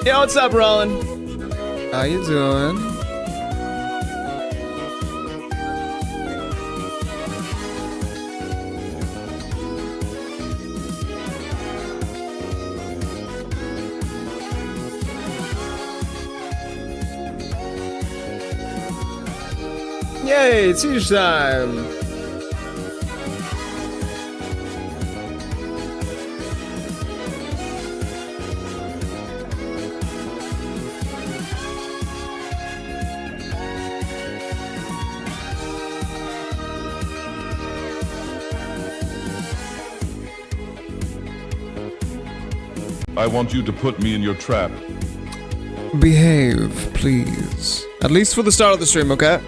Yo, what's up, Roland? How you doing? Yay, it's each time. I want you to put me in your trap. Behave, please. At least for the start of the stream, okay?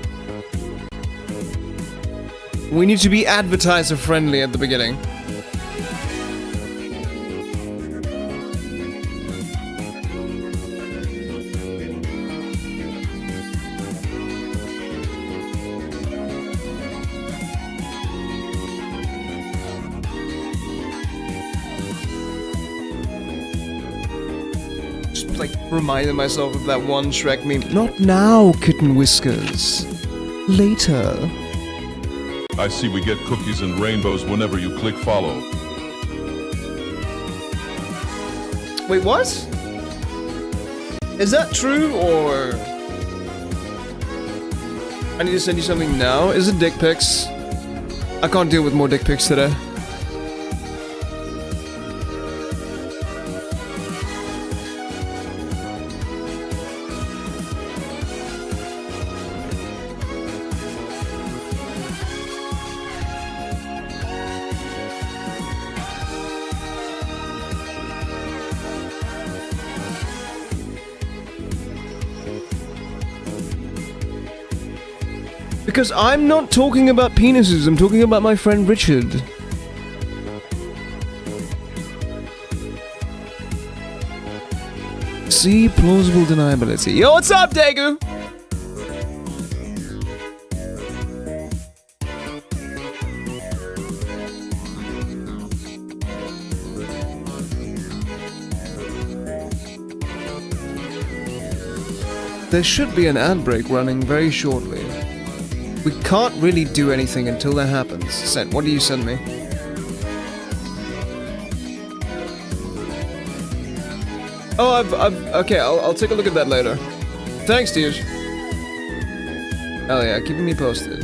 We need to be advertiser friendly at the beginning. Just like reminding myself of that one Shrek meme. Not now, Kitten Whiskers. Later. I see we get cookies and rainbows whenever you click follow. Wait, what? Is that true, or... I need to send you something now? Is it dick pics? I can't deal with more dick pics today. Because I'm not talking about penises, I'm talking about my friend Richard. See plausible deniability. Yo, what's up, Daegu? There should be an ad break running very shortly. We can't really do anything until that happens. Send. What do you send me? Oh, okay, I'll take a look at that later. Thanks, dude. Hell yeah, keeping me posted.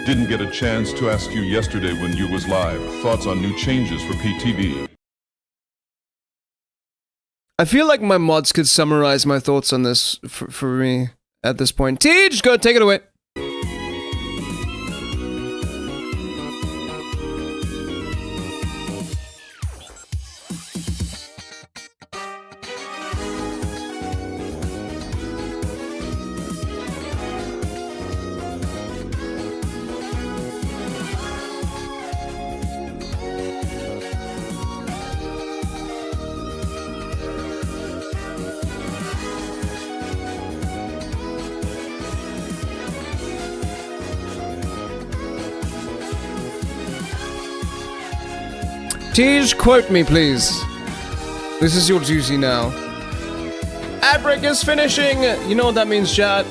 Didn't get a chance to ask you yesterday when you was live. Thoughts on new changes for PTV? I feel like my mods could summarize my thoughts on this for me. At this point, Teach, go take it away. Teach, quote me, please. This is your duty now. Ad break is finishing! You know what that means, chat?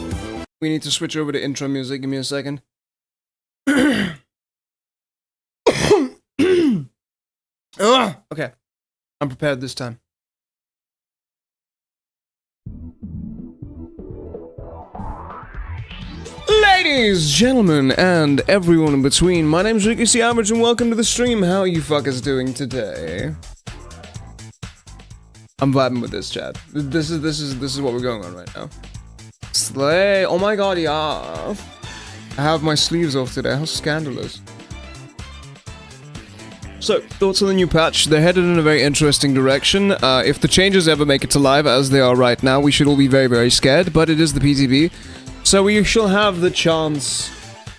We need to switch over to intro music. Give me a second. Okay. I'm prepared this time. Ladies, gentlemen, and everyone in between, my name's Ricky C. Average, and welcome to the stream. How are you fuckers doing today? I'm vibing with this, chat. This is what we're going on right now. Slay! Oh my god, yeah! I have my sleeves off today. How scandalous! So, thoughts on the new patch? They're headed in a very interesting direction. If the changes ever make it to live, as they are right now, we should all be very, very scared. But it is the PTB. So we shall have the chance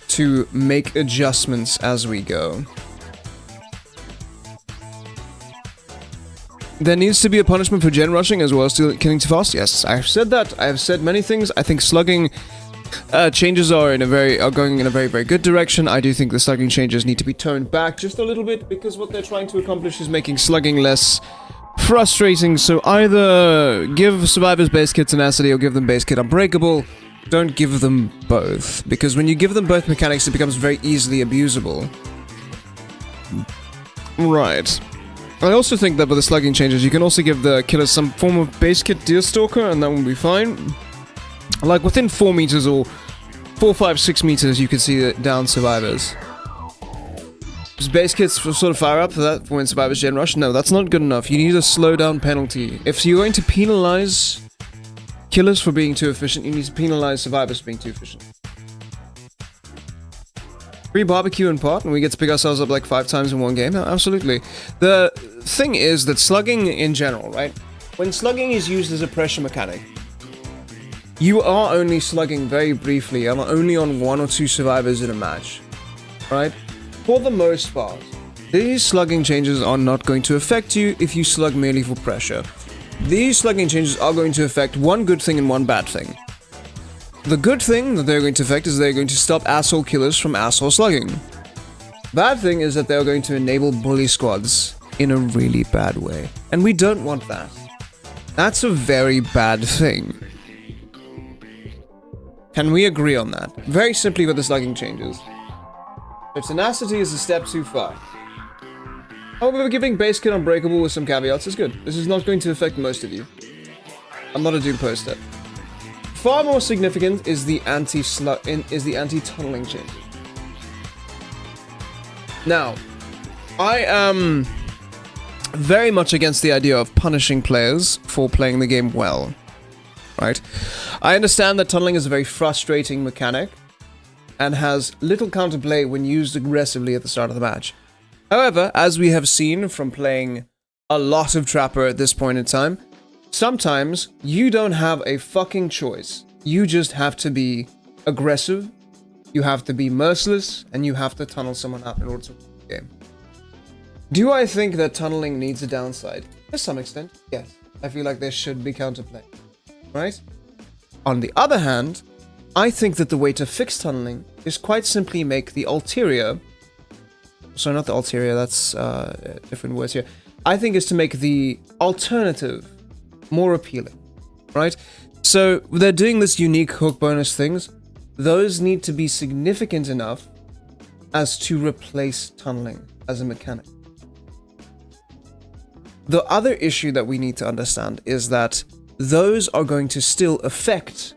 to make adjustments as we go. There needs to be a punishment for gen rushing as well as killing too fast. Yes, I've said that. I've said many things. I think slugging changes are going in a very, very good direction. I do think the slugging changes need to be toned back just a little bit because what they're trying to accomplish is making slugging less frustrating, so either give survivors base kit tenacity or give them base kit unbreakable. Don't give them both, because when you give them both mechanics, it becomes very easily abusable. Right. I also think that with the slugging changes, you can also give the killers some form of base kit Deerstalker, and that will be fine. Like, within 4 meters or 4, 5, 6 meters, you can see the down survivors. Does base kits sort of fire up for that for when survivors gen rush? No, that's not good enough. You need a slowdown penalty. If you're going to penalize killers for being too efficient, you need to penalize survivors for being too efficient. Free barbecue in pot, and we get to pick ourselves up like 5 times in one game? Absolutely. The thing is that slugging in general, right? When slugging is used as a pressure mechanic, you are only slugging very briefly and only on 1 or 2 survivors in a match, right? For the most part, these slugging changes are not going to affect you if you slug merely for pressure. These slugging changes are going to affect one good thing and one bad thing. The good thing that they're going to affect is they're going to stop asshole killers from asshole slugging. Bad thing is that they're going to enable bully squads in a really bad way. And we don't want that. That's a very bad thing. Can we agree on that? Very simply with the slugging changes. If tenacity is a step too far. However, giving base kit unbreakable with some caveats is good. This is not going to affect most of you. I'm not a Doom poster. Far more significant is the anti-tunneling change. Now, I am very much against the idea of punishing players for playing the game well. Right? I understand that tunneling is a very frustrating mechanic and has little counterplay when used aggressively at the start of the match. However, as we have seen from playing a lot of Trapper at this point in time, sometimes you don't have a fucking choice. You just have to be aggressive, you have to be merciless, and you have to tunnel someone out in order to win the game. Do I think that tunneling needs a downside? To some extent, yes. I feel like there should be counterplay. Right? On the other hand, I think that the way to fix tunneling is quite simply make the ulterior... Sorry, not the ulterior, that's different words here. I think is to make the alternative more appealing, right? So they're doing this unique hook bonus things. Those need to be significant enough as to replace tunneling as a mechanic. The other issue that we need to understand is that those are going to still affect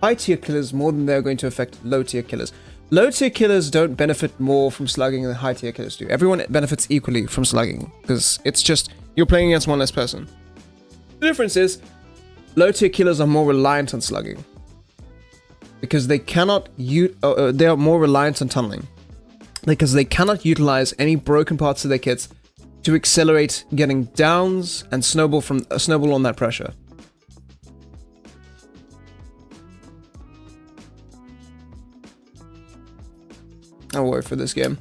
high tier killers more than they're going to affect low tier killers. Low tier killers don't benefit more from slugging than high tier killers do. Everyone benefits equally from slugging because it's just you're playing against one less person. The difference is low tier killers are more reliant on slugging because they cannot they are more reliant on tunneling because they cannot utilize any broken parts of their kits to accelerate getting downs and snowball on that pressure. I'll wait for this game.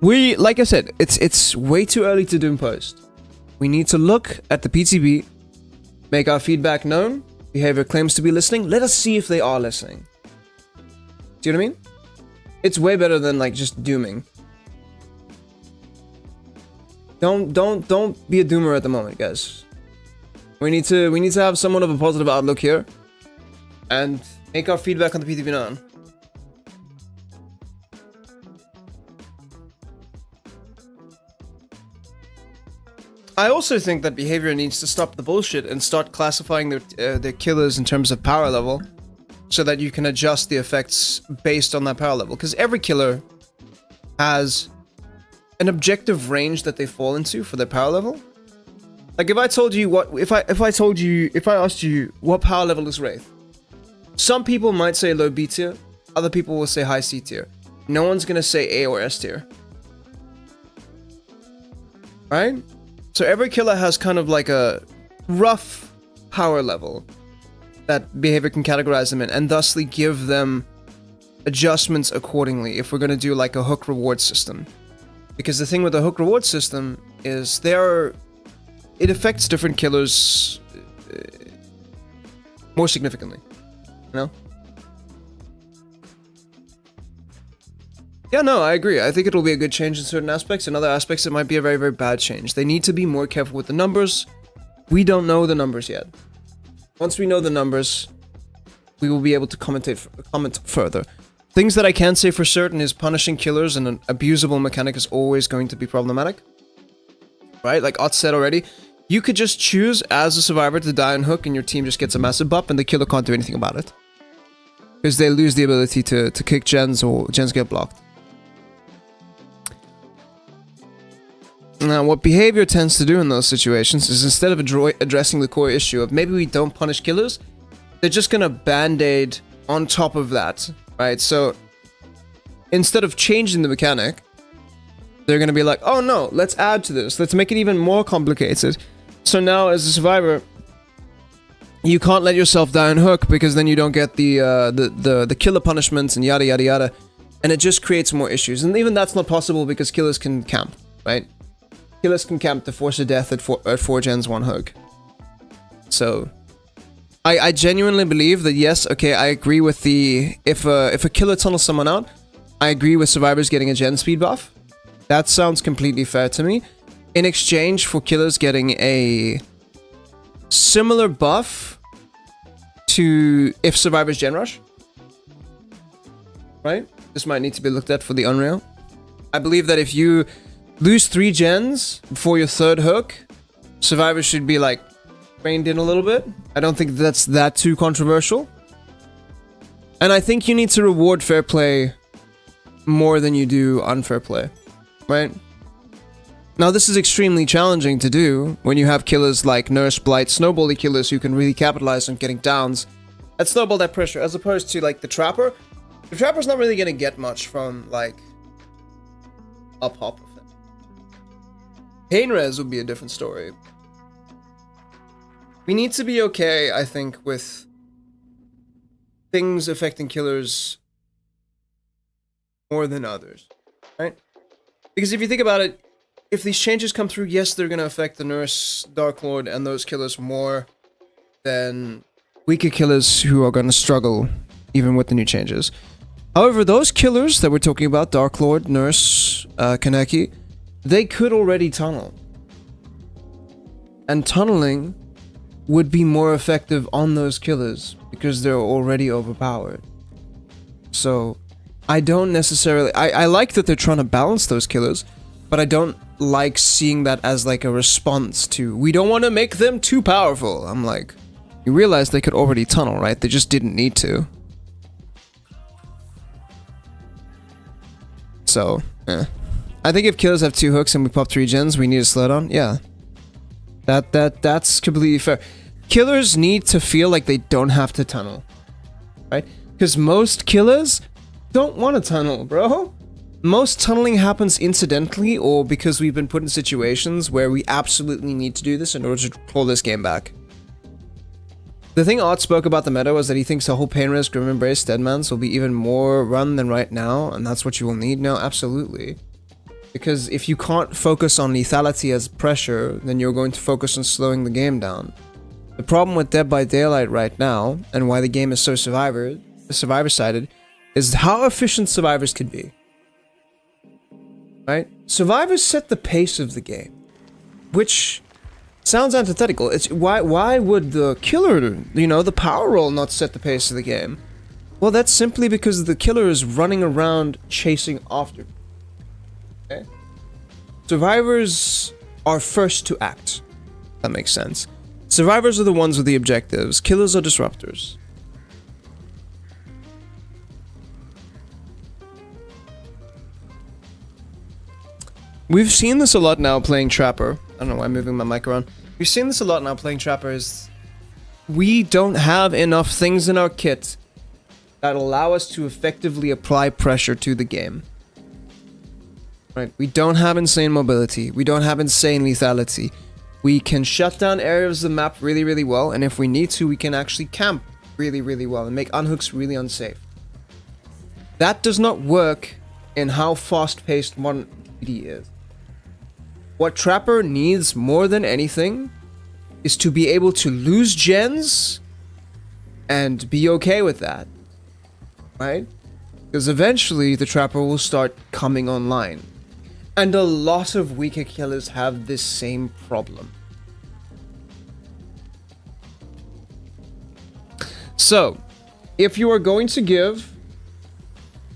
Like I said, it's way too early to Doom post. We need to look at the PTB, make our feedback known. Behavior claims to be listening. Let us see if they are listening. Do you know what I mean? It's way better than like just dooming. Don't be a doomer at the moment, guys. We need to have somewhat of a positive outlook here, and make our feedback on the PTB known. I also think that behavior needs to stop the bullshit and start classifying their killers in terms of power level, so that you can adjust the effects based on that power level. Because every killer has an objective range that they fall into for their power level. Like if I told you if I asked you what power level is Wraith, some people might say low B tier, other people will say high C tier. No one's gonna say A or S tier, right? So every killer has kind of like a rough power level that behavior can categorize them in, and thusly give them adjustments accordingly if we're going to do like a hook reward system. Because the thing with the hook reward system is it affects different killers more significantly, you know? Yeah, no, I agree. I think it'll be a good change in certain aspects. In other aspects, it might be a very, very bad change. They need to be more careful with the numbers. We don't know the numbers yet. Once we know the numbers, we will be able to comment further. Things that I can say for certain is punishing killers and an abusable mechanic is always going to be problematic. Right? Like Ott said already, you could just choose as a survivor to die on hook and your team just gets a massive buff and the killer can't do anything about it. Because they lose the ability to kick gens or gens get blocked. Now, what behavior tends to do in those situations is instead of addressing the core issue of maybe we don't punish killers, they're just gonna band-aid on top of that, right? So, instead of changing the mechanic, they're gonna be like, oh no, let's add to this, let's make it even more complicated. So now, as a survivor, you can't let yourself die on hook because then you don't get the killer punishments and yada yada yada, and it just creates more issues. And even that's not possible because killers can camp, right? Killers can camp to force a death at 4 gens 1 hook. So, I genuinely believe that yes, okay, I agree with the if a killer tunnels someone out, I agree with survivors getting a gen speed buff. That sounds completely fair to me. In exchange for killers getting a similar buff to if survivors gen rush. Right? This might need to be looked at for the Unreal. I believe that if you lose 3 gens before your 3rd hook, survivors should be like reined in a little bit. I don't think that's that too controversial. And I think you need to reward fair play more than you do unfair play, right? Now this is extremely challenging to do when you have killers like Nurse, Blight, Snowbally killers who can really capitalize on getting downs and snowball that pressure, as opposed to like the Trapper. The Trapper's not really gonna get much from like up hop. Pain res would be a different story. We need to be okay, I think, with things affecting killers more than others, right? Because if you think about it, if these changes come through, yes, they're going to affect the Nurse, Dark Lord, and those killers more than weaker killers who are going to struggle even with the new changes. However, those killers that we're talking about, Dark Lord, Nurse, Kaneki, they could already tunnel. And tunneling would be more effective on those killers because they're already overpowered. So, I don't necessarily... I like that they're trying to balance those killers, but I don't like seeing that as like a response to, we don't want to make them too powerful. I'm like, you realize they could already tunnel, right? They just didn't need to. So, I think if killers have 2 hooks and we pop 3 gens, we need a slowdown. Yeah. That's completely fair. Killers need to feel like they don't have to tunnel. Right? Because most killers don't want to tunnel, bro. Most tunneling happens incidentally or because we've been put in situations where we absolutely need to do this in order to pull this game back. The thing Ott spoke about the meta was that he thinks the whole Pain Res, Grim Embrace, Deadmans will be even more run than right now, and that's what you will need now. Absolutely. Because if you can't focus on lethality as pressure, then you're going to focus on slowing the game down. The problem with Dead by Daylight right now, and why the game is so survivor-sided, is how efficient survivors could be. Right? Survivors set the pace of the game, which sounds antithetical. It's why would the killer, you know, the power roll not set the pace of the game? Well, that's simply because the killer is running around chasing after. Okay? Survivors are first to act. That makes sense. Survivors are the ones with the objectives. Killers are disruptors. We've seen this a lot now playing Trapper. I don't know why I'm moving my mic around. We've seen this a lot now playing Trapper is we don't have enough things in our kit that allow us to effectively apply pressure to the game. Right? We don't have insane mobility. We don't have insane lethality. We can shut down areas of the map really, really well, and if we need to, we can actually camp really, really well and make unhooks really unsafe. That does not work in how fast-paced modern DBD is. What Trapper needs more than anything is to be able to lose gens and be okay with that. Right? Because eventually the trapper will start coming online. And a lot of weaker killers have this same problem. So, if you are going to give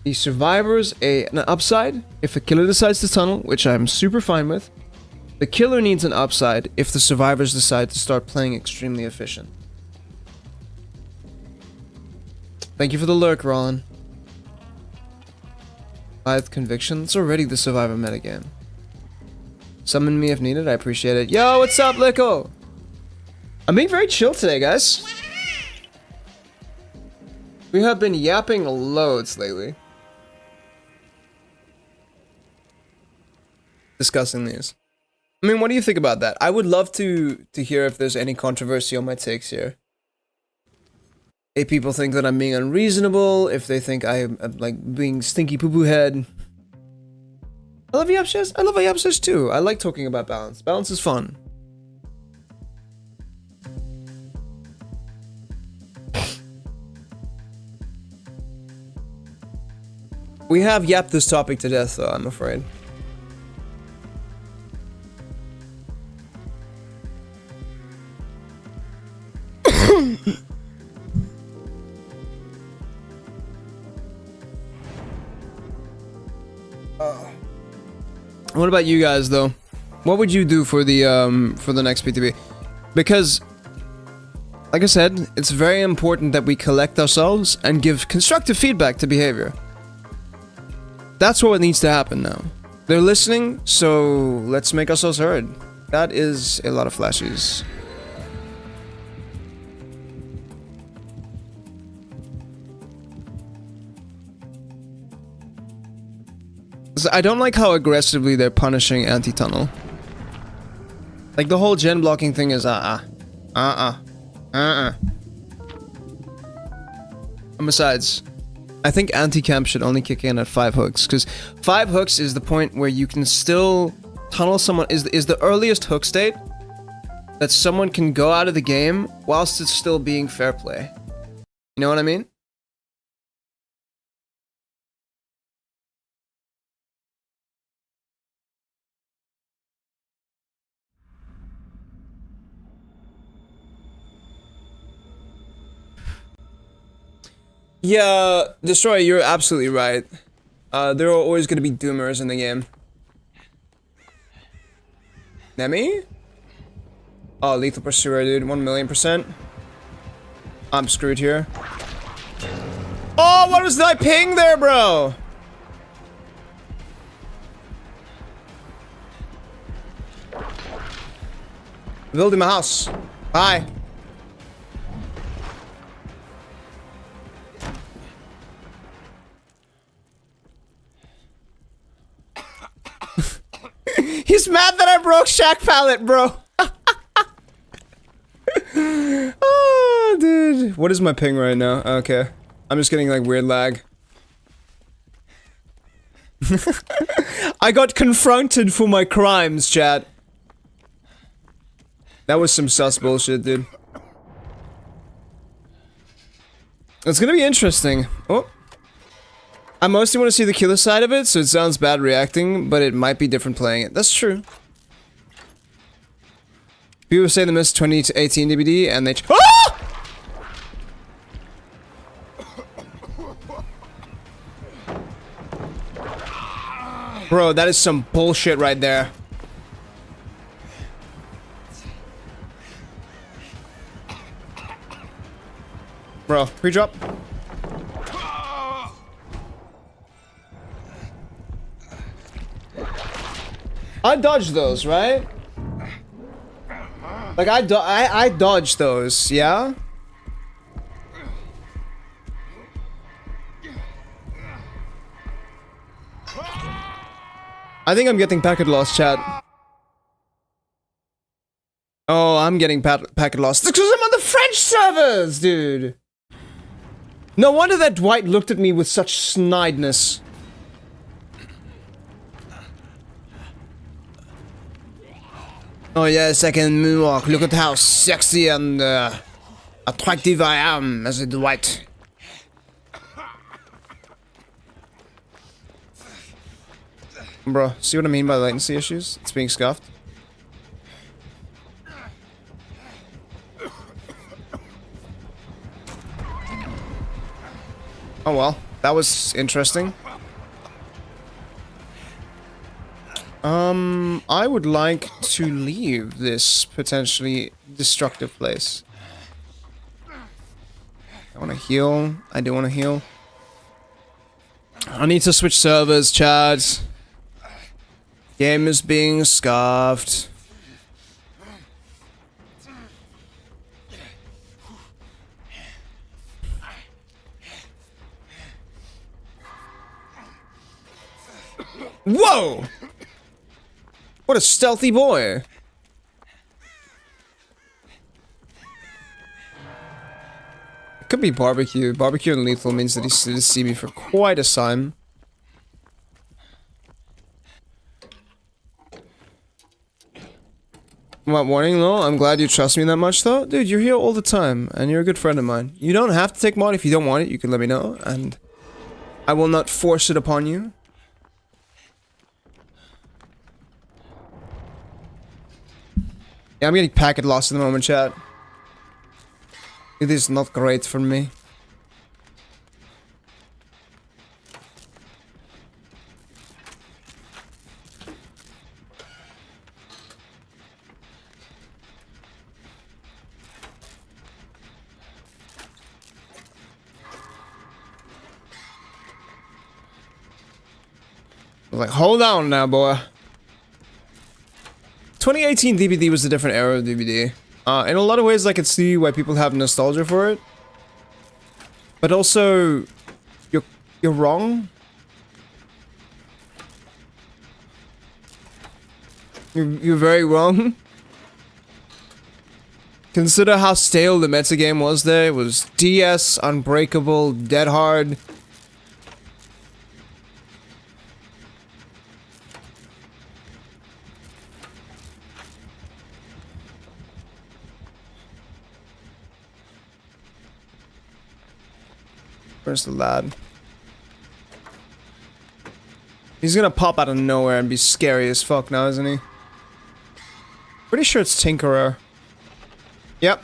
the survivors an upside, if the killer decides to tunnel, which I'm super fine with, the killer needs an upside if the survivors decide to start playing extremely efficient. Thank you for the lurk, Rollin. 5th conviction. It's already the survivor metagame. Summon me if needed. I appreciate it. Yo, what's up, Lico? I'm being very chill today, guys. We have been yapping loads lately. Discussing these. I mean, what do you think about that? I would love to hear if there's any controversy on my takes here. If people think that I'm being unreasonable, if they think I'm like being stinky poo-poo head. I love Yapshes. I love Yapshes too. I like talking about balance. Balance is fun. We have yapped this topic to death though, I'm afraid. What about you guys though? What would you do for the next PTB? Because, like I said, it's very important that we collect ourselves and give constructive feedback to behavior. That's what needs to happen now. They're listening, so let's make ourselves heard. That is a lot of flashes. I don't like how aggressively they're punishing anti-tunnel. Like the whole gen blocking thing is And besides, I think anti-camp should only kick in at 5 hooks, because 5 hooks is the point where you can still tunnel someone, is the earliest hook state that someone can go out of the game whilst it's still being fair play. You know what I mean? Yeah, Destroy, you're absolutely right. There are always gonna be doomers in the game. Nemi? Oh, Lethal Pursuer, dude. 1,000,000%. I'm screwed here. Oh, what was that ping there, bro? Building my house. Bye. He's mad that I broke Shack Pallet, bro. Oh, dude. What is my ping right now? Okay. I'm just getting like weird lag. I got confronted for my crimes, chat. That was some sus bullshit, dude. It's gonna be interesting. Oh. I mostly want to see the killer side of it, so it sounds bad reacting, but it might be different playing it. That's true. People say they missed 20 to 18 DBD, and they ah! Bro, that is some bullshit right there. Bro, pre-drop. I dodged those, right? Like I dodged those, yeah? I think I'm getting packet loss, chat. Oh, I'm getting packet loss. It's because I'm on the French servers, dude. No wonder that Dwight looked at me with such snideness. Oh yes, I can moonwalk. Look at how sexy and attractive I am as a Dwight. Bro, see what I mean by latency issues? It's being scuffed. Oh well, that was interesting. I would like to leave this potentially destructive place. I want to heal. I do want to heal. I need to switch servers, Chad. Game is being scuffed. Whoa! What a stealthy boy. It could be barbecue. Barbecue and lethal means that he's to see me for quite a time. What, warning, Lol? I'm glad you trust me that much, though. Dude, you're here all the time, and you're a good friend of mine. You don't have to take mod if you don't want it. You can let me know, and I will not force it upon you. Yeah, I'm getting packet lost in the moment, chat. It is not great for me. I was like, hold on now, boy. 2018 DBD was a different era of DBD. In a lot of ways, I could see why people have nostalgia for it. But also, you're wrong. You're very wrong. Consider how stale the metagame was there. It was DS, Unbreakable, Dead Hard. Where's the lad? He's gonna pop out of nowhere and be scary as fuck now, isn't he? Pretty sure it's Tinkerer. Yep.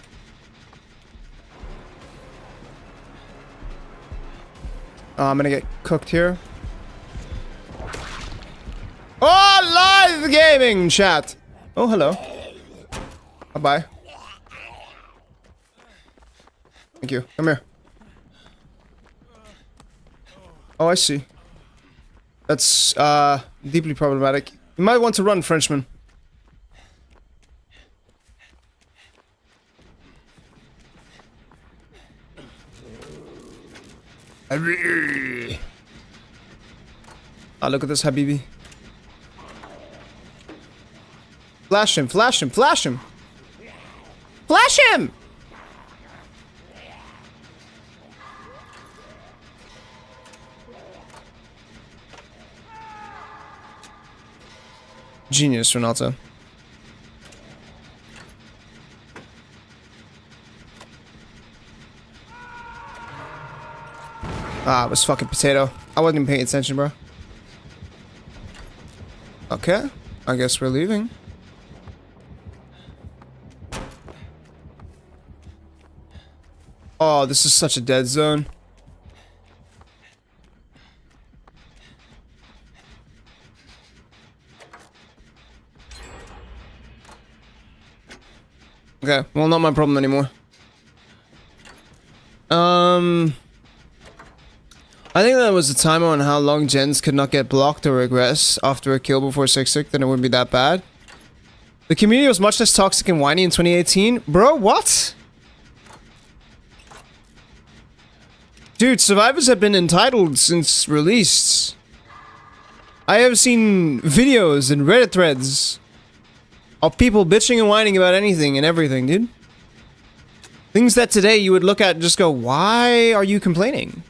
Oh, I'm gonna get cooked here. Oh, live gaming chat! Oh, hello. Bye-bye. Thank you. Come here. Oh, I see. That's, deeply problematic. You might want to run, Frenchman. Ah, look at this, Habibi. Flash him, flash him, flash him! Flash him! Genius, Renato. Ah, it was fucking potato. I wasn't even paying attention, bro. Okay, I guess we're leaving. Oh, this is such a dead zone. Okay, well, not my problem anymore. I think there was a timer on how long gens could not get blocked or regress after a kill before 6-6, then it wouldn't be that bad. The community was much less toxic and whiny in 2018. Bro, what? Dude, survivors have been entitled since released. I have seen videos and Reddit threads of people bitching and whining about anything and everything, dude. Things that today you would look at and just go, why are you complaining?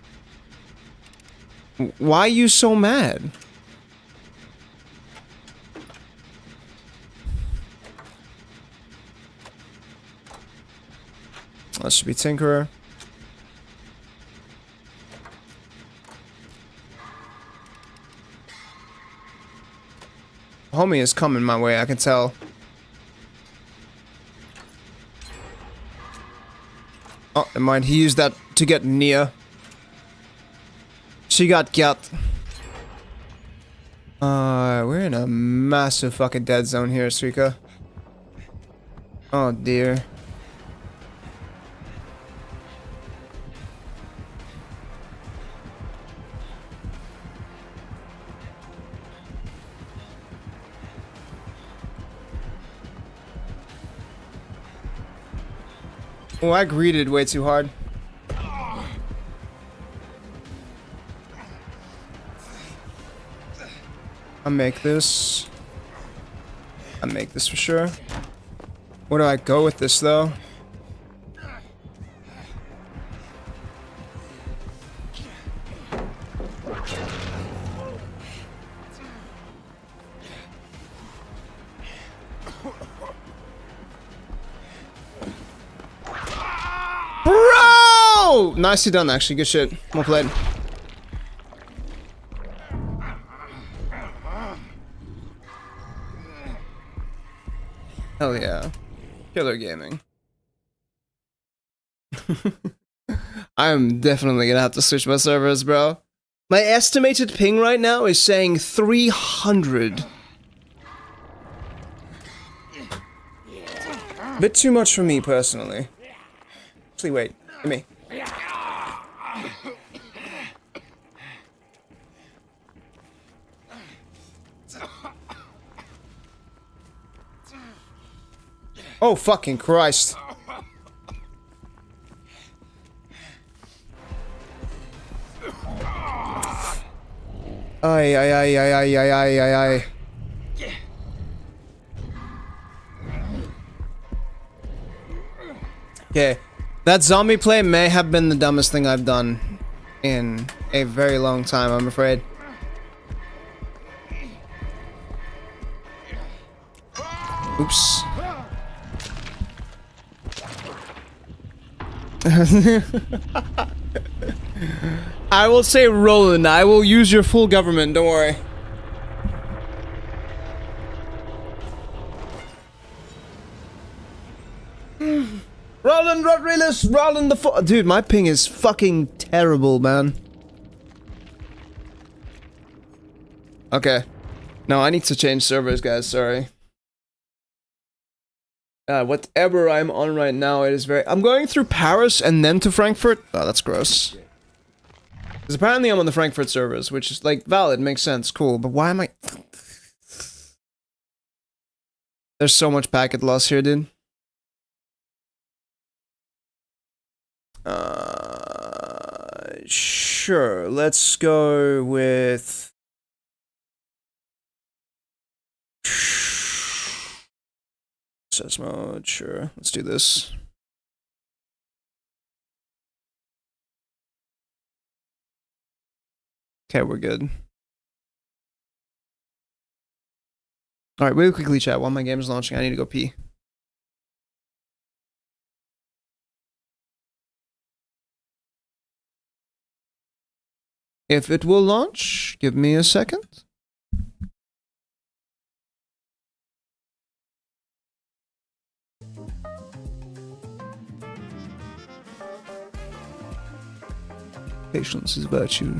Why are you so mad? That should be Tinkerer. Homie is coming my way, I can tell. Oh, never mind. He used that to get near. She got. We're in a massive fucking dead zone here, Suika. Oh dear. Oh, I greeted way too hard. I'll make this. I'll make this for sure. Where do I go with this, though? Bro! Nicely done, actually. Good shit. Well played. Hell yeah. Killer gaming. I'm definitely gonna have to switch my servers, bro. My estimated ping right now is saying 300. Bit too much for me, personally. Actually, wait. Give me. Oh, fucking Christ. Ay, ay, ay, ay, ay, ay, ay, ay, ay. Okay. That zombie play may have been the dumbest thing I've done in a very long time, I'm afraid. Oops. I will say Roland, I will use your full government, don't worry. Roland Rodriguez, Roland the dude, my ping is fucking terrible, man. Okay. No, I need to change servers, guys, sorry. Whatever I'm on right now, it is very... I'm going through Paris and then to Frankfurt. Oh, that's gross. Because apparently I'm on the Frankfurt servers, which is, like, valid, makes sense, cool. But why am I... There's so much packet loss here, dude. Sure, let's go with... Access mode, sure. Let's do this. Okay, we're good. Alright, really quickly chat while my game is launching. I need to go pee. If it will launch, give me a second. Patience is virtue.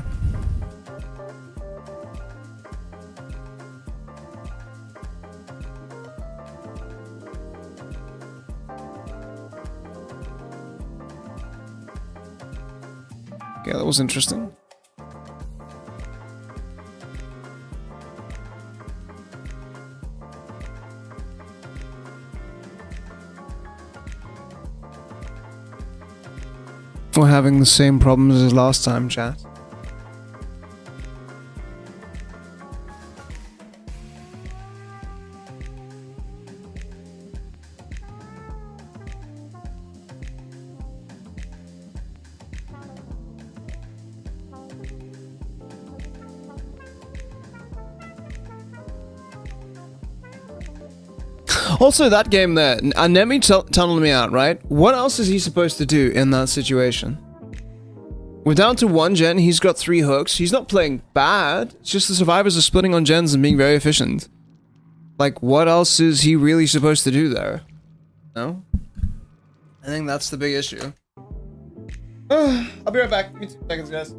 Okay, that was interesting. We're having the same problems as last time, chat. Also, that game there, Nemi tunneled me out, right? What else is he supposed to do in that situation? We're down to 1 gen, he's got 3 hooks. He's not playing bad. It's just the survivors are splitting on gens and being very efficient. Like, what else is he really supposed to do there? No? I think that's the big issue. I'll be right back. Give me 2 seconds, guys.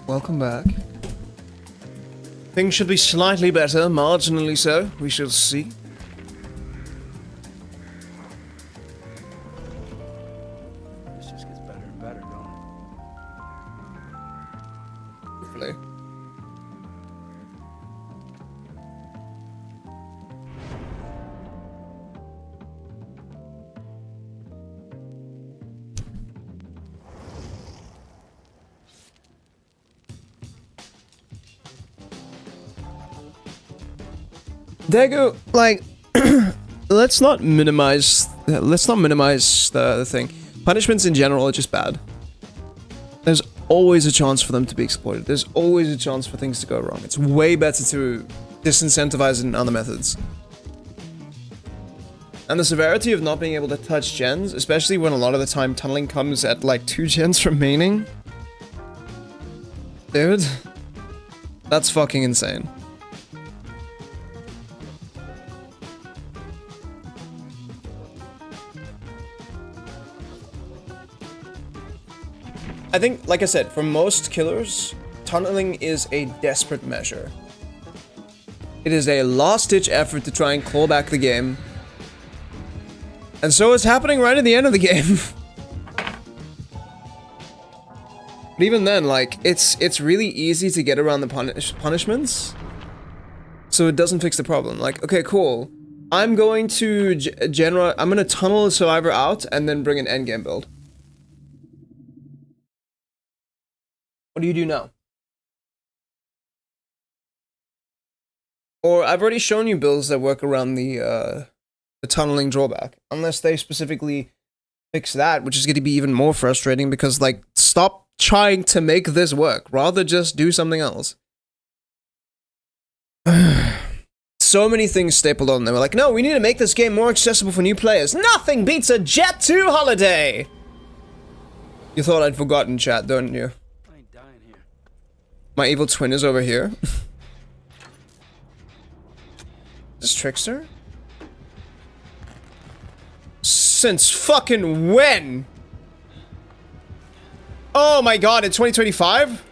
Welcome back. Things should be slightly better, marginally so. We shall see. This just gets better and better, don't it? Hopefully. Dago, like, let's not minimize the thing. Punishments in general are just bad. There's always a chance for them to be exploited. There's always a chance for things to go wrong. It's way better to disincentivize it in other methods. And the severity of not being able to touch gens, especially when a lot of the time tunneling comes at like 2 gens remaining. Dude, that's fucking insane. I think, like I said, for most killers, tunneling is a desperate measure. It is a last-ditch effort to try and claw back the game. And so it's happening right at the end of the game. But even then, like, it's really easy to get around the punishments. So it doesn't fix the problem. Like, okay, cool. I'm going to I'm gonna tunnel the survivor out and then bring an endgame build. What do you do now? Or I've already shown you builds that work around the tunneling drawback. Unless they specifically fix that, which is going to be even more frustrating because, like, stop trying to make this work. Rather just do something else. So many things stapled on them. We're like, no, we need to make this game more accessible for new players. Nothing beats a Jet 2 holiday! You thought I'd forgotten, chat, don't you? My evil twin is over here. This Trickster? Since fucking when? Oh my god, in 2025?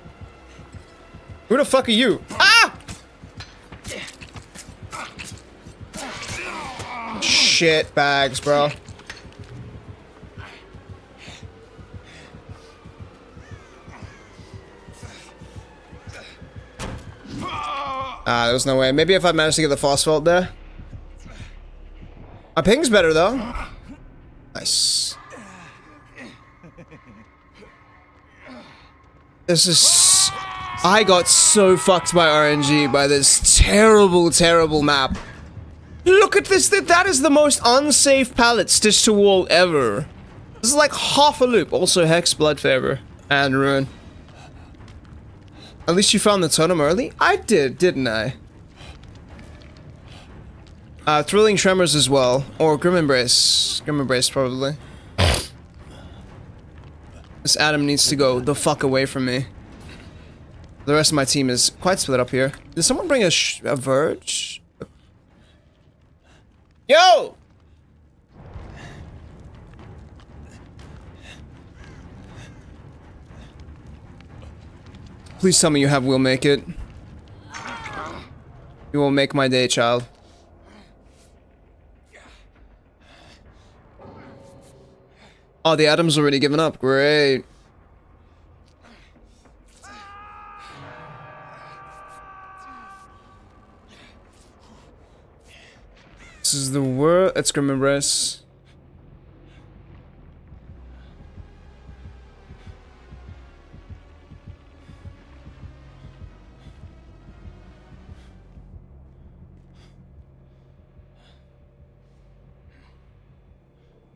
Who the fuck are you? Ah! Shit bags, bro. Ah, there's no way. Maybe if I managed to get the phosphate there. My ping's better though. Nice. This is... I got so fucked by RNG by this terrible, terrible map. Look at this. That is the most unsafe palette stitched to wall ever. This is like half a loop. Also Hex, Blood Favor, and Ruin. At least you found the totem early? I did, didn't I? Thrilling Tremors as well. Or Grim Embrace. Grim Embrace, probably. This Adam needs to go the fuck away from me. The rest of my team is quite split up here. Did someone bring a Verge? Yo! Please tell me you have Will Make It. You will make my day, child. Oh, the Adam's already given up. Great. This is the world. Let's Grim Embrace.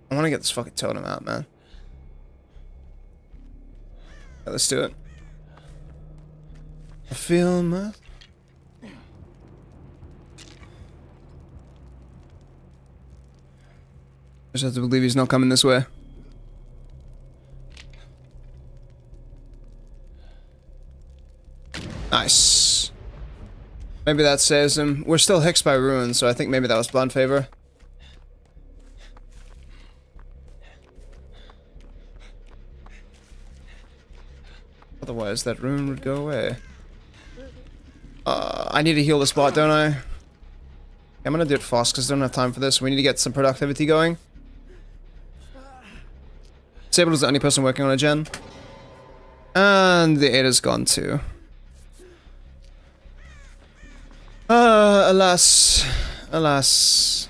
I want to get this fucking totem out, man. Yeah, let's do it. I feel my... I just have to believe he's not coming this way. Nice. Maybe that saves him. We're still hexed by Ruin, so I think maybe that was Blunt Favor. Otherwise, that Rune would go away. I need to heal this bot, don't I? I'm gonna do it fast because I don't have time for this. We need to get some productivity going. Sable is the only person working on a gen. And the 8 is gone too. Alas. Alas.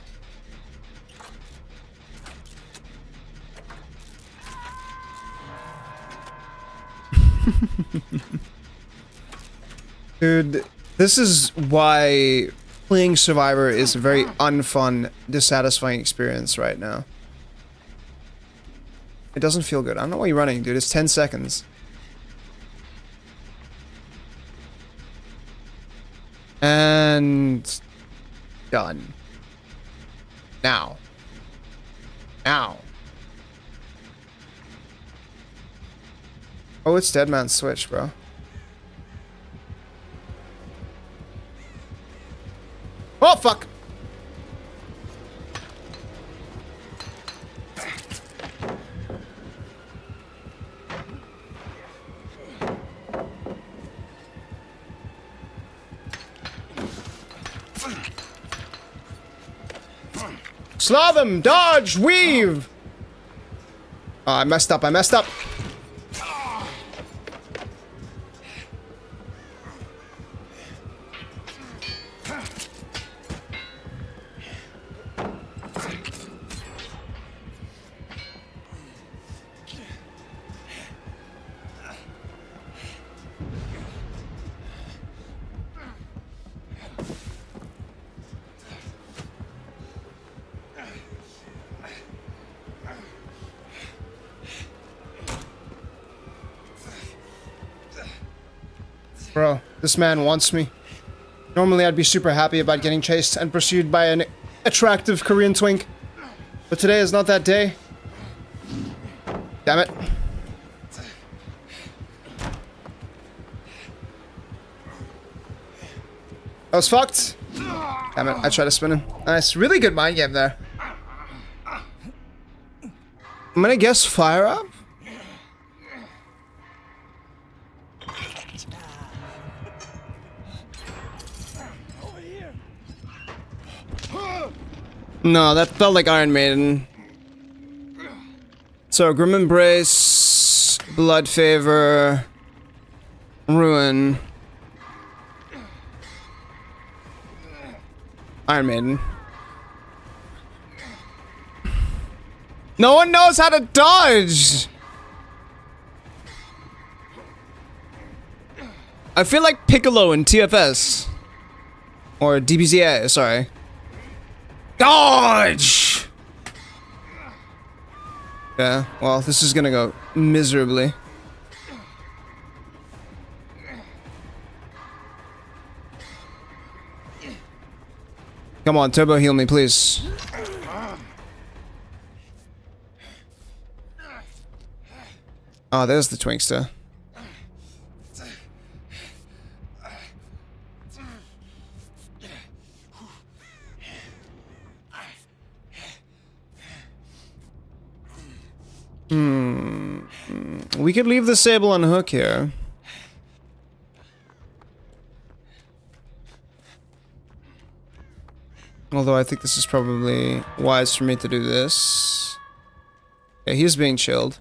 Dude, this is why playing Survivor is a very unfun, dissatisfying experience right now. It doesn't feel good. I don't know why you're running, dude. It's 10 seconds. And... done. Now. Now. Oh, it's Dead Man's Switch, bro. Oh, fuck! Slaw them! Dodge! Weave! Oh, I messed up, I messed up! Bro, this man wants me. Normally I'd be super happy about getting chased and pursued by an attractive Korean twink. But today is not that day. Damn it. I was fucked. Damn it, I tried to spin him. Nice, really good mind game there. I'm gonna guess fire up? No, that felt like Iron Maiden. So, Grim Embrace, Blood Favor, Ruin, Iron Maiden. No one knows how to dodge! I feel like Piccolo in TFS. Or DBZ, sorry. Dodge! Yeah, well, this is gonna go miserably. Come on, turbo heal me, please. Oh, there's the Twinkster. We could leave the Sable on hook here. Although I think this is probably wise for me to do this. Yeah, he's being chilled.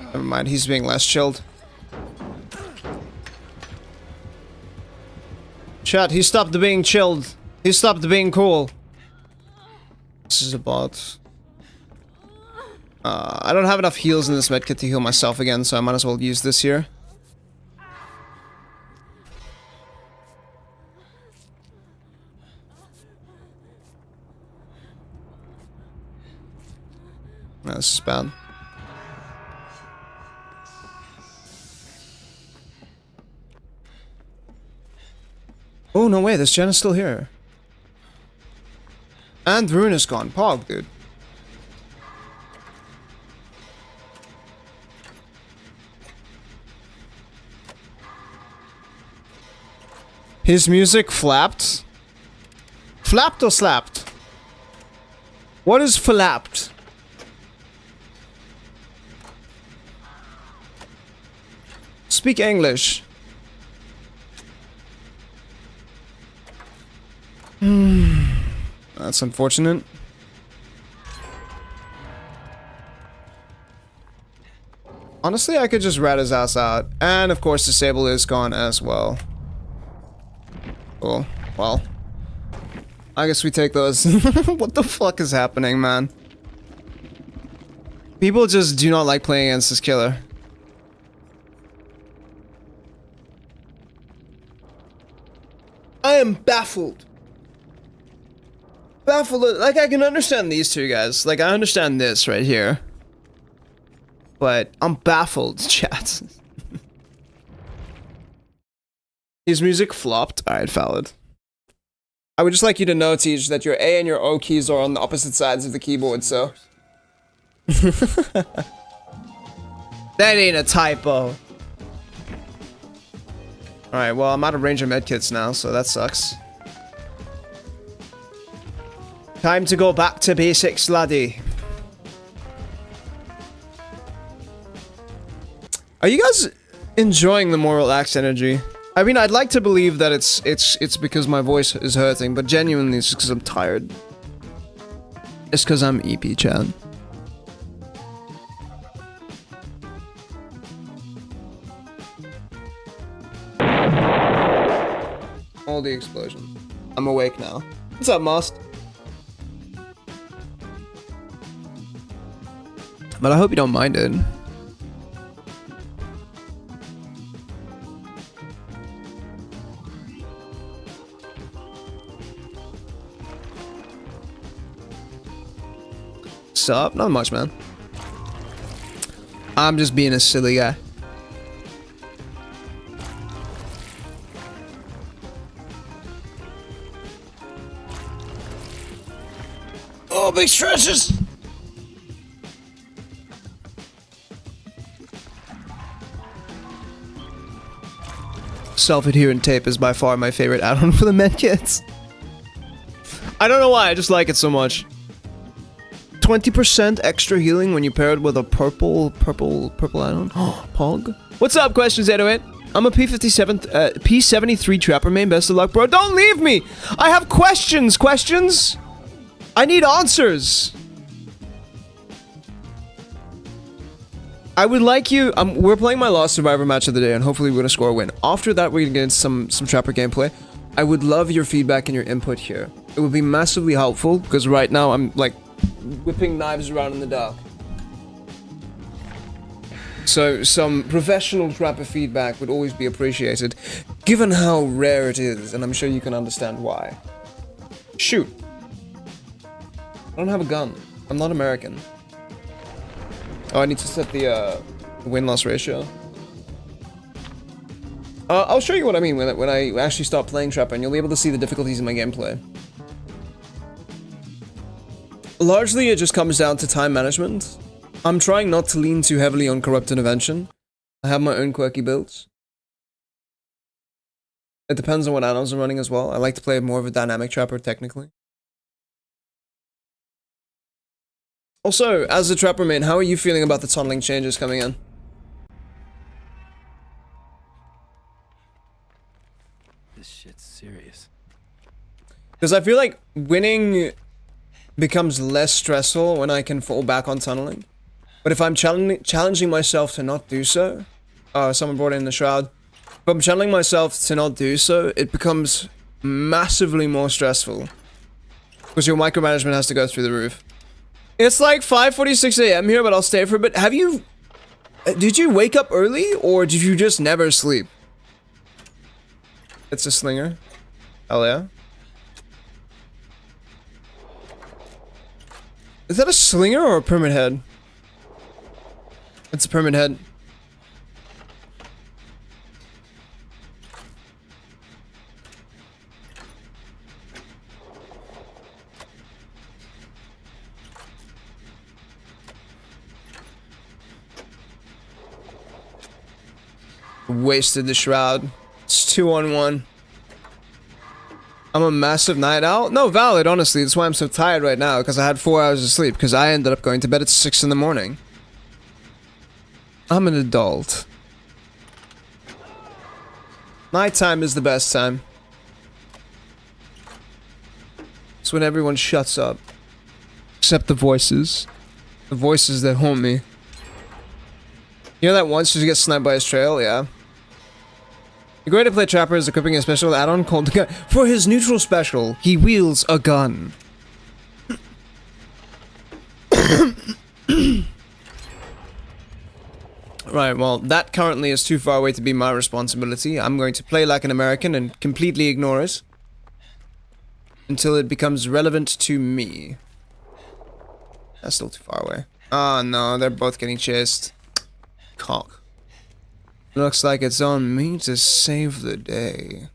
Never mind, he's being less chilled. Chat, he stopped being chilled. He stopped being cool. This is a bot. I don't have enough heals in this medkit to heal myself again, so I might as well use this here. No, this is bad. Oh, no way, this gen is still here. And Rune is gone. Pog, dude. His music flapped? Flapped or slapped? What is flapped? Speak English. That's unfortunate. Honestly, I could just rat his ass out. And of course, the Sable is gone as well. Cool. Well. I guess we take those. What the fuck is happening, man? People just do not like playing against this killer. I am baffled. Baffled. Like, I can understand these two guys. Like, I understand this right here. But I'm baffled, chat. His music flopped. Alright, valid. I would just like you to know, Tej, that your A and your O keys are on the opposite sides of the keyboard, so... That ain't a typo. Alright, well, I'm out of range of medkits now, so that sucks. Time to go back to basics, laddie. Are you guys enjoying the more relaxed energy? I mean, I'd like to believe that it's because my voice is hurting, but genuinely it's just because I'm tired. It's because I'm EP, Chad. All the explosion. I'm awake now. What's up, Most? But I hope you don't mind it. What's up? Not much, man. I'm just being a silly guy. Oh, big stretches! Self-adherent tape is by far my favorite add-on for the medkits. I don't know why, I just like it so much. 20% extra healing when you pair it with a purple add-on. Pog. What's up, Questions 808? I'm a P73 Trapper main. Best of luck, bro. Don't leave me! I have questions! I need answers! I would like you... we're playing my last Survivor match of the day, and hopefully we're gonna score a win. After that, we're gonna get into some Trapper gameplay. I would love your feedback and your input here. It would be massively helpful, because right now I'm, like, whipping knives around in the dark. So, some professional Trapper feedback would always be appreciated, given how rare it is, and I'm sure you can understand why. Shoot. I don't have a gun. I'm not American. Oh, I need to set the win-loss ratio. I'll show you what I mean when I actually start playing Trapper, and you'll be able to see the difficulties in my gameplay. Largely, it just comes down to time management. I'm trying not to lean too heavily on corrupt intervention. I have my own quirky builds. It depends on what add-ons I'm running as well. I like to play more of a dynamic Trapper, technically. Also, as a Trapper main, how are you feeling about the tunneling changes coming in? This shit's serious. Because I feel like winning becomes less stressful when I can fall back on tunneling. But if I'm challenging myself to not do so... someone brought in the shroud. If I'm challenging myself to not do so, it becomes massively more stressful. Because your micromanagement has to go through the roof. It's like 5:46 AM here, but I'll stay for a bit. Have you... Did you wake up early, or did you just never sleep? It's a slinger. Hell yeah. Is that a slinger or a pyramid head? It's a pyramid head. Wasted the shroud. It's 2-on-1. I'm a massive night owl? No, valid, honestly. That's why I'm so tired right now, because I had 4 hours of sleep, because I ended up going to bed at 6 in the morning. I'm an adult. Nighttime is the best time. It's when everyone shuts up. Except the voices. The voices that haunt me. You know that once you get sniped by his trail? Yeah. The great to play Trapper is equipping a special add-on called the gun. For his neutral special, he wields a gun. Right, well, that currently is too far away to be my responsibility. I'm going to play like an American and completely ignore it. Until it becomes relevant to me. That's still too far away. Oh no, they're both getting chased. Cock. Looks like it's on me to save the day.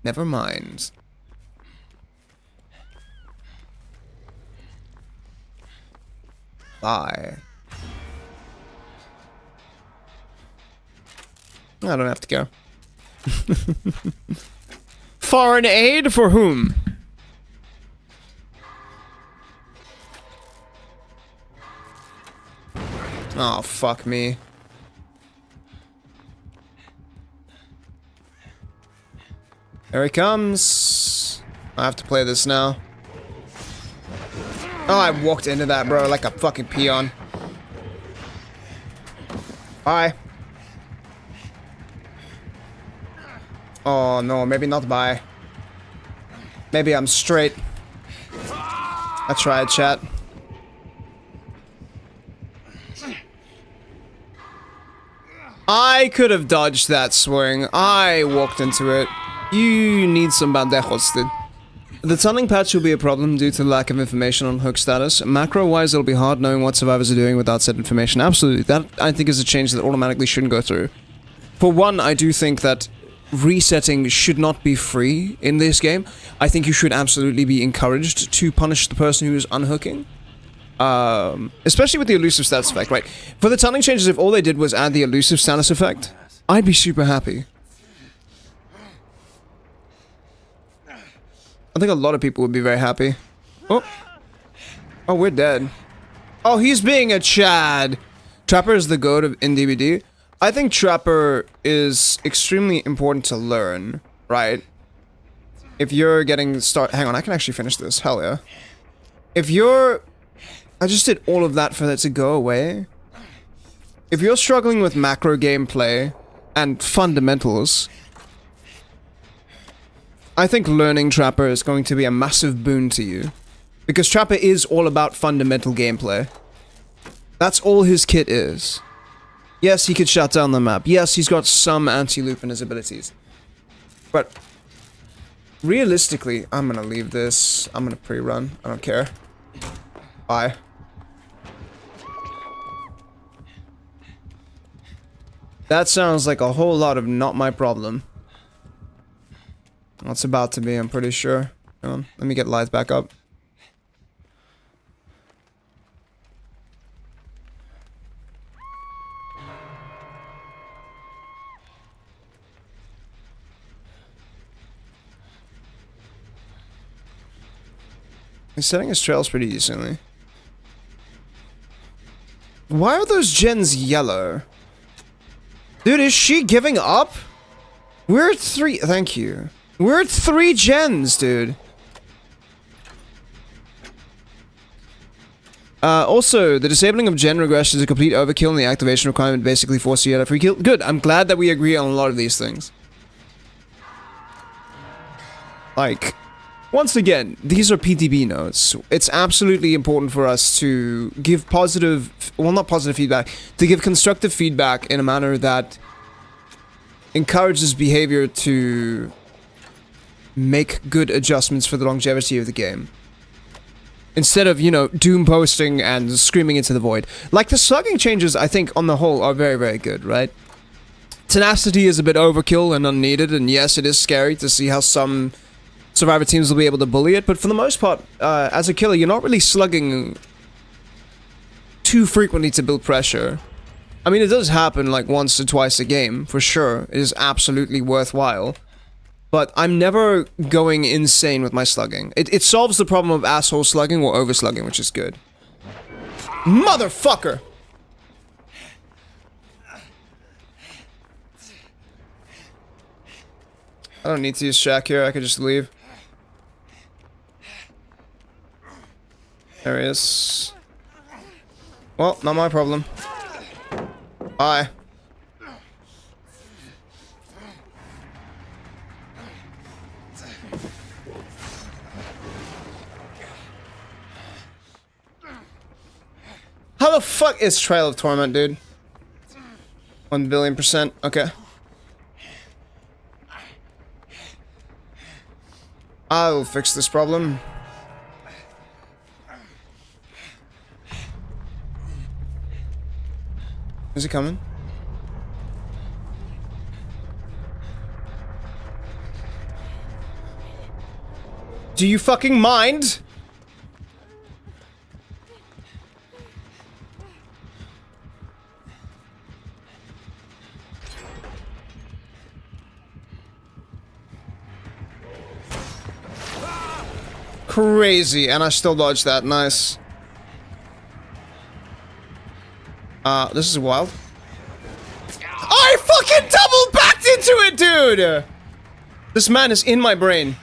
Never mind. Bye. I don't have to go. Foreign aid for whom? Oh, fuck me. Here he comes. I have to play this now. Oh, I walked into that, bro, like a fucking peon. Bye. Oh, no, maybe not bye. Maybe I'm straight. I tried, chat. I could have dodged that swing. I walked into it. You need some bandejos, dude. The tunneling patch will be a problem due to the lack of information on hook status. Macro-wise, it'll be hard knowing what survivors are doing without said information. Absolutely. That, I think, is a change that automatically shouldn't go through. For one, I do think that resetting should not be free in this game. I think you should absolutely be encouraged to punish the person who is unhooking. Especially with the elusive status effect, right? For the tunneling changes, if all they did was add the elusive status effect, I'd be super happy. I think a lot of people would be very happy. Oh. Oh, we're dead. Oh, he's being a Chad. Trapper is the goat in DBD. I think Trapper is extremely important to learn, right? If you're getting hang on, I can actually finish this. Hell yeah. If you're... I just did all of that for that to go away. If you're struggling with macro gameplay and fundamentals, I think learning Trapper is going to be a massive boon to you. Because Trapper is all about fundamental gameplay. That's all his kit is. Yes, he could shut down the map. Yes, he's got some anti-loop in his abilities. But realistically, I'm gonna leave this. I'm gonna pre-run. I don't care. Bye. That sounds like a whole lot of not my problem. That's about to be, I'm pretty sure. Hang on, let me get lights back up. He's setting his trails pretty decently. Why are those gens yellow? Dude, is she giving up? We're at 3... Thank you. We're at 3 gens, dude. Also, the disabling of gen regression is a complete overkill, and the activation requirement basically forces you to free kill. Good, I'm glad that we agree on a lot of these things. Like... Once again, these are PTB notes. It's absolutely important for us to give positive, well, not positive feedback, to give constructive feedback in a manner that encourages behavior to make good adjustments for the longevity of the game. Instead of, you know, doom posting and screaming into the void. Like, the slugging changes, I think, on the whole, are very, very good, right? Tenacity is a bit overkill and unneeded, and yes, it is scary to see how some survivor teams will be able to bully it, but for the most part, as a killer, you're not really slugging too frequently to build pressure. I mean, it does happen like once or twice a game, for sure. It is absolutely worthwhile. But I'm never going insane with my slugging. It solves the problem of asshole slugging or over slugging, which is good. Motherfucker! I don't need to use Shack here, I could just leave. There he is. Well, not my problem. Bye. How the fuck is Trail of Torment, dude? 1 billion%. Okay. I'll fix this problem. Is he coming? Do you fucking mind? Crazy, and I still dodged that. Nice. This is wild. I fucking double backed into it, dude! This man is in my brain.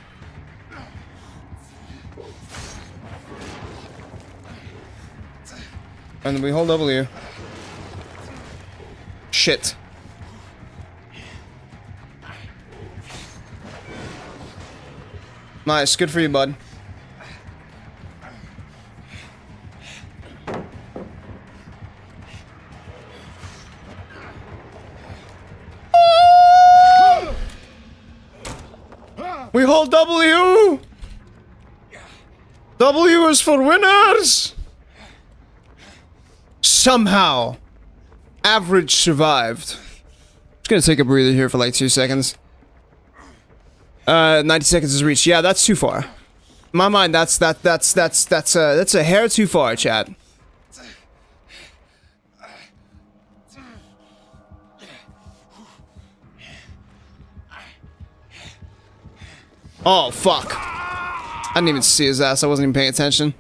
And then we hold W. Shit. Nice, good for you, bud. We hold W! W is for winners! Somehow, Average survived. Just gonna take a breather here for like 2 seconds. 90 seconds is reached. Yeah, that's too far. In my mind, that's a hair too far, chat. Oh, fuck. I didn't even see his ass. I wasn't even paying attention.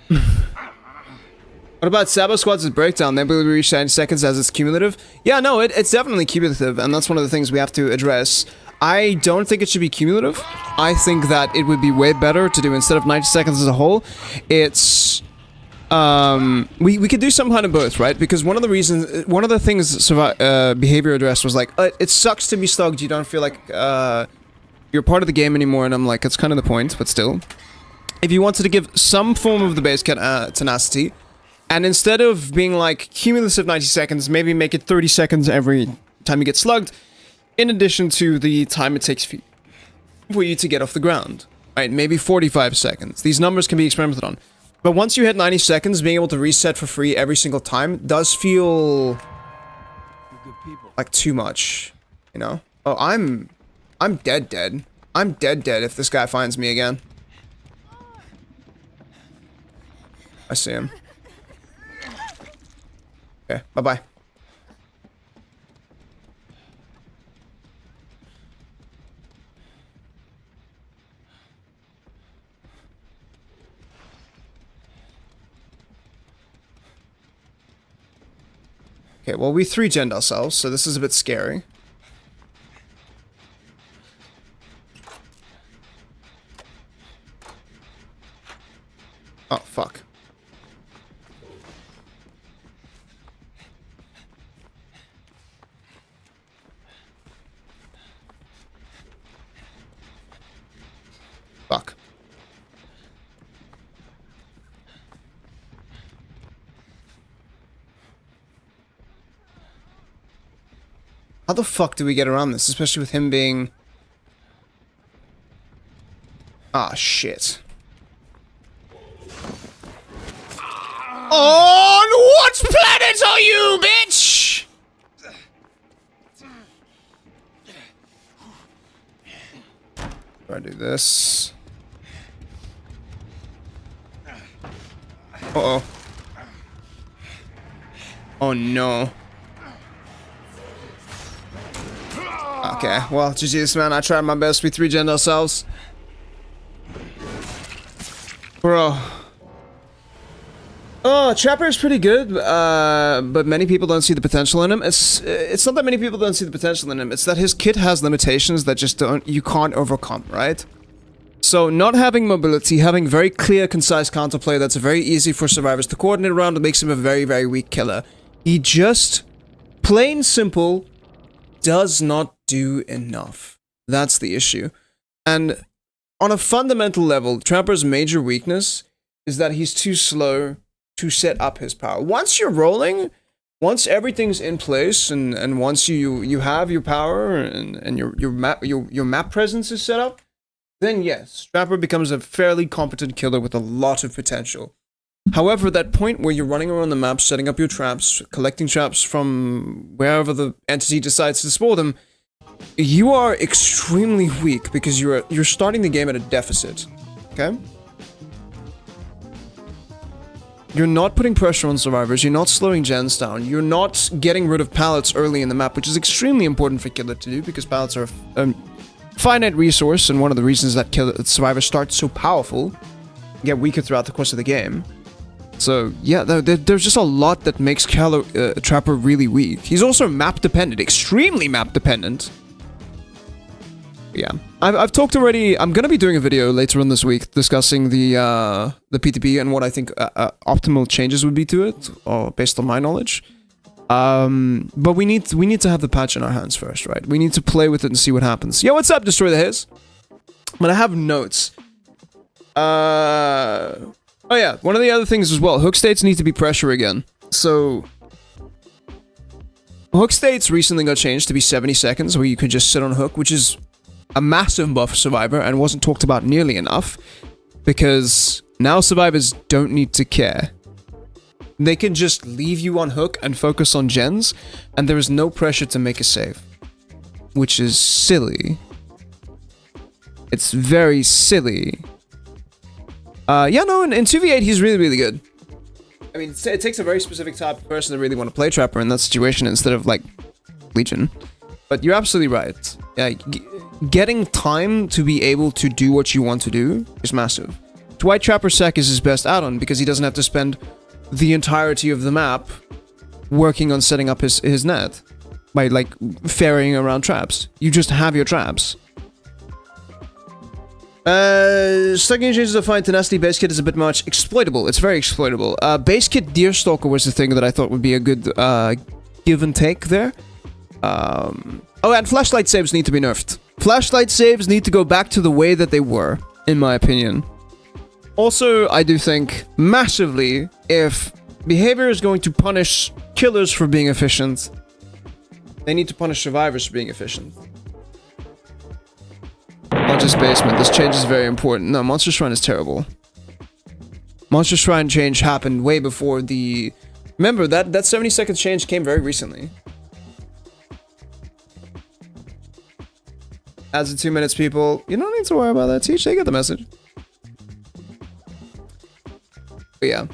What about Sabo Squad's breakdown? They believe we reach 90 seconds as it's cumulative? Yeah, no, it's definitely cumulative, and that's one of the things we have to address. I don't think it should be cumulative. I think that it would be way better to do, instead of 90 seconds as a whole, it's... we could do some kind of both, right? Because one of the reasons, one of the things behavior addressed was like, it sucks to be slugged, you don't feel like, you're part of the game anymore, and I'm like, that's kind of the point, but still. If you wanted to give some form of the base tenacity, and instead of being like, cumulative 90 seconds, maybe make it 30 seconds every time you get slugged, in addition to the time it takes for you to get off the ground, right? Maybe 45 seconds. These numbers can be experimented on. But once you hit 90 seconds, being able to reset for free every single time does feel like too much, you know? Oh, I'm dead. I'm dead if this guy finds me again. I see him. Okay, bye-bye. Okay, well, we 3-gened ourselves, so this is a bit scary. Oh, fuck. Fuck. How the fuck do we get around this, especially with him being... Ah, shit. On what planet are you, bitch? Try to do this. Uh-oh. Oh, no. Okay, well, GG's, man. I tried my best. We 3-gened ourselves. Bro. Oh, Trapper is pretty good, but many people don't see the potential in him. It's not that many people don't see the potential in him. It's that his kit has limitations that just you can't overcome, right? So not having mobility, having very clear, concise counterplay that's very easy for survivors to coordinate around, it makes him a very, very weak killer. He just, plain simple, does not do enough. That's the issue. And on a fundamental level, Trapper's major weakness is that he's too slow to set up his power. Once you're rolling, once everything's in place, and once you have your power and your map presence is set up, then yes, Trapper becomes a fairly competent killer with a lot of potential. However, that point where you're running around the map, setting up your traps, collecting traps from wherever the entity decides to spawn them, you are extremely weak because you're starting the game at a deficit. Okay? You're not putting pressure on survivors, you're not slowing gens down, you're not getting rid of pallets early in the map, which is extremely important for killer to do because pallets are a finite resource and one of the reasons that survivors start so powerful, get weaker throughout the course of the game. So yeah, there's just a lot that makes Trapper really weak. He's also map dependent, extremely map dependent. Yeah, I've talked already. I'm gonna be doing a video later on this week discussing the PTP and what I think optimal changes would be to it, or based on my knowledge. But we need to have the patch in our hands first, right? We need to play with it and see what happens. Yo, what's up, Destroy the Haze? But I have notes. Oh yeah, one of the other things as well, hook states need to be pressure again. So, hook states recently got changed to be 70 seconds, where you could just sit on hook, which is a massive buff for Survivor, and wasn't talked about nearly enough, because now survivors don't need to care. They can just leave you on hook and focus on gens, and there is no pressure to make a save. Which is silly. It's very silly. Yeah, no, in 2v8 he's really, really good. I mean, it takes a very specific type of person to really want to play Trapper in that situation instead of, like, Legion. But you're absolutely right. Yeah, getting time to be able to do what you want to do is massive. It's why Trapper Sec is his best add-on, because he doesn't have to spend the entirety of the map working on setting up his net by, like, ferrying around traps. You just have your traps. Stacking changes are fine. Tenacity base kit is a bit much. Exploitable. It's very exploitable. Base kit Deerstalker was the thing that I thought would be a good give and take there. Oh, and flashlight saves need to be nerfed. Flashlight saves need to go back to the way that they were, in my opinion. Also, I do think massively, if behavior is going to punish killers for being efficient, they need to punish survivors for being efficient. Monster's Basement. This change is very important. No, Monster Shrine is terrible. Monster Shrine change happened way before the... Remember, that 70-second change came very recently. As of 2 minutes, people, you don't need to worry about that. Teach, they get the message. But yeah.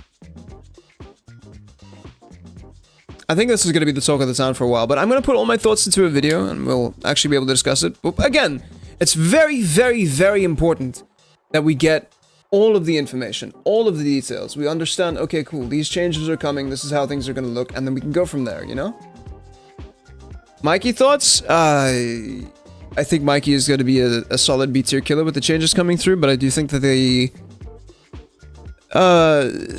I think this is going to be the talk of the town for a while, but I'm going to put all my thoughts into a video and we'll actually be able to discuss it. But again, it's very, very, very important that we get all of the information, all of the details. We understand, okay, cool, these changes are coming, this is how things are going to look, and then we can go from there, you know? Mikey thoughts? I think Mikey is going to be a solid B tier killer with the changes coming through, but I do think that they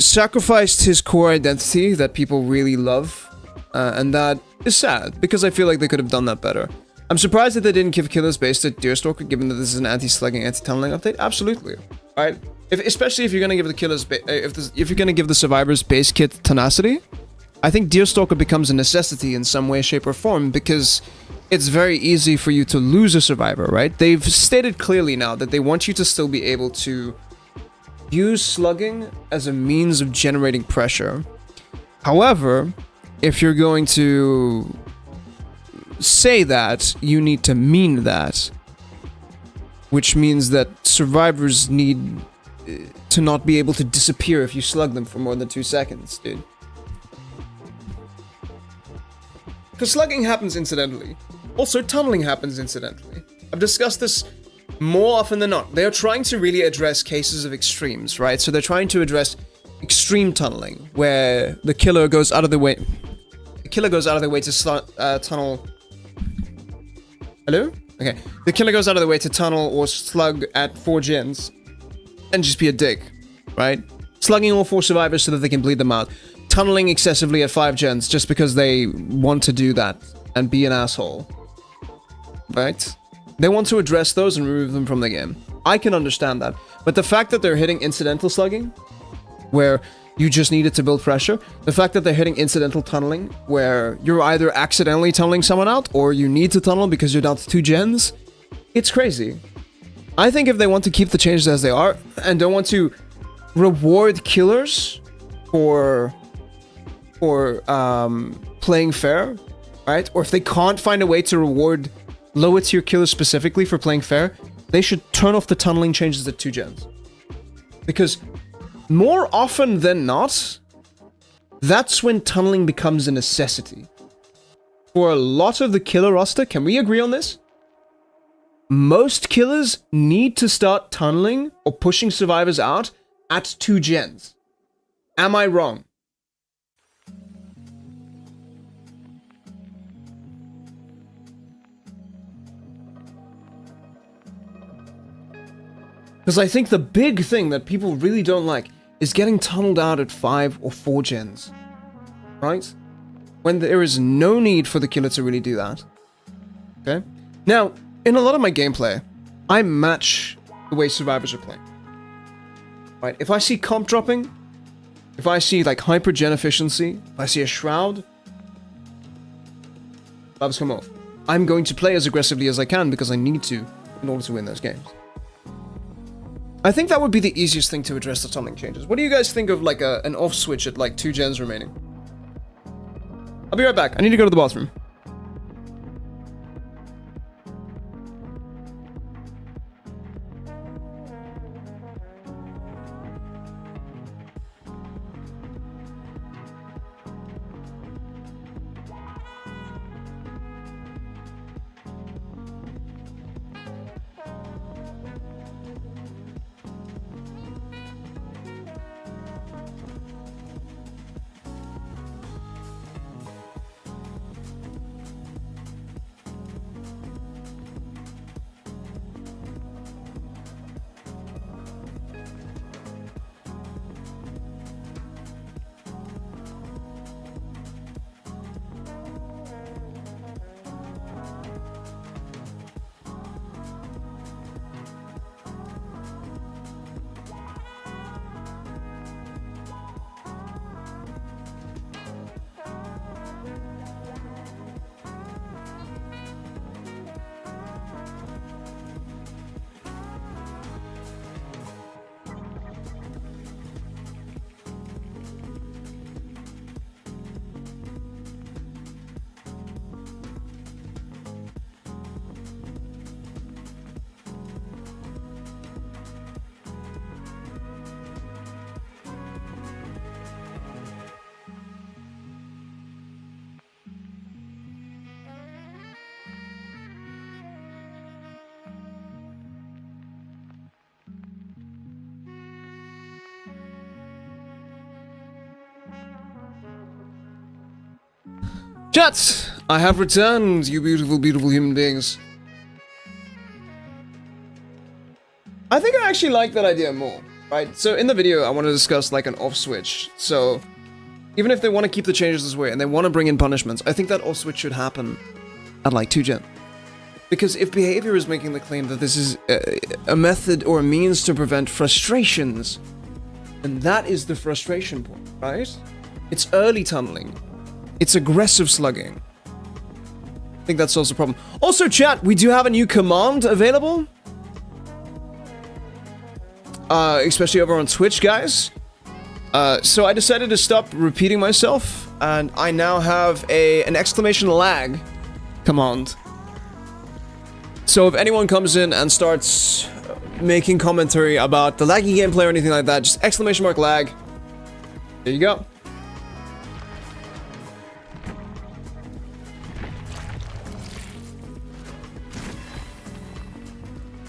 sacrificed his core identity that people really love, and that is sad, because I feel like they could have done that better. I'm surprised that they didn't give killers based at Deerstalker, given that this is an anti-slugging, anti-tunneling update. Absolutely. Alright? Especially if you're gonna give the killers, if you're gonna give the survivors base kit tenacity, I think Deerstalker becomes a necessity in some way, shape, or form, because it's very easy for you to lose a survivor, right? They've stated clearly now that they want you to still be able to use slugging as a means of generating pressure. However, if you're going to say that, you need to mean that. Which means that survivors need to not be able to disappear if you slug them for more than 2 seconds, dude. Because slugging happens incidentally. Also, tunneling happens incidentally. I've discussed this more often than not. They are trying to really address cases of extremes, right? So they're trying to address extreme tunneling, where the killer goes out of the way. The killer goes out of the way to tunnel. Hello? Okay. The killer goes out of the way to tunnel or slug at 4 gens and just be a dick, right? Slugging all 4 survivors so that they can bleed them out. Tunneling excessively at 5 gens just because they want to do that and be an asshole, right? They want to address those and remove them from the game. I can understand that. But the fact that they're hitting incidental slugging, where you just need it to build pressure, the fact that they're hitting incidental tunneling, where you're either accidentally tunneling someone out, or you need to tunnel because you're down to 2 gens, it's crazy. I think if they want to keep the changes as they are, and don't want to reward killers for playing fair, right? Or if they can't find a way to reward lower tier killers specifically for playing fair, they should turn off the tunneling changes at 2 gens. Because more often than not, that's when tunneling becomes a necessity. For a lot of the killer roster, can we agree on this? Most killers need to start tunneling or pushing survivors out at 2 gens. Am I wrong? Because I think the big thing that people really don't like is getting tunneled out at 5 or 4 gens. Right? When there is no need for the killer to really do that. Okay? Now, in a lot of my gameplay, I match the way survivors are playing. Right? If I see comp dropping, if I see like hyper gen efficiency, if I see a shroud, bubs come off. I'm going to play as aggressively as I can because I need to in order to win those games. I think that would be the easiest thing to address the tunneling changes. What do you guys think of like an off switch at like 2 gens remaining? I'll be right back. I need to go to the bathroom. Chat! I have returned, you beautiful, beautiful human beings. I think I actually like that idea more, right? So in the video, I want to discuss like an off switch. So even if they want to keep the changes this way and they want to bring in punishments, I think that off switch should happen at like 2 gen. Because if behavior is making the claim that this is a method or a means to prevent frustrations, then that is the frustration point, right? It's early tunneling. It's aggressive slugging. I think that solves the problem. Also, chat, we do have a new command available. Especially over on Twitch, guys. So I decided to stop repeating myself, and I now have an exclamation lag command. So if anyone comes in and starts making commentary about the laggy gameplay or anything like that, just exclamation mark lag. There you go.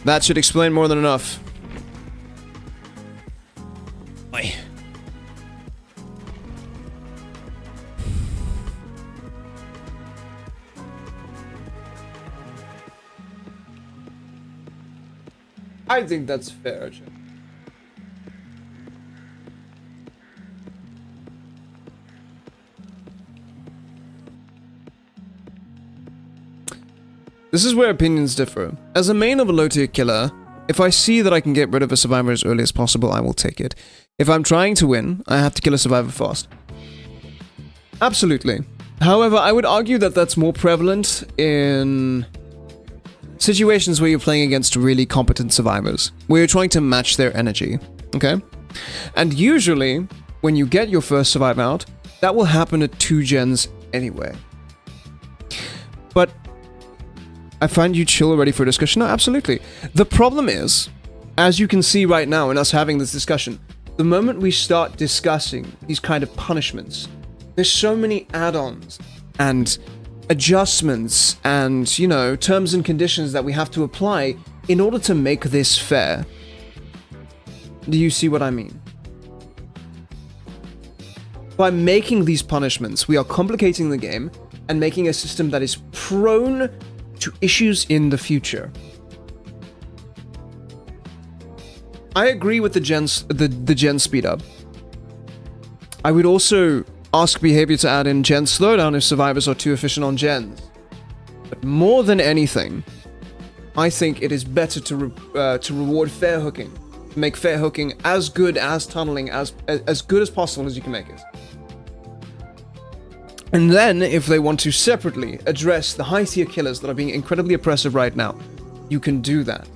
That should explain more than enough. Oi. I think that's fair, Jim. This is where opinions differ. As a main of a low-tier killer, if I see that I can get rid of a survivor as early as possible, I will take it. If I'm trying to win, I have to kill a survivor fast. Absolutely. However, I would argue that that's more prevalent in situations where you're playing against really competent survivors, where you're trying to match their energy, okay? And usually, when you get your first survivor out, that will happen at 2 gens anyway. But I find you chill ready for a discussion. No, absolutely. The problem is, as you can see right now in us having this discussion, the moment we start discussing these kind of punishments, there's so many add-ons and adjustments and, you know, terms and conditions that we have to apply in order to make this fair. Do you see what I mean? By making these punishments, we are complicating the game and making a system that is prone to issues in the future. I agree with the gen speed up. I would also ask behavior to add in gen slowdown if survivors are too efficient on gens. But more than anything, I think it is better to reward fair hooking. Make fair hooking as good as tunneling, as good as possible as you can make it. And then, if they want to separately address the high-tier killers that are being incredibly oppressive right now, you can do that.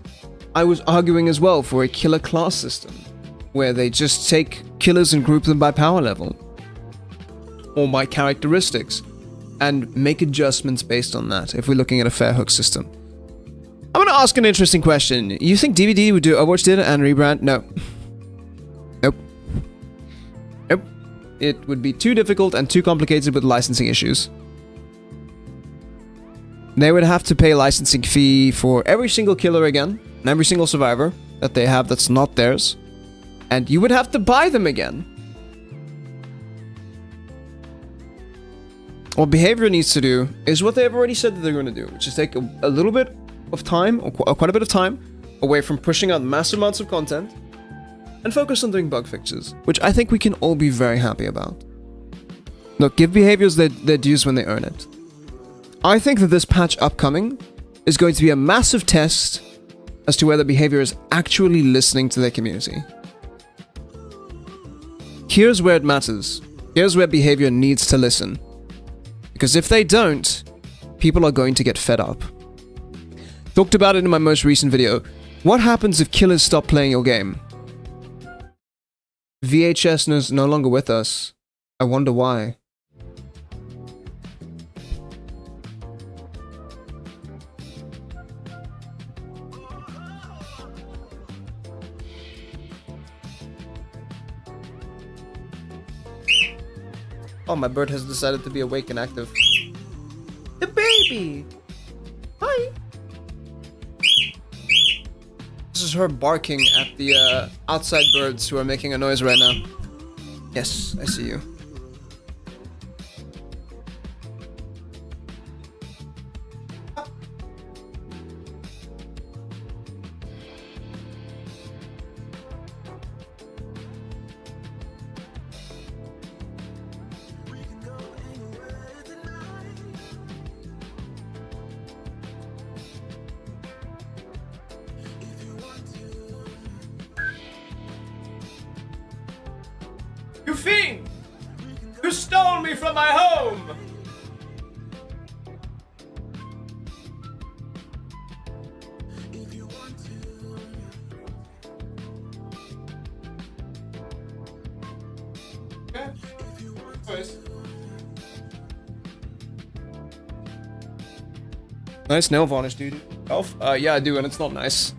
I was arguing as well for a killer class system, where they just take killers and group them by power level, or by characteristics, and make adjustments based on that, if we're looking at a fair hook system. I'm gonna ask an interesting question. You think DBD would do Overwatch did and rebrand? No. Nope. Nope. It would be too difficult and too complicated with licensing issues. They would have to pay a licensing fee for every single killer again, and every single survivor that they have that's not theirs. And you would have to buy them again. What behavior needs to do is what they've already said that they're going to do, which is take a little bit of time, or quite a bit of time, away from pushing out massive amounts of content, and focus on doing bug fixes, which I think we can all be very happy about. Look, give behaviors their dues when they earn it. I think that this patch upcoming is going to be a massive test as to whether behavior is actually listening to their community. Here's where it matters. Here's where behavior needs to listen. Because if they don't, people are going to get fed up. Talked about it in my most recent video. What happens if killers stop playing your game? VHS is no longer with us. I wonder why. Oh, my bird has decided to be awake and active. The baby! Hi! This is her barking at the outside birds who are making a noise right now. Yes, I see you. You fiend! You stole me from my home! Okay. Nice nail varnish, dude. Elf? Yeah, I do, and it's not nice.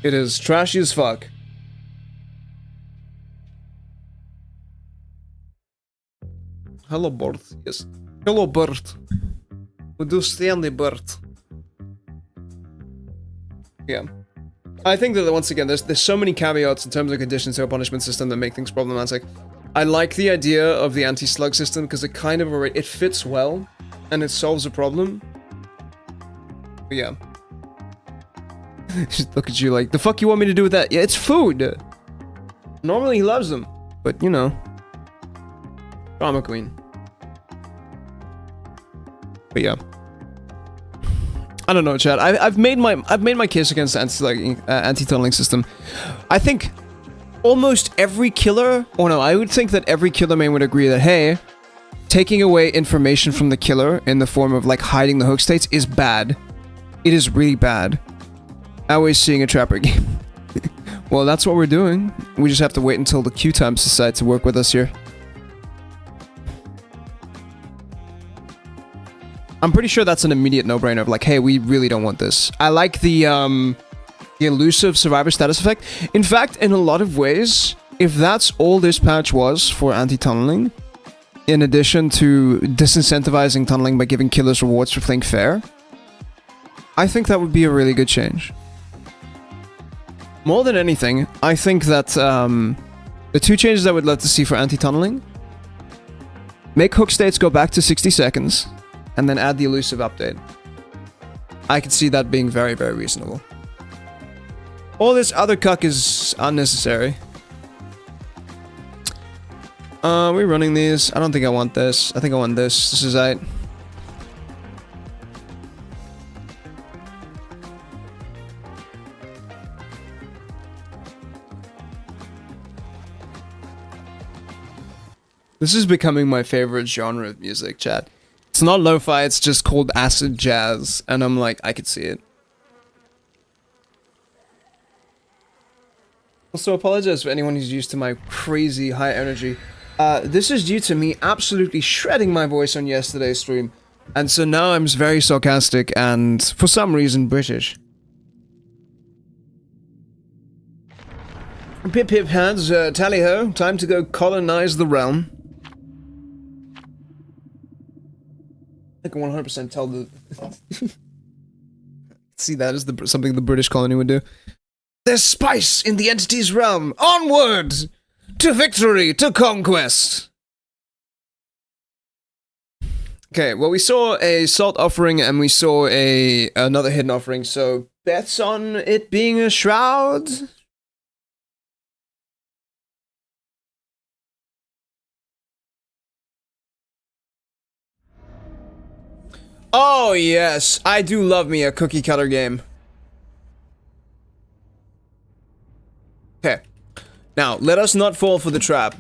It is trashy as fuck. Hello, bird. Yes. Hello, bird. We do Stanley bird. Yeah. I think that once again, there's so many caveats in terms of conditions to a punishment system that make things problematic. I like the idea of the anti-slug system because it kind of already, it fits well and it solves a problem. But yeah. Just look at you like, the fuck you want me to do with that? Yeah, it's food! Normally he loves them, but you know. Drama queen. But yeah. I don't know, Chad. I've made my case against the anti-tunneling system. I think almost every killer, or no, I would think that every killer main would agree that, hey, taking away information from the killer in the form of like hiding the hook states is bad. It is really bad. Always seeing a trapper game. Well, that's what we're doing. We just have to wait until the queue times decide to work with us here. I'm pretty sure that's an immediate no-brainer of like, hey, we really don't want this. I like the elusive survivor status effect. In fact, in a lot of ways, if that's all this patch was for anti-tunneling, in addition to disincentivizing tunneling by giving killers rewards for playing fair, I think that would be a really good change. More than anything, I think that the two changes I would love to see for anti-tunneling: make hook states go back to 60 seconds, and then add the elusive update. I could see that being very, very reasonable. All this other cuck is unnecessary. We're running these. I don't think I want this. I think I want this. This is it. This is becoming my favorite genre of music, chat. It's not lo-fi, it's just called acid jazz, and I'm like, I could see it. Also, apologize for anyone who's used to my crazy high energy. This is due to me absolutely shredding my voice on yesterday's stream, and so now I'm very sarcastic and, for some reason, British. Pip pip hands, tally-ho, time to go colonize the realm. I can 100% tell the... See, that is something the British colony would do. There's spice in the entity's realm! Onward! To victory! To conquest! Okay, well, we saw a salt offering and we saw another hidden offering, so bets on it being a shroud? Oh, yes. I do love me a cookie cutter game. Okay. Now, let us not fall for the trap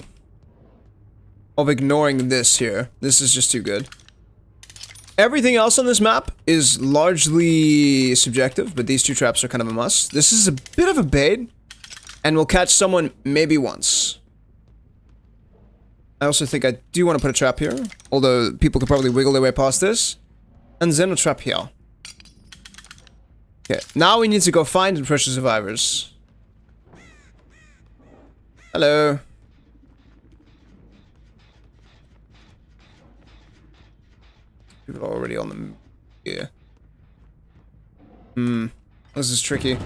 of ignoring this here. This is just too good. Everything else on this map is largely subjective, but these two traps are kind of a must. This is a bit of a bait, and we'll catch someone maybe once. I also think I do want to put a trap here, although people could probably wiggle their way past this. And then a trap here. Okay, now we need to go find and pressure survivors. Hello. People are already on them. Yeah. This is tricky.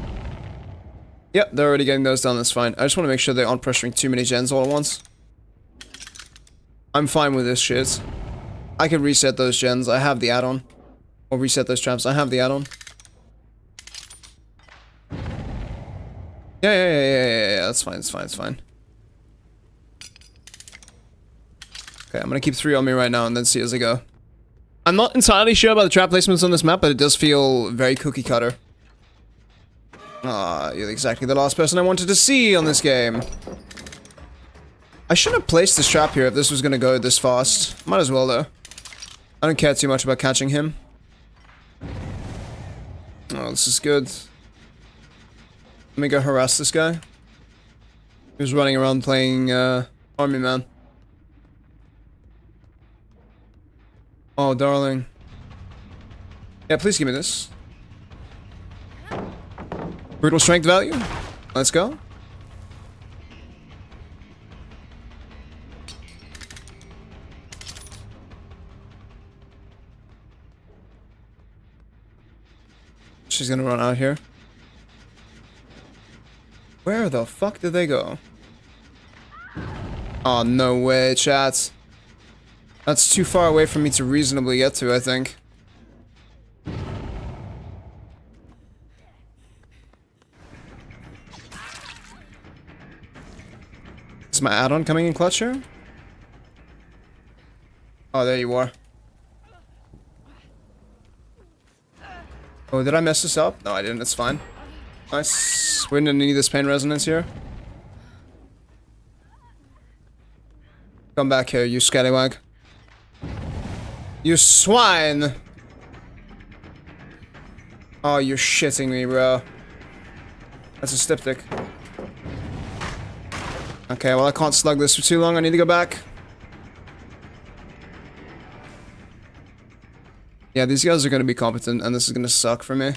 Yep, they're already getting those done, that's fine. I just want to make sure they aren't pressuring too many gens all at once. I'm fine with this shit. I can reset those gens, I have the add-on. Or reset those traps, I have the add-on. Yeah, that's fine, it's fine. Okay, I'm gonna keep 3 on me right now and then see as I go. I'm not entirely sure about the trap placements on this map, but it does feel very cookie cutter. Ah, you're exactly the last person I wanted to see on this game. I shouldn't have placed this trap here if this was gonna go this fast. Might as well though. I don't care too much about catching him. Oh, this is good. Let me go harass this guy. He was running around playing Army Man. Oh, darling. Yeah, please give me this. Brutal strength value. Let's go. She's gonna run out here. Where the fuck did they go? Oh, no way, chat. That's too far away for me to reasonably get to, I think. Is my add-on coming in clutch here? Oh, there you are. Oh, did I mess this up? No, I didn't. It's fine. Nice. We're gonna need this pain resonance here. Come back here, you scallywag. You swine! Oh, you're shitting me, bro. That's a styptic. Okay, well, I can't slug this for too long. I need to go back. Yeah, these guys are gonna be competent, and this is gonna suck for me.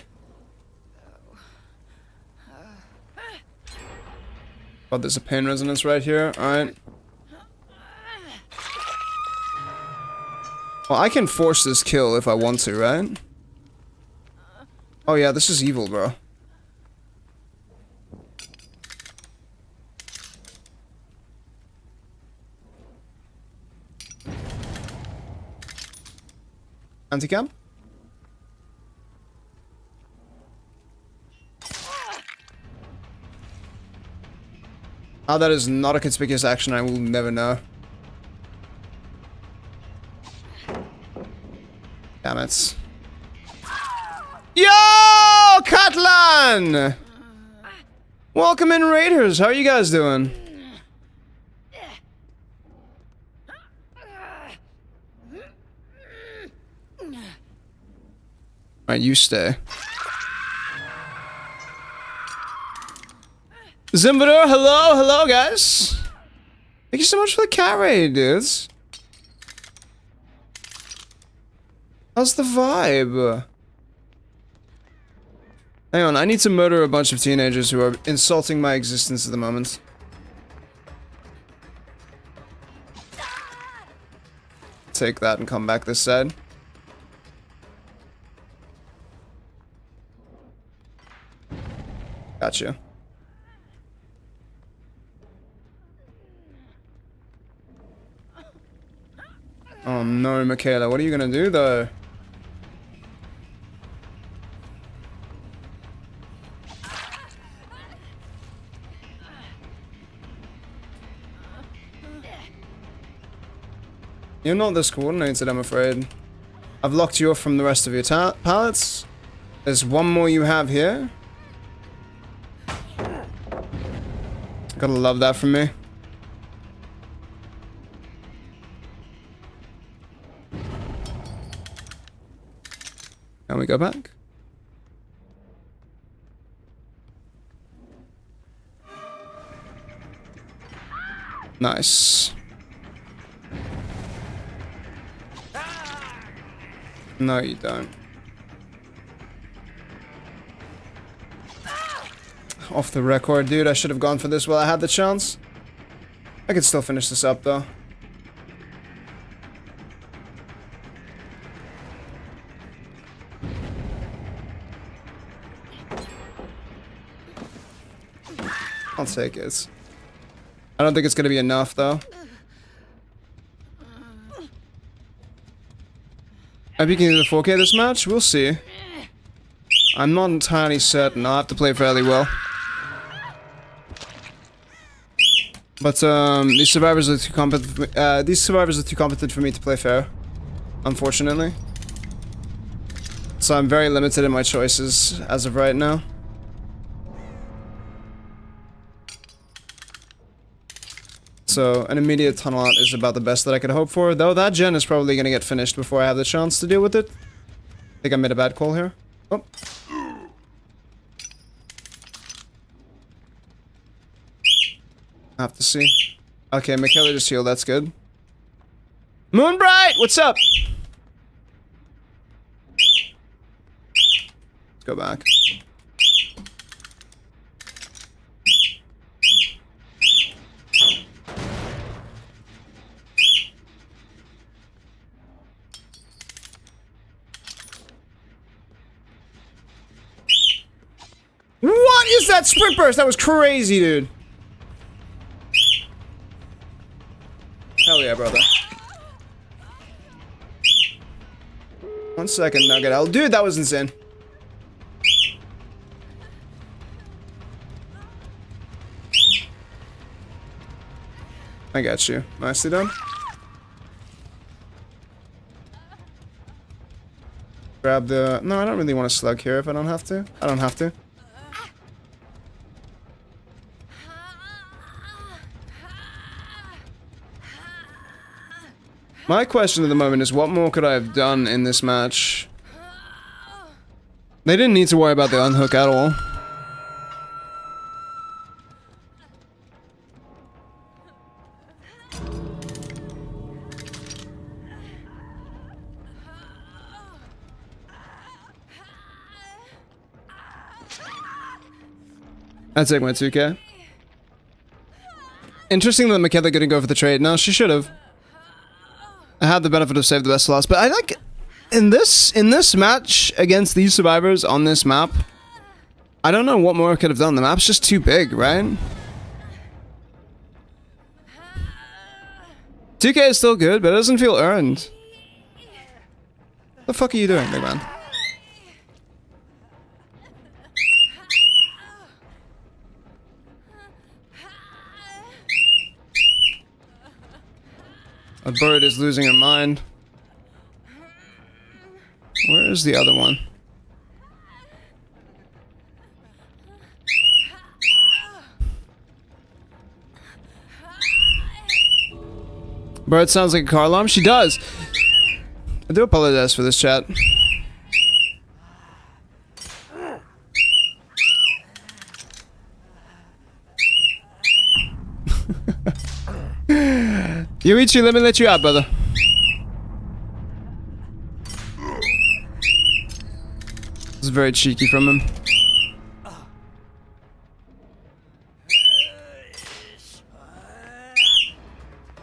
Oh, there's a pain resonance right here. Alright. Well, I can force this kill if I want to, right? Oh yeah, this is evil, bro. Anti-cam? How that is not a conspicuous action, I will never know. Damn it. Yo, Catalan! Welcome in, Raiders. How are you guys doing? Alright, you stay. Zimbador, hello, guys. Thank you so much for the cat raid, dudes. How's the vibe? Hang on, I need to murder a bunch of teenagers who are insulting my existence at the moment. Take that and come back this side. Gotcha. Oh no, Michaela, what are you gonna do though? You're not this coordinated, I'm afraid. I've locked you off from the rest of your pallets. There's one more you have here. Gotta love that from me. Can we go back? Nice. No, you don't. Off the record, dude. I should have gone for this while I had the chance. I could still finish this up, though. I'll take it. I don't think it's gonna be enough, though. I hope you can do the 4K this match. We'll see. I'm not entirely certain. I'll have to play fairly well. But these survivors are too competent. These survivors are too competent for me to play fair, unfortunately. So I'm very limited in my choices as of right now. So an immediate tunnel out is about the best that I could hope for, though that gen is probably gonna get finished before I have the chance to deal with it. I think I made a bad call here. Oh. I have to see. Okay, Michaela just healed, that's good. Moonbright, what's up? Let's go back. What is that sprint burst? That was crazy, dude. Hell yeah, brother. 1 second, Nugget. Dude, that was insane. I got you. Nicely done. Grab the... No, I don't really want to slug here if I don't have to. I don't have to. My question at the moment is, what more could I have done in this match? They didn't need to worry about the unhook at all. I'd take my 2k. Interesting that Michaela didn't go for the trade. No, she should have. I had the benefit of save the best loss, but I like in this match against these survivors on this map, I don't know what more I could have done. The map's just too big, right? 2k is still good, but it doesn't feel earned. What the fuck are you doing, big man? A bird is losing her mind. Where is the other one? Bird sounds like a car alarm. She does. I do apologize for this, chat. Yuichi, let me let you out, brother. This is very cheeky from him.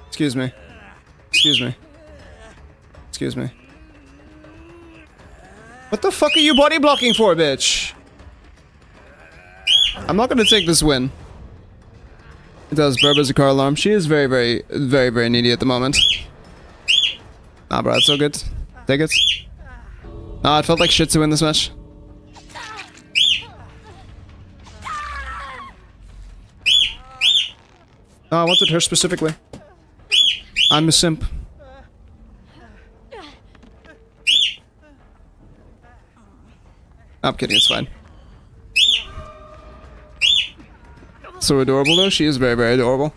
Excuse me. Excuse me. Excuse me. What the fuck are you body blocking for, bitch? I'm not gonna take this win. It does. Burba's a car alarm. She is very, very, very, very needy at the moment. Nah, bro, it's so good. Take it. Nah, it felt like shit to win this match. Oh, I wanted her specifically. I'm a simp. I'm kidding, it's fine. So adorable though, she is very, very adorable.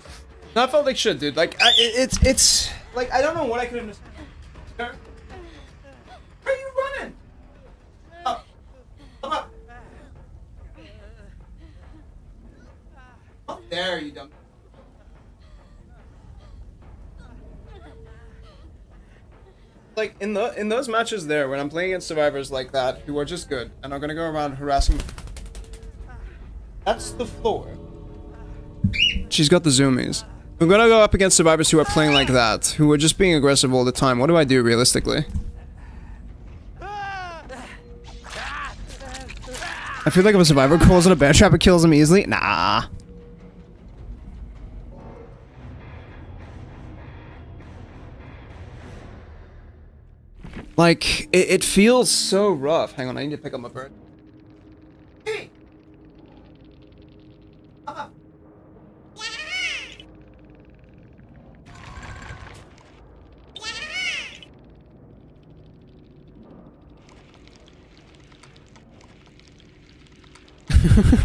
No, I felt like shit, dude. Like, it's like, I don't know what I could have missed. Where are you running? Up. Up. Up there, you dumb. Like, in those matches there, when I'm playing against survivors like that, who are just good, and are gonna go around harassing... That's the floor. She's got the zoomies. I'm gonna go up against survivors who are playing like that, who are just being aggressive all the time. What do I do, realistically? I feel like if a survivor calls in a bear trap, it kills him easily. Nah. Like, it feels so rough. Hang on, I need to pick up my bird. Hey!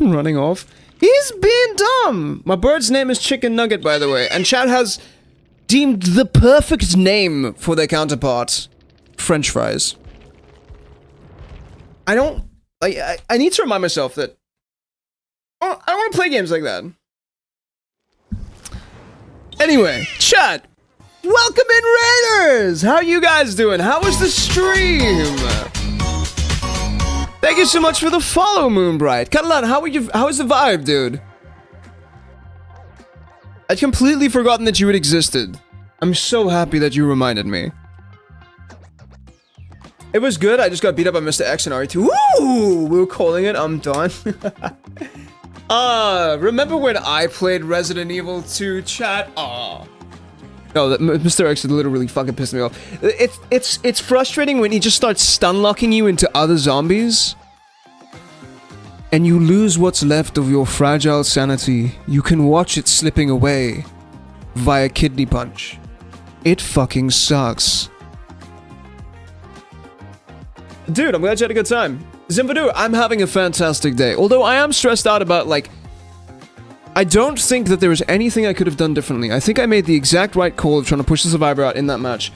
Running off. He's been dumb. My bird's name is Chicken Nugget, by the way, and chat has deemed the perfect name for their counterpart, French fries. I need to remind myself that I don't want to play games like that. Anyway, chat, welcome in Raiders! How you guys doing? How was the stream? Thank you so much for the follow, Moonbright. Catalan, how is the vibe, dude? I'd completely forgotten that you had existed. I'm so happy that you reminded me. It was good, I just got beat up by Mr. X and RE2. Woo! We were calling it, I'm done. Remember when I played Resident Evil 2, chat? Aw. No, Mr. X literally fucking pissed me off. It's frustrating when he just starts stun locking you into other zombies. And you lose what's left of your fragile sanity. You can watch it slipping away via kidney punch. It fucking sucks. Dude, I'm glad you had a good time. Zimbadoo, I'm having a fantastic day. Although I am stressed out about, like... I don't think that there was anything I could have done differently. I think I made the exact right call of trying to push the Survivor out in that match.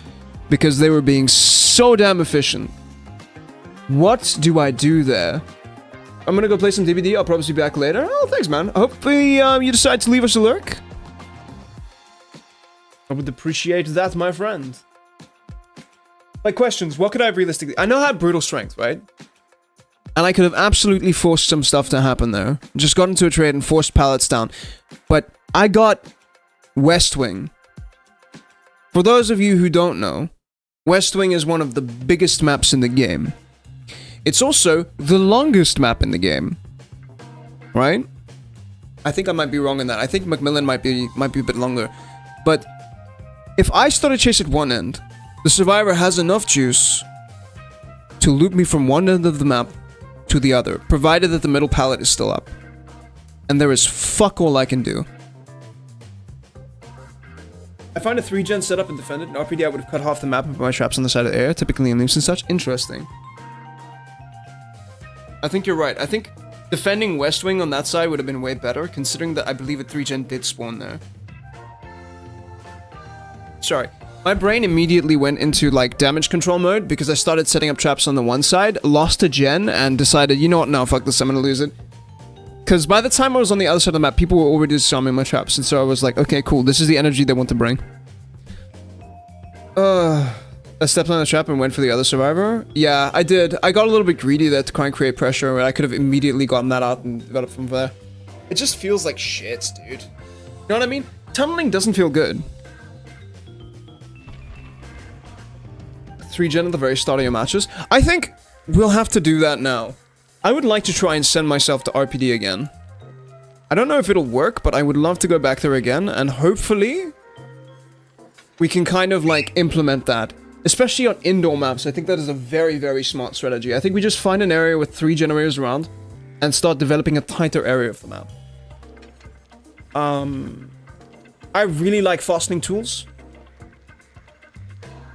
Because they were being so damn efficient. What do I do there? I'm gonna go play some DBD. I'll probably be back later. Oh, thanks, man. Hopefully, you decide to leave us a lurk. I would appreciate that, my friend. Like, questions. What could I have realistically... I know I had brutal strength, right? And I could have absolutely forced some stuff to happen there. Just got into a trade and forced pallets down. But I got West Wing. For those of you who don't know, West Wing is one of the biggest maps in the game. It's also the longest map in the game. Right? I think I might be wrong in that. I think Macmillan might be a bit longer. But if I start a chase at one end, the Survivor has enough juice to loop me from one end of the map to the other, provided that the middle pallet is still up. And there is fuck all I can do. I find a 3-gen setup and defended. In RPD I would have cut half the map and put my traps on the side of the air, typically in loops and such. Interesting. I think you're right. I think defending West Wing on that side would have been way better, considering that I believe a 3-gen did spawn there. Sorry. My brain immediately went into, like, damage control mode because I started setting up traps on the one side, lost a gen, and decided, you know what, no, fuck this, I'm gonna lose it. Because by the time I was on the other side of the map, people were already disarming my traps, and so I was like, okay, cool, this is the energy they want to bring. I stepped on the trap and went for the other Survivor. Yeah, I did. I got a little bit greedy there to try and create pressure, but I could have immediately gotten that out and got it from there. It just feels like shit, dude. You know what I mean? Tunneling doesn't feel good. 3-gen at the very start of your matches. I think we'll have to do that now. I would like to try and send myself to RPD again. I don't know if it'll work, but I would love to go back there again, and hopefully we can kind of, like, implement that. Especially on indoor maps, I think that is a very, very smart strategy. I think we just find an area with 3 generators around and start developing a tighter area of the map. I really like fastening tools.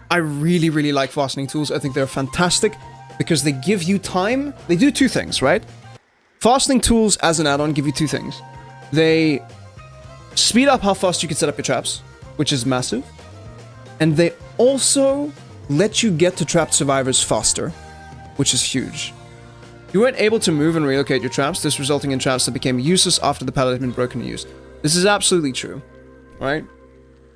I really, really like fastening tools. I think they're fantastic because they give you time. They do two things, right? Fastening tools as an add-on give you two things. They speed up how fast you can set up your traps, which is massive. And they also let you get to trapped survivors faster, which is huge. You weren't able to move and relocate your traps, this resulting in traps that became useless after the pallet had been broken and used. This is absolutely true, right?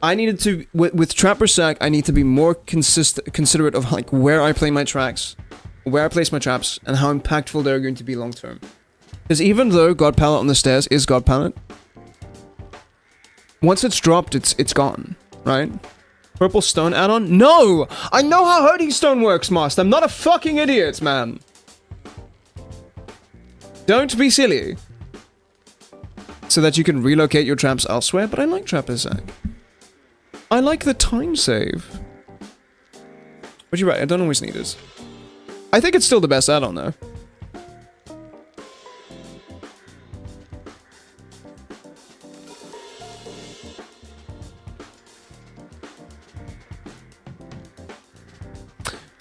I needed to, with Trapper Sack, I need to be more considerate of, like, where I play my tracks, where I place my traps, and how impactful they're going to be long term. Because even though God Pallet on the stairs is God Pallet, once it's dropped, it's gone, right? Purple Stone add-on? No! I know how Herding Stone works, Master! I'm not a fucking idiot, man! Don't be silly. So that you can relocate your traps elsewhere, but I like Trapper Sack. I like the time save. But you're right, I don't always need it. I think it's still the best add-on, though.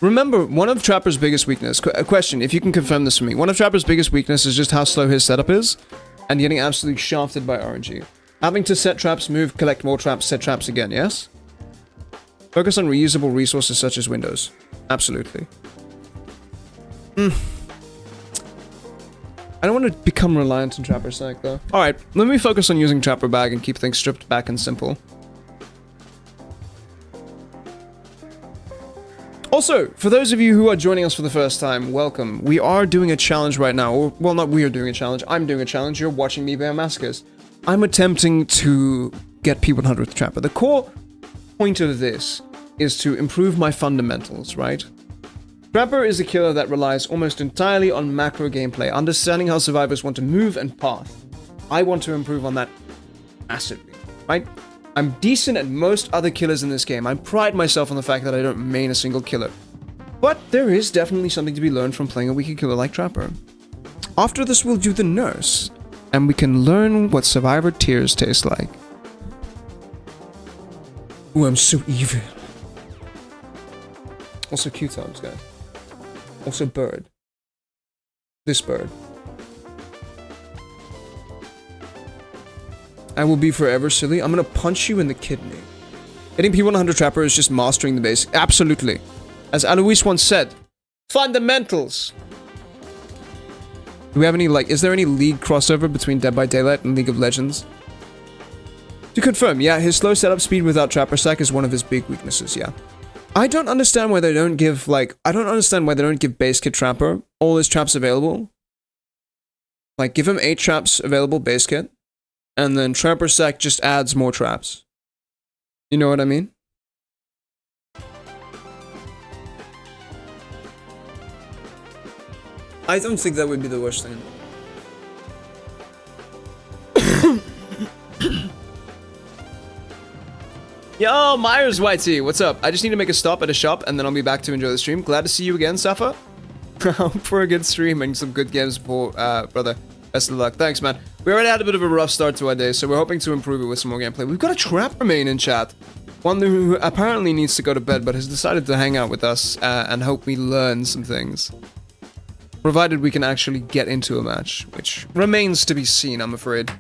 Remember, one of Trapper's biggest weakness... question, if you can confirm this for me. One of Trapper's biggest weakness is just how slow his setup is. and getting absolutely shafted by RNG. Having to set traps, move, collect more traps, set traps again, yes? Focus on reusable resources such as windows. Absolutely. I don't want to become reliant on Trapper Sack, though. Alright, let me focus on using Trapper Bag and keep things stripped back and simple. Also, for those of you who are joining us for the first time, welcome. We are doing a challenge right now. Or, well, not we are doing a challenge. I'm doing a challenge. You're watching me bear massacres. I'm attempting to get P100 with Trapper. The core point of this is to improve my fundamentals, right? Trapper is a killer that relies almost entirely on macro gameplay, understanding how survivors want to move and path. I want to improve on that massively, right? I'm decent at most other killers in this game. I pride myself on the fact that I don't main a single killer. But there is definitely something to be learned from playing a weaker killer like Trapper. After this, we'll do the Nurse, and we can learn what survivor tears taste like. Ooh, I'm so evil. Also Q-Times, guys. Also bird. This bird. I will be forever silly. I'm gonna punch you in the kidney. Hitting P100 Trapper is just mastering the basics. Absolutely. As Alois once said, fundamentals! Do we have any, like, is there any League crossover between Dead by Daylight and League of Legends? To confirm, yeah, his slow setup speed without Trapper Sack is one of his big weaknesses, yeah. I don't understand why they don't give, like, I don't understand why they don't give Base Kit Trapper all his traps available. Like, give him 8 traps available, Base Kit, and then Trapper Sack just adds more traps. You know what I mean? I don't think that would be the worst thing. Yo, Myers YT, what's up? I just need to make a stop at a shop and then I'll be back to enjoy the stream. Glad to see you again, Safa. Hope for a good stream and some good games for, brother. Best of luck. Thanks, man. We already had a bit of a rough start to our day, so we're hoping to improve it with some more gameplay. We've got a Trapper main in chat. One who apparently needs to go to bed, but has decided to hang out with us and help me learn some things. Provided we can actually get into a match, which remains to be seen, I'm afraid.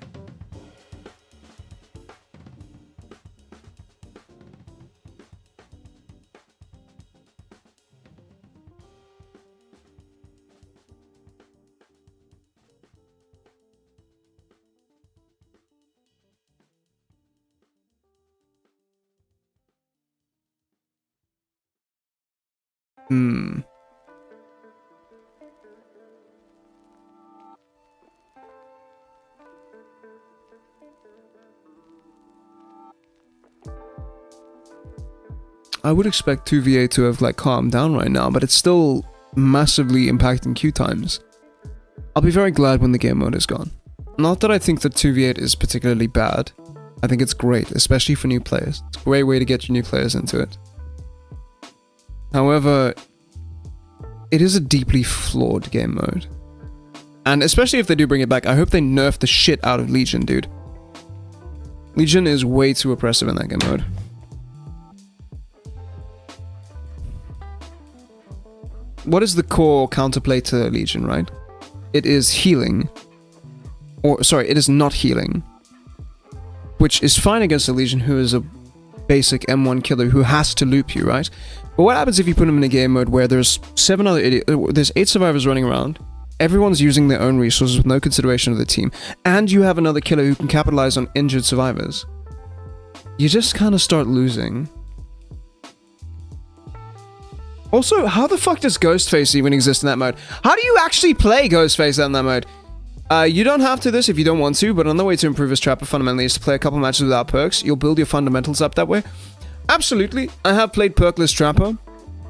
I would expect 2v8 to have like calmed down right now, but it's still massively impacting queue times. I'll be very glad when the game mode is gone. Not that I think that 2v8 is particularly bad. I think it's great, especially for new players. It's a great way to get your new players into it. However, it is a deeply flawed game mode. And especially if they do bring it back, I hope they nerf the shit out of Legion, dude. Legion is way too oppressive in that game mode. What is the core counterplay to Legion, right? It is healing. Or, sorry, it is not healing. Which is fine against a Legion who is a basic M1 killer who has to loop you, right? But what happens if you put him in a game mode where there's 8 survivors running around, everyone's using their own resources with no consideration of the team, and you have another killer who can capitalize on injured survivors? You just kind of start losing. Also, how the fuck does Ghostface even exist in that mode? How do you actually play Ghostface in that mode? You don't have to this if you don't want to, but another way to improve his Trapper fundamentally is to play a couple matches without perks. You'll build your fundamentals up that way. Absolutely, I have played perkless Trapper.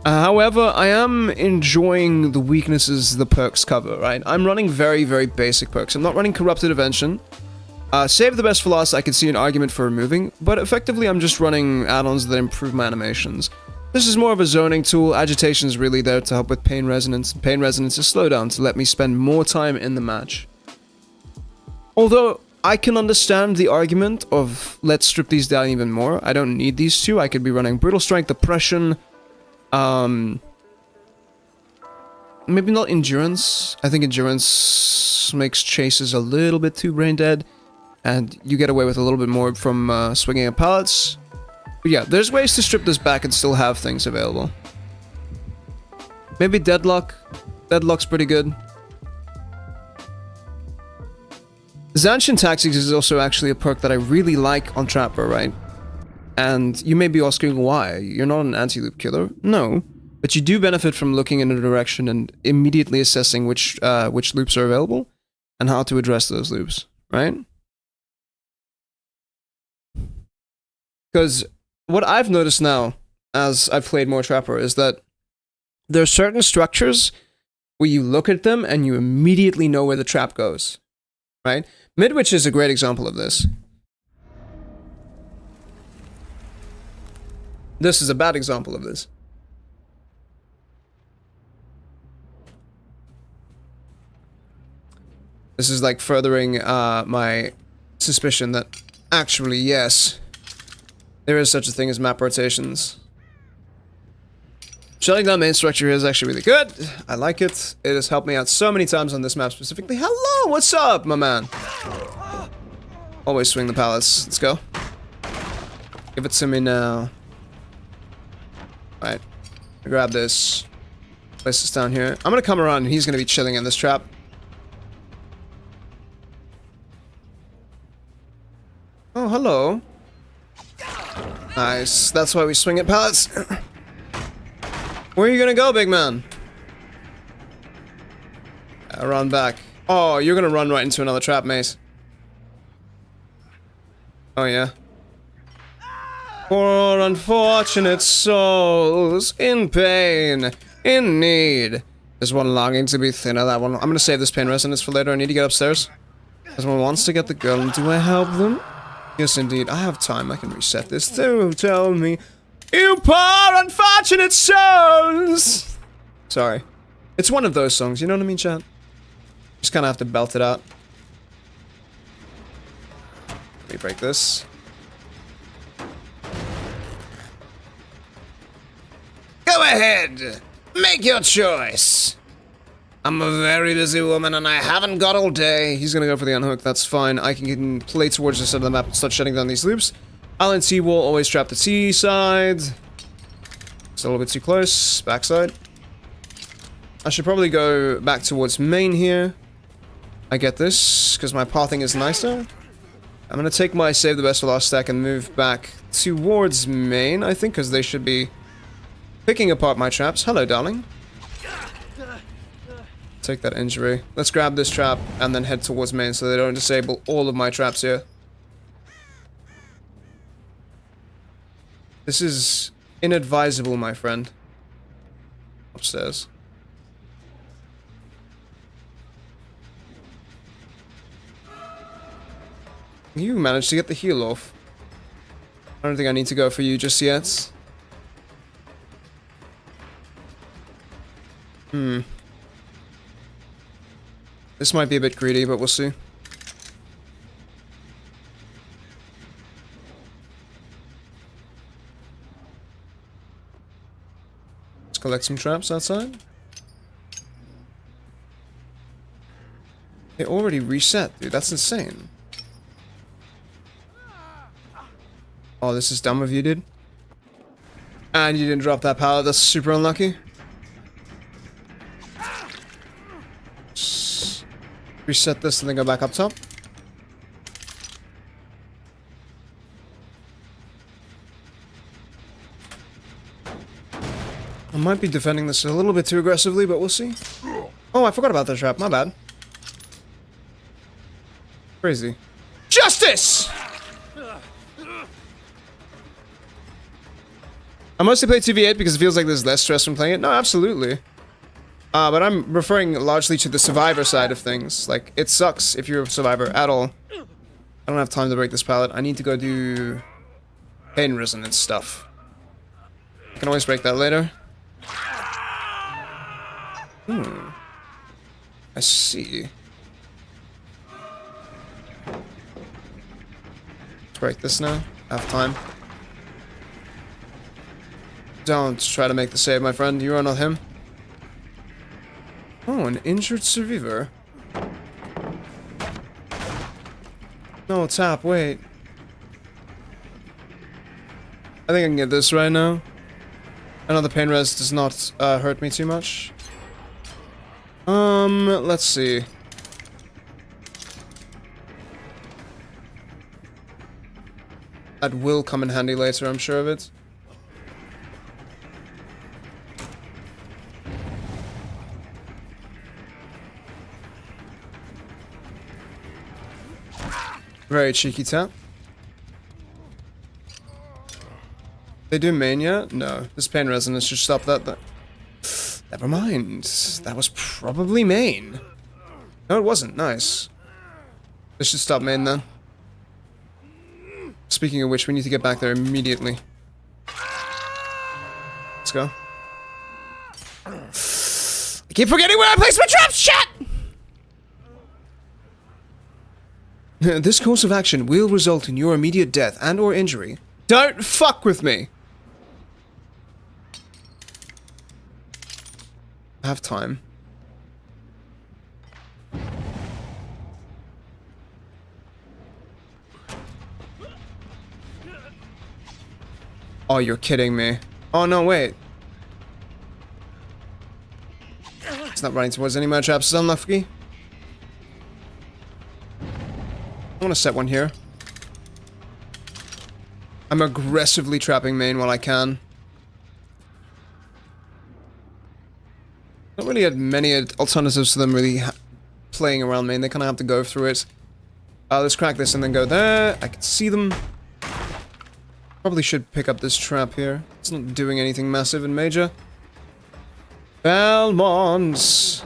However, I am enjoying the weaknesses the perks cover, right? I'm running very, very basic perks. I'm not running Corrupted Invention. Save the best for last, I could see an argument for removing, but effectively I'm just running add-ons that improve my animations. This is more of a zoning tool. Agitation is really there to help with pain resonance. Pain resonance is slowdown to let me spend more time in the match. Although, I can understand the argument of let's strip these down even more. I don't need these two. I could be running Brutal Strength, Oppression, Maybe not endurance. I think endurance makes chases a little bit too brain dead, and you get away with a little bit more from swinging at pallets. But yeah, there's ways to strip this back and still have things available. Maybe Deadlock. Deadlock's pretty good. Zancian Tactics is also actually a perk that I really like on Trapper, right? And you may be asking why. You're not an anti-loop killer. No. But you do benefit from looking in a direction and immediately assessing which loops are available and how to address those loops, right? Because what I've noticed now, as I've played more Trapper, is that there are certain structures where you look at them and you immediately know where the trap goes, right? Midwich is a great example of this. This is a bad example of this. This is like furthering my suspicion that actually, yes, there is such a thing as map rotations. Shutting down main structure here is actually really good. I like it. It has helped me out so many times on this map specifically. Hello, what's up, my man? Always swing the pallets. Let's go. Give it to me now. Alright. Grab this. Place this down here. I'm gonna come around and he's gonna be chilling in this trap. Oh, hello. Nice. That's why we swing at pallets. Where are you gonna go, big man? Run back. Oh, you're gonna run right into another trap, mate. Oh, yeah. Poor unfortunate souls in pain, in need. There's one longing to be thinner, that one. I'm gonna save this pain resonance for later. I need to get upstairs. Someone wants to get the girl, and do I help them? Yes, indeed. I have time. I can reset this too. Tell me. You poor unfortunate souls! Sorry. It's one of those songs, you know what I mean, chat? Just kind of have to belt it out. Let me break this. Go ahead! Make your choice! I'm a very busy woman and I haven't got all day. He's gonna go for the unhook, that's fine. I can play towards the center of the map and start shutting down these loops. Island T will always trap the T side. It's a little bit too close. Backside. I should probably go back towards main here. I get this, because my pathing is nicer. I'm gonna take my save the best for last stack and move back towards main, I think, because they should be picking apart my traps. Hello, darling. Take that injury. Let's grab this trap and then head towards main so they don't disable all of my traps here. This is inadvisable, my friend. Upstairs. You managed to get the heal off. I don't think I need to go for you just yet. This might be a bit greedy, but we'll see. Let's collect some traps outside. They already reset, dude. That's insane. Oh, this is dumb of you, dude. And you didn't drop that pallet. That's super unlucky. Just reset this and then go back up top. I might be defending this a little bit too aggressively, but we'll see. Oh, I forgot about the trap. My bad. Crazy. Justice! I mostly play 2v8 because it feels like there's less stress from playing it. No, absolutely. But I'm referring largely to the survivor side of things. Like, it sucks if you're a survivor at all. I don't have time to break this pallet. I need to go do pain resonance stuff. I can always break that later. I see. Let's break this now. I have time. Don't try to make the save, my friend. You are not him. Oh, an injured survivor. No, tap, wait. I think I can get this right now. I know the pain res does not hurt me too much. Let's see. That will come in handy later, I'm sure of it. Very cheeky tap. They do main yet? No. This pain resonance should stop that. Never mind. That was probably main. No, it wasn't. Nice. This should stop main then. Speaking of which, we need to get back there immediately. Let's go. I keep forgetting where I place my traps, shit! This course of action will result in your immediate death and or injury. Don't fuck with me! I have time. Oh, you're kidding me. Oh, no, wait. It's not running towards any of my traps. Is unlucky. I want to set one here. I'm aggressively trapping main while I can. Not really had many alternatives to them really playing around main. They kind of have to go through it. Let's crack this and then go there. I can see them. Probably should pick up this trap here. It's not doing anything massive and major. Belmont!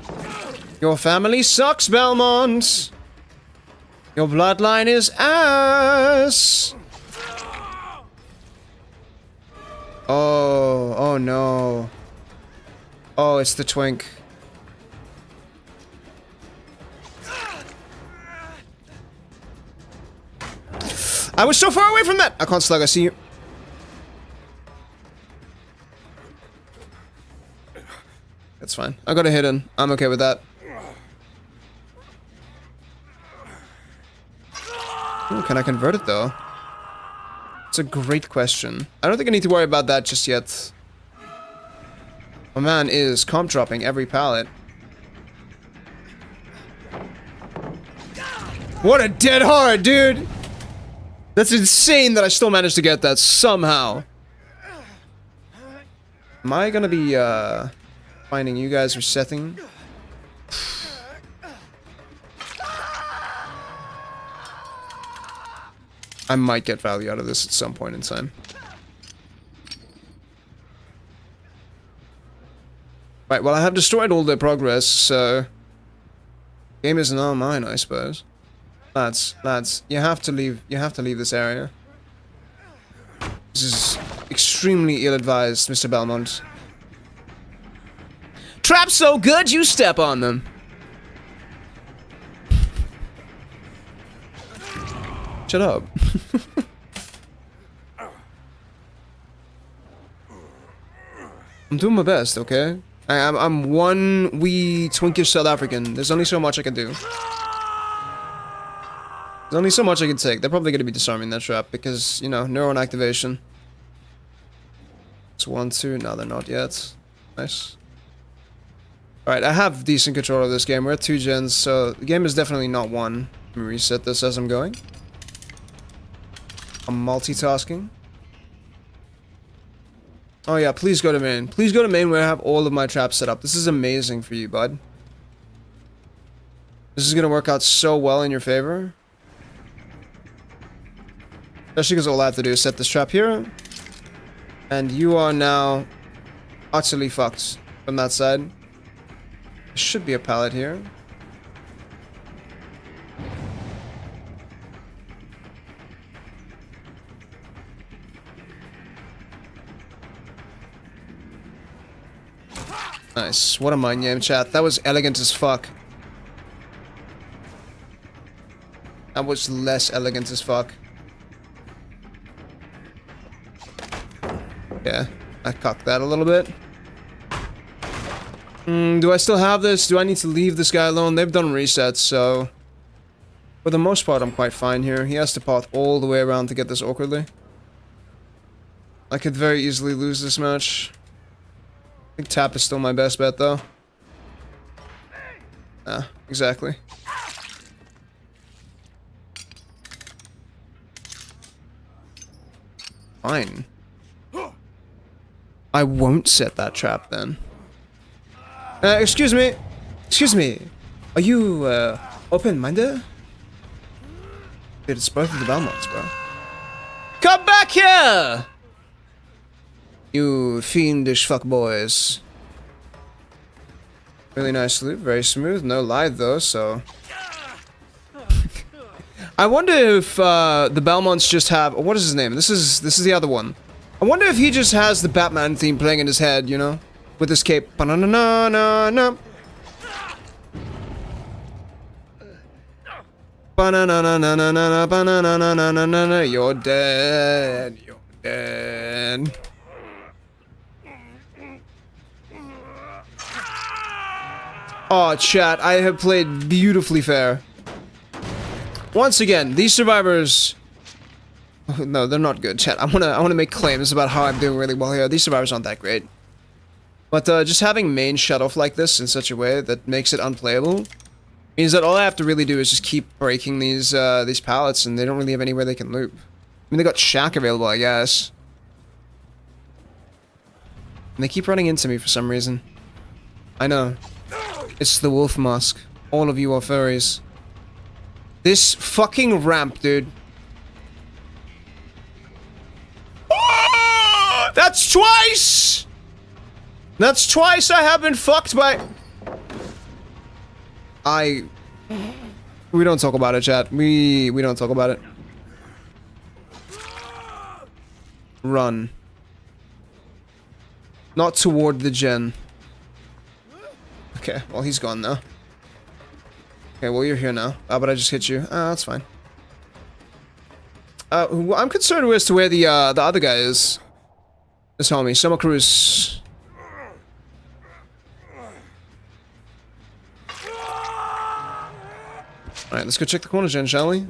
Your family sucks, Belmont! Your bloodline is ass! Oh, oh no. Oh, it's the twink. I was so far away from that! I can't slug, I see you. That's fine. I got a hit in. I'm okay with that. Ooh, can I convert it though? It's a great question. I don't think I need to worry about that just yet. My man is comp dropping every pallet. What a dead hard, dude! That's insane that I still managed to get that somehow. Am I gonna be finding you guys resetting? I might get value out of this at some point in time. Right, well I have destroyed all their progress, so... Game is now mine, I suppose. Lads, you have to leave this area. This is extremely ill-advised, Mr. Belmont. Traps so good, you step on them! Shut up. I'm doing my best, okay? I'm one wee twinkish South African. There's only so much I can do. There's only so much I can take. They're probably going to be disarming that trap because, you know, neuron activation. It's 1, 2. No, they're not yet. Nice. Alright, I have decent control of this game. We're at 2 gens, so the game is definitely not won. Let me reset this as I'm going. I'm multitasking. Oh yeah, please go to main. Please go to main where I have all of my traps set up. This is amazing for you, bud. This is gonna work out so well in your favor. Especially because all I have to do is set this trap here. And you are now utterly fucked from that side. There should be a pallet here. Nice. What a mind game, chat. That was elegant as fuck. That was less elegant as fuck. Yeah, I cocked that a little bit. Do I still have this? Do I need to leave this guy alone? They've done resets, so... For the most part, I'm quite fine here. He has to path all the way around to get this awkwardly. I could very easily lose this match. I think tap is still my best bet, though. Ah, exactly. Fine. I won't set that trap, then. Excuse me. Excuse me. Are you, open-minded? Dude, it's both of the Belmonts, bro. Come back here! You fiendish fuckboys. Really nice loop, very smooth. No lie, though, so... I wonder if, the Belmonts just have... What is his name? This is the other one. I wonder if he just has the Batman theme playing in his head, you know? With his cape. Ba-na-na-na-na-na. Ba-na-na-na-na-na-na, ba-na-na-na-na-na-na. You're dead. You're dead. Oh, chat, I have played beautifully fair. Once again, these survivors... No, they're not good, chat. I wanna make claims about how I'm doing really well here. These survivors aren't that great. But just having main shut off like this in such a way that makes it unplayable means that all I have to really do is just keep breaking these pallets, and they don't really have anywhere they can loop. I mean, they got Shack available, I guess. And they keep running into me for some reason. I know. It's the wolf mask. All of you are furries. This fucking ramp, dude. Oh, that's twice! That's twice I have been fucked by... We don't talk about it, chat. We don't talk about it. Run. Not toward the gen. Okay, well, he's gone now. Okay, well, you're here now. But I just hit you. That's fine. I'm concerned as to where the other guy is. This homie, Summer Cruz. Alright, let's go check the corner gen, shall we?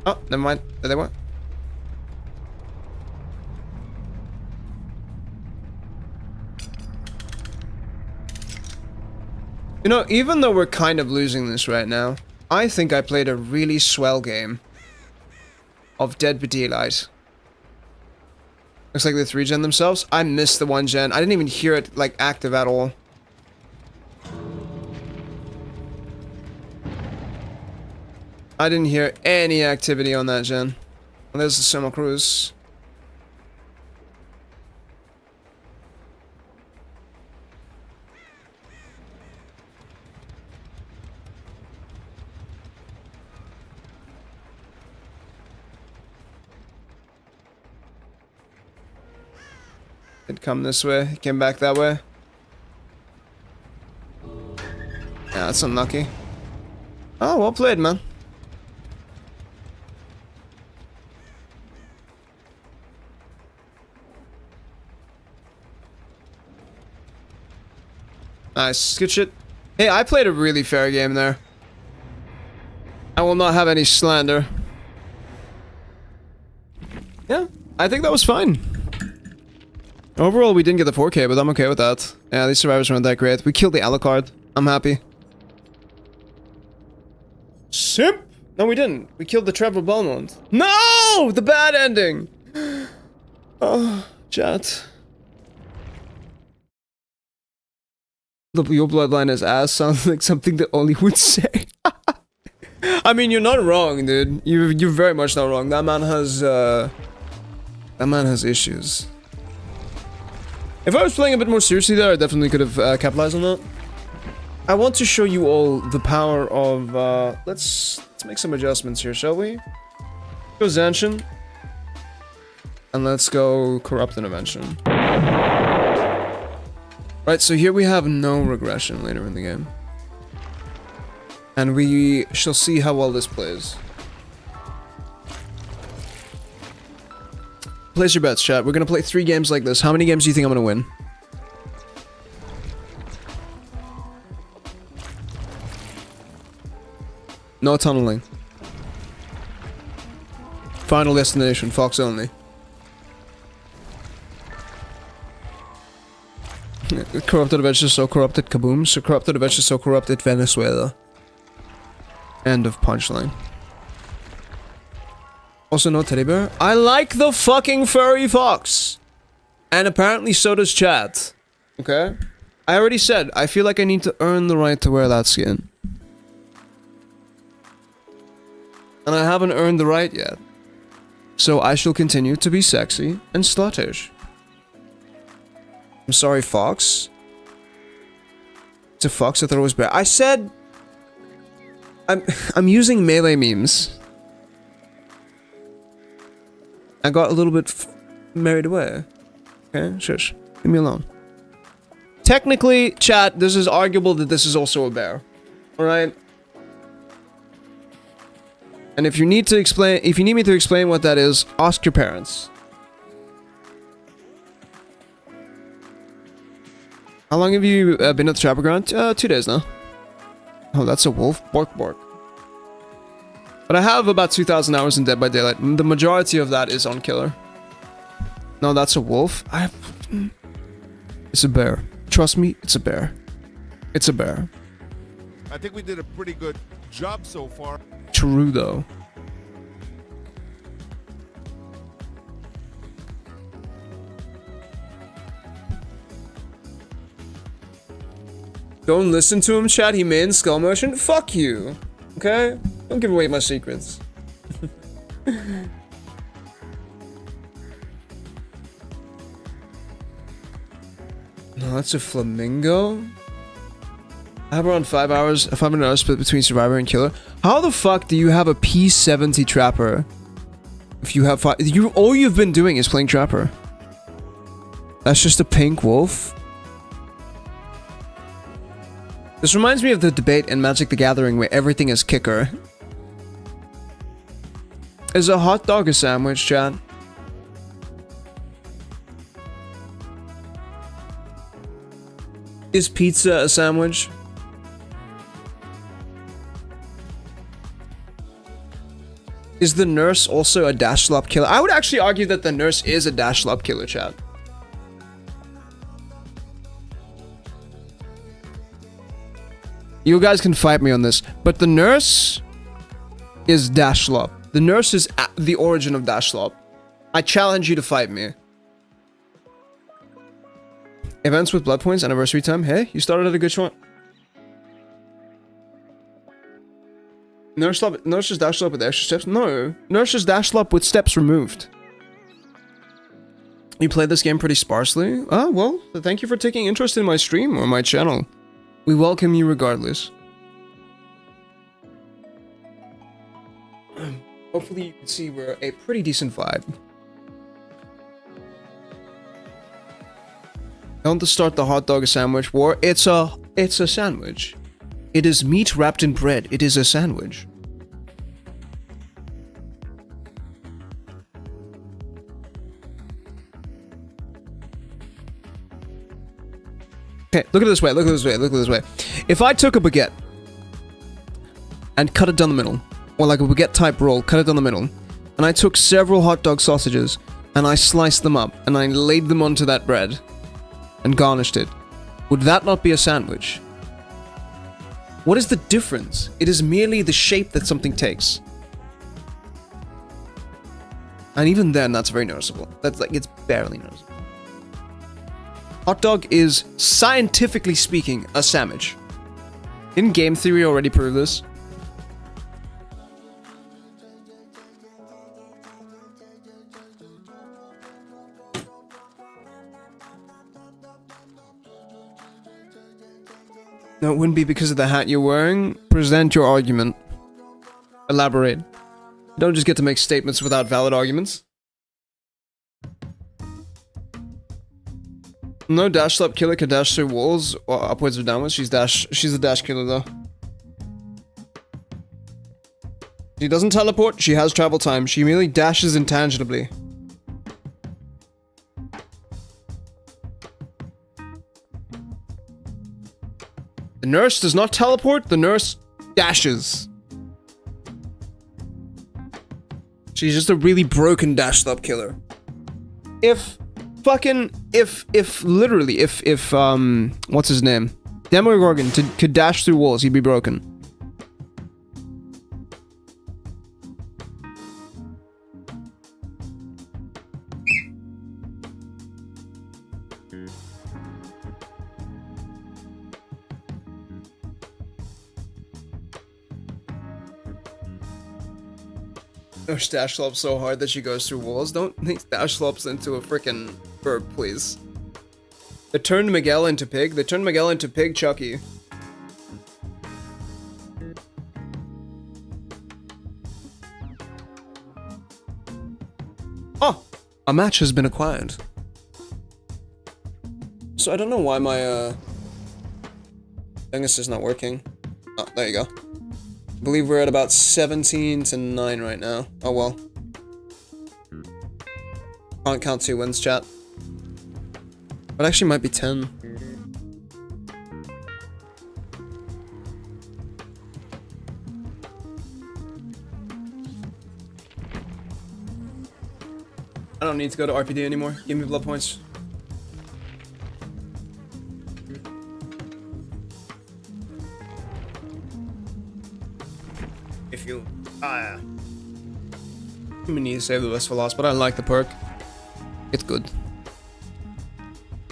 Oh, never mind. There they were. You know, even though we're kind of losing this right now, I think I played a really swell game of DBD Light. Looks like they 3-gen themselves. I missed the 1-gen. I didn't even hear it, like, active at all. I didn't hear any activity on that gen. Well, there's the Summer Cruz. It come this way, it came back that way. Yeah, that's unlucky. Oh, well played, man. Nice, good shit. Hey, I played a really fair game there. I will not have any slander. Yeah, I think that was fine. Overall, we didn't get the 4K, but I'm okay with that. Yeah, these survivors weren't that great. We killed the Alucard. I'm happy. Simp! No, we didn't. We killed the Trevor Belmont. No! The bad ending! Oh, chat. Your bloodline is ass sounds like something that Oli would say. I mean, you're not wrong, dude. You're very much not wrong. That man has issues. If I was playing a bit more seriously there, I definitely could have capitalized on that. I want to show you all the power of, let's make some adjustments here, shall we? Go Zanshin. And let's go Corrupt Intervention. Right, so here we have no regression later in the game. And we shall see how well this plays. Place your bets, chat. We're gonna play 3 games like this. How many games do you think I'm gonna win? No tunneling. Final destination, Fox only. Corrupted adventure, so corrupted, kaboom. So corrupted adventure, so corrupted, Venezuela. End of punchline. Also no teddy bear. I like the fucking furry fox! And apparently so does chat. Okay? I already said, I feel like I need to earn the right to wear that skin. And I haven't earned the right yet. So I shall continue to be sexy and sluttish. I'm sorry, fox. It's a fox, I thought it was bear. I said... I'm using melee memes. I got a little bit married away. Okay, shush. Leave me alone. Technically, chat, this is arguable that this is also a bear. Alright? And if you need to explain, if you need me to explain what that is, ask your parents. How long have you been at the Trapper Ground? 2 days now. Oh, that's a wolf. Bark, bark. But I have about 2,000 hours in Dead by Daylight. The majority of that is on Killer. No, that's a wolf. It's a bear. Trust me, it's a bear. It's a bear. I think we did a pretty good job so far. True, though. Don't listen to him, chat. He made skull motion. Fuck you. Okay? Don't give away my secrets. No, that's a flamingo. I have around 5 hours, 500 hours split between Survivor and Killer. How the fuck do you have a P70 Trapper? If you have all you've been doing is playing Trapper. That's just a pink wolf. This reminds me of the debate in Magic the Gathering where everything is kicker. Is a hot dog a sandwich, chat? Is pizza a sandwich? Is the nurse also a dash slop killer? I would actually argue that the nurse is a dash slop killer, chat. You guys can fight me on this, but the nurse is dash slop. The nurse is at the origin of dash slop. I challenge you to fight me. Events with Bloodpoints, anniversary time. Hey, you started at a good shot. Nurse's dash slop with extra steps? No. Nurse's dash slop with steps removed. You play this game pretty sparsely? Ah, well, thank you for taking interest in my stream or my channel. We welcome you regardless. Hopefully you can see we're a pretty decent vibe. I want to start the hot dog sandwich war. It's a sandwich. It is meat wrapped in bread. It is a sandwich. Okay, look at it this way, look at it this way, look at it this way. If I took a baguette and cut it down the middle, or like a baguette type roll, cut it down the middle, and I took several hot dog sausages and I sliced them up and I laid them onto that bread and garnished it, would that not be a sandwich? What is the difference? It is merely the shape that something takes. And even then, that's very noticeable. That's like, it's barely noticeable. Hot dog is, scientifically speaking, a sandwich. Didn't game theory already prove this? No, it wouldn't be because of the hat you're wearing. Present your argument. Elaborate. You don't just get to make statements without valid arguments. No dash slap killer can dash through walls or upwards or downwards. She's a dash killer though. She doesn't teleport, she has travel time. She merely dashes intangibly. The nurse does not teleport, the nurse dashes. She's just a really broken dash stop killer. If literally, what's his name? Demogorgon could dash through walls, he'd be broken. No, dash slopes so hard that she goes through walls. Don't make dash slopes into a freaking bird, please. They turned Miguel into pig. They turned Miguel into pig Chucky. Oh! A match has been acquired. So I don't know why my, Dingus is not working. Oh, there you go. I believe we're at about 17 to 9 right now. Oh well. Can't count 2 wins, chat. But actually might be 10. I don't need to go to RPD anymore. Give me blood points. If you... I'm gonna need to save the rest for last, but I like the perk. It's good.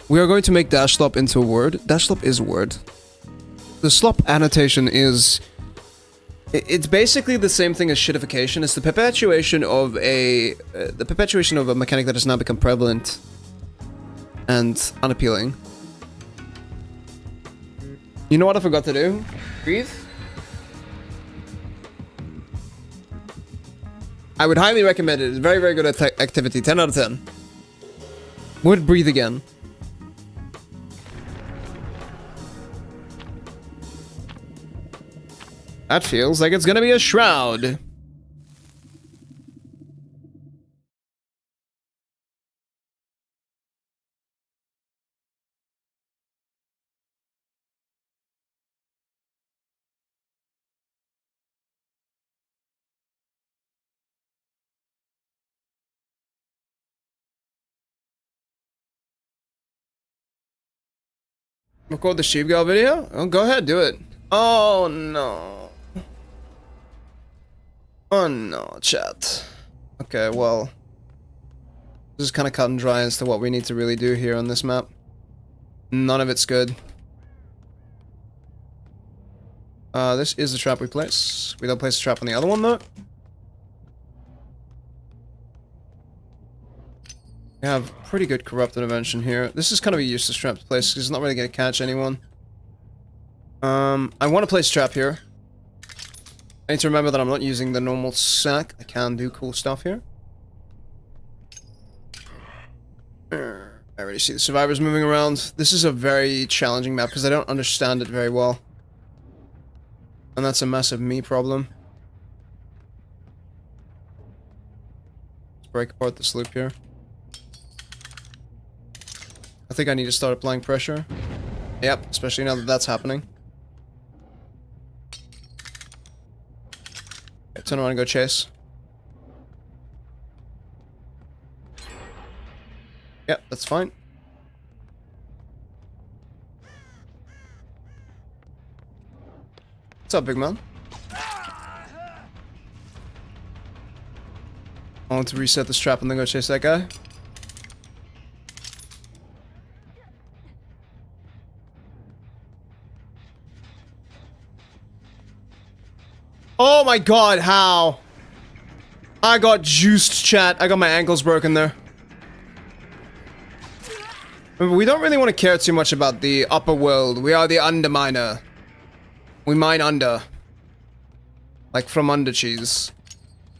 We are going to make dash slop into a word. Dash slop is a word. The slop annotation is... It's basically the same thing as shitification. It's the perpetuation of a... mechanic that has now become prevalent and unappealing. You know what I forgot to do? Breathe. I would highly recommend it. It's very, very good activity. 10 out of 10. Would breathe again. That feels like it's gonna be a shroud. Record the sheep girl video? Oh, go ahead, do it. Oh no. Oh no, chat. Okay, well. This is kind of cut and dry as to what we need to really do here on this map. None of it's good. This is the trap we place. We don't place a trap on the other one though. We have pretty good corrupt intervention here. This is kind of a useless trap to place because it's not really going to catch anyone. I want to place a trap here. I need to remember that I'm not using the normal sack. I can do cool stuff here. I already see the survivors moving around. This is a very challenging map because I don't understand it very well. And that's a massive me problem. Let's break apart this loop here. I think I need to start applying pressure. Yep, especially now that that's happening. Okay, turn around and go chase. Yep, that's fine. What's up, big man? I want to reset this trap and then go chase that guy. Oh my god, how? I got juiced, chat. I got my ankles broken there. Remember, we don't really want to care too much about the upper world. We are the underminer. We mine under. Like from under cheese.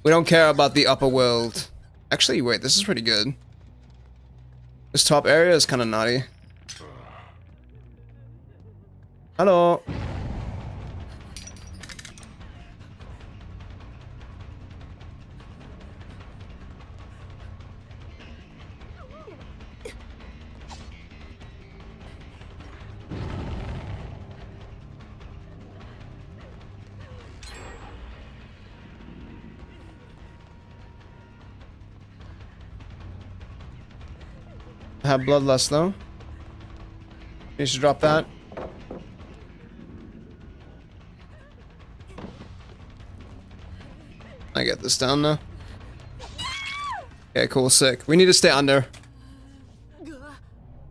We don't care about the upper world. Actually, wait, this is pretty good. This top area is kind of naughty. Hello. I have bloodlust though. You should drop that. I get this down now. Okay, cool, sick. We need to stay under.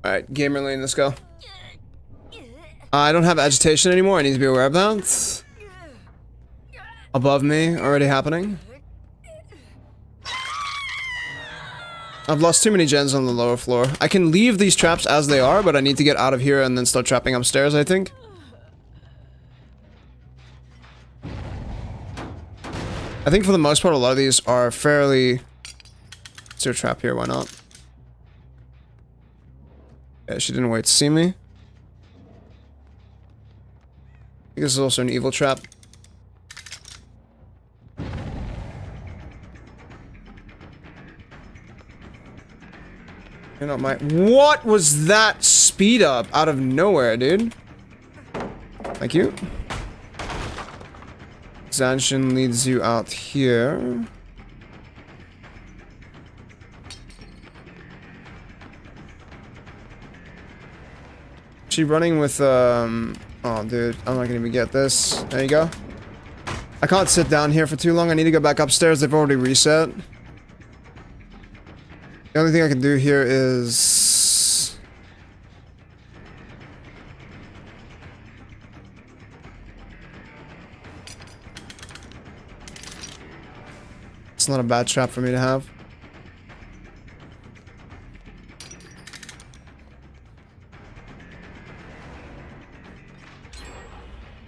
Alright, gamer lane, let's go. I don't have agitation anymore, I need to be aware of that. Above me, already happening. I've lost too many gens on the lower floor. I can leave these traps as they are, but I need to get out of here and then start trapping upstairs, I think. I think for the most part, a lot of these are fairly... Is there a trap here? Why not? Yeah, she didn't wait to see me. I think this is also an evil trap. You're not my... What was that speed up out of nowhere, dude? Thank you. Zanshin leads you out here. She running with, oh, dude. I'm not gonna even get this. There you go. I can't sit down here for too long. I need to go back upstairs. They've already reset. The only thing I can do here is... It's not a bad trap for me to have.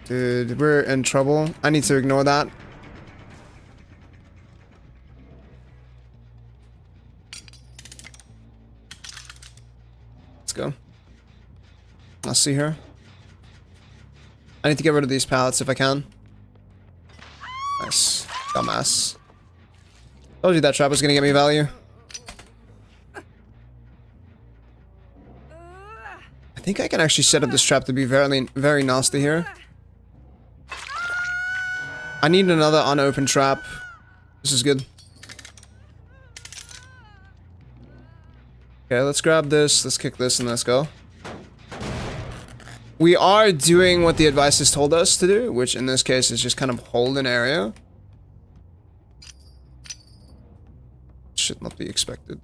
Dude, we're in trouble. I need to ignore that. Let's go. I'll see her. I need to get rid of these pallets if I can. Nice. Dumbass. Told you that trap was gonna get me value. I think I can actually set up this trap to be very nasty here. I need another unopened trap. This is good. Okay, let's grab this, let's kick this, and let's go. We are doing what the advice has told us to do, which in this case is just kind of hold an area. Should not be expected.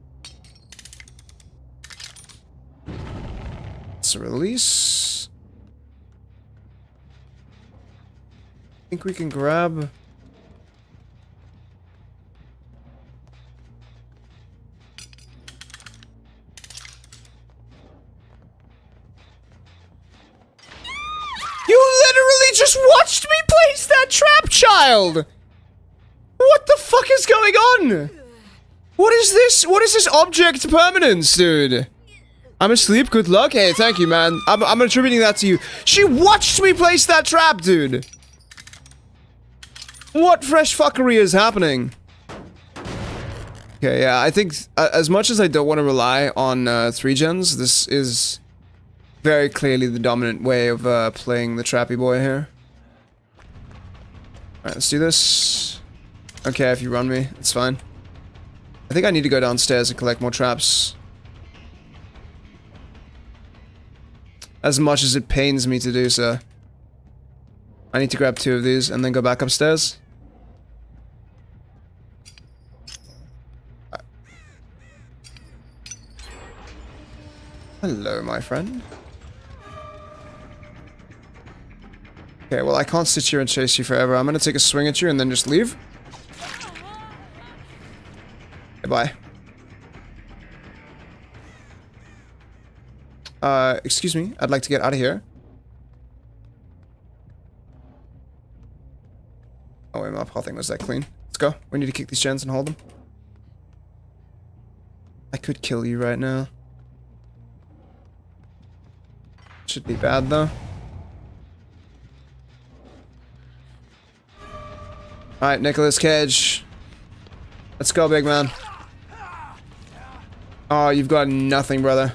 It's a release. I think we can grab... You literally just watched me place that trap, child! What the fuck is going on? What is this? What is this object permanence, dude? I'm asleep, good luck. Hey, thank you, man. I'm attributing that to you. She watched me place that trap, dude! What fresh fuckery is happening? Okay, yeah, I think as much as I don't want to rely on 3 gens, this is very clearly the dominant way of playing the trappy boy here. Alright, let's do this. Okay, if you run me, it's fine. I think I need to go downstairs and collect more traps. As much as it pains me to do so. I need to grab 2 of these and then go back upstairs. Hello, my friend. Okay, well, I can't sit here and chase you forever. I'm gonna take a swing at you and then just leave. Goodbye. Excuse me. I'd like to get out of here. Oh, wait, my paw thing was that clean. Let's go. We need to kick these gens and hold them. I could kill you right now. Should be bad, though. Alright, Nicolas Cage. Let's go, big man. Oh, you've got nothing, brother.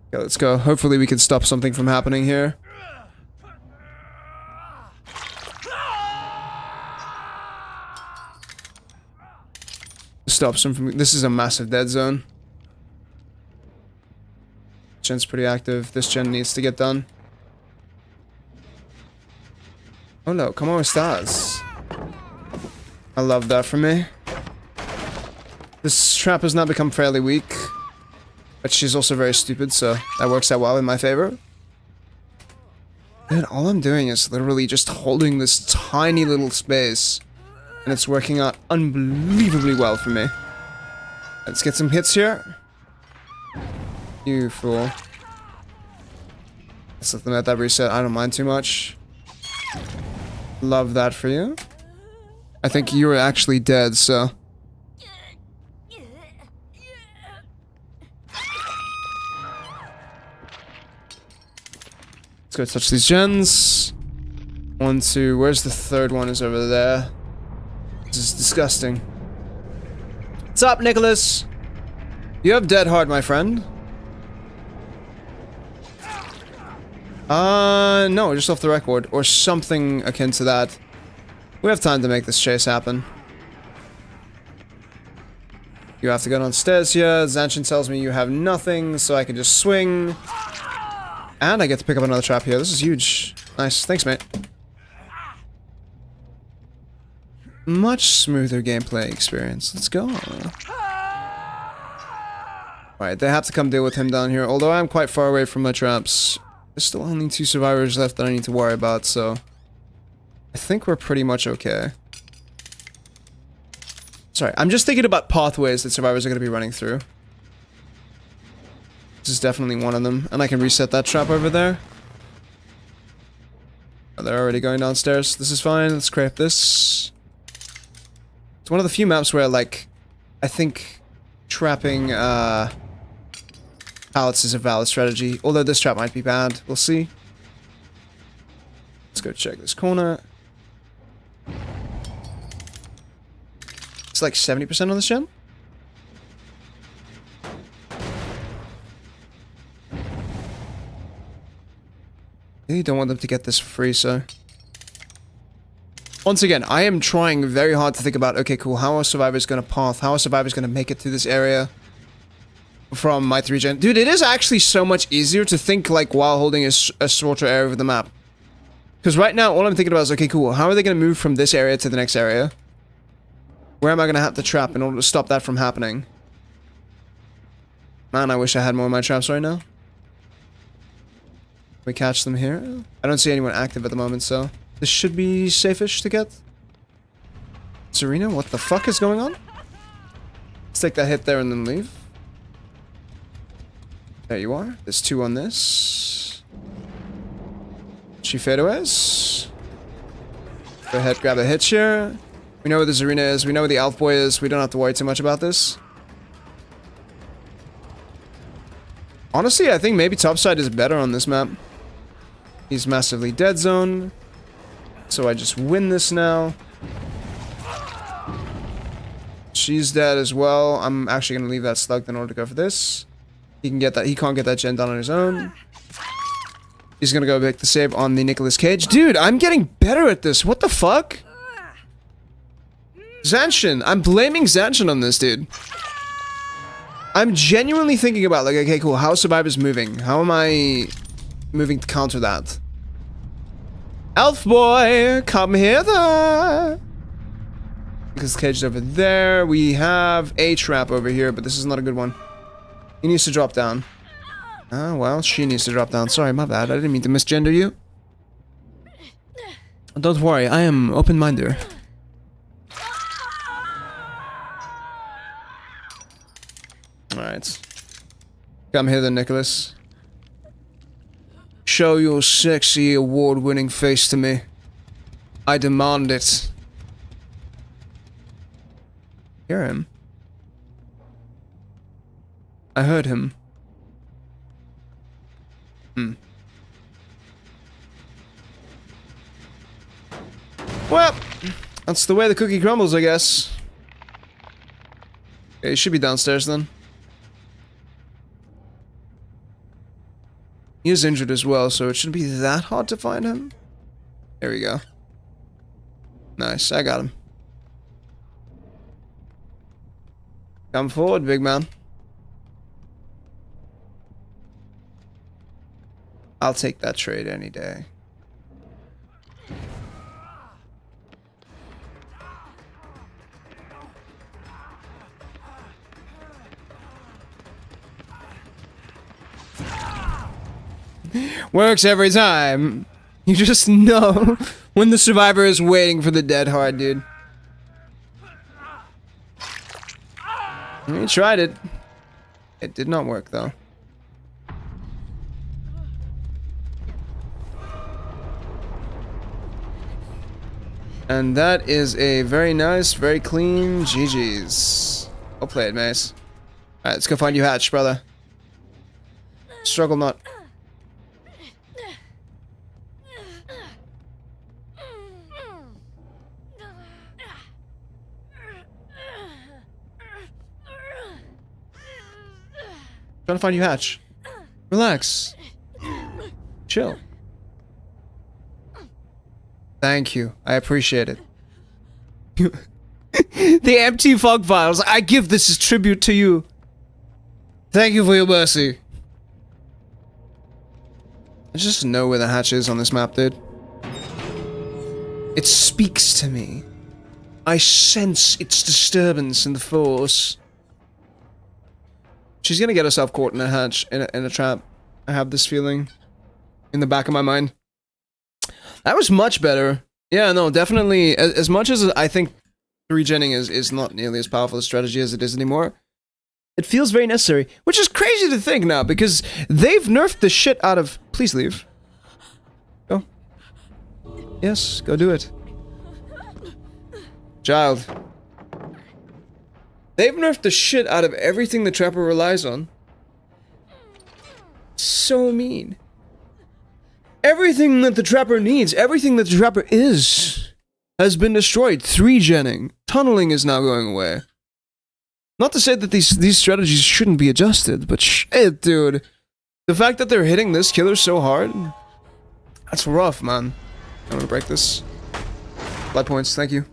Okay, let's go. Hopefully we can stop something from happening here. stops him from... This is a massive dead zone. Gen's pretty active. This gen needs to get done. Oh no, come on with stars. I love that for me. This trap has now become fairly weak. But she's also very stupid, so that works out well in my favor. And all I'm doing is literally just holding this tiny little space. And it's working out unbelievably well for me. Let's get some hits here. You fool. Let's let them at that reset. I don't mind too much. Love that for you. I think you were actually dead, so... Let's go touch these gens. 1, 2. Where's the third one? Is over there. This is disgusting. What's up, Nicholas? You have dead hard, my friend. No, just off the record. Or something akin to that. We have time to make this chase happen. You have to go downstairs here. Zanshin tells me you have nothing, so I can just swing. And I get to pick up another trap here. This is huge. Nice. Thanks, mate. Much smoother gameplay experience. Let's go. Alright, they have to come deal with him down here. Although I'm quite far away from my traps. There's still only 2 survivors left that I need to worry about, so... I think we're pretty much okay. Sorry, I'm just thinking about pathways that survivors are going to be running through. This is definitely one of them. And I can reset that trap over there. Oh, they're already going downstairs. This is fine. Let's scrape this. It's one of the few maps where, like, I think trapping pallets is a valid strategy. Although this trap might be bad. We'll see. Let's go check this corner. It's like 70% on this gen. You don't want them to get this for free, so... Once again, I am trying very hard to think about, okay, cool, how are survivors gonna path? How are survivors gonna make it to this area from my 3 gen? Dude, it is actually so much easier to think, like, while holding a shorter area of the map. Because right now, all I'm thinking about is, okay, cool, how are they gonna move from this area to the next area? Where am I gonna have to trap in order to stop that from happening? Man, I wish I had more of my traps right now. We catch them here. I don't see anyone active at the moment, so this should be safe-ish to get. Serena, what the fuck is going on? Let's take that hit there and then leave. There you are. There's 2 on this. She fadeaways. Go ahead, grab a hitch here. We know where the Zarina is. We know where the Elf Boy is. We don't have to worry too much about this. Honestly, I think maybe topside is better on this map. He's massively dead zone. So I just win this now. She's dead as well. I'm actually going to leave that slugged in order to go for this. He can get that. He can't get that gen done on his own. He's going to go make the save on the Nicolas Cage. Dude, I'm getting better at this. What the fuck? Zanshin. I'm blaming Zanshin on this, dude. I'm genuinely thinking about, like, okay, cool, how are survivors moving? How am I moving to counter that? Elf boy, come hither! Because the cage is over there. We have a trap over here, but this is not a good one. He needs to drop down. Ah, well, she needs to drop down. Sorry, my bad. I didn't mean to misgender you. Don't worry, I am open-minded. Alright. Come hither, Nicholas. Show your sexy, award-winning face to me. I demand it. Hear him? I heard him. Well, that's the way the cookie crumbles, I guess. Okay, he should be downstairs then. He is injured as well, so it shouldn't be that hard to find him. There we go. Nice, I got him. Come forward, big man. I'll take that trade any day. Works every time. You just know when the survivor is waiting for the dead hard, dude. He tried it. It did not work, though. And that is a very nice, very clean GG's. Well played, Mace. Alright, let's go find you Hatch, brother. Struggle not. Trying to find you Hatch. Relax. Chill. Thank you. I appreciate it. The empty fog vials. I give this as tribute to you. Thank you for your mercy. I just know where the hatch is on this map, dude. It speaks to me. I sense its disturbance in the force. She's gonna get herself caught in a hatch, in a trap. I have this feeling in the back of my mind. That was much better. Yeah, no, definitely. As much as I think regenning is not nearly as powerful a strategy as it is anymore, it feels very necessary. Which is crazy to think now, because they've nerfed the shit out of... Please leave. Go. Yes, go do it. Child. They've nerfed the shit out of everything the Trapper relies on. So mean. Everything that the Trapper needs, everything that the Trapper is, has been destroyed. 3-genning. Tunneling is now going away. Not to say that these strategies shouldn't be adjusted, but shit, dude. The fact that they're hitting this killer so hard, that's rough, man. I'm gonna break this. Bloodpoints, thank you.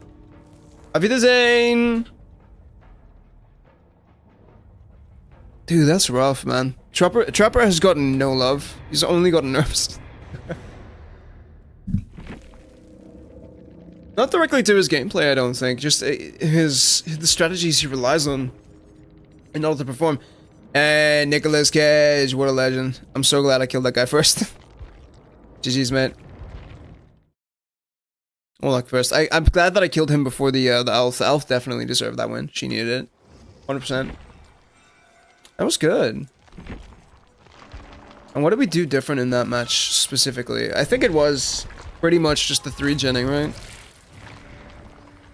Auf Wiedersehen! Dude, that's rough, man. Trapper has gotten no love. He's only gotten nerfs. Not directly to his gameplay, I don't think. Just the strategies he relies on in order to perform. Hey, Nicolas Cage, what a legend. I'm so glad I killed that guy first. GG's, mate. Well, luck first. I'm glad that I killed him before the elf. The elf definitely deserved that win. She needed it. 100%. That was good. And what did we do different in that match specifically? I think it was pretty much just the 3-genning, right?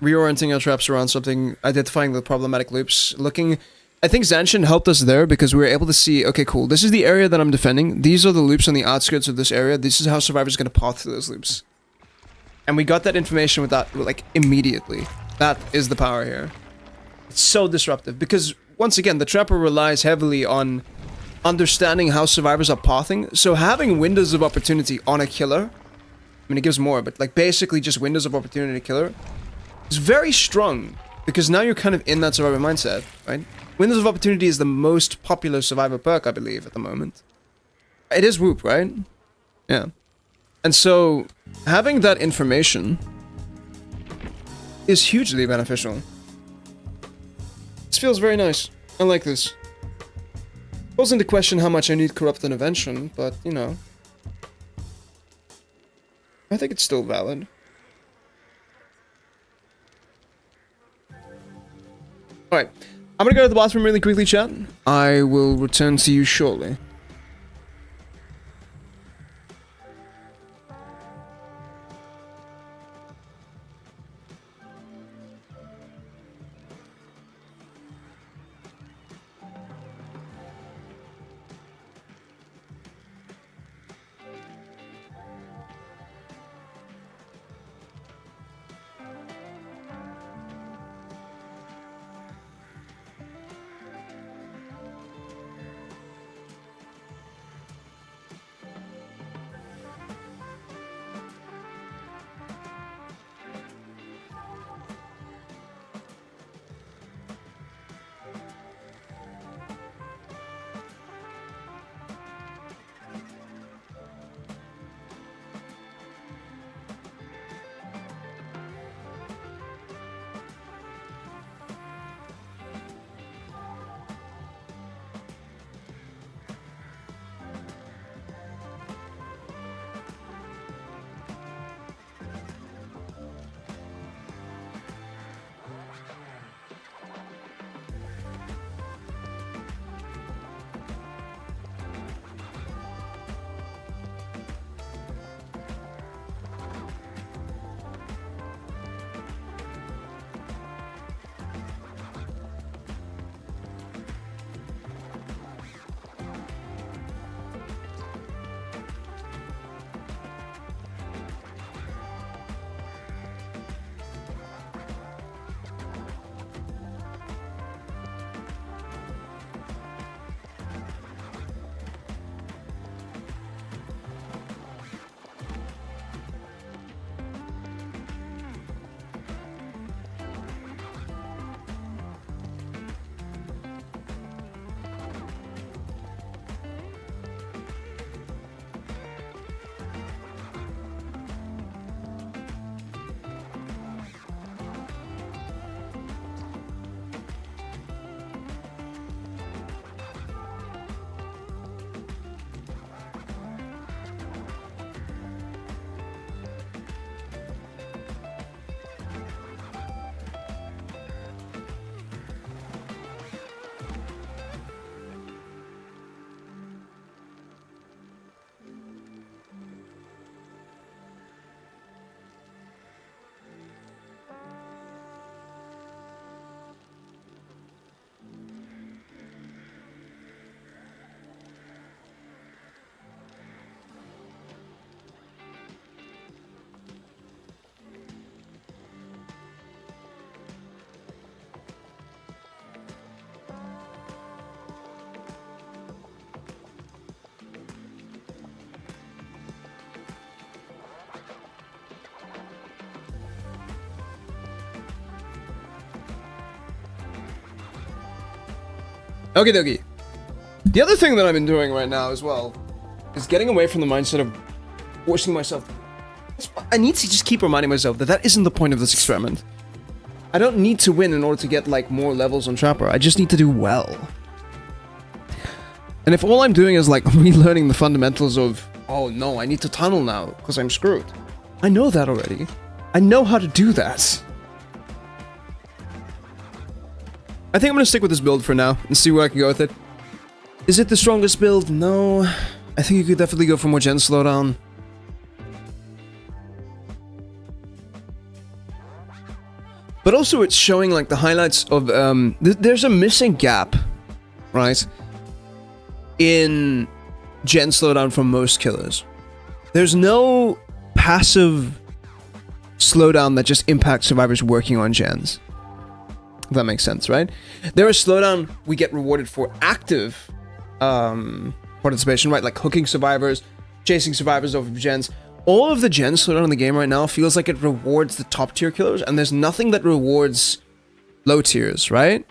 Reorienting our traps around something, identifying the problematic loops, looking... I think Zanshin helped us there because we were able to see, okay, cool, this is the area that I'm defending, these are the loops on the outskirts of this area, this is how Survivor's gonna path through those loops. And we got that information with that, like, immediately. That is the power here. It's so disruptive, because, once again, the Trapper relies heavily on understanding how Survivors are pathing, so having windows of opportunity on a killer, I mean, it gives more, but, like, basically just windows of opportunity killer, is very strong, because now you're kind of in that Survivor mindset, right? Windows of Opportunity is the most popular Survivor perk, I believe, at the moment. It is Whoop, right? Yeah. And so, having that information is hugely beneficial. This feels very nice. I like this. Calls into question how much I need Corrupt Intervention, but, you know. I think it's still valid. Alright. I'm gonna go to the bathroom really quickly, chat. I will return to you shortly. Okay, dokie. The other thing that I've been doing right now as well is getting away from the mindset of forcing myself. I need to just keep reminding myself that that isn't the point of this experiment. I don't need to win in order to get, like, more levels on Trapper. I just need to do well. And if all I'm doing is, like, relearning the fundamentals of, oh no, I need to tunnel now because I'm screwed. I know that already. I know how to do that. I think I'm gonna stick with this build for now and see where I can go with it. Is it the strongest build? No. I think you could definitely go for more gen slowdown. But also it's showing like the highlights of, there's a missing gap, right? In gen slowdown for most killers. There's no passive slowdown that just impacts survivors working on gens. If that makes sense, right? There is slowdown we get rewarded for active participation, right? Like hooking survivors, chasing survivors over gens. All of the gen slowdown in the game right now feels like it rewards the top tier killers, and there's nothing that rewards low tiers, right?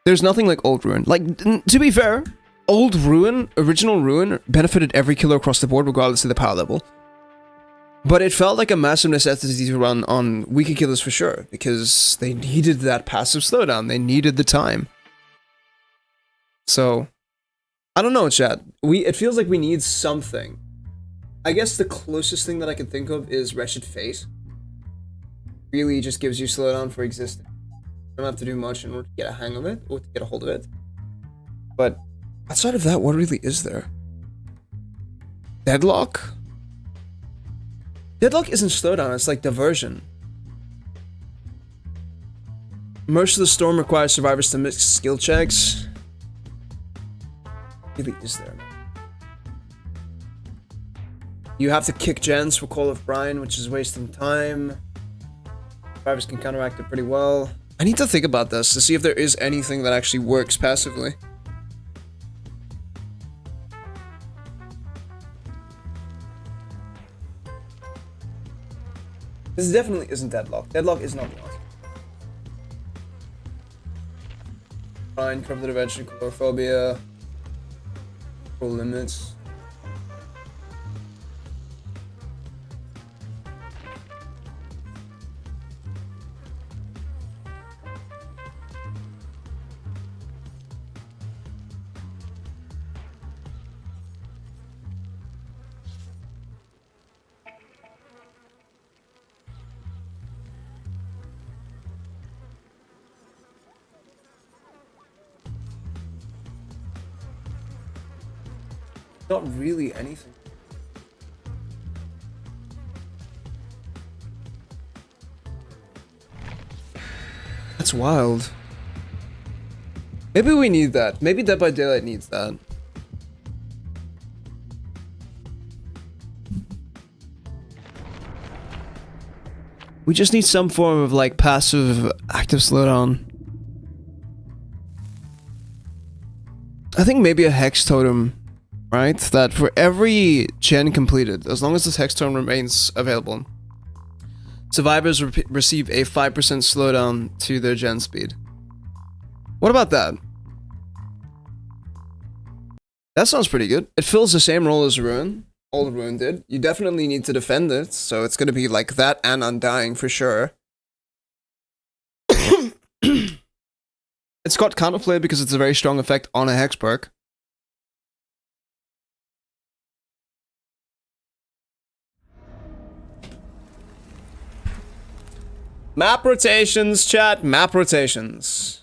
There's nothing like Old Ruin. Like, to be fair, Old Ruin, Original Ruin, benefited every killer across the board regardless of the power level. But it felt like a massive necessity to run on weaker killers for sure, because they needed that passive slowdown. They needed the time. So, I don't know, chat. It feels like we need something. I guess the closest thing that I can think of is Wretched Fate. Really just gives you slowdown for existing. You don't have to do much in order to get a hang of it, or to get a hold of it. But, outside of that, what really is there? Deadlock? Deadlock isn't slowdown, it's like diversion. Mercy of the Storm requires survivors to miss skill checks. What really is there, man? You have to kick gens for Call of Brine, which is wasting time. Survivors can counteract it pretty well. I need to think about this to see if there is anything that actually works passively. This definitely isn't Deadlock. Deadlock is not lost. Brine, Corrupted Adventure, Chlorophobia. Full limits. Not really anything. That's wild. Maybe we need that. Maybe Dead by Daylight needs that. We just need some form of like passive active slowdown. I think maybe a Hex Totem. Right, that for every gen completed, as long as this Hex Totem remains available, survivors receive a 5% slowdown to their gen speed. What about that? That sounds pretty good. It fills the same role as Ruin. Old Ruin did. You definitely need to defend it, so it's gonna be like that and Undying for sure. It's got counterplay because it's a very strong effect on a Hex perk. Map rotations, chat. Map rotations.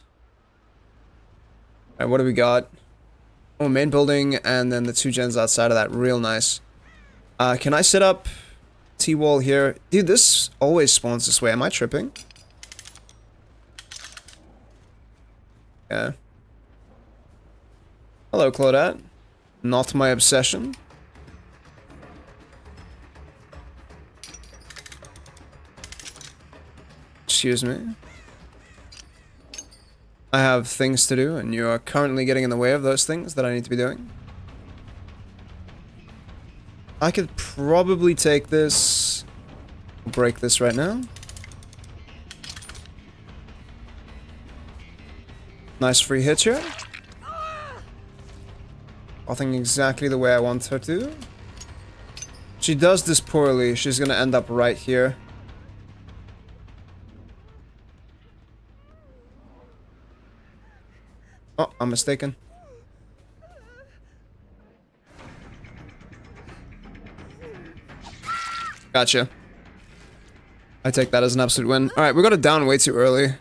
Alright, what do we got? Oh, main building, and then the two gens outside of that. Real nice. Can I set up T-wall here? Dude, this always spawns this way. Am I tripping? Yeah. Hello, Claudette. Not my obsession. Excuse me. I have things to do, and you are currently getting in the way of those things that I need to be doing. I could probably take this, break this right now. Nice free hit here. I think exactly the way I want her to. She does this poorly. She's gonna end up right here. Oh, I'm mistaken. Gotcha. I take that as an absolute win. Alright, we got it down way too early.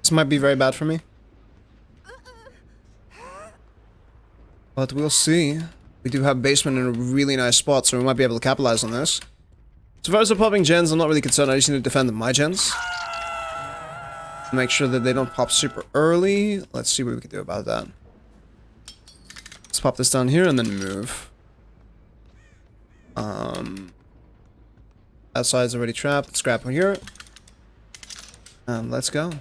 This might be very bad for me. But we'll see. We do have basement in a really nice spot, so we might be able to capitalize on this. So far as the popping gens, I'm not really concerned. I just need to defend my gens. Make sure that they don't pop super early. Let's see what we can do about that. Let's pop this down here and then move. That side's already trapped. Let's grab one here. And let's go.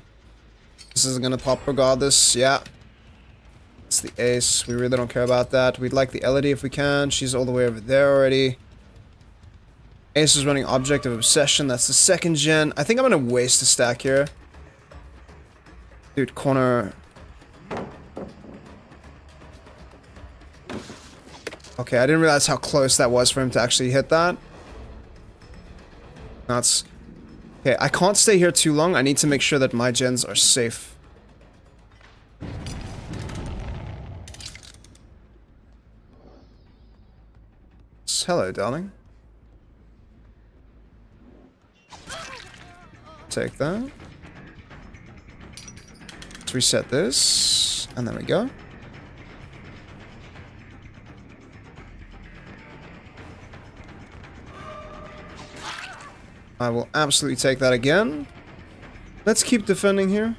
This is gonna pop regardless. Yeah. It's the ace. We really don't care about that. We'd like the LED if we can. She's all the way over there already. Ace is running Object of Obsession. That's the second gen. I think I'm gonna waste a stack here. Dude, corner. Okay, I didn't realize how close that was for him to actually hit that. That's... Okay, I can't stay here too long. I need to make sure that my gens are safe. Hello, darling. Take that. Let's reset this. And there we go. I will absolutely take that again. Let's keep defending here.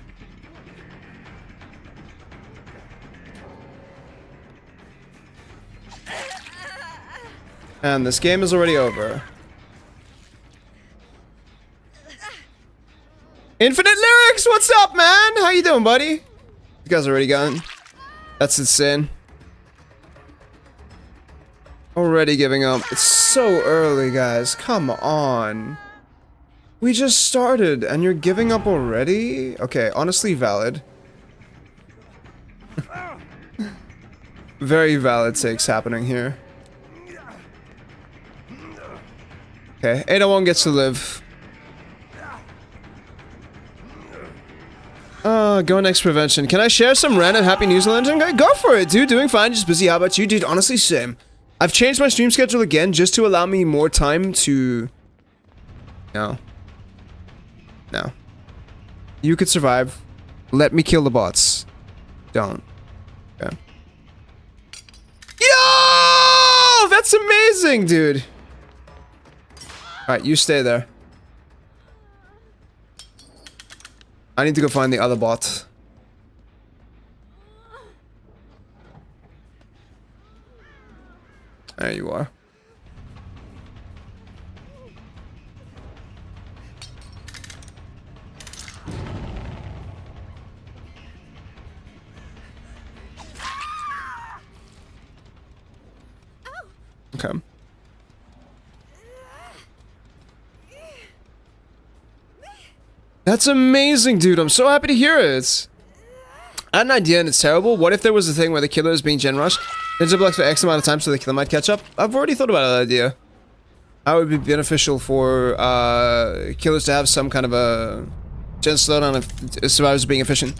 And this game is already over. Infinite Lyrics, what's up, man? How you doing, buddy? You guys already gone. That's insane. Already giving up. It's so early, guys. Come on. We just started, and you're giving up already? Okay, honestly valid. Very valid takes happening here. Okay, 801 gets to live. Go next prevention. Can I share some random Happy New Zealand? Okay, go for it, dude. Doing fine, just busy. How about you, dude? Honestly, same. I've changed my stream schedule again just to allow me more time to... No. No. You could survive. Let me kill the bots. Don't. Okay. Yo! That's amazing, dude. Alright, you stay there. I need to go find the other bot. There you are. Okay. That's amazing, dude. I'm so happy to hear it. I had an idea and it's terrible. What if there was a thing where the killer is being gen rushed? Ninja blocks for X amount of time so the killer might catch up? I've already thought about that idea. How it would be beneficial for killers to have some kind of a gen slowdown if survivors are being efficient.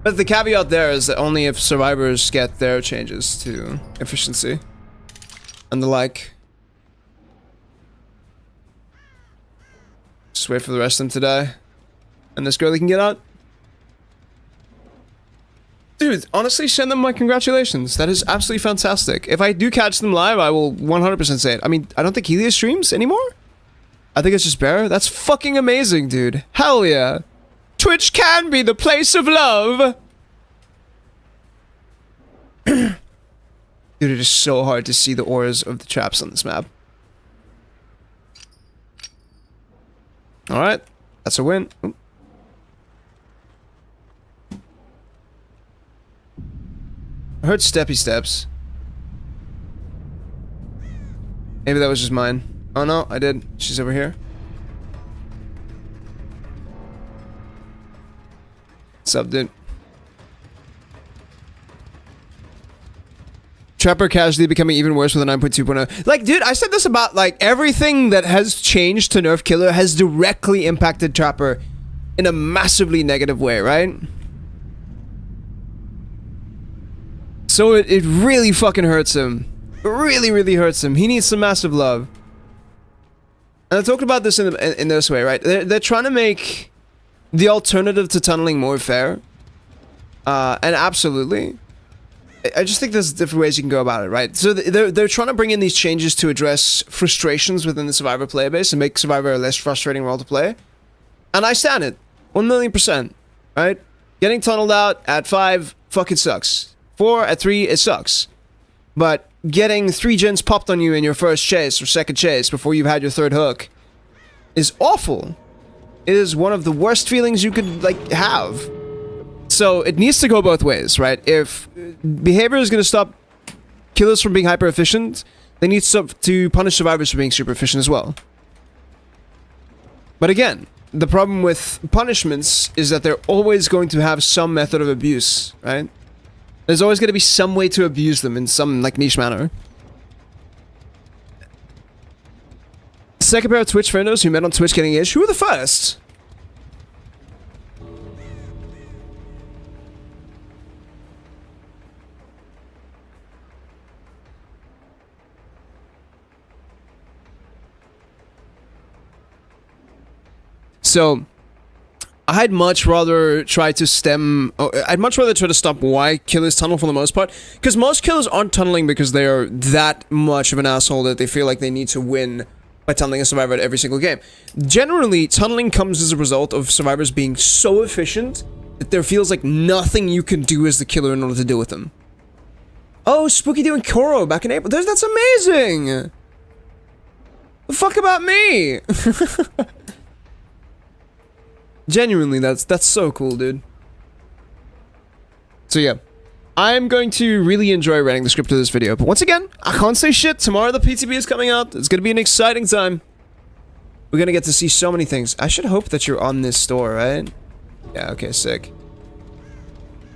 But the caveat there is that only if survivors get their changes to efficiency. And the like. Just wait for the rest of them to die. And this girl can get out. Dude, honestly, send them my congratulations. That is absolutely fantastic. If I do catch them live, I will 100% say it. I mean, I don't think Helios streams anymore. I think it's just Bear. That's fucking amazing, dude. Hell yeah. Twitch can be the place of love. Dude, it is so hard to see the auras of the traps on this map. Alright. That's a win. Ooh. I heard steppy steps. Maybe that was just mine. Oh no, I did. She's over here. What's up, dude? Trapper casually becoming even worse with a 9.2.0. Like, dude, I said this about, like, everything that has changed to nerf Killer has directly impacted Trapper in a massively negative way, right? So it really fucking hurts him. It really, really hurts him. He needs some massive love. And I talked about this in this way, right? They're trying to make the alternative to tunneling more fair. And absolutely. I just think there's different ways you can go about it, right? So they're trying to bring in these changes to address frustrations within the Survivor player base and make Survivor a less frustrating role to play. And I stand it. 1,000,000%. Right? Getting tunneled out at 5 fucking sucks. 4 at 3, it sucks. But getting 3 gens popped on you in your first chase or second chase before you've had your third hook is awful. It is one of the worst feelings you could, like, have. So it needs to go both ways, right? If behavior is going to stop killers from being hyper efficient, they need to punish survivors for being super efficient as well. But again, the problem with punishments is that they're always going to have some method of abuse, right? There's always going to be some way to abuse them in some, like, niche manner. Second pair of Twitch friendos who met on Twitch getting ish. Who were the first? So, I'd much rather try to stem... I'd much rather try to stop why killers tunnel for the most part. Because most killers aren't tunneling because they are that much of an asshole that they feel like they need to win by tunneling a survivor at every single game. Generally, tunneling comes as a result of survivors being so efficient that there feels like nothing you can do as the killer in order to deal with them. Oh, Spooky doing Koro back in April. That's amazing! The fuck about me? Genuinely, that's so cool, dude. So yeah, I'm going to really enjoy writing the script of this video, but once again, I can't say shit. Tomorrow the PTB is coming out. It's gonna be an exciting time. We're gonna get to see so many things. I should hope that you're on this store, right? Yeah, okay, sick.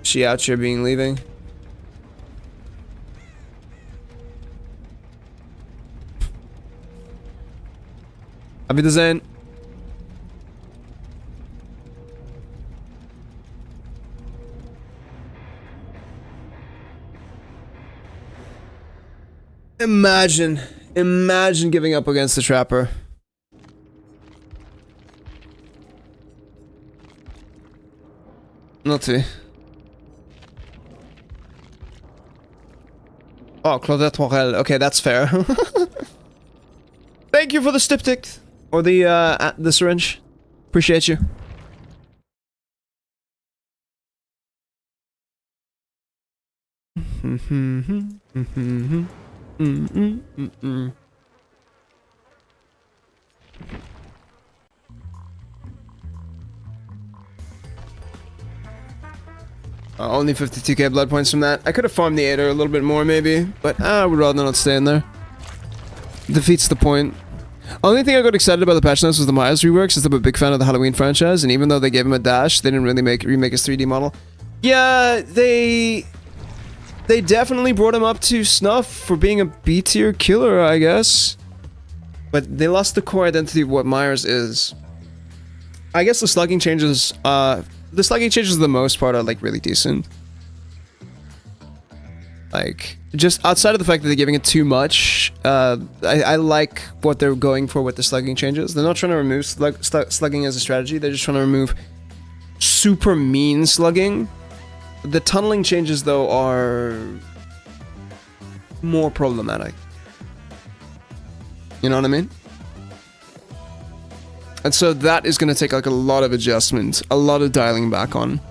She out here being leaving. Auf Wiedersehen. Imagine giving up against the Trapper. Not to. Oh, Claudette Morel. Okay, that's fair. Thank you for the styptic. Or the syringe. Appreciate you. Only 52k blood points from that. I could have farmed the Aider a little bit more, maybe, but I would rather not stay in there. Defeats the point. Only thing I got excited about the patch notes was the Myers reworks, since I'm a big fan of the Halloween franchise, and even though they gave him a dash, they didn't really remake his 3D model. Yeah, they definitely brought him up to snuff for being a B-tier killer, I guess. But they lost the core identity of what Myers is. I guess the slugging changes, for the most part are, like, really decent. Like, just outside of the fact that they're giving it too much, I like what they're going for with the slugging changes. They're not trying to remove slugging as a strategy, they're just trying to remove super mean slugging. The tunneling changes, though, are more problematic. You know what I mean? And so that is going to take, like, a lot of adjustment, a lot of dialing back on.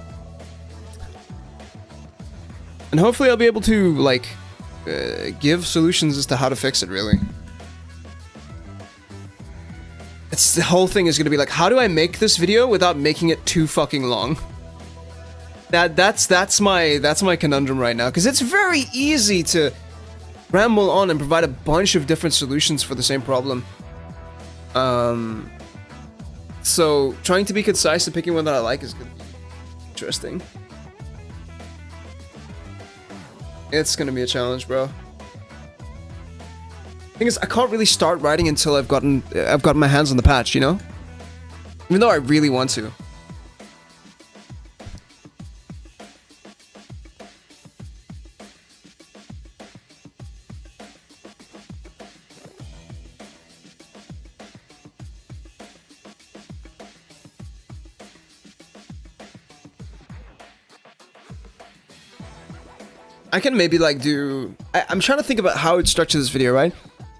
And hopefully I'll be able to, like, give solutions as to how to fix it, really. The whole thing is going to be like, how do I make this video without making it too fucking long? That's my conundrum right now, because it's very easy to ramble on and provide a bunch of different solutions for the same problem. So trying to be concise and picking one that I like is going to be interesting. It's going to be a challenge, bro. Thing is, I can't really start writing until I've gotten my hands on the patch, you know? Even though I really want to. I can maybe like do... I'm trying to think about how I'd structure this video, right?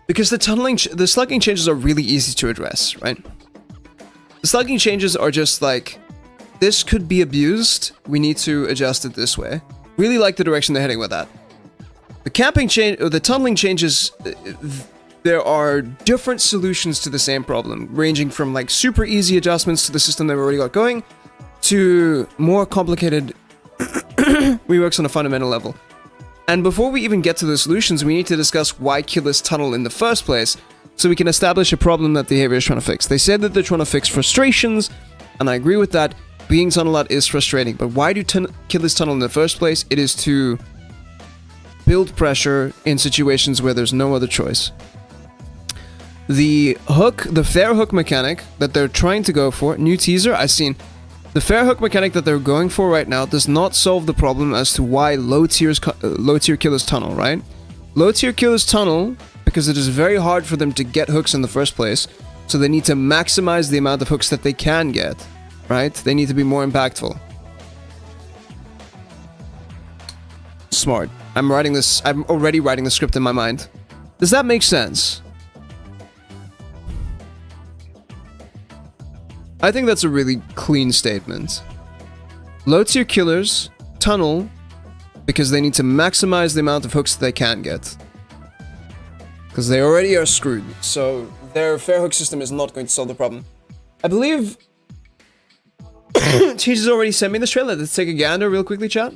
Because the slugging changes are really easy to address, right? The slugging changes are just like, this could be abused, we need to adjust it this way. Really like the direction they're heading with that. The camping change, or the tunneling changes, there are different solutions to the same problem, ranging from like super easy adjustments to the system they've already got going, to more complicated reworks on a fundamental level. And before we even get to the solutions, we need to discuss why killers tunnel in the first place, so we can establish a problem that the behavior is trying to fix. They said that they're trying to fix frustrations, and I agree with that. Being tunneled out is frustrating, but why do killers tunnel in the first place? It is to build pressure in situations where there's no other choice. The fair hook mechanic that they're trying to go for, new teaser, I've seen. The fair hook mechanic that they're going for right now does not solve the problem as to why low tier killers tunnel, right? Low tier killers tunnel because it is very hard for them to get hooks in the first place, so they need to maximize the amount of hooks that they can get, right? They need to be more impactful. Smart. I'm already writing the script in my mind. Does that make sense? I think that's a really clean statement. Low tier killers tunnel because they need to maximize the amount of hooks that they can get. Because they already are screwed, so their fair hook system is not going to solve the problem. I believe... Cheese has already sent me this trailer. Let's take a gander real quickly, chat.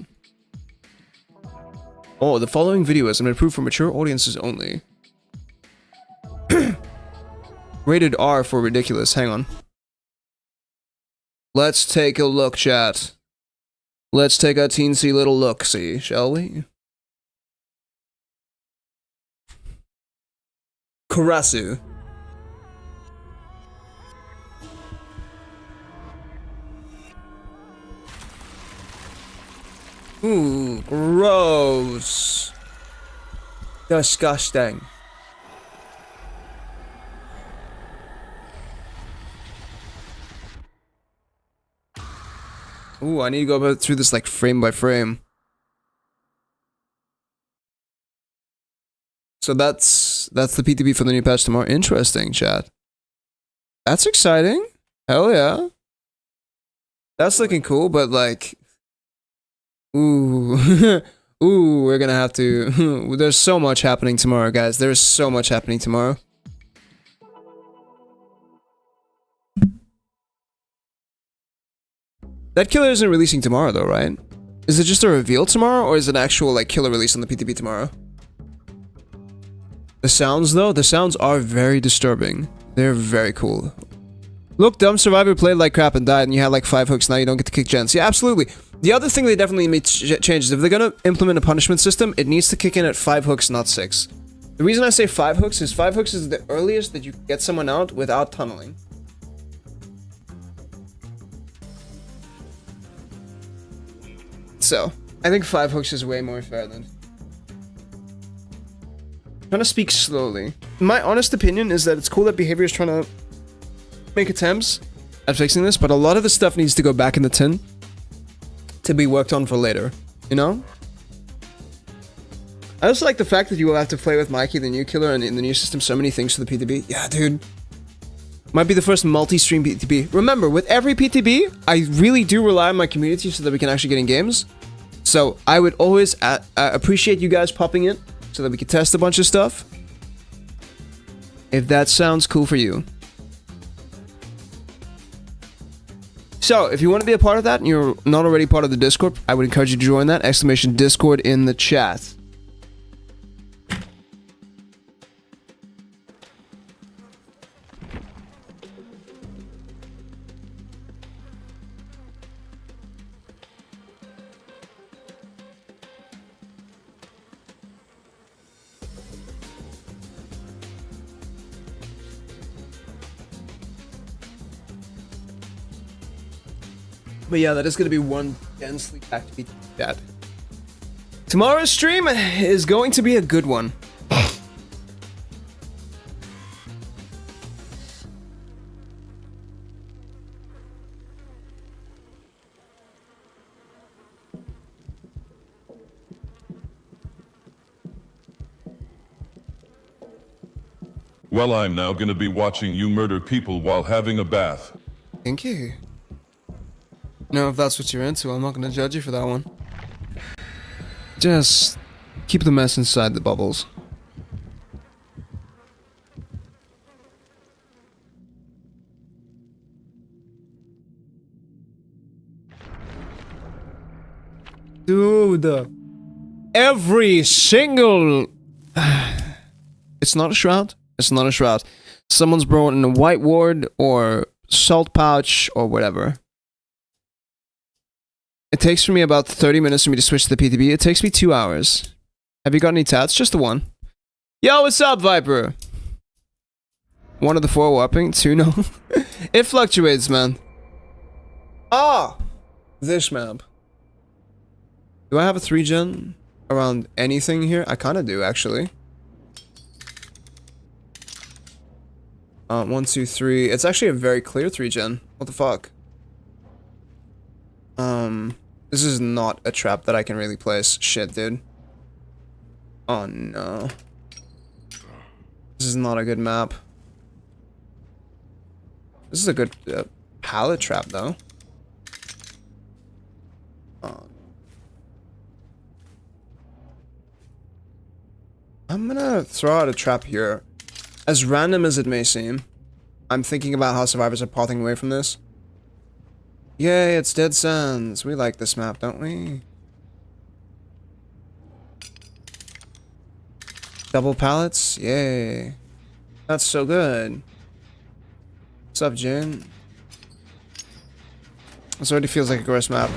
Oh, the following video is approved for mature audiences only. Rated R for ridiculous. Hang on. Let's take a look, chat. Let's take a teensy little look-see, shall we? Karasu. Ooh, gross. Disgusting. Ooh, I need to go through this like frame by frame. So that's the PTB for the new patch tomorrow. Interesting, chat. That's exciting. Hell yeah. That's looking cool, but like, ooh, ooh, we're gonna have to. There's so much happening tomorrow, guys. There's so much happening tomorrow. That killer isn't releasing tomorrow, though, right? Is it just a reveal tomorrow, or is it an actual like killer release on the PTB tomorrow? The sounds, though, the sounds are very disturbing. They're very cool. Look, Dumb Survivor played like crap and died, and you had like 5 hooks, now you don't get to kick gens. Yeah, absolutely. The other thing they definitely need to change is if they're gonna implement a punishment system, it needs to kick in at 5 hooks, not 6. The reason I say 5 hooks is 5 hooks is the earliest that you can get someone out without tunneling. So, I think 5 hooks is way more fair than... I'm trying to speak slowly. My honest opinion is that it's cool that behavior is trying to make attempts at fixing this, but a lot of the stuff needs to go back in the tin to be worked on for later, you know? I also like the fact that you will have to play with Mikey, the new killer, and in the new system, so many things for the PTB. Yeah, dude. Might be the first multi-stream PTB. Remember, with every PTB, I really do rely on my community so that we can actually get in games. So I would always appreciate you guys popping in so that we can test a bunch of stuff. If that sounds cool for you. So, if you want to be a part of that and you're not already part of the Discord, I would encourage you to join that. ! Discord in the chat. But yeah, that is going to be one densely packed PTB chat. Tomorrow's stream is going to be a good one. Well, I'm now gonna be watching you murder people while having a bath. Thank you. No, if that's what you're into, I'm not going to judge you for that one. Just keep the mess inside the bubbles. Dude, every single... It's not a shroud. It's not a shroud. Someone's brought in a white ward or salt pouch or whatever. It takes for me about 30 minutes for me to switch to the PTB. It takes me 2 hours. Have you got any tats? Just the one. Yo, what's up, Viper? 1 of the 4 warping, 2 no. It fluctuates, man. Ah! This map. Do I have a 3-gen around anything here? I kinda do, actually. 1, 2, 3. It's actually a very clear 3-gen. What the fuck? This is not a trap that I can really place. Shit, dude. Oh, no. This is not a good map. This is a good pallet trap, though. I'm gonna throw out a trap here. As random as it may seem, I'm thinking about how survivors are pathing away from this. Yay, it's Dead Sands. We like this map, don't we? Double pallets? Yay. That's so good. What's up, June? This already feels like a gross map.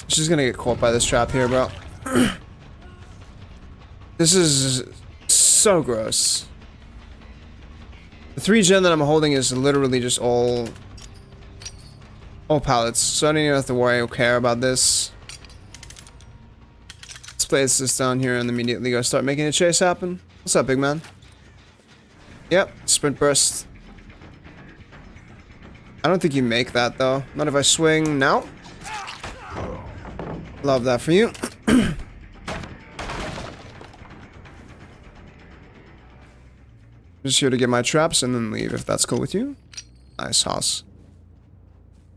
She's gonna get caught by this trap here, bro. This is so gross. The 3-gen that I'm holding is literally just all pallets, so I don't even have to worry or care about this. Let's place this down here and immediately go start making a chase happen. What's up, big man? Yep, sprint burst. I don't think you make that, though. Not if I swing now. Love that for you. Just here to get my traps and then leave, if that's cool with you. Nice, hoss.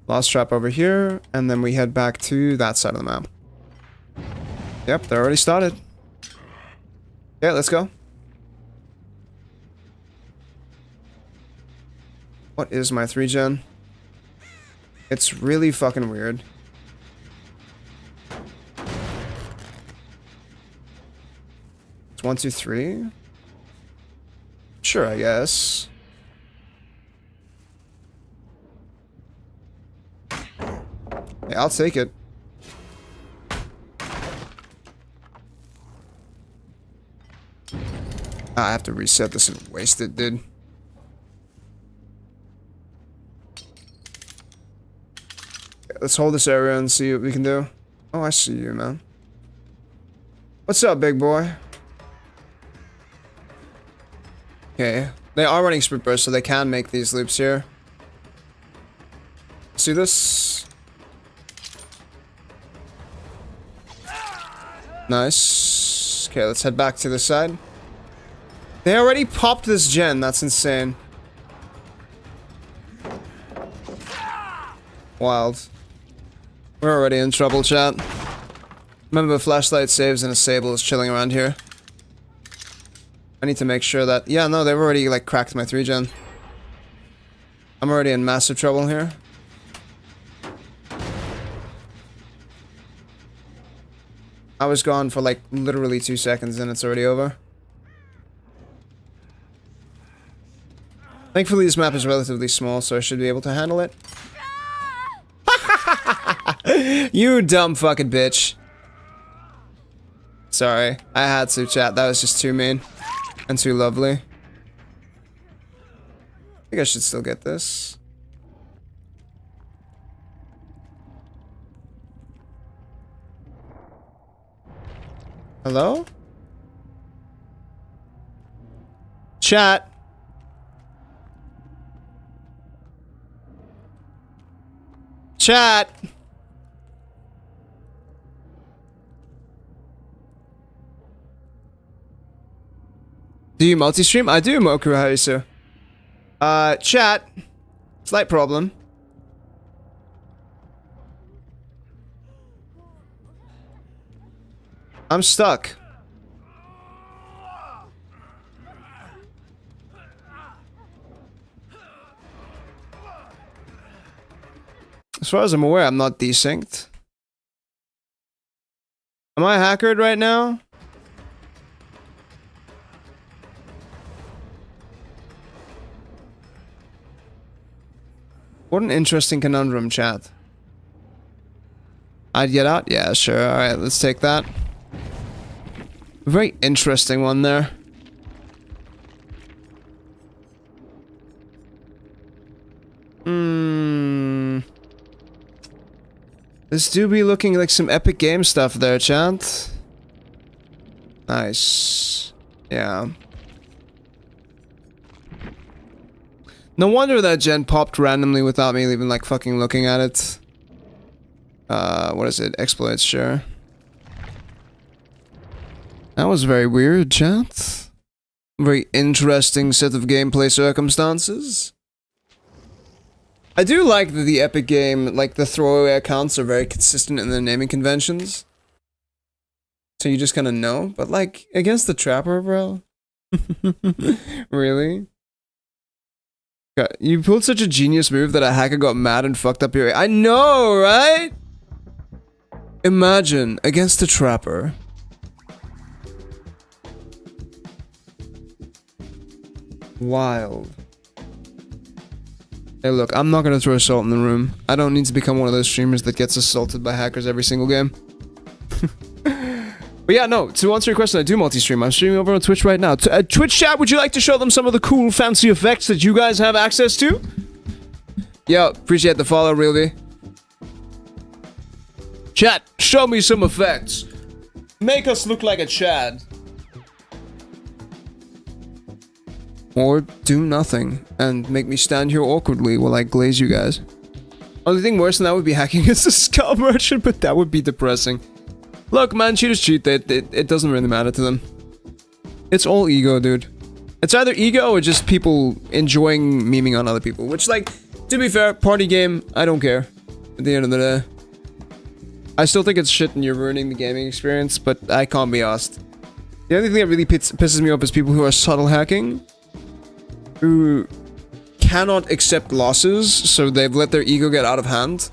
Lost trap over here, and then we head back to that side of the map. Yep, they already started. Yeah, let's go. What is my 3-gen? It's really fucking weird. It's 1, 2, 3. Sure, I guess. Yeah, I'll take it. I have to reset this and waste it, dude. Okay, let's hold this area and see what we can do. Oh, I see you, man. What's up, big boy? Okay, they are running sprint burst, so they can make these loops here. See this? Nice. Okay, let's head back to this side. They already popped this gen, that's insane. Wild. We're already in trouble, chat. Remember, flashlight saves and a sable is chilling around here. I need to make sure that... Yeah, no, they've already, like, cracked my 3-gen. I'm already in massive trouble here. I was gone for, like, literally 2 seconds and it's already over. Thankfully, this map is relatively small, so I should be able to handle it. You dumb fucking bitch. Sorry, I had to, chat. That was just too mean. And too lovely. think I should still get this. Hello? Chat. Chat. Do you multi-stream? I do, Moku Harisu. Chat. Slight problem. I'm stuck. As far as I'm aware, I'm not desynced. Am I hackered right now? What an interesting conundrum, chat. I'd get out? Yeah, sure. Alright, let's take that. Very interesting one there. This do be looking like some epic game stuff there, chat. Nice. Yeah. No wonder that gen popped randomly without me even like fucking looking at it. What is it? Exploits, sure. That was very weird, chat. Very interesting set of gameplay circumstances. I do like that the Epic game, like the throwaway accounts are very consistent in their naming conventions. So you just kind of know, but like, against the Trapper, bro? Really? God, you pulled such a genius move that a hacker got mad and fucked up your... I know, right? Imagine, against the Trapper. Wild. Hey look, I'm not gonna throw salt in the room. I don't need to become one of those streamers that gets assaulted by hackers every single game. But yeah, no, to answer your question, I do multi-stream. I'm streaming over on Twitch right now. Twitch chat, would you like to show them some of the cool, fancy effects that you guys have access to? Yo, appreciate the follow, Realby. Chat, show me some effects. Make us look like a Chad. Or do nothing, and make me stand here awkwardly while I glaze you guys. Only thing worse than that would be hacking as a scum merchant, but that would be depressing. Look, man, cheaters cheat, it doesn't really matter to them. It's all ego, dude. It's either ego or just people enjoying memeing on other people, which, like, to be fair, party game, I don't care. At the end of the day. I still think it's shit and you're ruining the gaming experience, but I can't be asked. The only thing that really pisses me off is people who are subtle hacking. Who cannot accept losses, so they've let their ego get out of hand,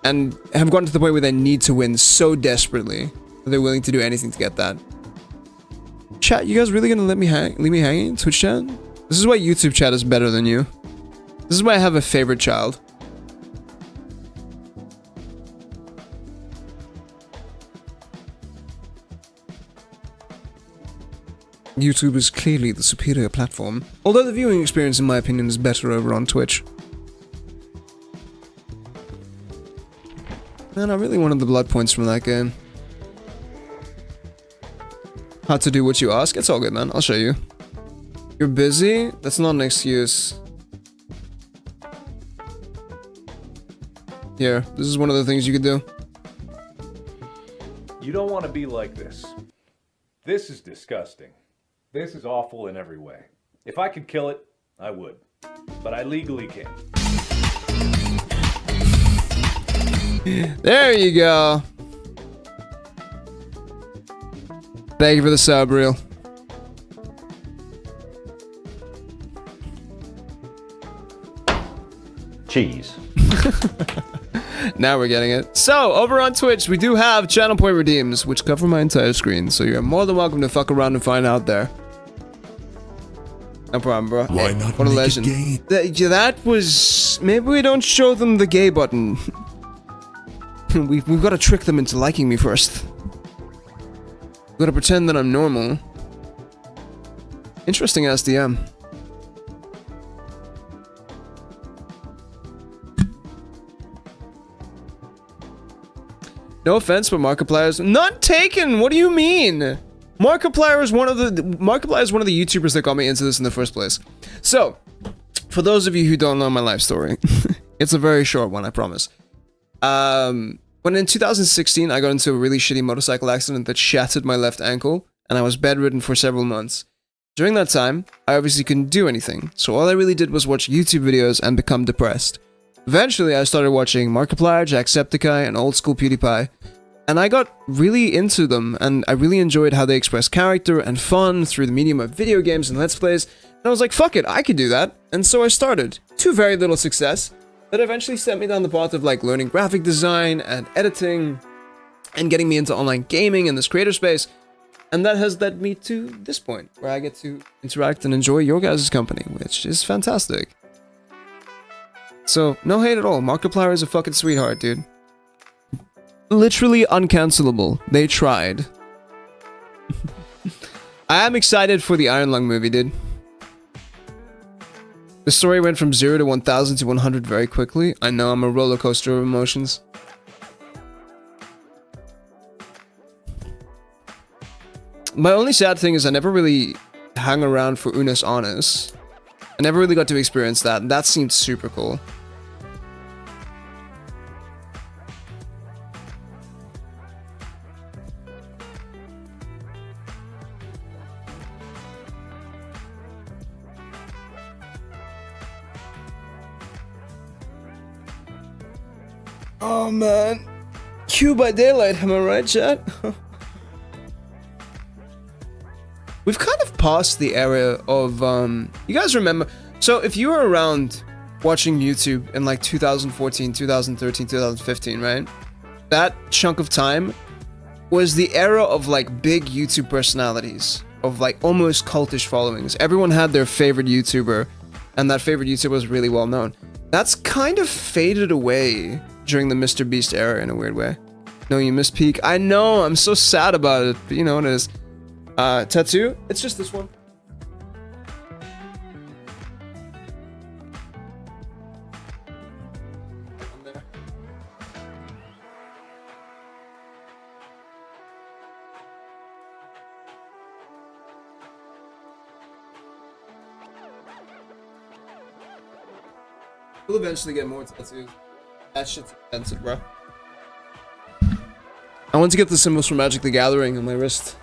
and have gotten to the point where they need to win so desperately that they're willing to do anything to get that. Chat, you guys really gonna leave me hanging? Twitch chat? This is why YouTube chat is better than you. This is why I have a favorite child. YouTube is clearly the superior platform, although the viewing experience in my opinion is better over on Twitch. Man, I really wanted the Bloodpoints from that game. How to do what you ask? It's all good, man. I'll show you. You're busy? That's not an excuse. Here, this is one of the things you could do. You don't want to be like this. This is disgusting. This is awful in every way. If I could kill it, I would. But I legally can't. There you go. Thank you for the sub, Real. Cheese. Now we're getting it. So, over on Twitch, we do have channel point redeems, which cover my entire screen, so you're more than welcome to fuck around and find out there. No problem, bro. Why not What a make legend. it gay? That was... Maybe we don't show them the gay button. We've got to trick them into liking me first. We've got to pretend that I'm normal. Interesting SDM. No offense, but Markiplier's not taken. What do you mean? Markiplier is one of the YouTubers that got me into this in the first place. So, for those of you who don't know my life story, it's a very short one, I promise. When in 2016 I got into a really shitty motorcycle accident that shattered my left ankle, and I was bedridden for several months. During that time, I obviously couldn't do anything, so all I really did was watch YouTube videos and become depressed. Eventually, I started watching Markiplier, Jacksepticeye, and old school PewDiePie, and I got really into them, and I really enjoyed how they express character and fun through the medium of video games and Let's Plays, and I was like, fuck it, I could do that, and so I started. To very little success, that eventually sent me down the path of like learning graphic design and editing, and getting me into online gaming and this creator space, and that has led me to this point, where I get to interact and enjoy your guys' company, which is fantastic. So, no hate at all, Markiplier is a fucking sweetheart, dude. Literally uncancelable. They tried. I am excited for the Iron Lung movie, dude. The story went from 0 to 1000 to 100 very quickly. I know, I'm a roller coaster of emotions. My only sad thing is I never really hung around for Unus Annus. I never really got to experience that, and that seemed super cool. Oh man, Q by daylight, am I right, chat? We've kind of passed the era of, you guys remember, so if you were around watching YouTube in like 2014, 2013, 2015, right? That chunk of time was the era of like big YouTube personalities, of like almost cultish followings. Everyone had their favorite YouTuber, and that favorite YouTuber was really well known. That's kind of faded away during the Mr. Beast era in a weird way. No, you missed peak. I know, I'm so sad about it, but you know what it is. Tattoo? It's just this one. We'll eventually get more tattoos. That shit's expensive, bro. I want to get the symbols from Magic the Gathering on my wrist.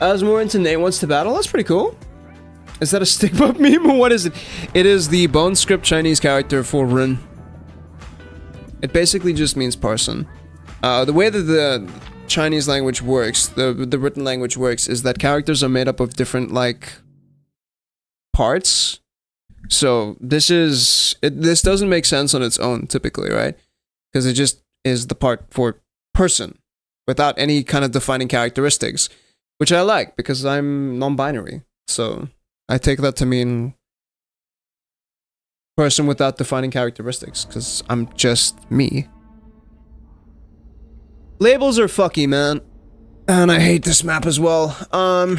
I was more into Nate Wants to Battle. That's pretty cool. Is that a stick bump meme or what is it? It is the bone script Chinese character for Run. It basically just means person. The way that the Chinese language works, the written language works, is that characters are made up of different, like, parts. So this doesn't make sense on its own, typically, right? Because it just is the part for person, without any kind of defining characteristics. Which I like, because I'm non-binary. So I take that to mean person without defining characteristics, because I'm just me. Labels are fucky, man. And I hate this map as well. I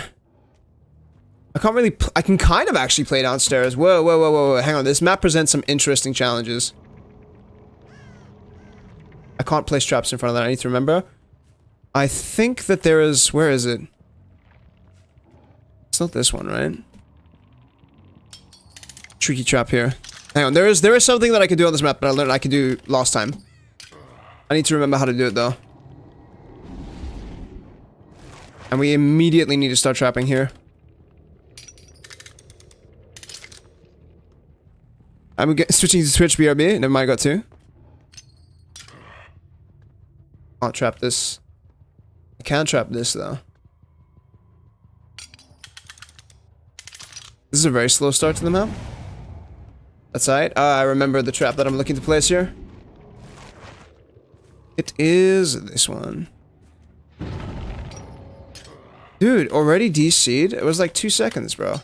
can't really... I can kind of actually play downstairs. Whoa, whoa, whoa, whoa, whoa. Hang on. This map presents some interesting challenges. I can't place traps in front of that. I need to remember. I think that there is... Where is it? It's not this one, right? Tricky trap here. Hang on, there is something that I can do on this map that I learned I could do last time. I need to remember how to do it though. And we immediately need to start trapping here. I'm switching to Switch BRB. Never mind, I got two. Can't trap this. I can trap this though. This is a very slow start to the map. That's alright. I remember the trap that I'm looking to place here. It is this one. Dude, already DC'd? It was like 2 seconds, bro.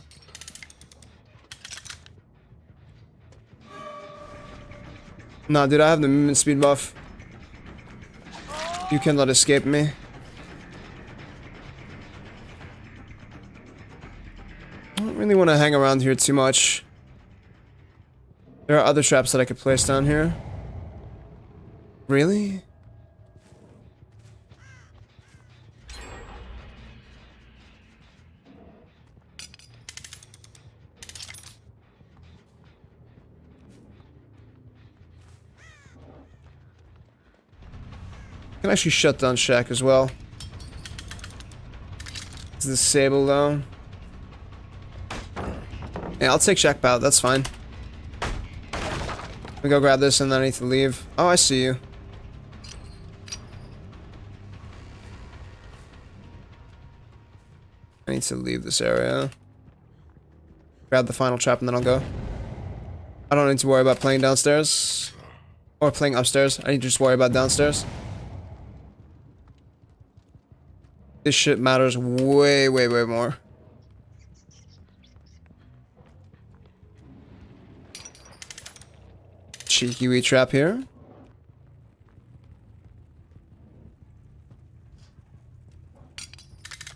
Nah, dude, I have the movement speed buff. You cannot escape me. I don't really want to hang around here too much. There are other traps that I could place down here. Really? I can actually shut down Shack as well. Is this Sable though? Yeah, I'll take Shack out, that's fine. Let me go grab this and then I need to leave. Oh, I see you. I need to leave this area. Grab the final trap and then I'll go. I don't need to worry about playing downstairs. Or playing upstairs. I need to just worry about downstairs. This shit matters way, way, way more. Cheeky wee trap here.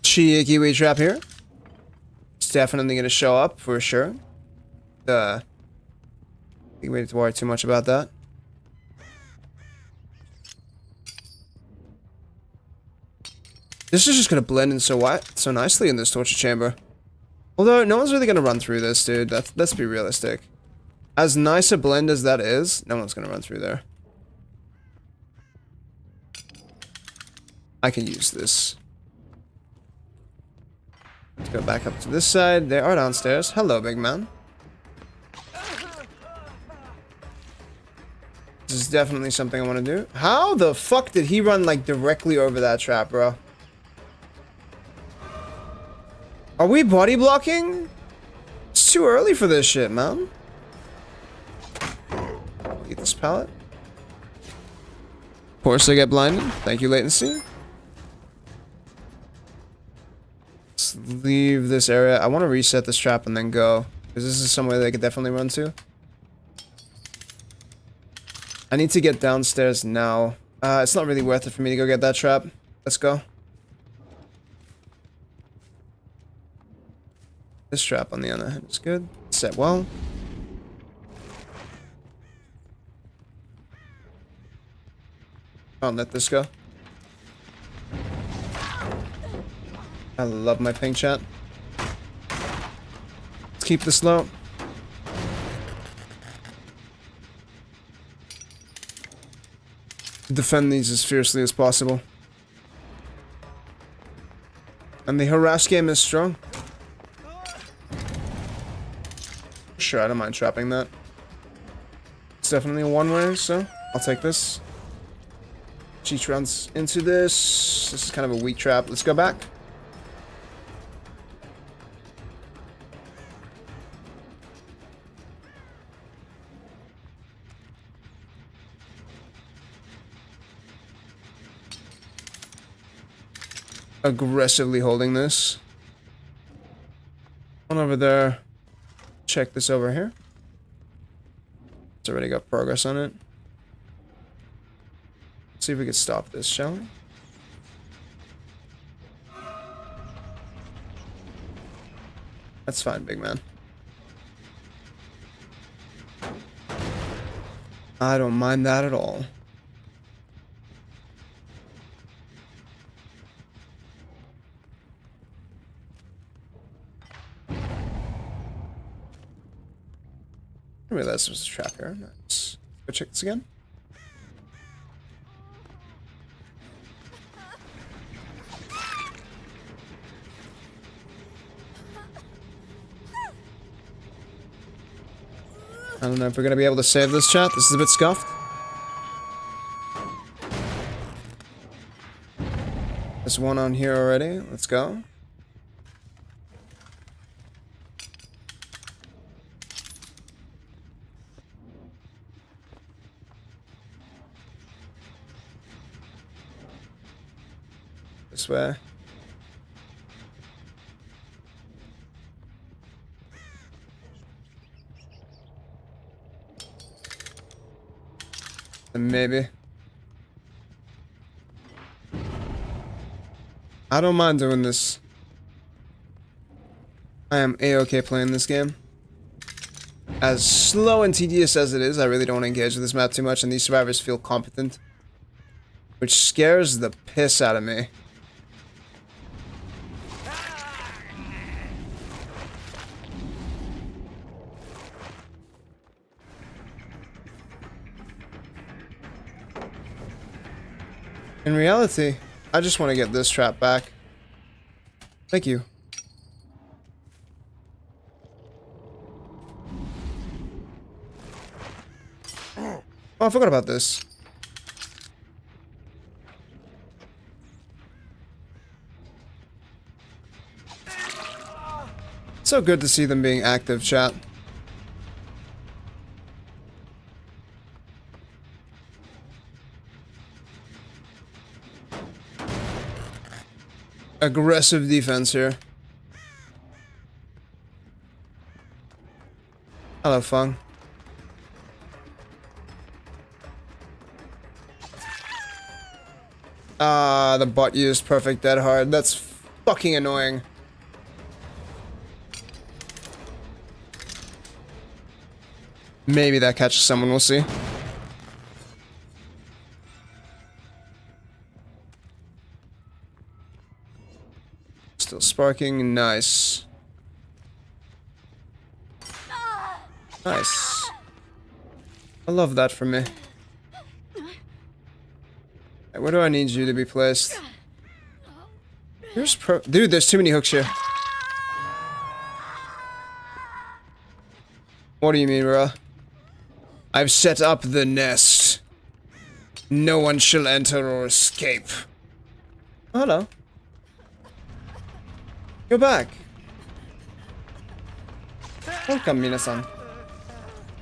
Cheeky wee trap here. It's definitely gonna show up for sure. I think we need to worry too much about that. This is just gonna blend in so nicely in this torture chamber. Although no one's really gonna run through this, dude. Let's be realistic. As nice a blend as that is, no one's gonna run through there. I can use this. Let's go back up to this side. They are downstairs. Hello, big man. This is definitely something I want to do. How the fuck did he run like directly over that trap, bro? Are we body blocking? It's too early for this shit, man. Get this pallet. Of course I get blinded. Thank you, latency. Let's leave this area. I want to reset this trap and then go. Because this is somewhere they could definitely run to. I need to get downstairs now. It's not really worth it for me to go get that trap. Let's go. This trap on the other hand is good. Set well. Can't let this go. I love my ping chat. Let's keep this low. Defend these as fiercely as possible. And the harass game is strong. Sure, I don't mind trapping that. It's definitely a one-way, so I'll take this. Cheech runs into this. This is kind of a weak trap. Let's go back. Aggressively holding this. One over there. Check this over here. It's already got progress on it. Let's see if we can stop this, shall we? That's fine, big man. I don't mind that at all. I didn't realize there was a trap here. Let's go check this again. I don't know if we're gonna be able to save this chat. This is a bit scuffed. There's one on here already. Let's go. This way. And maybe. I don't mind doing this. I am a-okay playing this game. As slow and tedious as it is, I really don't want to engage with this map too much, and these survivors feel competent. Which scares the piss out of me. In reality, I just want to get this trap back. Thank you. Oh, I forgot about this. It's so good to see them being active, chat. Aggressive defense here. Hello, Fung. Ah, the bot used perfect dead hard. That's fucking annoying. Maybe that catches someone, we'll see. Still sparking, nice. Nice. I love that for me. Hey, where do I need you to be placed? Here's dude, there's too many hooks here. What do you mean, bro? I've set up the nest. No one shall enter or escape. Oh, hello. Go back. Welcome, Minasan.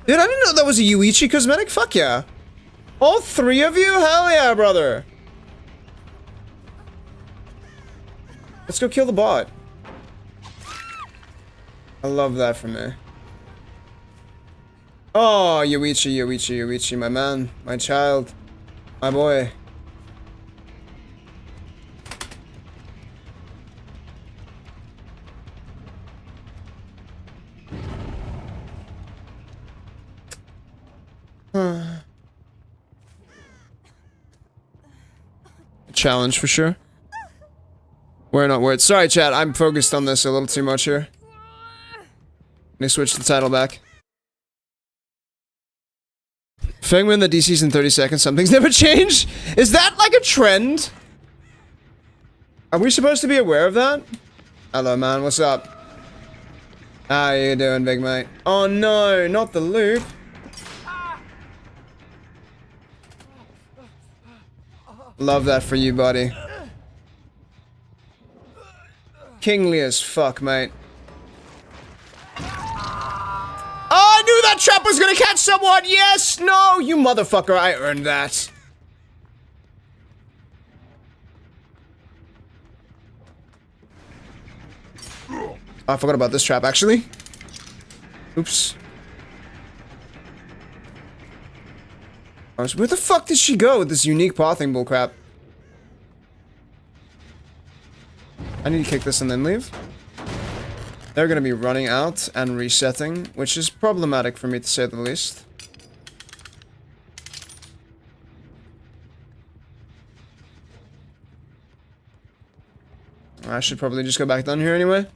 Dude, I didn't know that was a Yuichi cosmetic. Fuck yeah. All three of you? Hell yeah, brother. Let's go kill the bot. I love that for me. Oh, Yuichi, Yuichi, Yuichi, my man, my child, my boy. Challenge for sure. We're not words. Sorry, chat. I'm focused on this a little too much here. Let me switch the title back. Fengmin, the DC's in 30 seconds. Some things never change. Is that like a trend? Are we supposed to be aware of that? Hello, man. What's up? How you doing, big mate? Oh no, not the loop. Love that for you, buddy. Kingly as fuck, mate. Oh, I knew that trap was gonna catch someone! Yes! No! You motherfucker, I earned that. Oh, I forgot about this trap, actually. Oops. Where the fuck did she go with this unique pathing bullcrap? I need to kick this and then leave. They're gonna be running out and resetting, which is problematic for me to say the least. I should probably just go back down here anyway.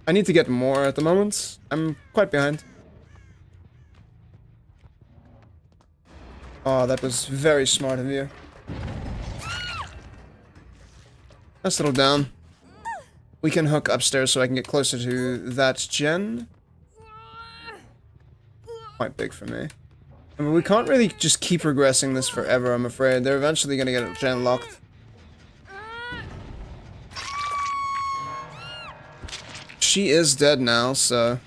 I need to get more at the moment. I'm quite behind. Oh, that was very smart of you. Let's settle down. We can hook upstairs so I can get closer to that gen. Quite big for me. I mean, we can't really just keep regressing this forever, I'm afraid. They're eventually gonna get gen locked. She is dead now, so...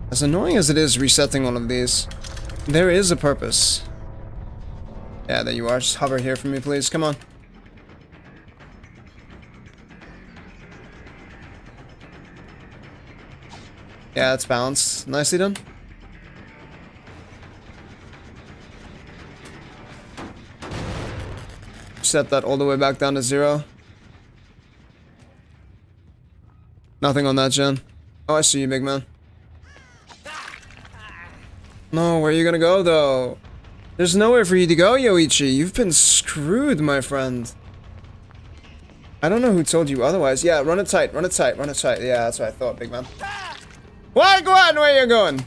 As annoying as it is resetting one of these, there is a purpose. Yeah, there you are. Just hover here for me, please. Come on. Yeah, it's balanced. Nicely done. Set that all the way back down to 0. Nothing on that gen. Oh, I see you, big man. No, where are you gonna go, though? There's nowhere for you to go, Yoichi. You've been screwed, my friend. I don't know who told you otherwise. Yeah, run it tight, run it tight, run it tight. Yeah, that's what I thought, big man. Why go on? Where you going?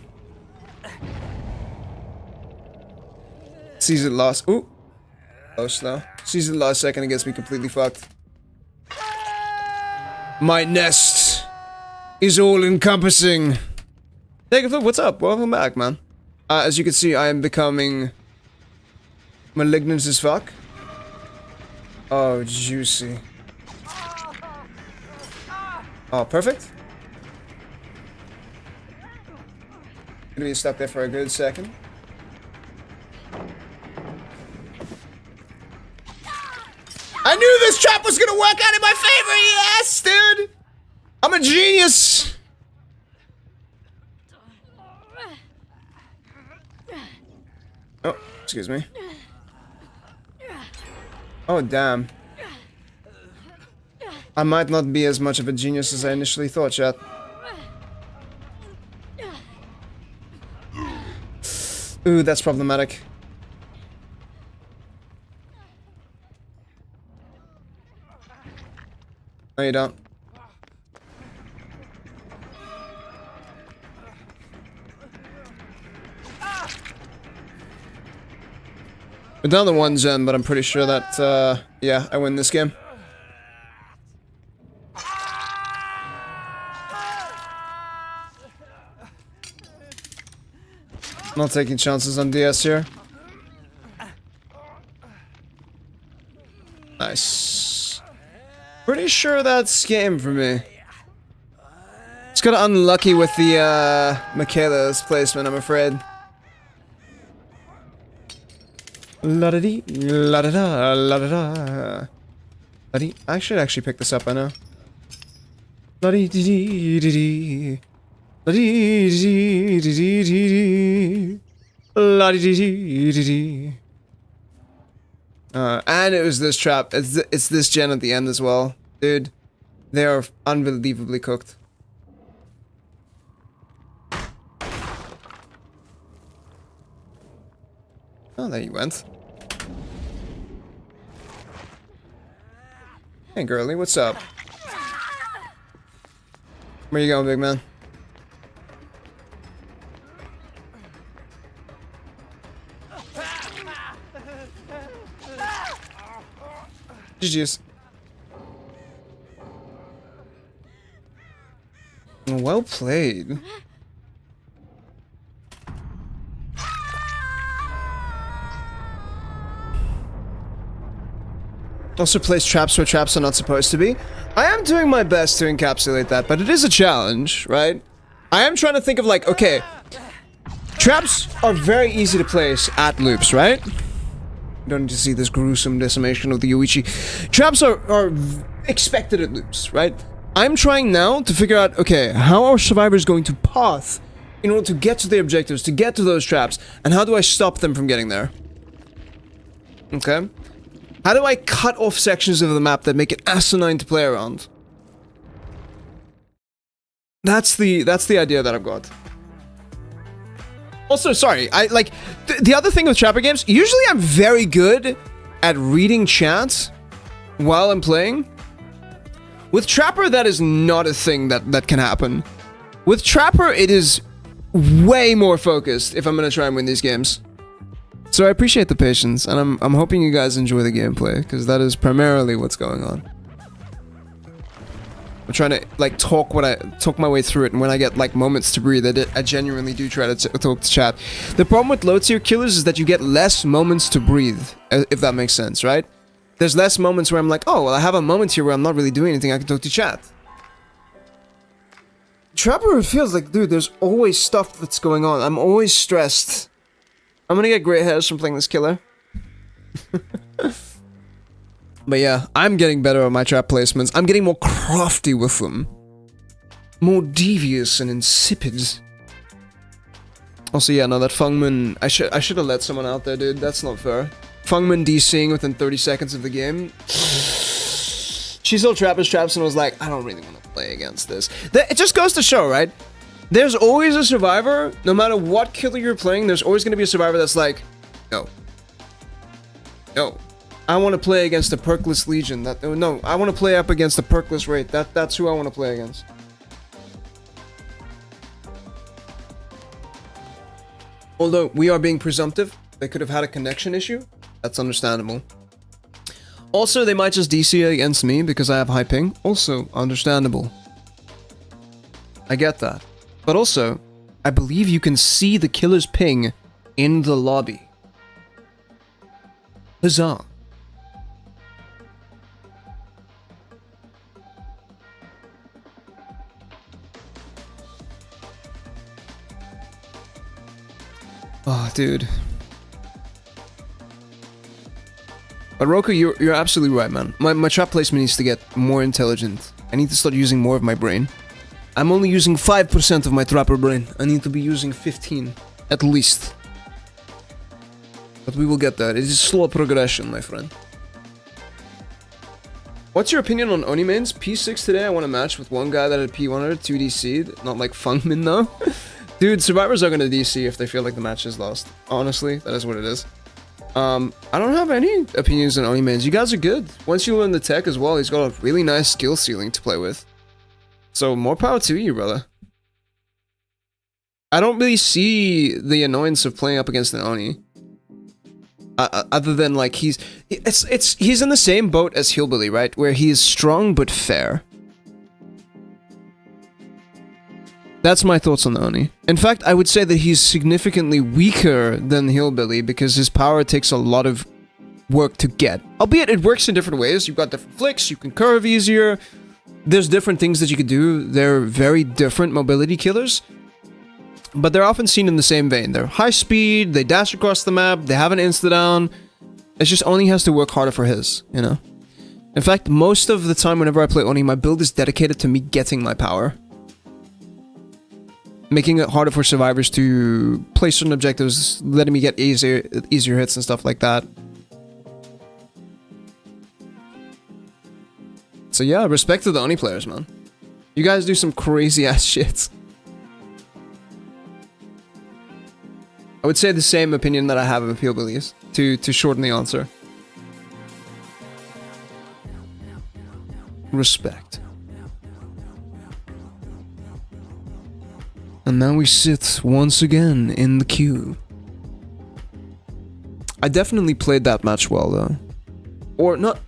Sees it last. Ooh. Close though. Sees it last second and gets me completely fucked. My nest is all encompassing. Take a look. What's up? Welcome back, man. As you can see, I am becoming malignant as fuck. Oh, juicy. Oh, perfect. Gonna be stuck there for a good second. I knew this trap was gonna work out in my favor, yes, dude! I'm a genius! Oh, excuse me. Oh, damn. I might not be as much of a genius as I initially thought, chat. Ooh, that's problematic. No, you don't. We're down to 1 gen, but I'm pretty sure that, yeah, I win this game. Not taking chances on DS here. Nice. Pretty sure that's game for me. Just got unlucky with the, Michaela's placement, I'm afraid. La-da-dee, la-da-da, la-da-da. La-dee. I should actually pick this up, I know. La-dee-dee-dee-dee-dee. La-dee-dee-dee-dee-dee-dee. La-dee-dee-dee-dee-dee. And it was this trap. It's this gen at the end as well. Dude, they are unbelievably cooked. Oh, there you went. Hey, girly, what's up? Where you going, big man? GG's. Well played. Also place traps where traps are not supposed to be. I am doing my best to encapsulate that, but it is a challenge, right? I am trying to think of like, okay, traps are very easy to place at loops, right? You don't need to see this gruesome decimation of the Yoichi. Traps are expected at loops, right? I'm trying now to figure out, okay, how are survivors going to path in order to get to their objectives, to get to those traps, and how do I stop them from getting there? Okay? How do I cut off sections of the map that make it asinine to play around? That's the idea that I've got. Also, sorry, the other thing with Trapper games, usually I'm very good at reading chat while I'm playing. With Trapper, that is not a thing that can happen. With Trapper, it is way more focused if I'm gonna try and win these games. So I appreciate the patience, and I'm hoping you guys enjoy the gameplay, because that is primarily what's going on. I'm trying to, like, talk my way through it, and when I get, like, moments to breathe, I genuinely do try to talk to chat. The problem with low-tier killers is that you get less moments to breathe, if that makes sense, right? There's less moments where I'm like, oh, well, I have a moment here where I'm not really doing anything, I can talk to chat. Trapper, it feels like, dude, there's always stuff that's going on. I'm always stressed. I'm gonna get gray hairs from playing this killer. But yeah, I'm getting better at my trap placements. I'm getting more crafty with them. More devious and insipid. Also, yeah, no, that Fungman... I should have let someone out there, dude. That's not fair. Fungman DCing within 30 seconds of the game. She saw Traps and was like, I don't really want to play against this. It just goes to show, right? There's always a survivor, no matter what killer you're playing, there's always going to be a survivor that's like, no. No. I want to play against the Perkless Legion. No, I want to play up against the Perkless Wraith. That's who I want to play against. Although, we are being presumptive. They could have had a connection issue. That's understandable. Also, they might just DC against me because I have high ping. Also, understandable. I get that. But also, I believe you can see the killer's ping in the lobby. Huzzah. Oh, dude. But Roku, you're absolutely right, man. My trap placement needs to get more intelligent. I need to start using more of my brain. I'm only using 5% of my trapper brain. I need to be using 15, at least. But we will get there. It is slow progression, my friend. What's your opinion on Oni mains? P6 today, I want to match with one guy that had P100, 2DC'd. Not like Fungmin, though. Dude, survivors are gonna DC if they feel like the match is lost. Honestly, that is what it is. I don't have any opinions on Oni mains. You guys are good. Once you learn the tech as well, he's got a really nice skill ceiling to play with. So, more power to you, brother. I don't really see the annoyance of playing up against an Oni. Other than, like, he's in the same boat as Hillbilly, right? Where he is strong but fair. That's my thoughts on the Oni. In fact, I would say that he's significantly weaker than Hillbilly because his power takes a lot of work to get. Albeit, it works in different ways. You've got different flicks, you can curve easier. There's different things that you can do. They're very different mobility killers. But they're often seen in the same vein. They're high speed, they dash across the map, they have an insta-down. It's just Oni has to work harder for his, you know? In fact, most of the time whenever I play Oni, my build is dedicated to me getting my power. Making it harder for survivors to play certain objectives, letting me get easier hits and stuff like that. So yeah, respect to the Oni players, man. You guys do some crazy ass shit. I would say the same opinion that I have of Hillbillies, to shorten the answer. Respect. And now we sit once again in the queue. I definitely played that match well, though. Or not.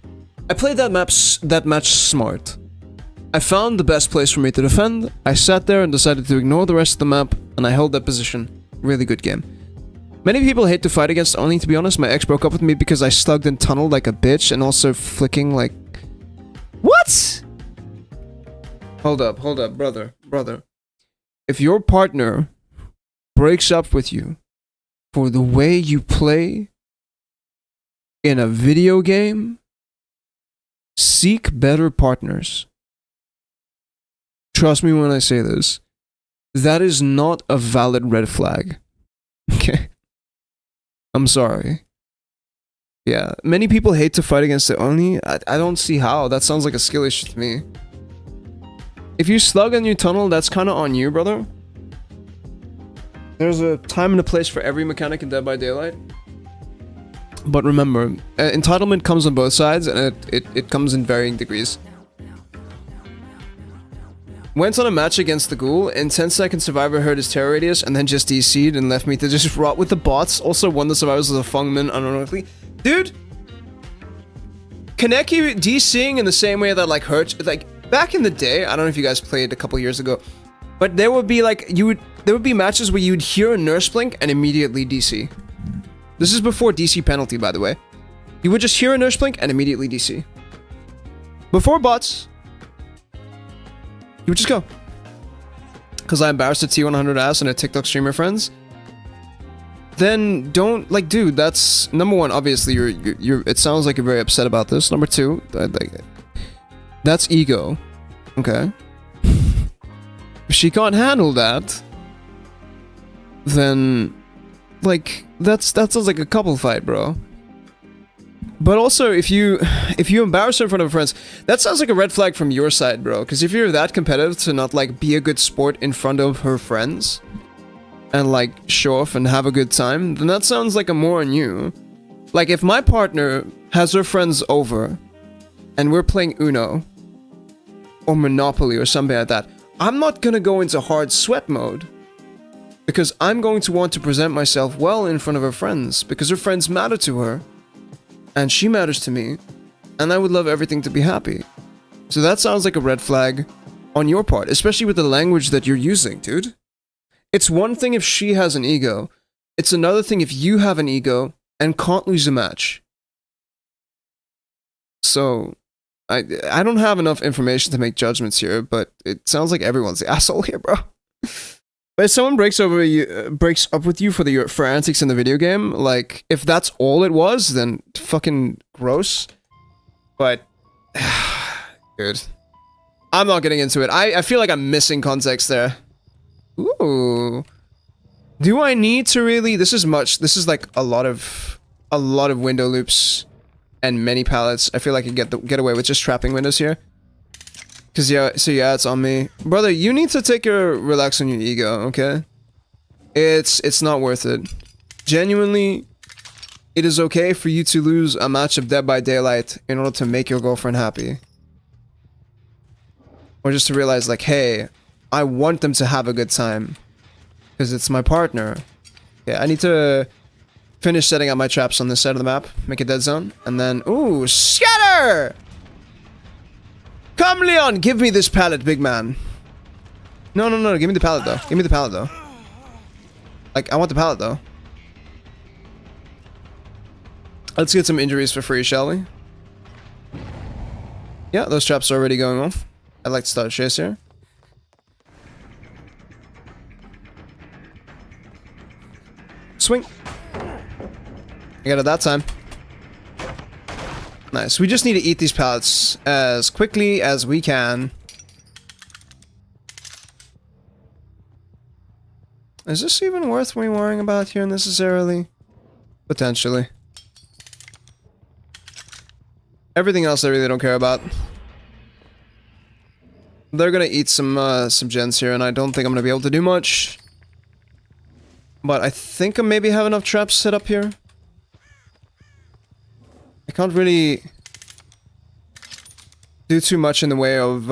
I played that match smart. I found the best place for me to defend. I sat there and decided to ignore the rest of the map, and I held that position. Really good game. Many people hate to fight against Oni, to be honest. My ex broke up with me because I slugged and tunneled like a bitch, and also flicking like... What? Hold up, brother. If your partner breaks up with you for the way you play in a video game, seek better partners. Trust me when I say this. That is not a valid red flag. Okay? I'm sorry. Yeah, many people hate to fight against the Oni. I don't see how. That sounds like a skill issue to me. If you slug and you tunnel, that's kind of on you, brother. There's a time and a place for every mechanic in Dead by Daylight. But remember, entitlement comes on both sides, and it comes in varying degrees. Went on a match against the Ghoul. In 10 seconds, Survivor heard his terror radius, and then just DC'd and left me to just rot with the bots. Also, one of the survivors was a Fungman, unironically. Dude! Kaneki DCing in the same way that, like, hurts... Like, back in the day, I don't know if you guys played a couple years ago, but there would be, like, there would be matches where you'd hear a nurse blink and immediately DC. This is before DC penalty, by the way. You would just hear a nurse blink and immediately DC. Before bots, you would just go. Because I embarrassed a T100 ass and a TikTok streamer friends. Then don't, like, dude, that's... Number one, obviously, you're it sounds like you're very upset about this. Number two, that's ego. Okay. If she can't handle that, then... Like, that sounds like a couple fight, bro. But also, if you embarrass her in front of her friends, that sounds like a red flag from your side, bro. Because if you're that competitive to not, like, be a good sport in front of her friends, and, like, show off and have a good time, then that sounds like a more on you. Like, if my partner has her friends over, and we're playing Uno, or Monopoly, or something like that, I'm not gonna go into hard sweat mode. Because I'm going to want to present myself well in front of her friends, because her friends matter to her. And she matters to me, and I would love everything to be happy. So that sounds like a red flag on your part, especially with the language that you're using, dude. It's one thing if she has an ego, it's another thing if you have an ego and can't lose a match. So, I don't have enough information to make judgments here, but it sounds like everyone's the asshole here, bro. But if someone breaks up with you for antics in the video game, like, if that's all it was, then fucking gross. But, dude, I'm not getting into it. I feel like I'm missing context there. Ooh. Do I need to really? This is like a lot of window loops and many pallets. I feel like I can get away with just trapping windows here. Cause yeah, so yeah, it's on me. Brother, you need to relax on your ego, okay? It's not worth it. Genuinely, it is okay for you to lose a match of Dead by Daylight in order to make your girlfriend happy. Or just to realize, like, hey, I want them to have a good time. Because it's my partner. Yeah, I need to finish setting up my traps on this side of the map, make a dead zone, and then, ooh, scatter! Come, Leon, give me this pallet, big man. No, give me the pallet, though. Give me the pallet, though. Like, I want the pallet, though. Let's get some injuries for free, shall we? Yeah, those traps are already going off. I'd like to start a chase here. Swing. I got it that time. Nice. We just need to eat these pallets as quickly as we can. Is this even worth me worrying about here necessarily? Potentially. Everything else I really don't care about. They're gonna eat some gens here, and I don't think I'm gonna be able to do much. But I think I maybe have enough traps set up here. I can't really do too much in the way of,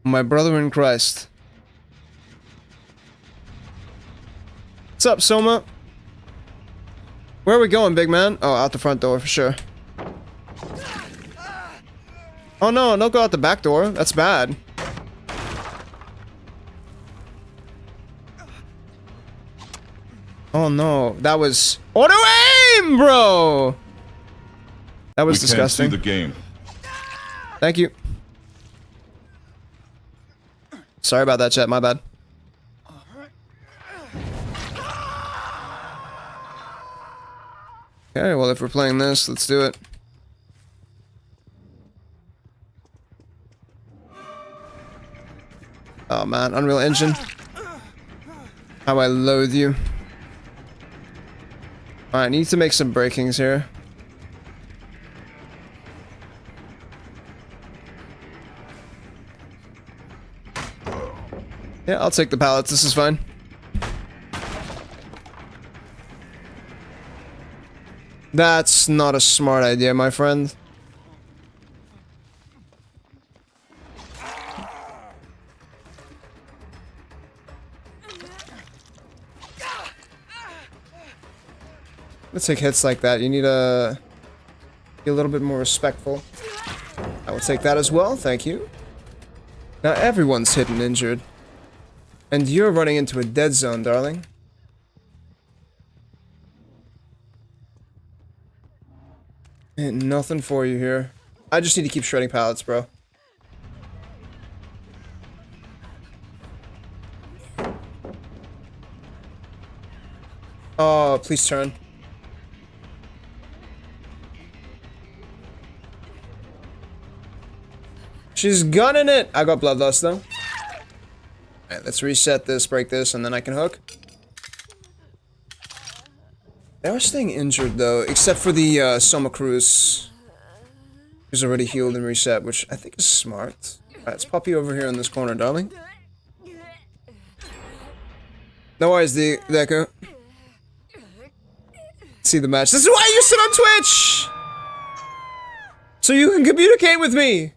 my brother in Christ. What's up, Soma? Where are we going, big man? Oh, out the front door for sure. Oh no, don't go out the back door. That's bad. Oh no, that was auto aim, bro. That was disgusting. We can't see the game. Thank you. Sorry about that, chat. My bad. Okay, well, if we're playing this, let's do it. Oh man, Unreal Engine. How I loathe you. Alright, I need to make some breakings here. Yeah, I'll take the pallets, this is fine. That's not a smart idea, my friend. Let's take hits like that. You need to be a little bit more respectful. I will take that as well, thank you. Now everyone's hit and injured. And you're running into a dead zone, darling. Ain't nothing for you here. I just need to keep shredding pallets, bro. Oh, please turn. She's gunning it! I got bloodlust though. Alright, let's reset this, break this, and then I can hook. They are staying injured though, except for the Soma Cruz. Who's already healed and reset, which I think is smart. Alright, let's pop you over here in this corner, darling. No worries, Deku. See the match. This is why you sit on Twitch! So you can communicate with me!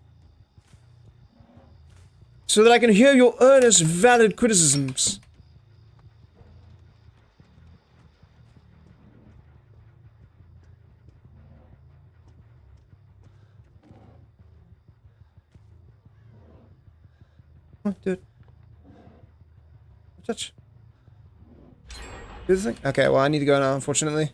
So that I can hear your earnest, valid criticisms. Oh, dude. Touch. Do the thing? Okay, well, I need to go now, unfortunately.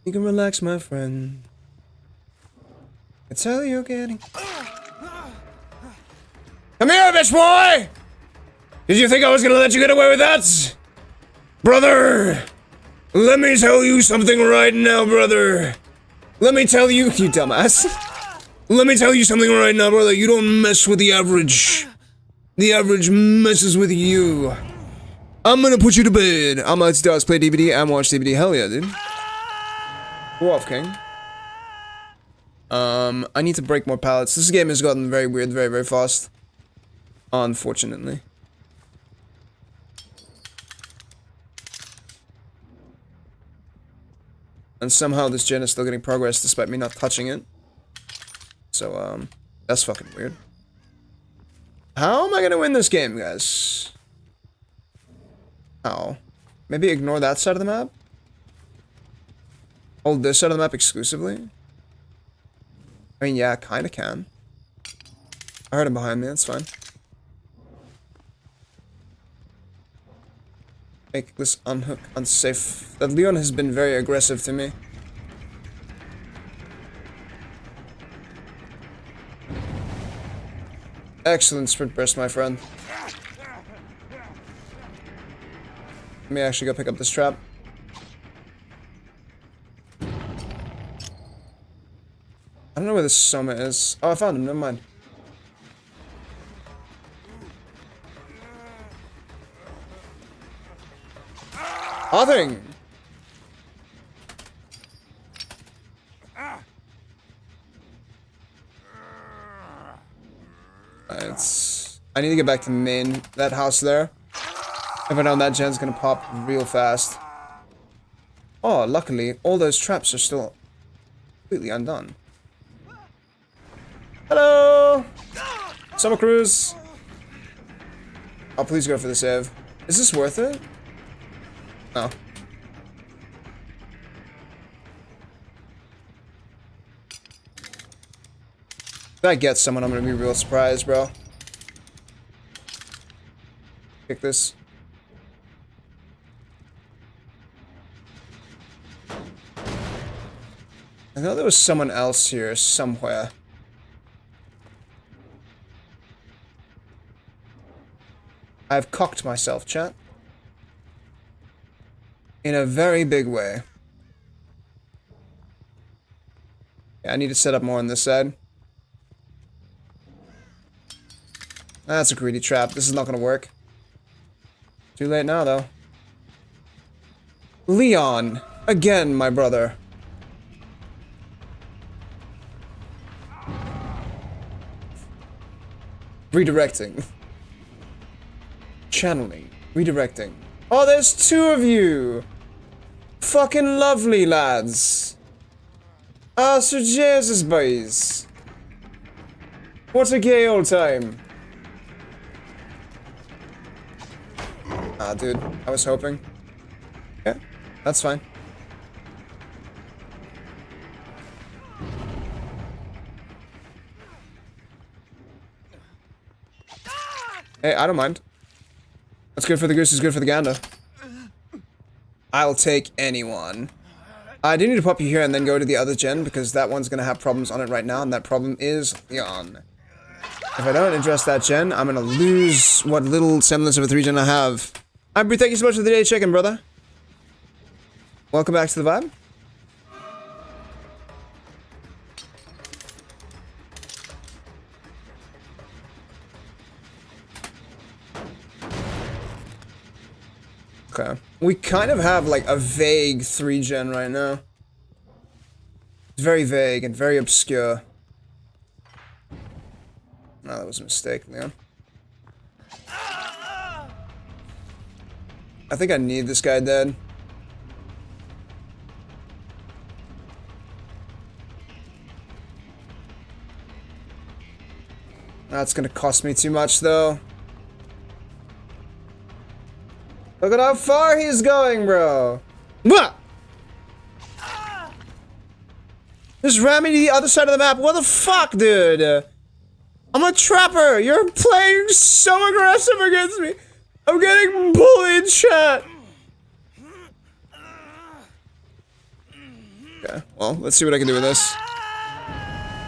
You can relax, my friend. I tell you, getting. Come here, bitch boy! Did you think I was gonna let you get away with that? Brother! Let me tell you something right now, brother. Let me tell you, you dumbass. Let me tell you something right now, brother. You don't mess with the average. The average messes with you. I'm gonna put you to bed. I'm about to play DBD and watch DBD. Hell yeah, dude. Go off, King. I need to break more pallets. This game has gotten very weird, very, very fast. Unfortunately. And somehow this gen is still getting progress despite me not touching it. So, that's fucking weird. How am I gonna win this game, guys? How? Maybe ignore that side of the map? Hold this side of the map exclusively? I mean, yeah, I kinda can. I heard him behind me, that's fine. Make this unhook unsafe. That Leon has been very aggressive to me. Excellent sprint burst, my friend. Let me actually go pick up this trap. I don't know where this Soma is. Oh, I found him, never mind. Nothing! I need to get back to main, that house there. If I know that gen's gonna pop real fast. Oh, luckily, all those traps are still completely undone. Hello! Summer Cruise! Oh, please go for the save. Is this worth it? No. If I get someone, I'm gonna be real surprised, bro. Pick this. I know there was someone else here somewhere. I've cocked myself, chat. In a very big way. Yeah, I need to set up more on this side. That's a greedy trap. This is not gonna work. Too late now, though. Leon! Again, my brother. Redirecting. Channeling. Redirecting. Oh, there's two of you! Fucking lovely, lads! Ah, Sir Jesus, boys! What a gay old time! Ah, dude, I was hoping. Yeah, that's fine. Hey, I don't mind. What's good for the goose is good for the gander. I'll take anyone. I do need to pop you here and then go to the other gen because that one's gonna have problems on it right now, and that problem is Leon. If I don't address that gen, I'm gonna lose what little semblance of a 3 gen I have. Ivory, thank you so much for the day chicken, brother. Welcome back to the vibe. Okay. We kind of have like a vague 3 gen right now. It's very vague and very obscure. No, that was a mistake, Leon. I think I need this guy dead. That's gonna cost me too much, though. Look at how far he's going, bro. What? Just ram me to the other side of the map. What the fuck, dude? I'm a trapper. You're playing so aggressive against me. I'm getting bullied, chat. Okay, well, let's see what I can do with this.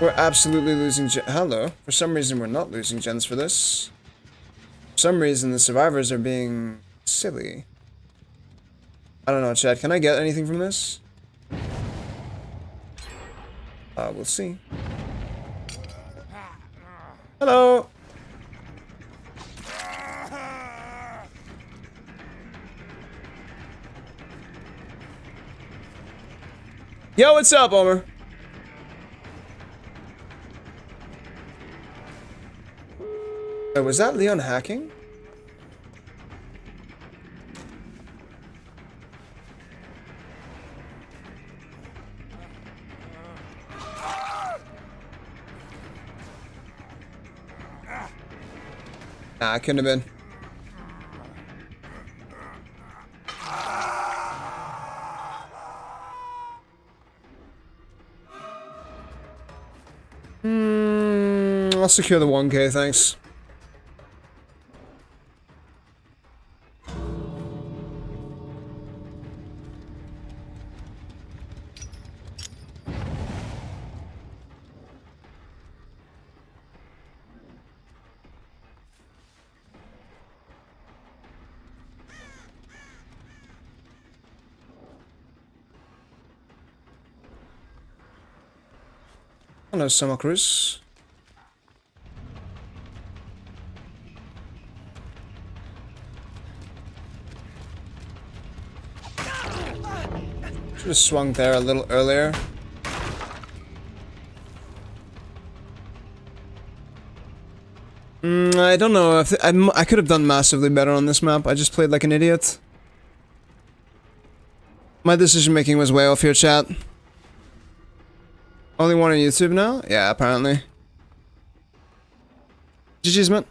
We're absolutely losing gen- Hello. For some reason, we're not losing gens for this. For some reason, the survivors are being silly. I don't know, chat. Can I get anything from this? We'll see. Hello. Yo, what's up, Omer? Wait, was that Leon hacking? Nah, it couldn't have been. I'll secure the 1K, thanks. Hello, Summer Cruise. Should have swung there a little earlier. I don't know if I could have done massively better on this map. I just played like an idiot. My decision making was way off here, chat. Only one on YouTube now? Yeah, apparently. GG's, man.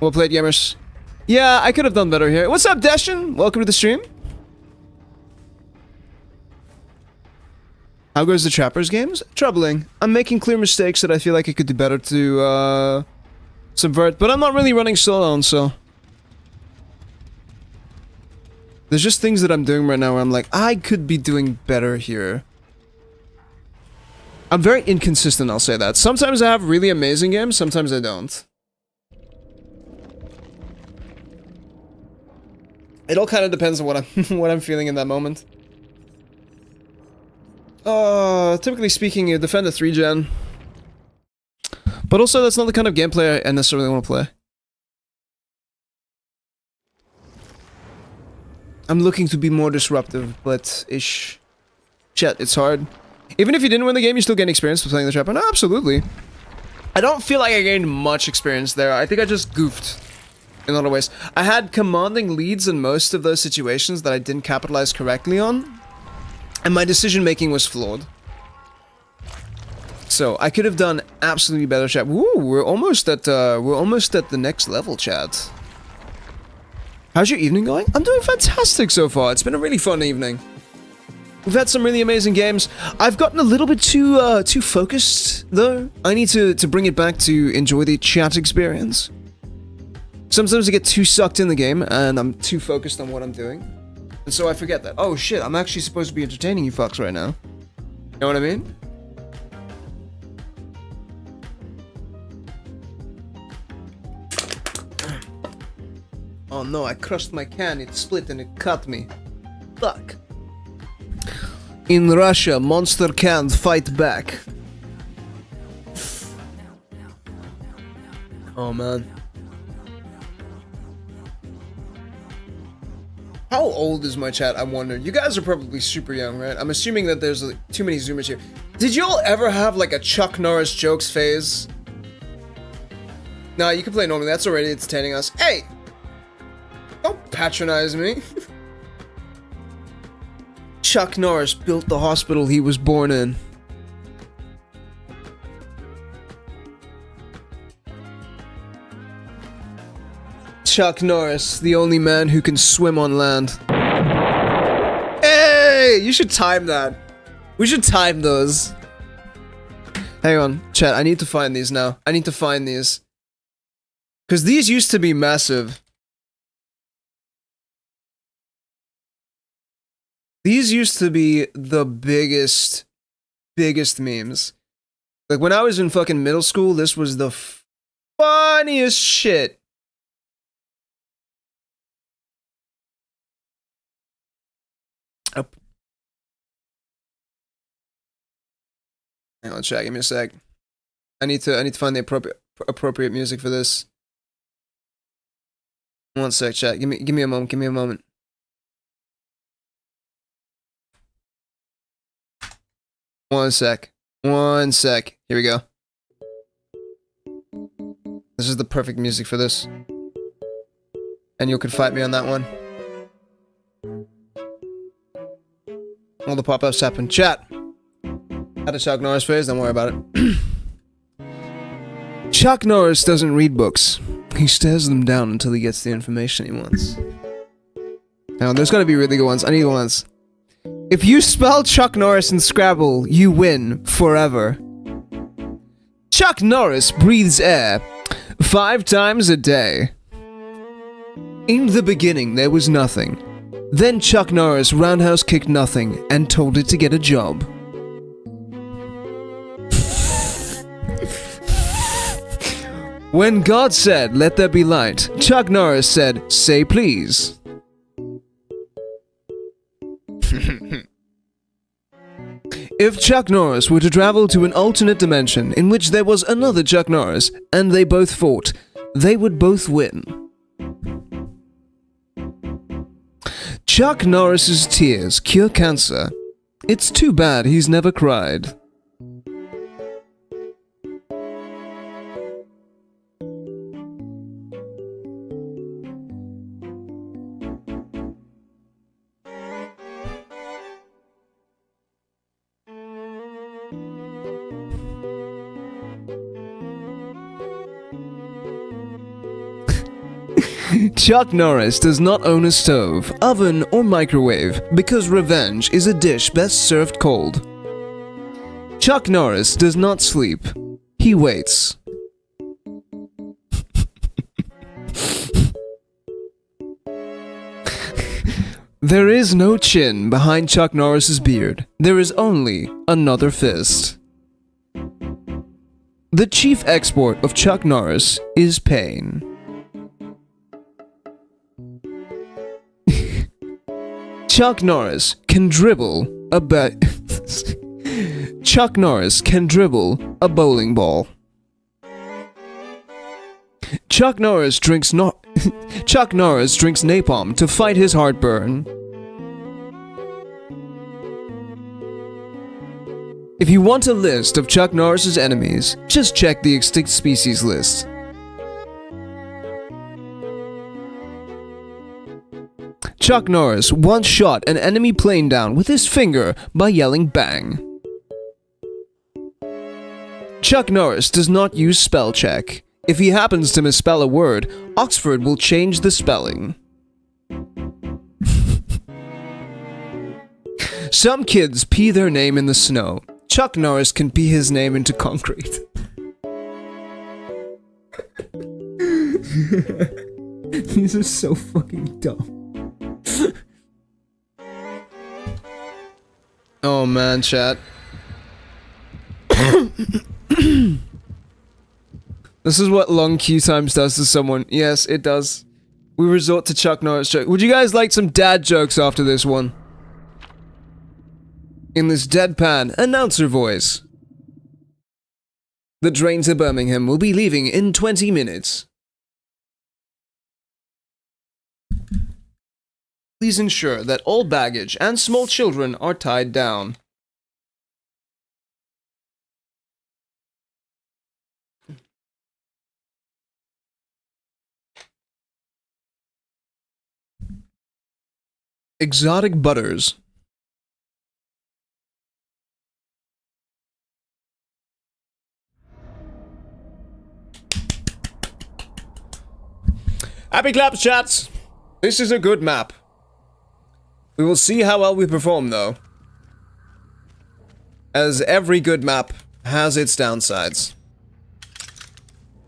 Well played, gamers. Yeah, I could have done better here. What's up, Deshin? Welcome to the stream. How goes the Trappers games? Troubling. I'm making clear mistakes that I feel like I could do better to, subvert, but I'm not really running solo on, so... There's just things that I'm doing right now where I'm like, I could be doing better here. I'm very inconsistent, I'll say that. Sometimes I have really amazing games, sometimes I don't. It all kind of depends on what I'm what I'm feeling in that moment. Typically speaking, you defend a 3 gen. But also, that's not the kind of gameplay I necessarily want to play. I'm looking to be more disruptive, but ish. Chat, it's hard. Even if you didn't win the game, you still gain experience for playing the Trapper. No, absolutely. I don't feel like I gained much experience there. I think I just goofed in a lot of ways. I had commanding leads in most of those situations that I didn't capitalize correctly on. And my decision making was flawed. So, I could have done absolutely better, chat. Woo, we're almost at the next level, chat. How's your evening going? I'm doing fantastic so far. It's been a really fun evening. We've had some really amazing games. I've gotten a little bit too focused, though. I need to bring it back to enjoy the chat experience. Sometimes I get too sucked in the game, and I'm too focused on what I'm doing. And so I forget that. Oh shit, I'm actually supposed to be entertaining you fucks right now. You know what I mean? Oh no, I crushed my can, it split and it cut me. Fuck. In Russia, monster cans fight back. Oh man. How old is my chat, I wonder? You guys are probably super young, right? I'm assuming that there's too many Zoomers here. Did y'all ever have like a Chuck Norris jokes phase? Nah, you can play normally, that's already entertaining us. Hey! Don't patronize me. Chuck Norris built the hospital he was born in. Chuck Norris, the only man who can swim on land. Hey! You should time that. We should time those. Hang on, chat, I need to find these now. I need to find these. Because these used to be massive. These used to be the biggest memes. Like, when I was in fucking middle school, this was the funniest shit. Hang on, chat, give me a sec. I need to find the appropriate music for this. One sec, chat. Give me a moment. One sec. Here we go. This is the perfect music for this. And you could fight me on that one. All the pop-ups happen. Chat! Had a Chuck Norris phase, don't worry about it. Chuck Norris doesn't read books. He stares them down until he gets the information he wants. Now, there's gotta be really good ones. I need ones. If you spell Chuck Norris in Scrabble, you win forever. Chuck Norris breathes air 5 times a day. In the beginning, there was nothing. Then Chuck Norris roundhouse kicked nothing and told it to get a job. When God said, "Let there be light," Chuck Norris said, "Say please." If Chuck Norris were to travel to an alternate dimension in which there was another Chuck Norris, and they both fought, they would both win. Chuck Norris's tears cure cancer. It's too bad he's never cried. Chuck Norris does not own a stove, oven, or microwave because revenge is a dish best served cold. Chuck Norris does not sleep. He waits. There is no chin behind Chuck Norris's beard. There is only another fist. The chief export of Chuck Norris is pain. Chuck Norris can dribble a Chuck Norris can dribble a bowling ball. Chuck Norris drinks napalm to fight his heartburn. If you want a list of Chuck Norris's enemies, just check the extinct species list. Chuck Norris once shot an enemy plane down with his finger by yelling bang. Chuck Norris does not use spell check. If he happens to misspell a word, Oxford will change the spelling. Some kids pee their name in the snow. Chuck Norris can pee his name into concrete. These are so fucking dumb. Oh man, chat. This is what long queue times does to someone. Yes, it does. We resort to Chuck Norris joke. Would you guys like some dad jokes after this one? In this deadpan announcer voice. The train to Birmingham will be leaving in 20 minutes. Please ensure that all baggage and small children are tied down. Exotic butters. Happy claps, chats! This is a good map. We will see how well we perform, though. As every good map has its downsides.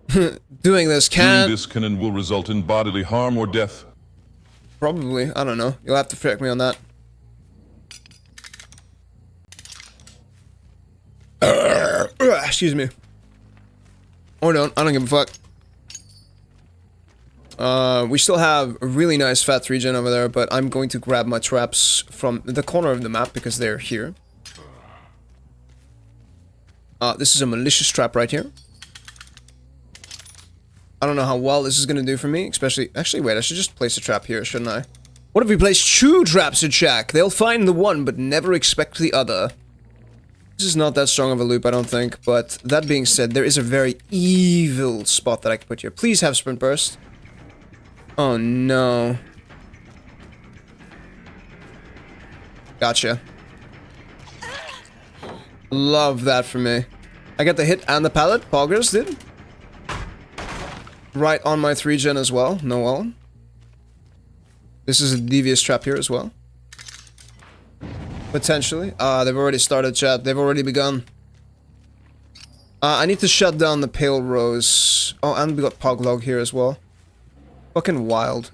Doing this Doing this can and will result in bodily harm or death. Probably. I don't know. You'll have to correct me on that. Excuse me. Or don't. I don't give a fuck. We still have a really nice fat regen over there, but I'm going to grab my traps from the corner of the map because they're here. This is a malicious trap right here. I don't know how well this is gonna do for me, especially... Actually, wait, I should just place a trap here, shouldn't I? What if we place 2 traps at Shack? They'll find the one, but never expect the other. This is not that strong of a loop, I don't think, but that being said, there is a very evil spot that I can put here. Please have Sprint Burst. Oh, no. Gotcha. Love that for me. I get the hit and the pallet. Poggers did. Right on my 3 gen as well. No well. This is a devious trap here as well. Potentially. They've already started, chat. They've already begun. I need to shut down the Pale Rose. Oh, and we got Poglog here as well. Fucking wild.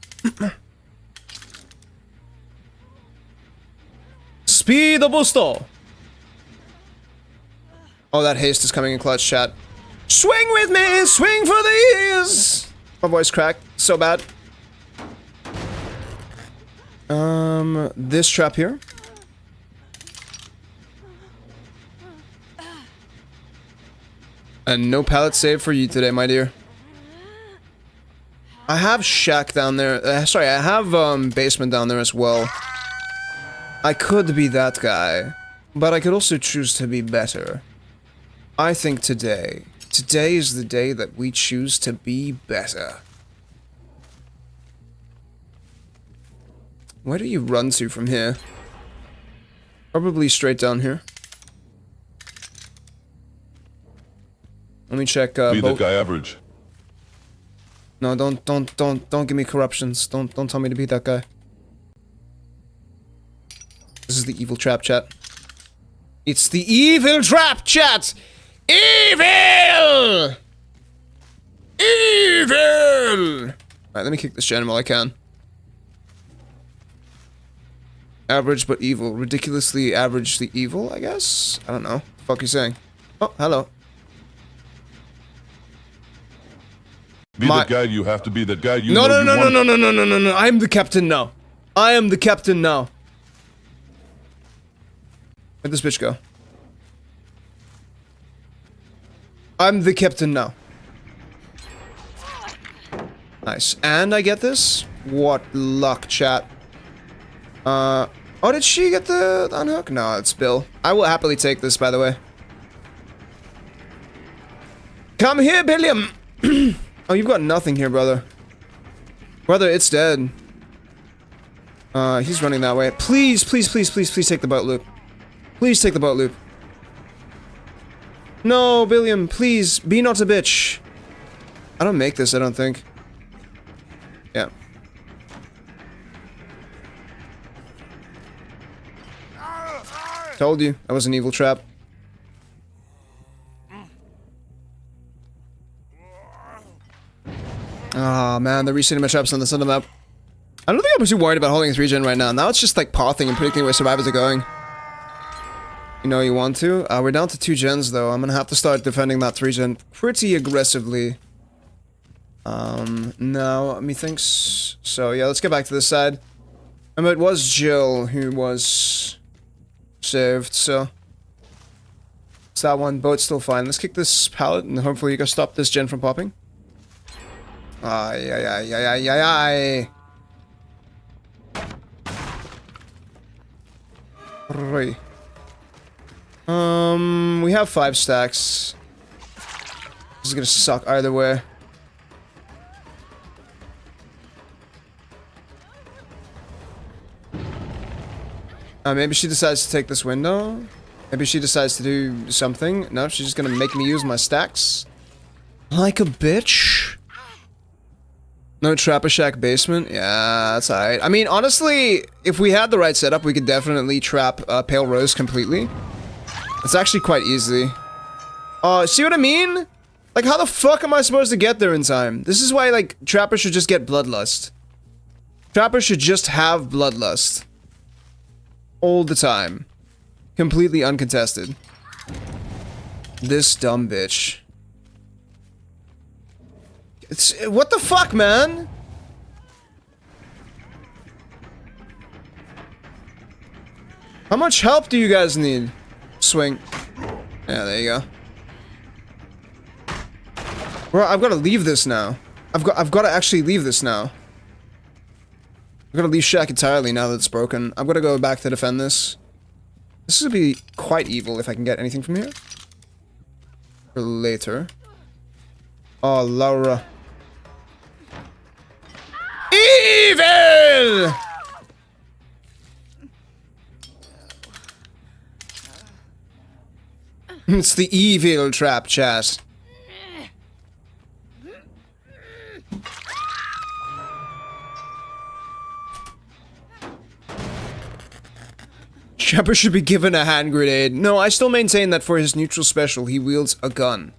Speed the booster! Oh, that haste is coming in clutch, chat. Swing with me! Swing for the ears! My voice cracked. So bad. This trap here. And no pallet save for you today, my dear. I have shack down there. Sorry, I have basement down there as well. I could be that guy, but I could also choose to be better. I think today is the day that we choose to be better. Where do you run to from here? Probably straight down here. Let me check. Be that guy average. No, don't give me corruptions. Don't tell me to be that guy. This is the evil trap, chat. It's the evil trap, chat! Evil! Evil! Alright, let me kick this gen while I can. Average but evil. Ridiculously averagely evil, I guess? I don't know. What the fuck are you saying? Oh, hello. Be that guy you have to be that guy you No. I am the captain now. I am the captain now. Where'd this bitch go? I'm the captain now. Nice. And I get this? What luck, chat. Oh, did she get the unhook? No, it's Bill. I will happily take this, by the way. Come here, Billiam! Oh, you've got nothing here, brother. Brother, it's dead. He's running that way. Please take the boat loop. Please take the boat loop. No, Billiam, please, be not a bitch. I don't make this, I don't think. Yeah. Told you, that was an evil trap. Ah, man, they're resetting my traps on the center map. I don't think I'm too worried about holding 3 gen right now. Now it's just like pathing and predicting where survivors are going. You know you want to? We're down to 2 gens though. I'm gonna have to start defending that 3 gen pretty aggressively. No, methinks. So yeah, let's get back to this side. It was Jill who was saved, so it's that one. Boat's still fine. Let's kick this pallet and hopefully you can stop this gen from popping. Ay, ay, ay, ay, ay, ay, ay. Right. We have 5 stacks. This is gonna suck either way. Maybe she decides to take this window. Maybe she decides to do something. No, she's just gonna make me use my stacks. Like a bitch. No Trapper Shack basement? Yeah, that's alright. I mean, honestly, if we had the right setup, we could definitely trap Pale Rose completely. It's actually quite easy. See what I mean? Like, how the fuck am I supposed to get there in time? This is why, like, Trapper should just get Bloodlust. Trapper should just have Bloodlust. All the time. Completely uncontested. This dumb bitch. What the fuck, man? How much help do you guys need? Swing. Yeah, there you go. Bro, I've got to leave this now. I've got to actually leave this now. I've got to leave Shack entirely now that it's broken. I've got to go back to defend this. This is gonna be quite evil if I can get anything from here. For later. Oh, Laura. Evil! It's the evil trap, chat. Trapper should be given a hand grenade. No, I still maintain that for his neutral special, he wields a gun.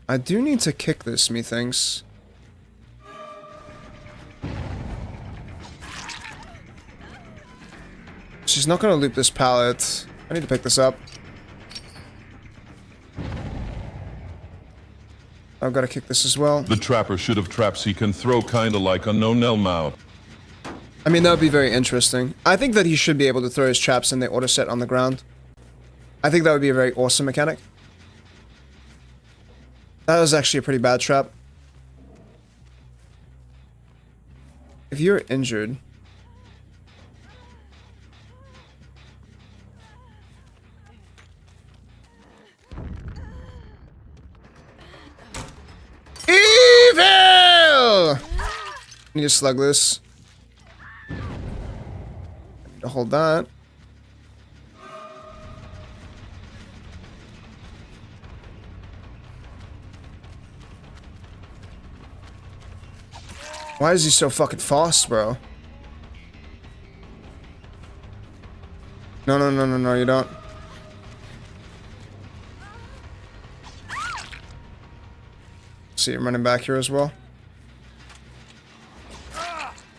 I do need to kick this, methinks. She's not gonna loop this pallet. I need to pick this up. I've got to kick this as well. The Trapper should have traps he can throw kinda like a no-nell mouth. I mean, that would be very interesting. I think that he should be able to throw his traps and they auto set on the ground. I think that would be a very awesome mechanic. That was actually a pretty bad trap. If you're injured... Evil! Need to slug this. Hold that. Why is he so fucking fast, bro? No, no, no, no, no, you don't. See him running back here as well.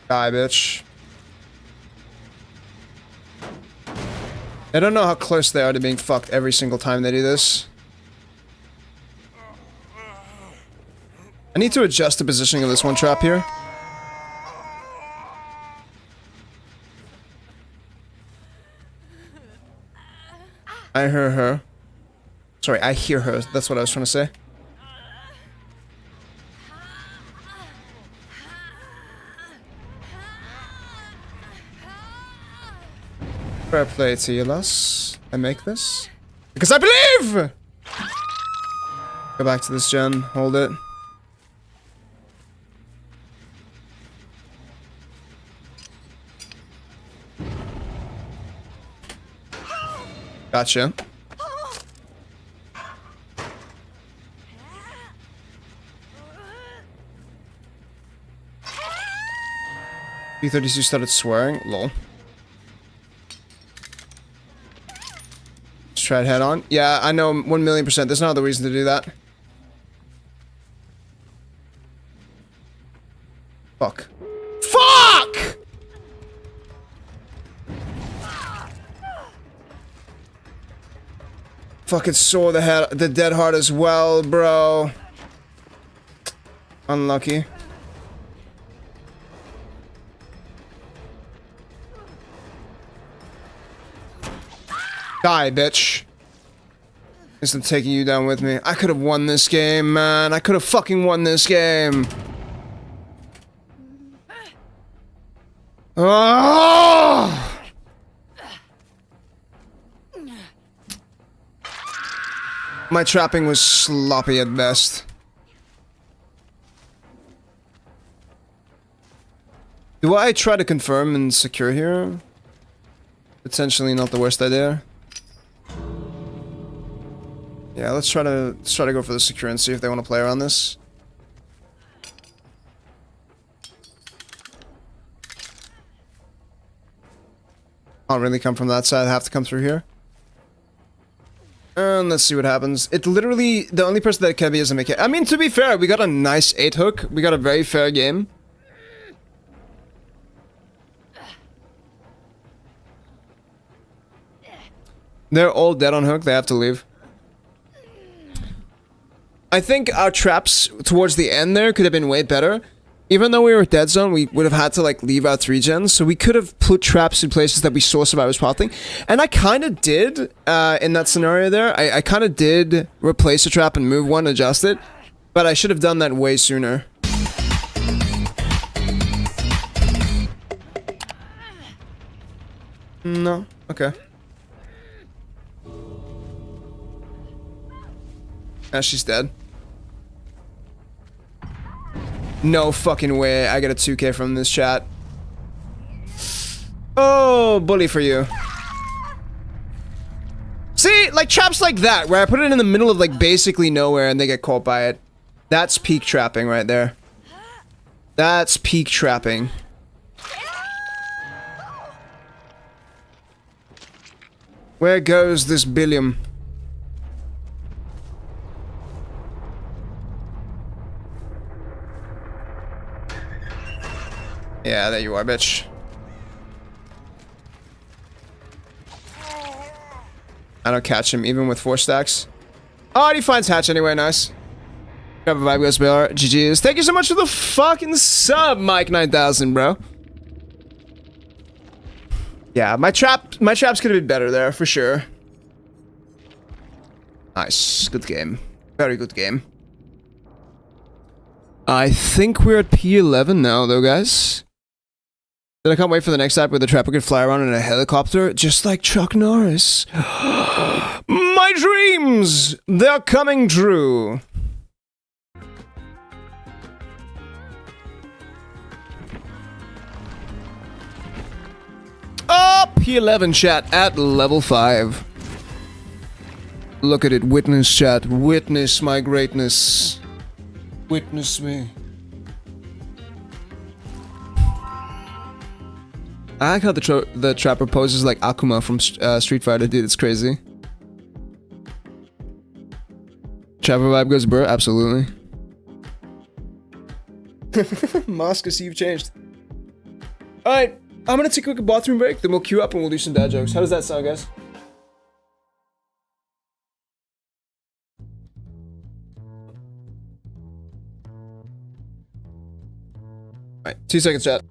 Die, bitch. I don't know how close they are to being fucked every single time they do this. I need to adjust the positioning of this one trap here. I hear her. Sorry, I hear her. That's what I was trying to say. Fair play to you, lass. I make this. Because I believe! Go back to this gen. Hold it. Gotcha. P32 started swearing. Lol. Let's try it head on. Yeah, I know 1,000,000%. There's no other reason to do that. Fuck. Fuck! fucking saw the dead heart as well, bro. Unlucky. Die, bitch. Instead of taking you down with me. I could have won this game, man. I could have fucking won this game. Oh! My trapping was sloppy at best. Do I try to confirm and secure here? Potentially not the worst idea. Yeah, let's try to go for the secure and see if they want to play around this. Can't really come from that side, have to come through here. And let's see what happens. It literally, the only person that can be is a make it. I mean, to be fair, we got a nice 8 hook. We got a very fair game. They're all dead on hook, they have to leave. I think our traps towards the end there could have been way better. Even though we were dead zone, we would have had to like leave our 3 gens, so we could have put traps in places that we saw survivors pathing. And I kind of did in that scenario there. I kind of did replace a trap and move one, adjust it, but I should have done that way sooner. No, okay. Ah, she's dead. No fucking way I get a 2k from this chat. Oh, bully for you. See, like traps like that, where I put it in the middle of like basically nowhere and they get caught by it. That's peak trapping right there. That's peak trapping. Where goes this billion? Yeah, there you are, bitch. I don't catch him, even with 4 stacks. Oh, he finds Hatch anyway, nice. Grab a vibe goes BR. GG's. Thank you so much for the fucking sub, Mike 9000, bro. Yeah, my traps could have been better there, for sure. Nice. Good game. Very good game. I think we're at P11 now, though, guys. Then I can't wait for the next app where the trapper could fly around in a helicopter, just like Chuck Norris. My dreams! They're coming true! Oh, P11 chat at level 5. Look at it, witness chat. Witness my greatness. Witness me. I like how the trapper poses like Akuma from Street Fighter, dude. It's crazy. Trapper vibe goes bro, absolutely. Mask, I see you've changed. Alright, I'm gonna take a quick bathroom break, then we'll queue up and we'll do some dad jokes. How does that sound, guys? Alright, 2 seconds, chat.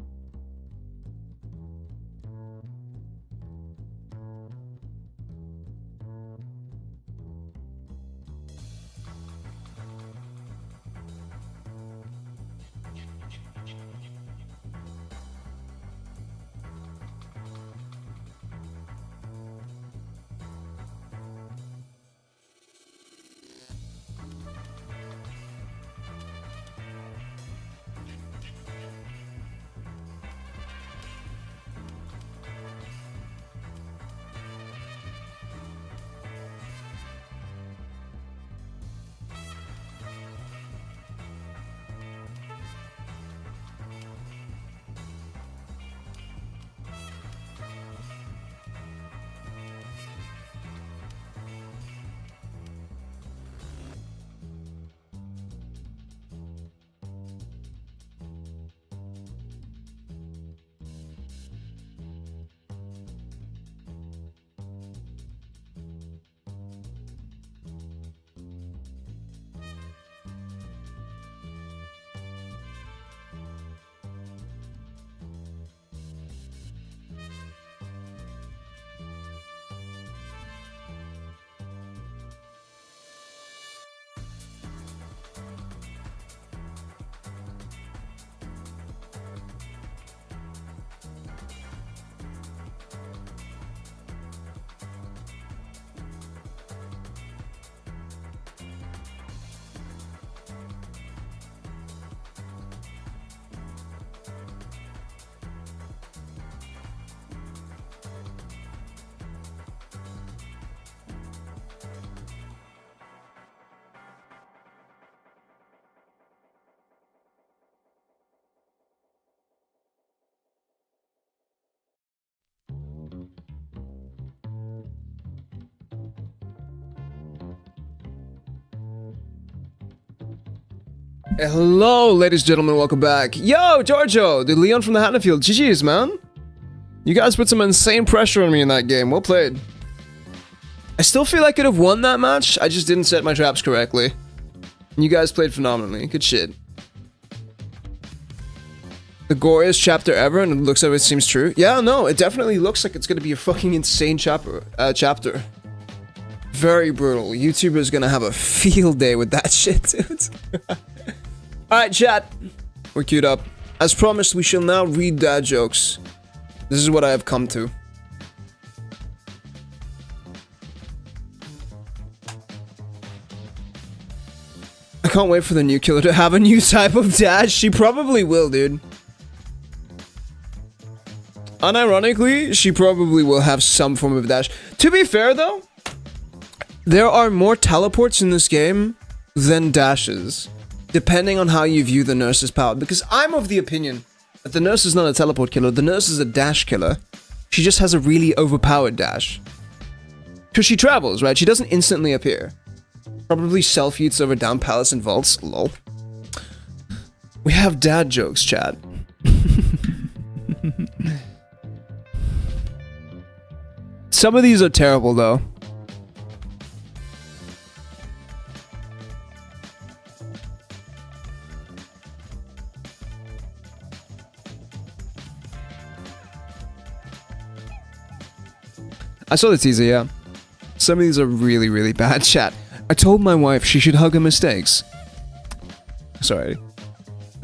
Hello, ladies and gentlemen, welcome back. Yo, Giorgio, the Leon from the Hatfield. GG's, man. You guys put some insane pressure on me in that game. Well played. I still feel I could have won that match. I just didn't set my traps correctly. You guys played phenomenally. Good shit. The goriest chapter ever, and it looks like it seems true. Yeah, no, it definitely looks like it's gonna be a fucking insane chapter. Very brutal. YouTuber's gonna have a field day with that shit, dude. Alright, chat. We're queued up. As promised, we shall now read dad jokes. This is what I have come to. I can't wait for the new killer to have a new type of dash. She probably will, dude. Unironically, she probably will have some form of dash. To be fair, though, there are more teleports in this game than dashes, depending on how you view the nurse's power. Because I'm of the opinion that the nurse is not a teleport killer, the nurse is a dash killer. She just has a really overpowered dash. Because she travels, right? She doesn't instantly appear. Probably self-eats over down palace and vaults. Lol. We have dad jokes, chat. Some of these are terrible, though. I saw the teaser, yeah. Some of these are really, really bad, chat. I told my wife she should hug her mistakes. Sorry.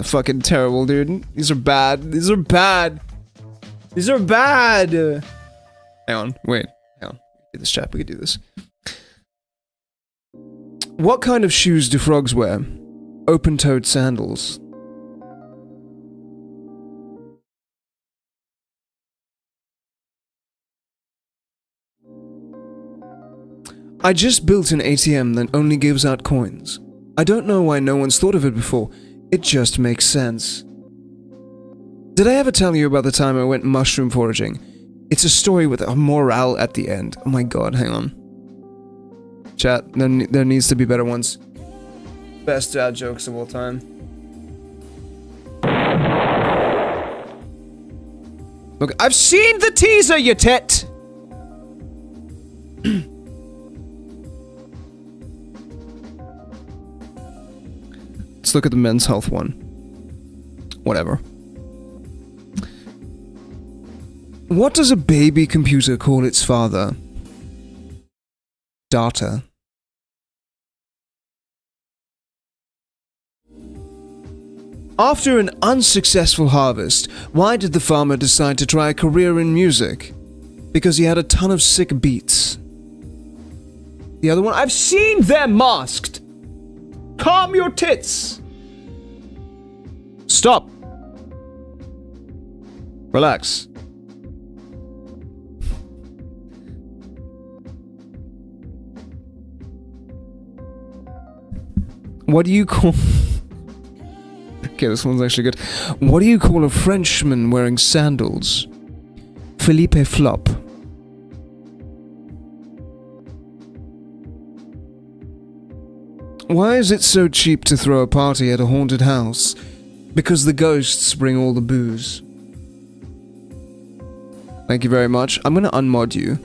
Fucking terrible, dude. These are bad. These are bad. These are bad. Hang on. Wait. Hang on. Do this, chat. We can do this. What kind of shoes do frogs wear? Open-toed sandals. I just built an ATM that only gives out coins. I don't know why no one's thought of it before. It just makes sense. Did I ever tell you about the time I went mushroom foraging? It's a story with a morale at the end. Oh my god, hang on. Chat, there needs to be better ones. Best dad jokes of all time. Look, I've seen the teaser, you tit! Let's look at the men's health one. Whatever. What does a baby computer call its father? Data. After an unsuccessful harvest, why did the farmer decide to try a career in music? Because he had a ton of sick beats. The other one, I've seen them masked! Calm your tits! Stop! Relax. What do you call... Okay, this one's actually good. What do you call a Frenchman wearing sandals? Philippe Flop. Why is it so cheap to throw a party at a haunted house? Because the ghosts bring all the booze. Thank you very much. I'm gonna unmod you.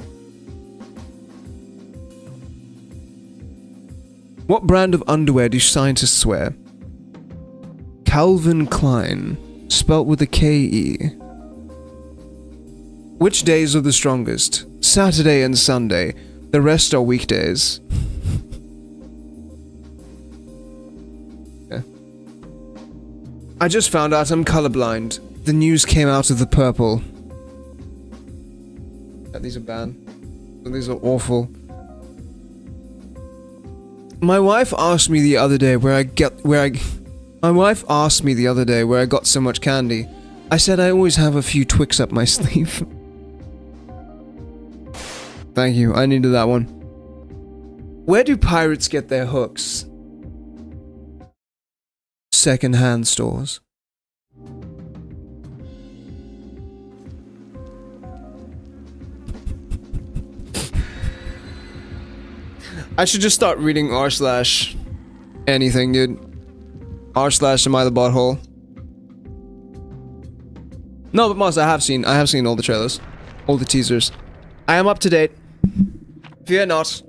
What brand of underwear do scientists wear? Calvin Klein, spelt with a K-E. Which days are the strongest? Saturday and Sunday. The rest are weekdays. I just found out I'm colorblind. The news came out of the purple. Yeah, these are bad. These are awful. My wife asked me the other day where I got so much candy. I said I always have a few Twix up my sleeve. Thank you, I needed that one. Where do pirates get their hooks? Second-hand stores. I should just start reading r/anything, dude. R slash am I the butthole? No, but Moss, I have seen all the trailers. All the teasers. I am up to date. Fear not.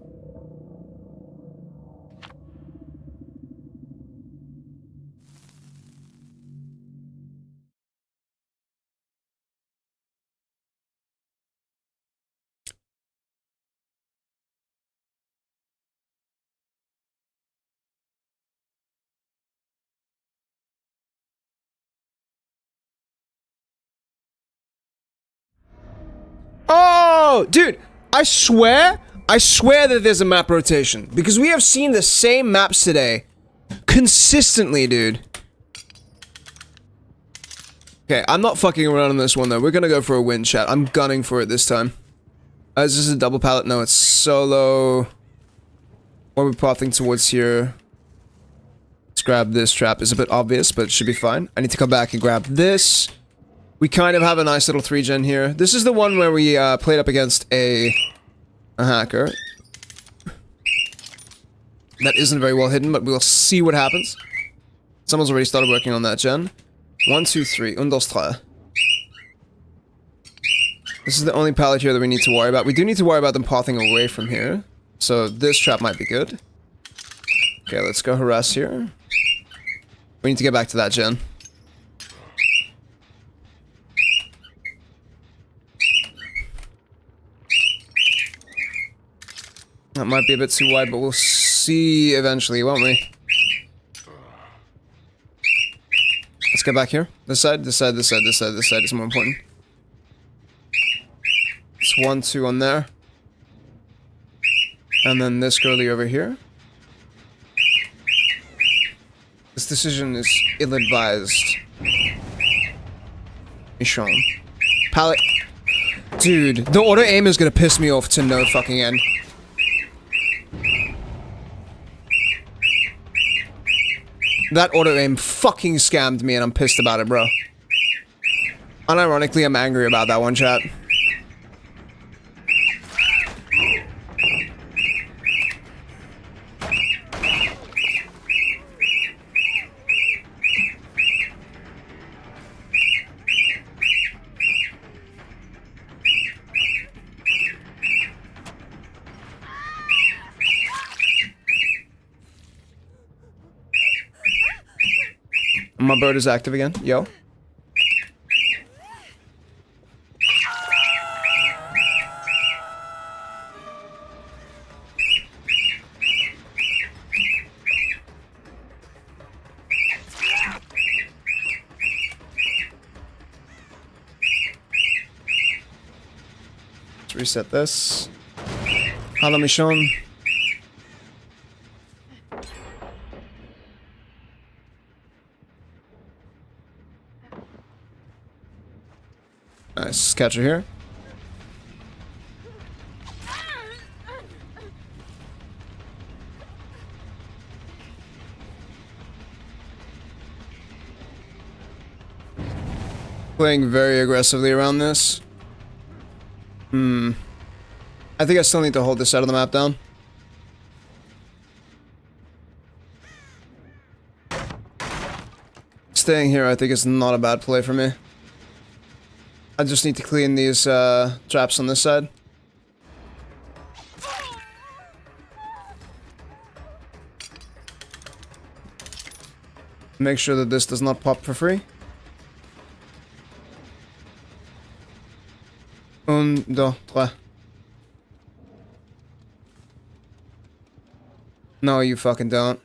Oh, dude, I swear that there's a map rotation. Because we have seen the same maps today. Consistently, dude. Okay, I'm not fucking around on this one, though. We're gonna go for a win, chat. I'm gunning for it this time. Is this a double pallet? No, it's solo. What are we pathing towards here? Let's grab this trap. It's a bit obvious, but it should be fine. I need to come back and grab this. We kind of have a nice little 3-gen here. This is the one where we played up against a hacker. That isn't very well hidden, but we'll see what happens. Someone's already started working on that gen. 1, 2, 3. Un, dos, tres. This is the only pallet here that we need to worry about. We do need to worry about them pathing away from here. So this trap might be good. Okay, let's go harass here. We need to get back to that gen. That might be a bit too wide, but we'll see eventually, won't we? Let's get back here. This side, this side, this side, this side, this side is more important. It's 1, 2 on there. And then this girlie over here. This decision is ill-advised. Michon. Pallet. Dude, the auto aim is gonna piss me off to no fucking end. That auto aim fucking scammed me and I'm pissed about it, bro. Unironically, I'm angry about that one, chat. My bird is active again. Yo. Let's reset this. Hello, Michon. Nice. Catcher here. Playing very aggressively around this. I think I still need to hold this side of the map down. Staying here, I think, is not a bad play for me. I just need to clean these traps on this side. Make sure that this does not pop for free. Un, dos, tres. No, you fucking don't.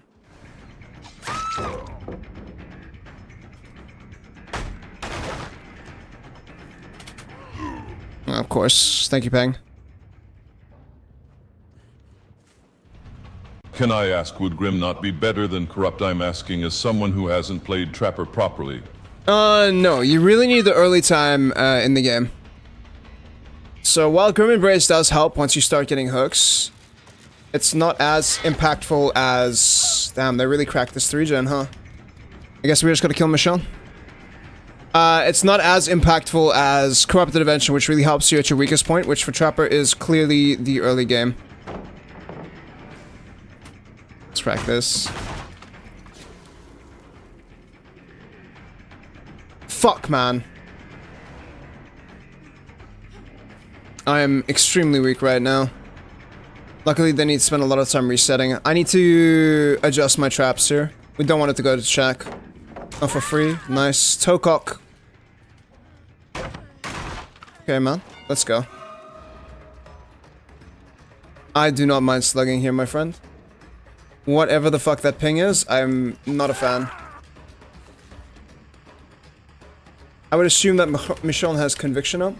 Of course. Thank you, Peng. Can I ask, would Grim not be better than Corrupt? I'm asking as someone who hasn't played Trapper properly. No. You really need the early time in the game. So while Grim Embrace does help once you start getting hooks, it's not as impactful as... Damn, they really cracked this 3-gen, huh? I guess we're just gonna kill Michonne. It's not as impactful as Corrupted Intervention, which really helps you at your weakest point, which for Trapper is clearly the early game. Let's crack this. fuck, man. I am extremely weak right now. Luckily, they need to spend a lot of time resetting. I need to adjust my traps here. We don't want it to go to check. Not for free. Nice. Toecock. Okay, man. Let's go. I do not mind slugging here, my friend. Whatever the fuck that ping is, I'm not a fan. I would assume that Michonne has conviction up.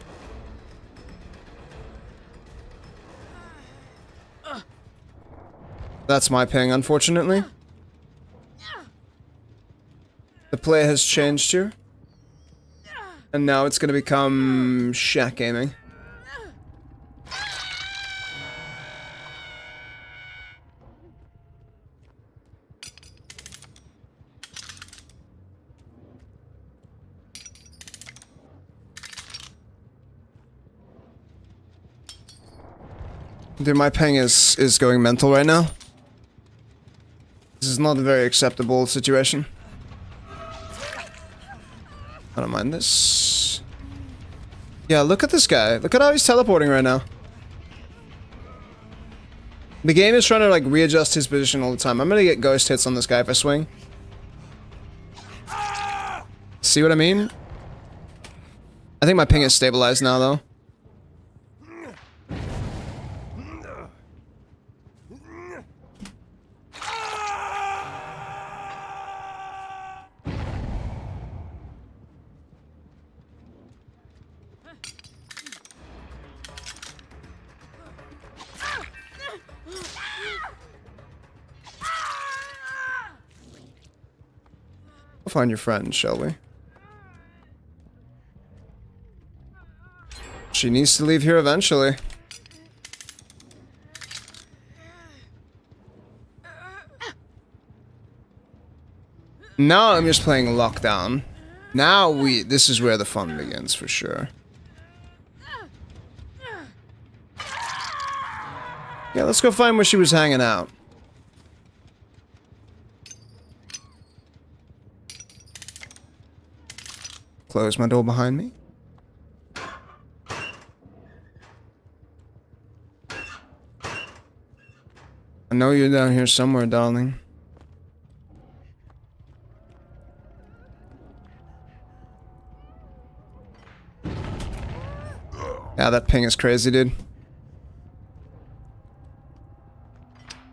That's my ping, unfortunately. The play has changed here. And now it's gonna become shack gaming. Dude, my ping is going mental right now. This is not a very acceptable situation. I don't mind this. Yeah, look at this guy. Look at how he's teleporting right now. The game is trying to like readjust his position all the time. I'm gonna get ghost hits on this guy if I swing. See what I mean? I think my ping is stabilized now though. We'll find your friend, shall we? She needs to leave here eventually. Now I'm just playing lockdown. Now this is where the fun begins for sure. Yeah, let's go find where she was hanging out. Close my door behind me. I know you're down here somewhere, darling. Yeah, that ping is crazy, dude.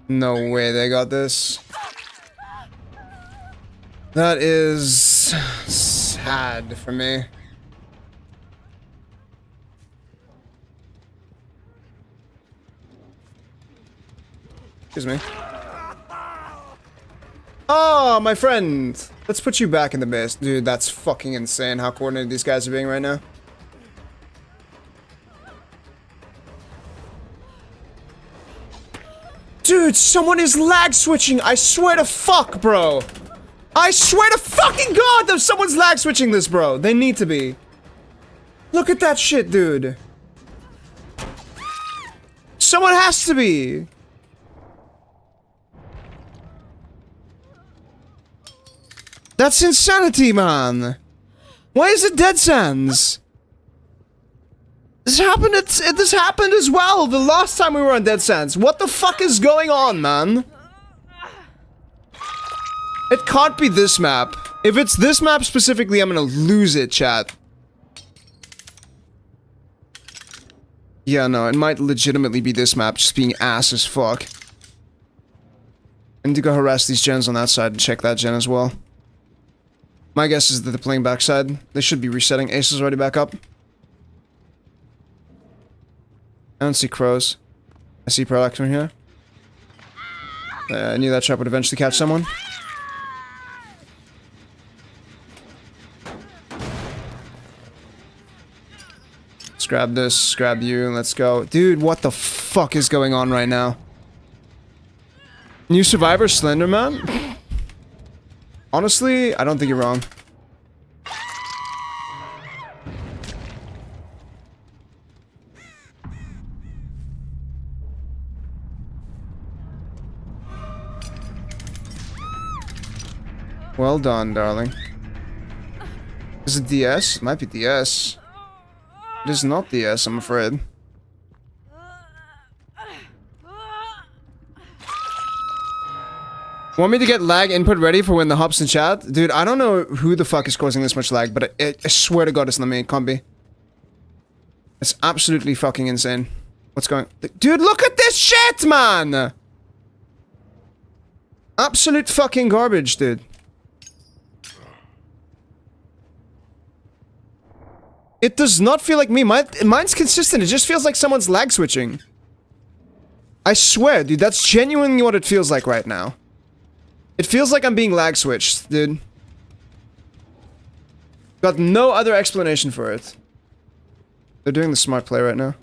No way they got this. That is sad for me. Excuse me. Oh, my friend! Let's put you back in the base. Dude, that's fucking insane how coordinated these guys are being right now. Dude, someone is lag switching! I swear to fuck, bro! I swear to fucking god that someone's lag switching this, bro! They need to be. Look at that shit, dude. Someone has to be! That's insanity, man! Why is it Dead Sands? This happened as well the last time we were on Dead Sands. What the fuck is going on, man? It can't be this map. If it's this map specifically, I'm gonna lose it, chat. Yeah, no, it might legitimately be this map just being ass as fuck. I need to go harass these gens on that side and check that gen as well. My guess is that they're playing backside. They should be resetting. Ace is already back up. I don't see crows. I see product from here. I knew that trap would eventually catch someone. Let's grab this, grab you, and let's go. Dude, what the fuck is going on right now? New Survivor Slenderman? Honestly, I don't think you're wrong. Well done, darling. Is it DS? It might be DS. It is not DS, I'm afraid. Want me to get lag input ready for when the hop's in chat? Dude, I don't know who the fuck is causing this much lag, but I swear to God it's not me. It can't be. It's absolutely fucking insane. What's going... Dude, look at this shit, man! Absolute fucking garbage, dude. It does not feel like me. Mine's consistent. It just feels like someone's lag switching. I swear, dude, that's genuinely what it feels like right now. It feels like I'm being lag switched, dude. Got no other explanation for it. They're doing the smart play right now.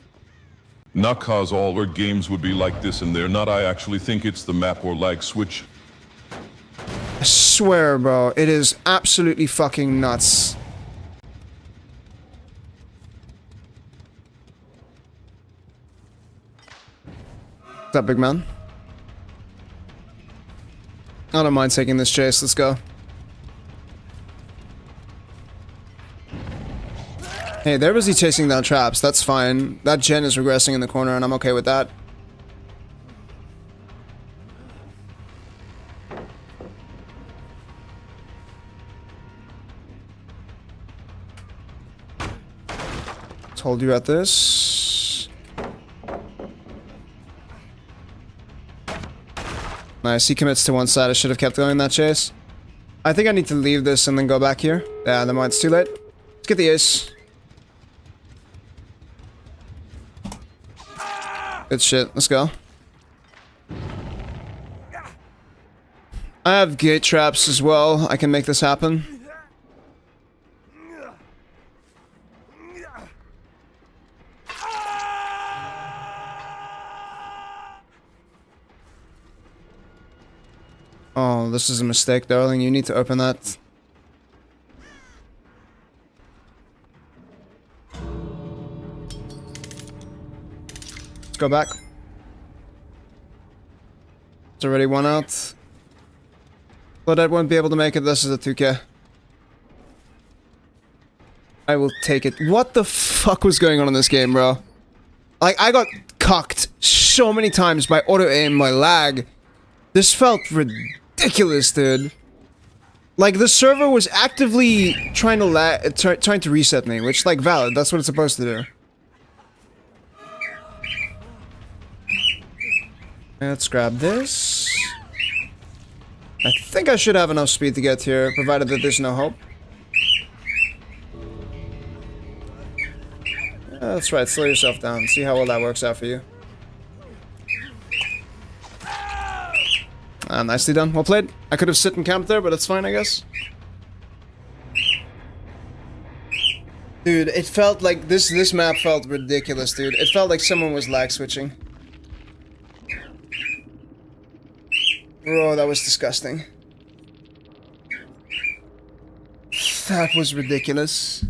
Not cause all our games would be like this and they're not. I actually think it's the map or lag switch. I swear, bro, it is absolutely fucking nuts. What's up, big man? I don't mind taking this chase, let's go. Hey, they're busy chasing down traps, that's fine. That gen is regressing in the corner and I'm okay with that. Told you at this. Nice, he commits to one side. I should have kept going that chase. I think I need to leave this and then go back here. Yeah, never mind, it's too late. Let's get the ace. Good shit, let's go. I have gate traps as well. I can make this happen. Oh, this is a mistake, darling. You need to open that. Let's go back. It's already one out. But I won't be able to make it. This is a 2K. I will take it. What the fuck was going on in this game, bro? Like, I got cucked so many times by auto-aim, by lag. This felt ridiculous, dude. Like, the server was actively trying to trying to reset me, which, like, valid. That's what it's supposed to do. Let's grab this. I think I should have enough speed to get here, provided that there's no hope. Yeah, that's right, slow yourself down. See how well that works out for you. Nicely done. Well played. I could have sit and camped there, but it's fine, I guess. Dude, it felt like this map felt ridiculous, dude. It felt like someone was lag switching. Bro, that was disgusting. That was ridiculous.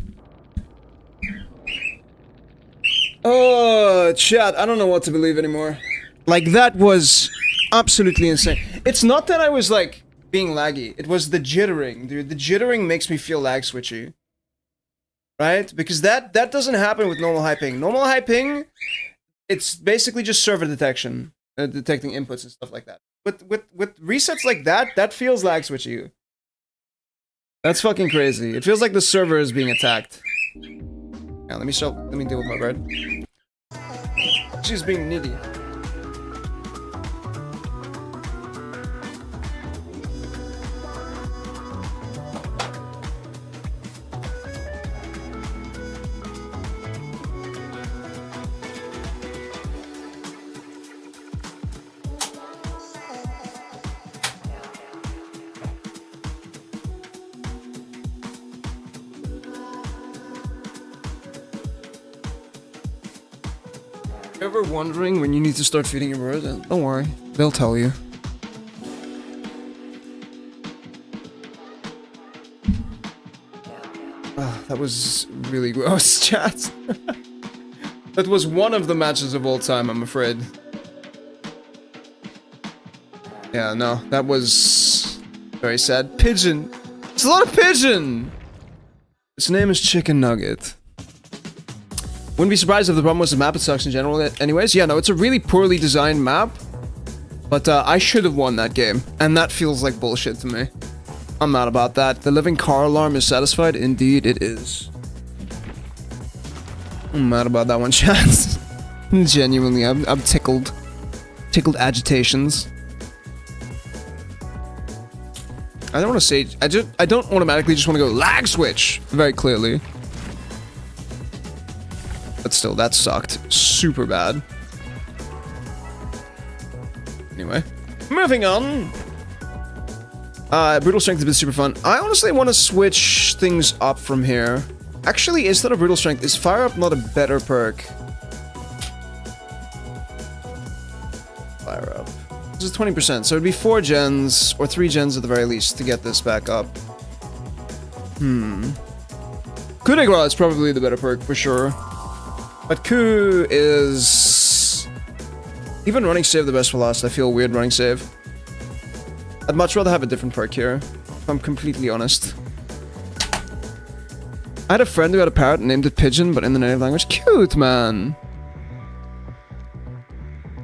Oh, chat, I don't know what to believe anymore. Like, that was absolutely insane. It's not that I was, like, being laggy. It was the jittering, dude. The jittering makes me feel lag switchy. Right? Because that doesn't happen with normal high ping. Normal high ping, it's basically just server detection. Detecting inputs and stuff like that. With resets like that, that feels lag switchy. That's fucking crazy. It feels like the server is being attacked. Yeah, let me deal with my bird. She's being needy. Ever wondering when you need to start feeding your bird? Don't worry, they'll tell you. That was really gross, chat. That was one of the matches of all time, I'm afraid. Yeah, no, that was very sad. Pigeon! It's a lot of pigeon! Its name is Chicken Nugget. Wouldn't be surprised if the problem was the map. It sucks in general anyways. Yeah, no, it's a really poorly designed map. But I should have won that game. And that feels like bullshit to me. I'm mad about that. The living car alarm is satisfied? Indeed it is. I'm mad about that one, chat. Genuinely, I'm tickled. Tickled agitations. I don't want to say... I don't automatically just want to go lag switch! Very clearly. But still, that sucked. Super bad. Anyway. Moving on! Brutal Strength has been super fun. I honestly want to switch things up from here. Actually, instead of Brutal Strength, is Fire Up not a better perk? Fire Up. This is 20%, so it'd be 4 gens, or 3 gens at the very least, to get this back up. Coup de grace is probably the better perk, for sure. But Coup is... Even running save the best for last, I feel weird running save. I'd much rather have a different perk here, if I'm completely honest. I had a friend who had a parrot and named it Pigeon, but in the native language. Cute, man!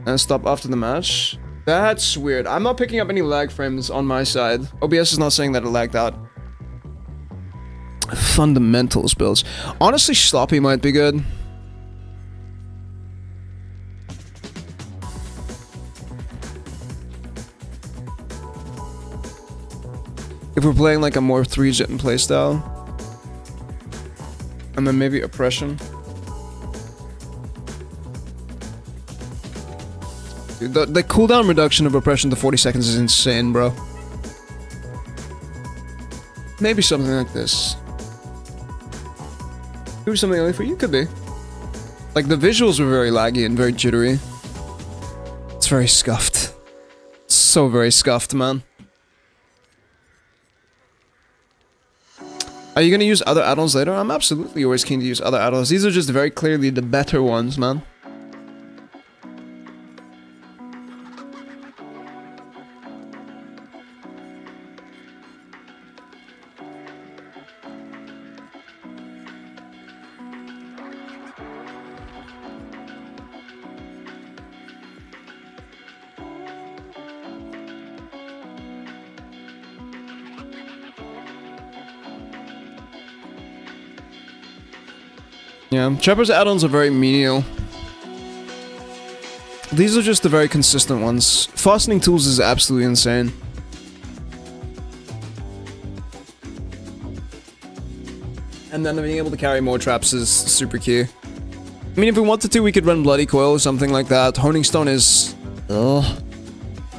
And stop after the match. That's weird. I'm not picking up any lag frames on my side. OBS is not saying that it lagged out. Fundamentals builds. Honestly, Sloppy might be good. If we're playing like a more 3-gen playstyle. And then maybe Oppression. Dude, the cooldown reduction of Oppression to 40 seconds is insane, bro. Maybe something like this. Could be something only for you, could be. Like, the visuals were very laggy and very jittery. It's very scuffed. It's so very scuffed, man. Are you gonna use other add-ons later? I'm absolutely always keen to use other add-ons. These are just very clearly the better ones, man. Yeah, Trapper's add-ons are very menial. These are just the very consistent ones. Fastening tools is absolutely insane. And then being able to carry more traps is super key. I mean, if we wanted to, we could run Bloody Coil or something like that. Honing Stone is... Ugh.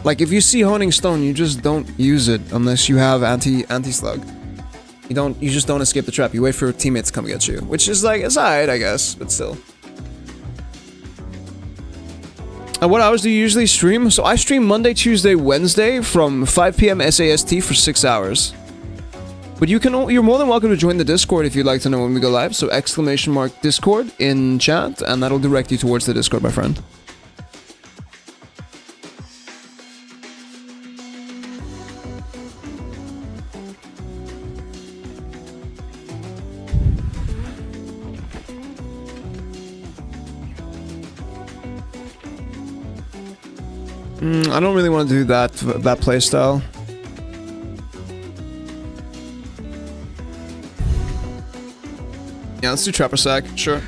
Like, if you see Honing Stone, you just don't use it unless you have anti-slug. You just don't escape the trap. You wait for your teammates to come get you. Which is like, it's alright, I guess, but still. And what hours do you usually stream? So I stream Monday, Tuesday, Wednesday from 5 PM SAST for 6 hours. But you're more than welcome to join the Discord if you'd like to know when we go live. So !, Discord in chat, and that'll direct you towards the Discord, my friend. I don't really want to do that playstyle. Yeah, let's do Trapper Sack, sure.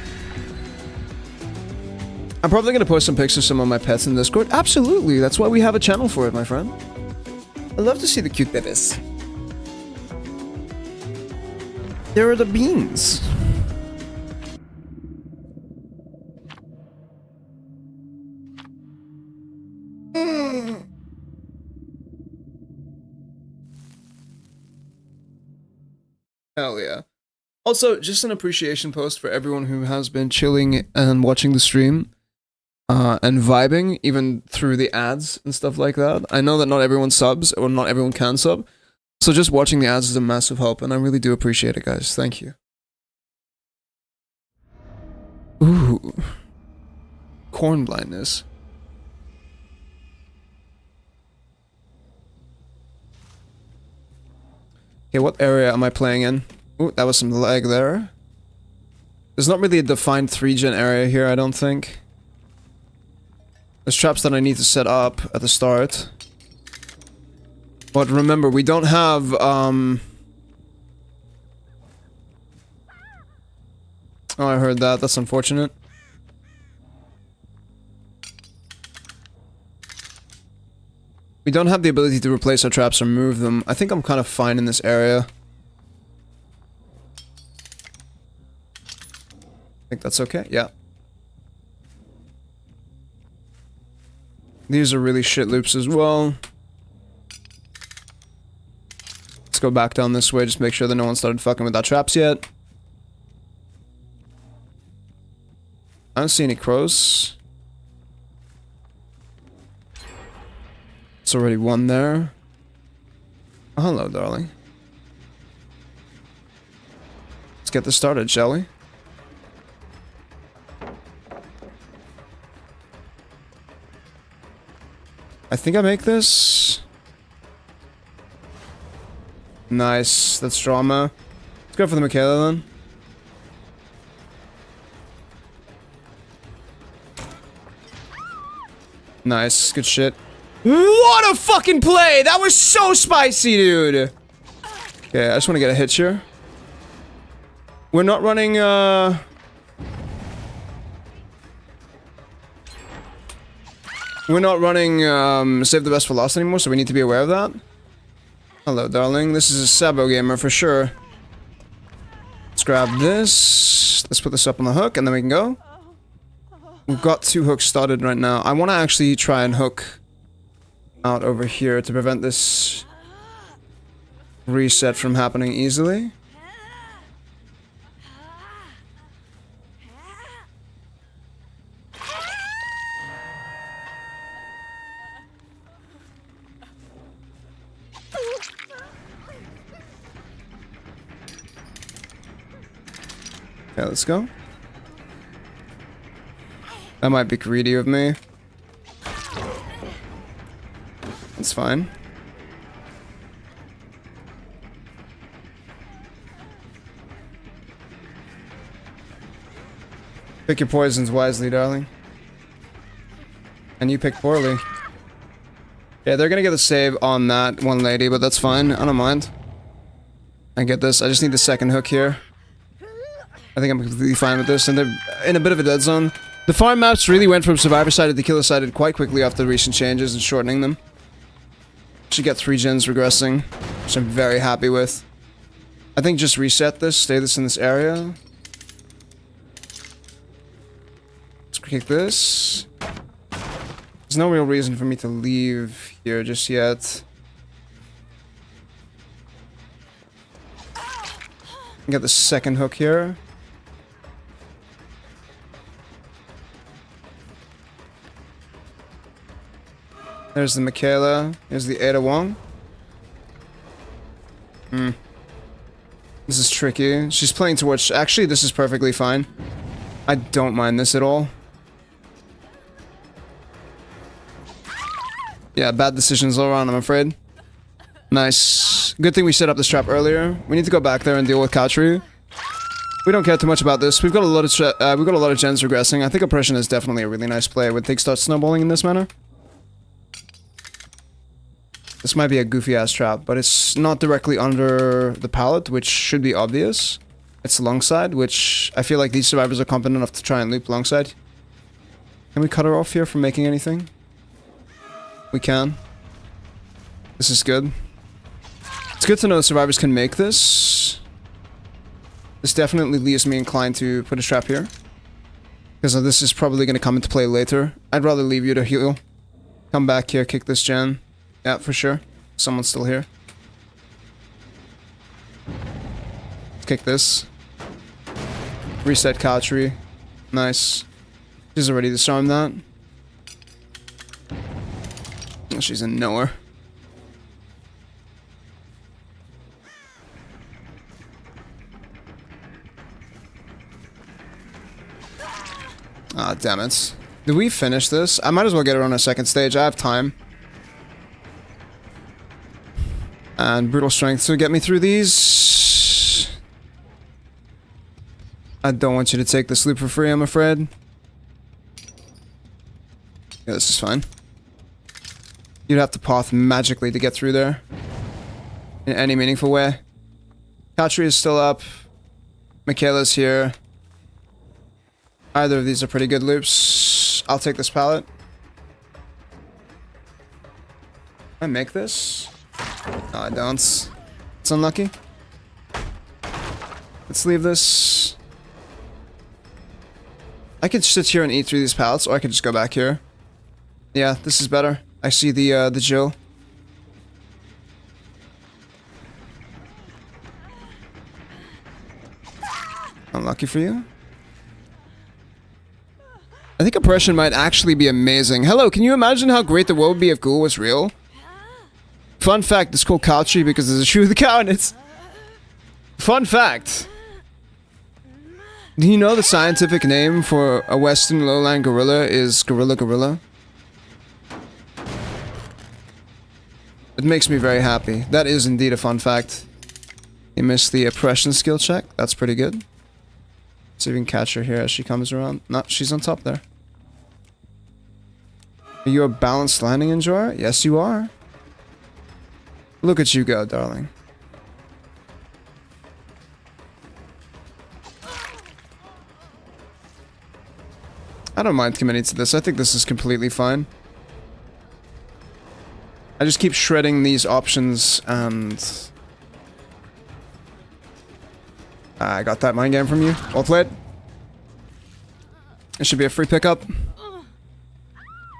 I'm probably gonna post some pics of some of my pets in Discord. Absolutely, that's why we have a channel for it, my friend. I love to see the cute babies. There are the beans. Hell yeah. Also, just an appreciation post for everyone who has been chilling and watching the stream. And vibing, even through the ads and stuff like that. I know that not everyone subs, or not everyone can sub. So just watching the ads is a massive help, and I really do appreciate it, guys. Thank you. Ooh. Corn blindness. Okay, what area am I playing in? Ooh, that was some lag there. There's not really a defined 3-gen area here, I don't think. There's traps that I need to set up at the start. But remember, we don't have, Oh, I heard that. That's unfortunate. We don't have the ability to replace our traps or move them. I think I'm kind of fine in this area. I think that's okay. Yeah. These are really shit loops as well. Let's go back down this way, just make sure that no one started fucking with our traps yet. I don't see any crows. It's already one there. Oh, hello, darling. Let's get this started, shall we? I think I make this. Nice. That's drama. Let's go for the Michaela then. Nice. Good shit. What a fucking play! That was so spicy, dude! Okay, I just want to get a hit here. We're not running, We're not running, Save the Best for Last anymore, so we need to be aware of that. Hello, darling. This is a Sabo gamer for sure. Let's grab this. Let's put this up on the hook, and then we can go. We've got 2 hooks started right now. I want to actually try and hook out over here to prevent this reset from happening easily. Okay, let's go. That might be greedy of me. It's fine. Pick your poisons wisely, darling. And you pick poorly. Yeah, they're gonna get the save on that one lady, but that's fine. I don't mind. I get this. I just need the second hook here. I think I'm completely fine with this, and they're in a bit of a dead zone. The farm maps really went from survivor-sided to killer-sided quite quickly after the recent changes and shortening them. Should get 3 gens regressing, which I'm very happy with. I think just reset this, stay this in this area. Let's kick this. There's no real reason for me to leave here just yet. Get the second hook here. There's the Michaela. There's the Ada Wong. This is tricky. She's playing towards... Actually, this is perfectly fine. I don't mind this at all. Yeah, bad decisions all around, I'm afraid. Nice. Good thing we set up this trap earlier. We need to go back there and deal with Kautru. We don't care too much about this. We've got a lot of gens regressing. I think Oppression is definitely a really nice play when things start snowballing in this manner. This might be a goofy-ass trap, but it's not directly under the pallet, which should be obvious. It's alongside, which I feel like these survivors are competent enough to try and loop alongside. Can we cut her off here from making anything? We can. This is good. It's good to know survivors can make this. This definitely leaves me inclined to put a trap here. Because this is probably going to come into play later. I'd rather leave you to heal. Come back here, kick this gen. Yeah, for sure. Someone's still here. Let's kick this. Reset Kautru. Nice. She's already disarmed that. Oh, she's in nowhere. Ah, damn it. Did we finish this? I might as well get her on a second stage. I have time. And brutal strength to get me through these. I don't want you to take this loop for free, I'm afraid. Yeah, this is fine. You'd have to path magically to get through there. In any meaningful way. Katri is still up. Michaela's here. Either of these are pretty good loops. I'll take this pallet. Can I make this? No, I don't. It's unlucky. Let's leave this. I could sit here and eat through these pallets, or I could just go back here. Yeah, this is better. I see the Jill. Unlucky for you. I think oppression might actually be amazing. Hello, can you imagine how great the world would be if Ghoul was real? Fun fact, it's called cow tree because there's a tree with a cow in it. Fun fact. Do you know the scientific name for a western lowland gorilla is gorilla gorilla? It makes me very happy. That is indeed a fun fact. You missed the oppression skill check. That's pretty good. See if we can catch her here as she comes around. No, she's on top there. Are you a balanced landing enjoyer? Yes, you are. Look at you go, darling. I don't mind committing to this. I think this is completely fine. I just keep shredding these options and... I got that mind game from you. Well played. It should be a free pickup.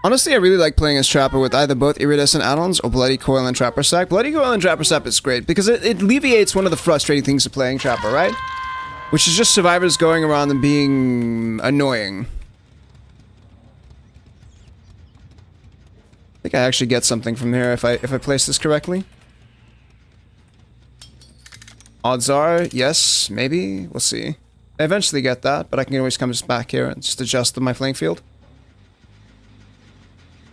Honestly, I really like playing as Trapper with either both Iridescent add-ons or Bloody Coil and Trapper Sack. Bloody Coil and Trapper Sack is great because it alleviates one of the frustrating things of playing Trapper, right? Which is just survivors going around and being annoying. I think I actually get something from here if I place this correctly. Odds are, yes, maybe. We'll see. I eventually get that, but I can always come just back here and just adjust my playing field.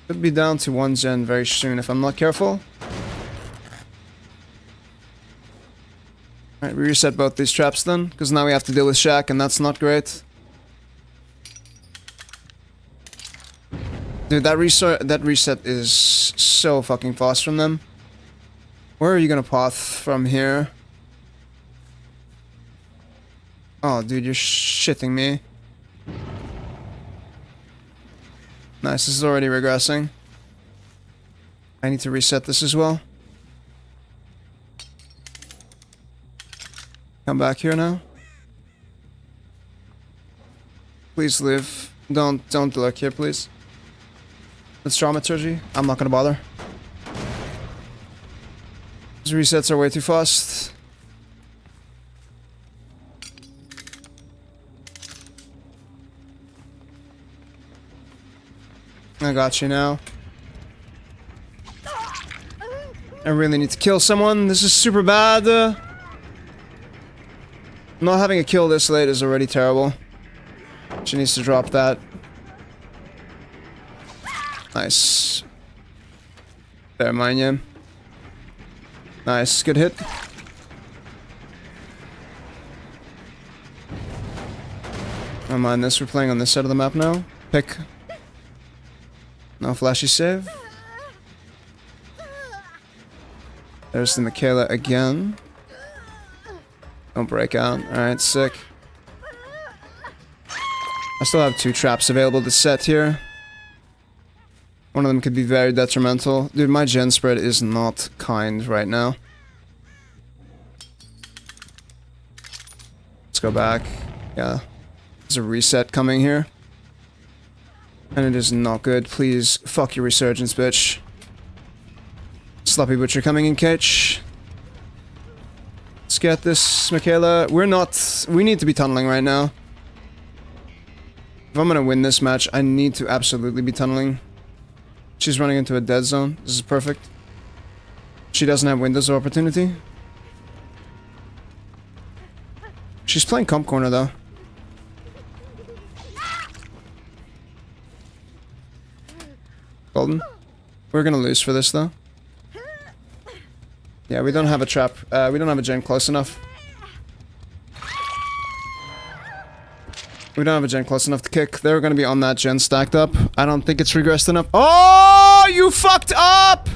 Could be down to 1 gen very soon if I'm not careful. Alright, we reset both these traps then, because now we have to deal with Shaq, and that's not great. Dude, that reset is so fucking fast from them. Where are you gonna path from here? Oh, dude, you're shitting me. Nice, this is already regressing. I need to reset this as well. Come back here now. Please live. Don't look here, please. Let's dramaturgy. I'm not gonna bother. These resets are way too fast. I got you now. I really need to kill someone. This is super bad. Not having a kill this late is already terrible. She needs to drop that. Nice. There, mind you. Nice, good hit. Don't mind this, we're playing on this side of the map now. Pick. No flashy save. There's the Michaela again. Don't break out. Alright, sick. I still have 2 traps available to set here. One of them could be very detrimental. Dude, my gen spread is not kind right now. Let's go back. Yeah. There's a reset coming here. And it is not good. Please, fuck your resurgence, bitch. Sloppy Butcher coming in, Cage. Let's get this, Michaela. We need to be tunneling right now. If I'm gonna win this match, I need to absolutely be tunneling. She's running into a dead zone. This is perfect. She doesn't have windows of opportunity. She's playing comp corner, though. Golden. We're gonna lose for this, though. Yeah, we don't have a trap. We don't have a gen close enough. We don't have a gen close enough to kick. They're gonna be on that gen stacked up. I don't think it's regressed enough. Oh, you fucked up!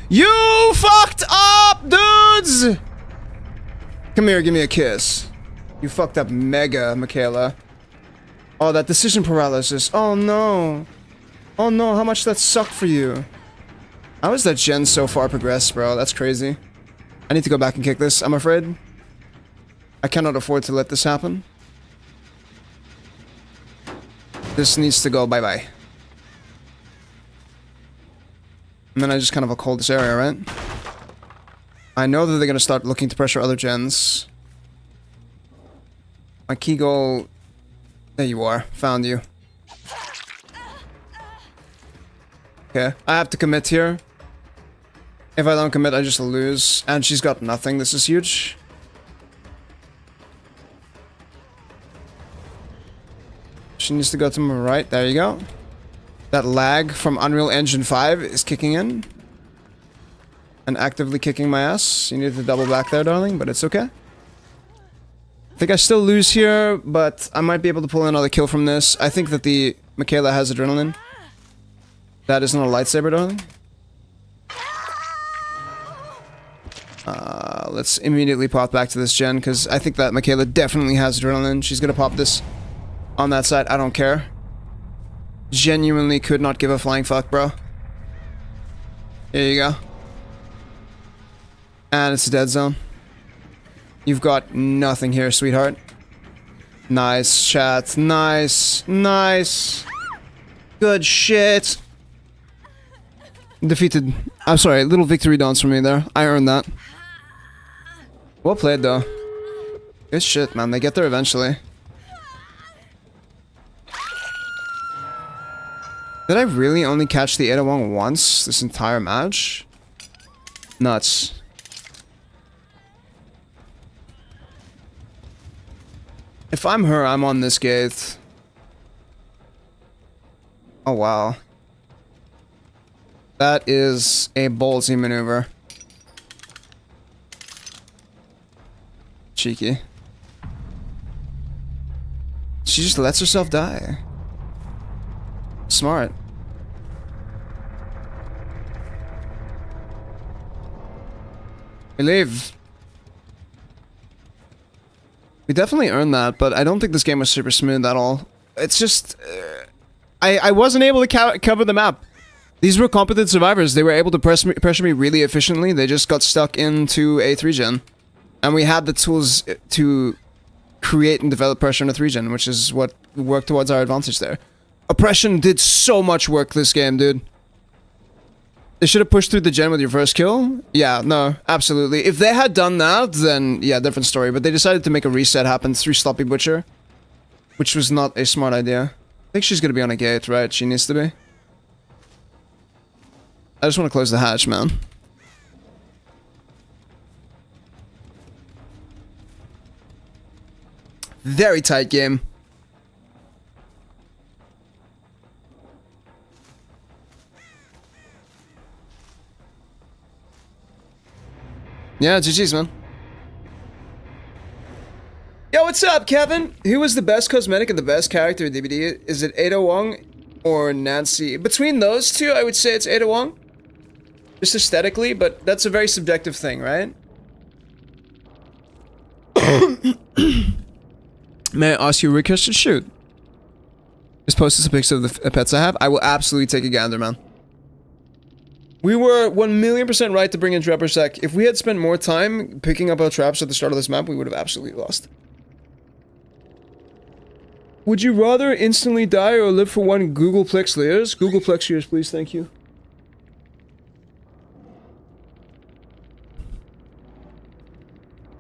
You fucked up, dudes! Come here, give me a kiss. You fucked up mega, Michaela. Oh, that decision paralysis. Oh no. Oh no, how much that sucked for you. How is that gen so far progressed, bro? That's crazy. I need to go back and kick this, I'm afraid. I cannot afford to let this happen. This needs to go bye-bye. And then I just kind of hold this area, right? I know that they're gonna start looking to pressure other gens. My key goal... There you are. Found you. Okay. I have to commit here. If I don't commit, I just lose. And she's got nothing. This is huge. She needs to go to my right. There you go. That lag from Unreal Engine 5 is kicking in. And actively kicking my ass. You need to double back there, darling, but it's okay. I think I still lose here, but I might be able to pull another kill from this. I think that the Michaela has adrenaline. That is not a lightsaber, darling. Let's immediately pop back to this gen, because I think that Michaela definitely has adrenaline. She's gonna pop this on that side. I don't care. Genuinely could not give a flying fuck, bro. Here you go. And it's a dead zone. You've got nothing here, sweetheart. Nice, chat. Nice. Nice. Good shit. Defeated. I'm sorry, little victory dance for me there. I earned that. Well played, though. Good shit, man. They get there eventually. Did I really only catch the 801 once this entire match? Nuts. If I'm her, I'm on this gate. Oh, wow. That is a ballsy maneuver. Cheeky. She just lets herself die. Smart. We leave. We definitely earned that, but I don't think this game was super smooth at all. It's just... I wasn't able to cover the map. These were competent survivors. They were able to pressure me really efficiently. They just got stuck into a 3-gen. And we had the tools to create and develop pressure in a 3-gen, which is what worked towards our advantage there. Oppression did so much work this game, dude. They should have pushed through the gen with your first kill. Yeah, no, absolutely. If they had done that, then yeah, different story. But they decided to make a reset happen through Sloppy Butcher, which was not a smart idea. I think she's gonna be on a gate, right? She needs to be. I just want to close the hatch, man. Very tight game. Yeah, GG's, man. Yo, what's up, Kevin? Who was the best cosmetic and the best character in DBD? Is it Ada Wong or Nancy? Between those two, I would say it's Ada Wong. Just aesthetically, but that's a very subjective thing, right? May I ask you a request to shoot? Just post us a picture of the pets I have. I will absolutely take a gander, man. We were 1,000,000% right to bring in Trapper Sec. If we had spent more time picking up our traps at the start of this map, we would have absolutely lost. Would you rather instantly die or live for one Googleplex layers? Googleplex layers, please, thank you.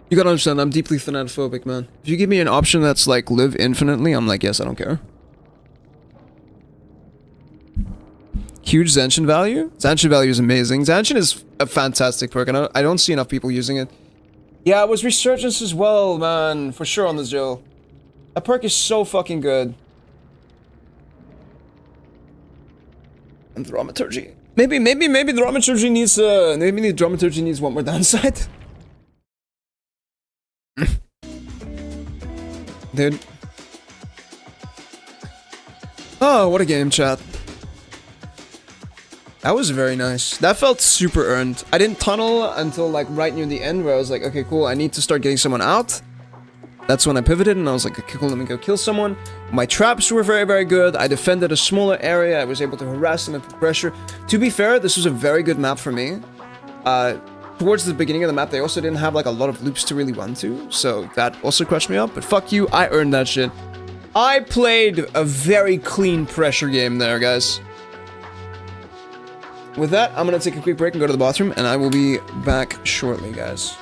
You gotta understand, I'm deeply thanatophobic, man. If you give me an option that's like, live infinitely, I'm like, yes, I don't care. Huge Zanshin value? Zanshin value is amazing. Zanshin is a fantastic perk, and I don't see enough people using it. Yeah, it was Resurgence as well, man. For sure on the Jill. That perk is so fucking good. And Dramaturgy. Maybe the Dramaturgy needs, maybe the Dramaturgy needs one more downside. Dude. Oh, what a game, chat. That was very nice. That felt super earned. I didn't tunnel until like right near the end where I was like, okay, cool, I need to start getting someone out. That's when I pivoted and I was like, okay, cool, let me go kill someone. My traps were very, very good. I defended a smaller area. I was able to harass them and put pressure. To be fair, this was a very good map for me. Towards the beginning of the map, they also didn't have like a lot of loops to really run to. So that also crushed me up. But fuck you, I earned that shit. I played a very clean pressure game there, guys. With that, I'm gonna take a quick break and go to the bathroom, and I will be back shortly, guys.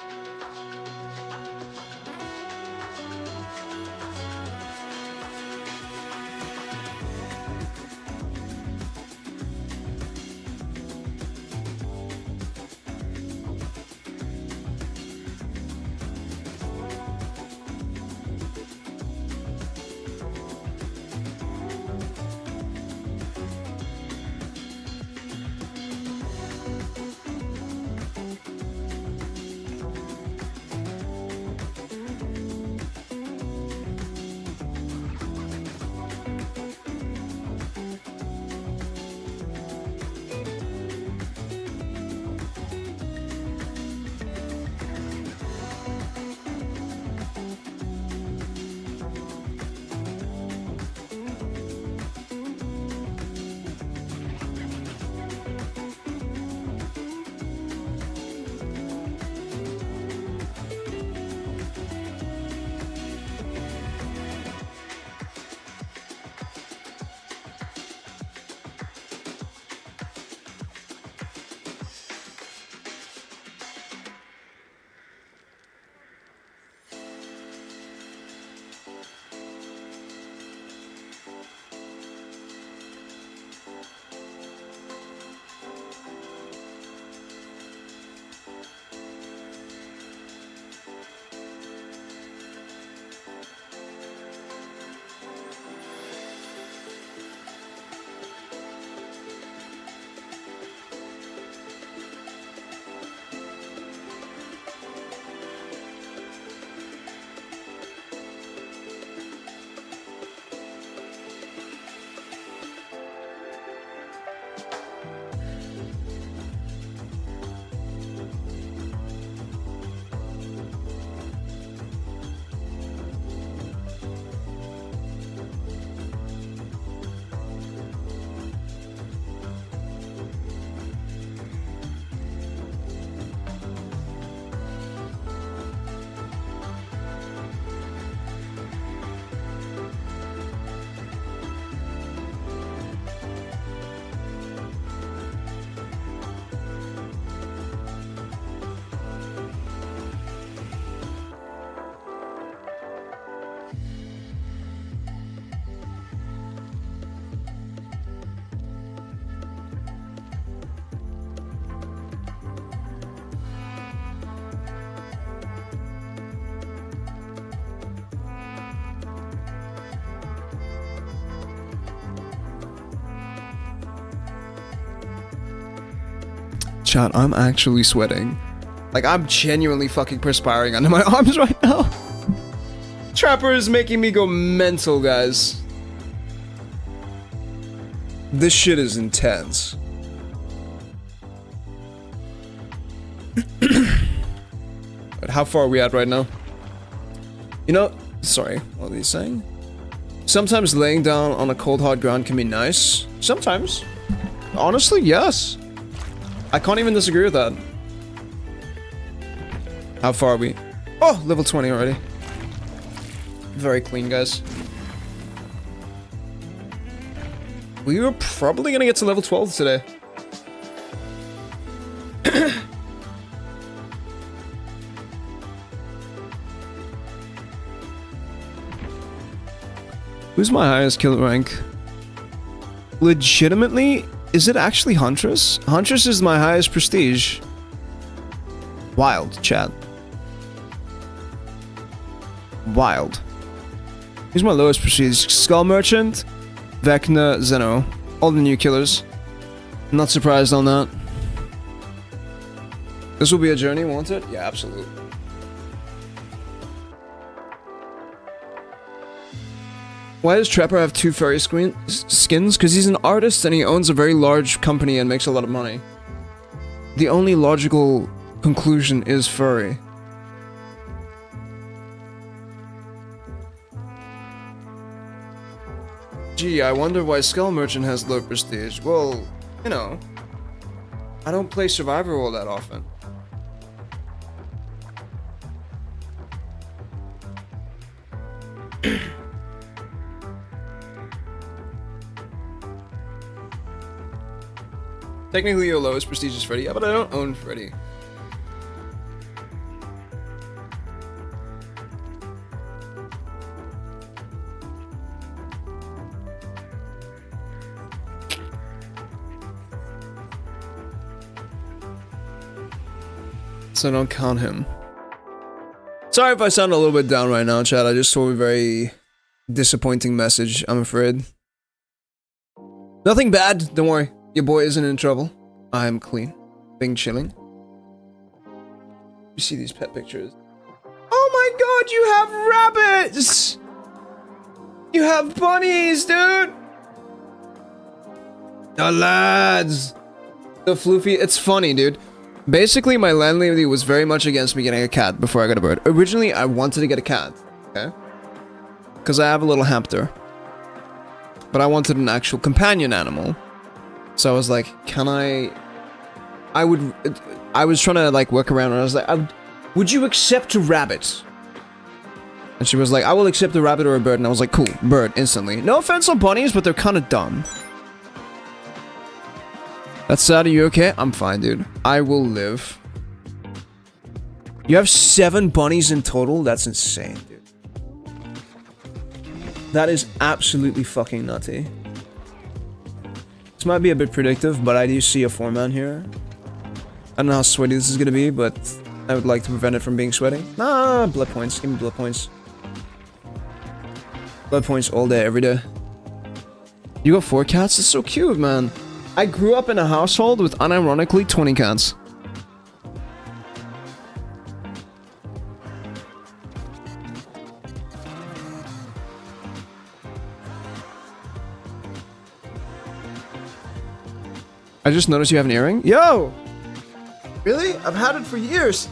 Chat, I'm actually sweating. Like, I'm genuinely fucking perspiring under my arms right now. Trapper is making me go mental, guys. This shit is intense. But how far are we at right now? You know, sorry, what are you saying? Sometimes laying down on a cold hard ground can be nice. Sometimes. Honestly, yes. I can't even disagree with that. How far are we? Oh, level 20 already. Very clean, guys. We were probably gonna get to level 12 today. Who's my highest kill rank? Legitimately, is it actually Huntress? Huntress is my highest prestige. Wild, chat. Wild. Who's my lowest prestige? Skull Merchant, Vecna, Zeno. All the new killers. Not surprised on that. This will be a journey, won't it? Yeah, absolutely. Why does Trapper have 2 furry skins? Because he's an artist and he owns a very large company and makes a lot of money. The only logical conclusion is furry. Gee, I wonder why Skull Merchant has low prestige. Well, you know, I don't play Survivor all that often. Technically, your lowest prestige is Freddy. Yeah, but I don't own Freddy. So don't count him. Sorry if I sound a little bit down right now, chat. I just saw a very disappointing message, I'm afraid. Nothing bad, don't worry. Your boy isn't in trouble. I'm clean. Being chilling. You see these pet pictures. Oh my god, you have rabbits! You have bunnies, dude! The lads! The floofy, it's funny, dude. Basically, my landlady was very much against me getting a cat before I got a bird. Originally, I wanted to get a cat, okay? Because I have a little hamster. But I wanted an actual companion animal. So I was like, can I was trying to like work around and I was like, would you accept a rabbit? And she was like, I will accept a rabbit or a bird. And I was like, cool, bird, instantly. No offense on bunnies, but they're kind of dumb. That's sad, are you okay? I'm fine, dude. I will live. You have 7 bunnies in total? That's insane, dude. That is absolutely fucking nutty. This might be a bit predictive, but I do see a 4-man here. I don't know how sweaty this is gonna be, but I would like to prevent it from being sweaty. Nah, blood points. Give me blood points. Blood points all day, every day. You got 4 cats? That's so cute, man. I grew up in a household with unironically 20 cats. I just noticed you have an earring. Yo! Really? I've had it for years.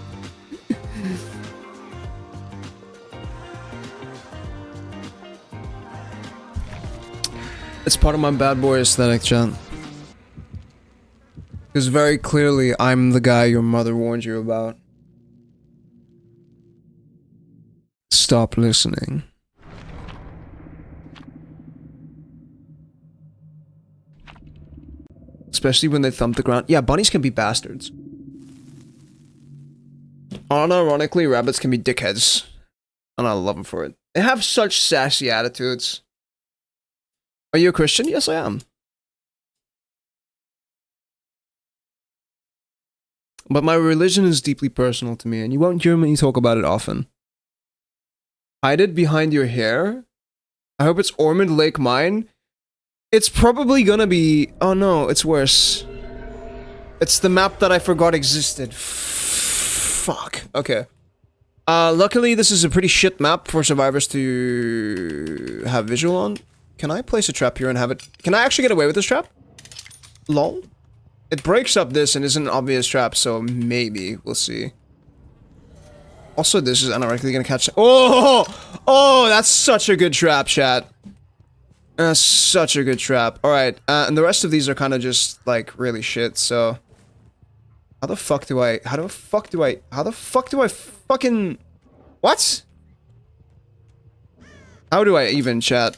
It's part of my bad boy aesthetic, John. Because very clearly, I'm the guy your mother warned you about. Stop listening. Especially when they thump the ground. Yeah, bunnies can be bastards. Unironically, rabbits can be dickheads. And I love them for it. They have such sassy attitudes. Are you a Christian? Yes, I am. But my religion is deeply personal to me, and you won't hear me talk about it often. Hide it behind your hair? I hope it's Ormond Lake Mine. It's probably gonna be... Oh no, it's worse. It's the map that I forgot existed. Fuck. Okay. Luckily, this is a pretty shit map for survivors to have visual on. Can I place a trap here and have it... Can I actually get away with this trap? Lol. It breaks up this and isn't an obvious trap, so maybe. We'll see. Also, this is unironically gonna catch... Oh! Oh, that's such a good trap, chat. That's such a good trap. Alright, and the rest of these are kind of just, like, really shit, so... How the fuck do I fucking... What? How do I even, chat?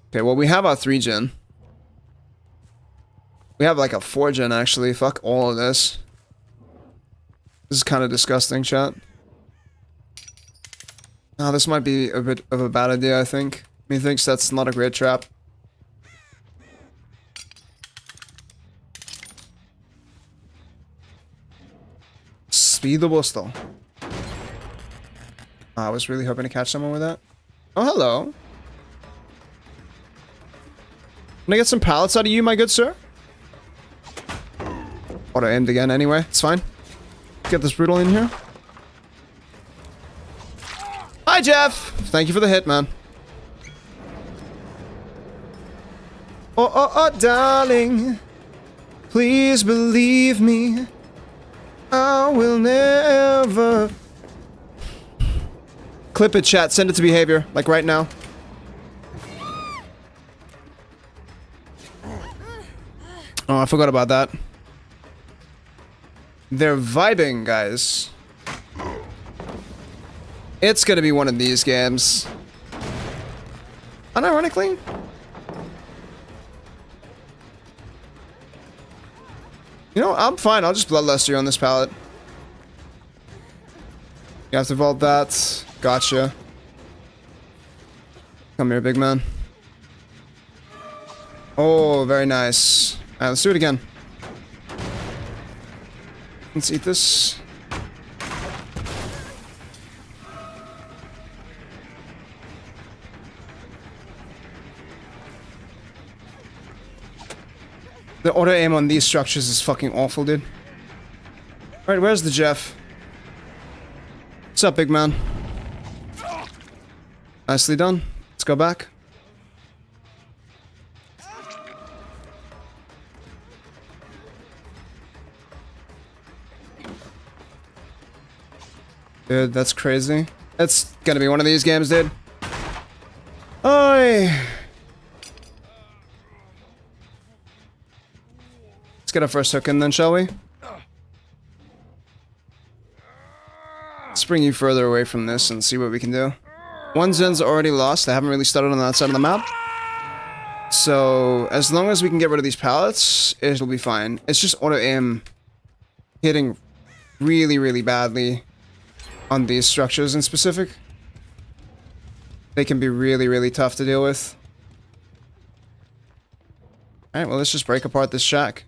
Okay, well, we have our 3-gen. We have, like, a 4-gen, actually. Fuck all of this. This is kind of disgusting, chat. Oh, this might be a bit of a bad idea, I think. Methinks that's not a great trap. Speed the Bustle. I was really hoping to catch someone with that. Oh, hello. Can I get some pallets out of you, my good sir? Auto aimed again anyway, it's fine. Get this brutal in here. Hi, Jeff! Thank you for the hit, man. Oh, oh, oh, darling. Please believe me. I will never. Clip it, chat. Send it to behavior. Like right now. Oh, I forgot about that. They're vibing, guys. It's gonna be one of these games. Unironically. You know, I'm fine. I'll just Bloodlust you on this pallet. You have to vault that. Gotcha. Come here, big man. Oh, very nice. Alright, let's do it again. Let's eat this. The auto aim on these structures is fucking awful, dude. Alright, where's the Jeff? What's up, big man? Nicely done. Let's go back. Dude, that's crazy. It's gonna be one of these games, dude. Oi! Let's get our first hook in then, shall we? Let's bring you further away from this and see what we can do. One Zen's already lost. I haven't really started on that side of the map. So, as long as we can get rid of these pallets, it'll be fine. It's just auto-aim hitting really, really badly on these structures in specific. They can be really, really tough to deal with. Alright, well, let's just break apart this shack.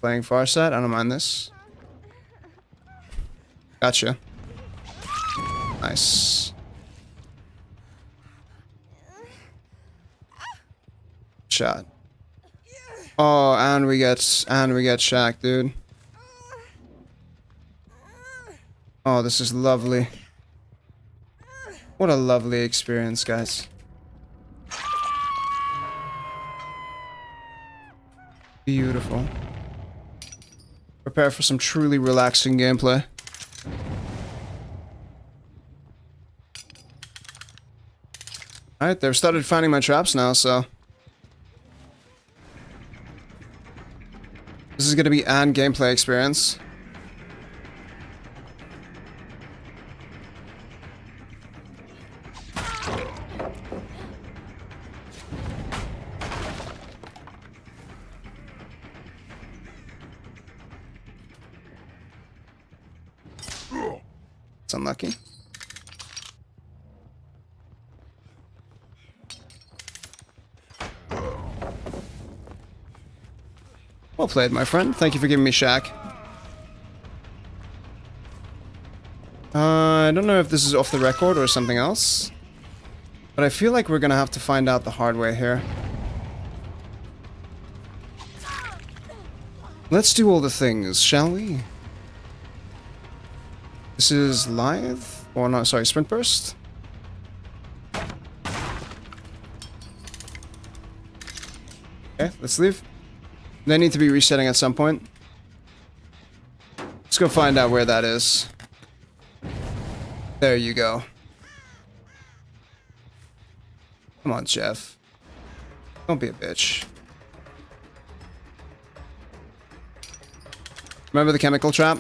Playing far side, I don't mind this. Gotcha. Nice. Shot. Oh, and we get shack, dude. Oh, this is lovely. What a lovely experience, guys. Beautiful. Prepare for some truly relaxing gameplay. Alright, they've started finding my traps now, so... This is gonna be an gameplay experience. It's unlucky. Well played, my friend. Thank you for giving me shack. I don't know if this is off the record or something else, but I feel like we're gonna have to find out the hard way here. Let's do all the things, shall we? This is Lithe? Or no, sorry, Sprint Burst? Okay, let's leave. They need to be resetting at some point. Let's go find out where that is. There you go. Come on, Jeff. Don't be a bitch. Remember the chemical trap?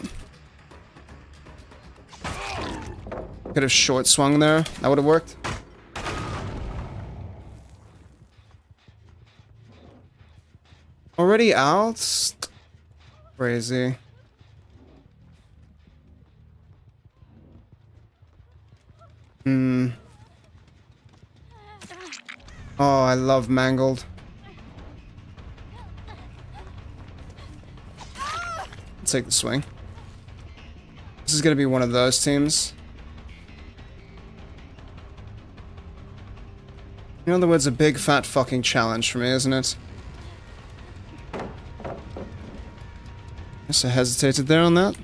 Could have short swung there. That would have worked. Already out? Crazy. Oh, I love Mangled. Let's take the swing. This is gonna be one of those teams. In other words, a big fat fucking challenge for me, isn't it? Guess I hesitated there on that.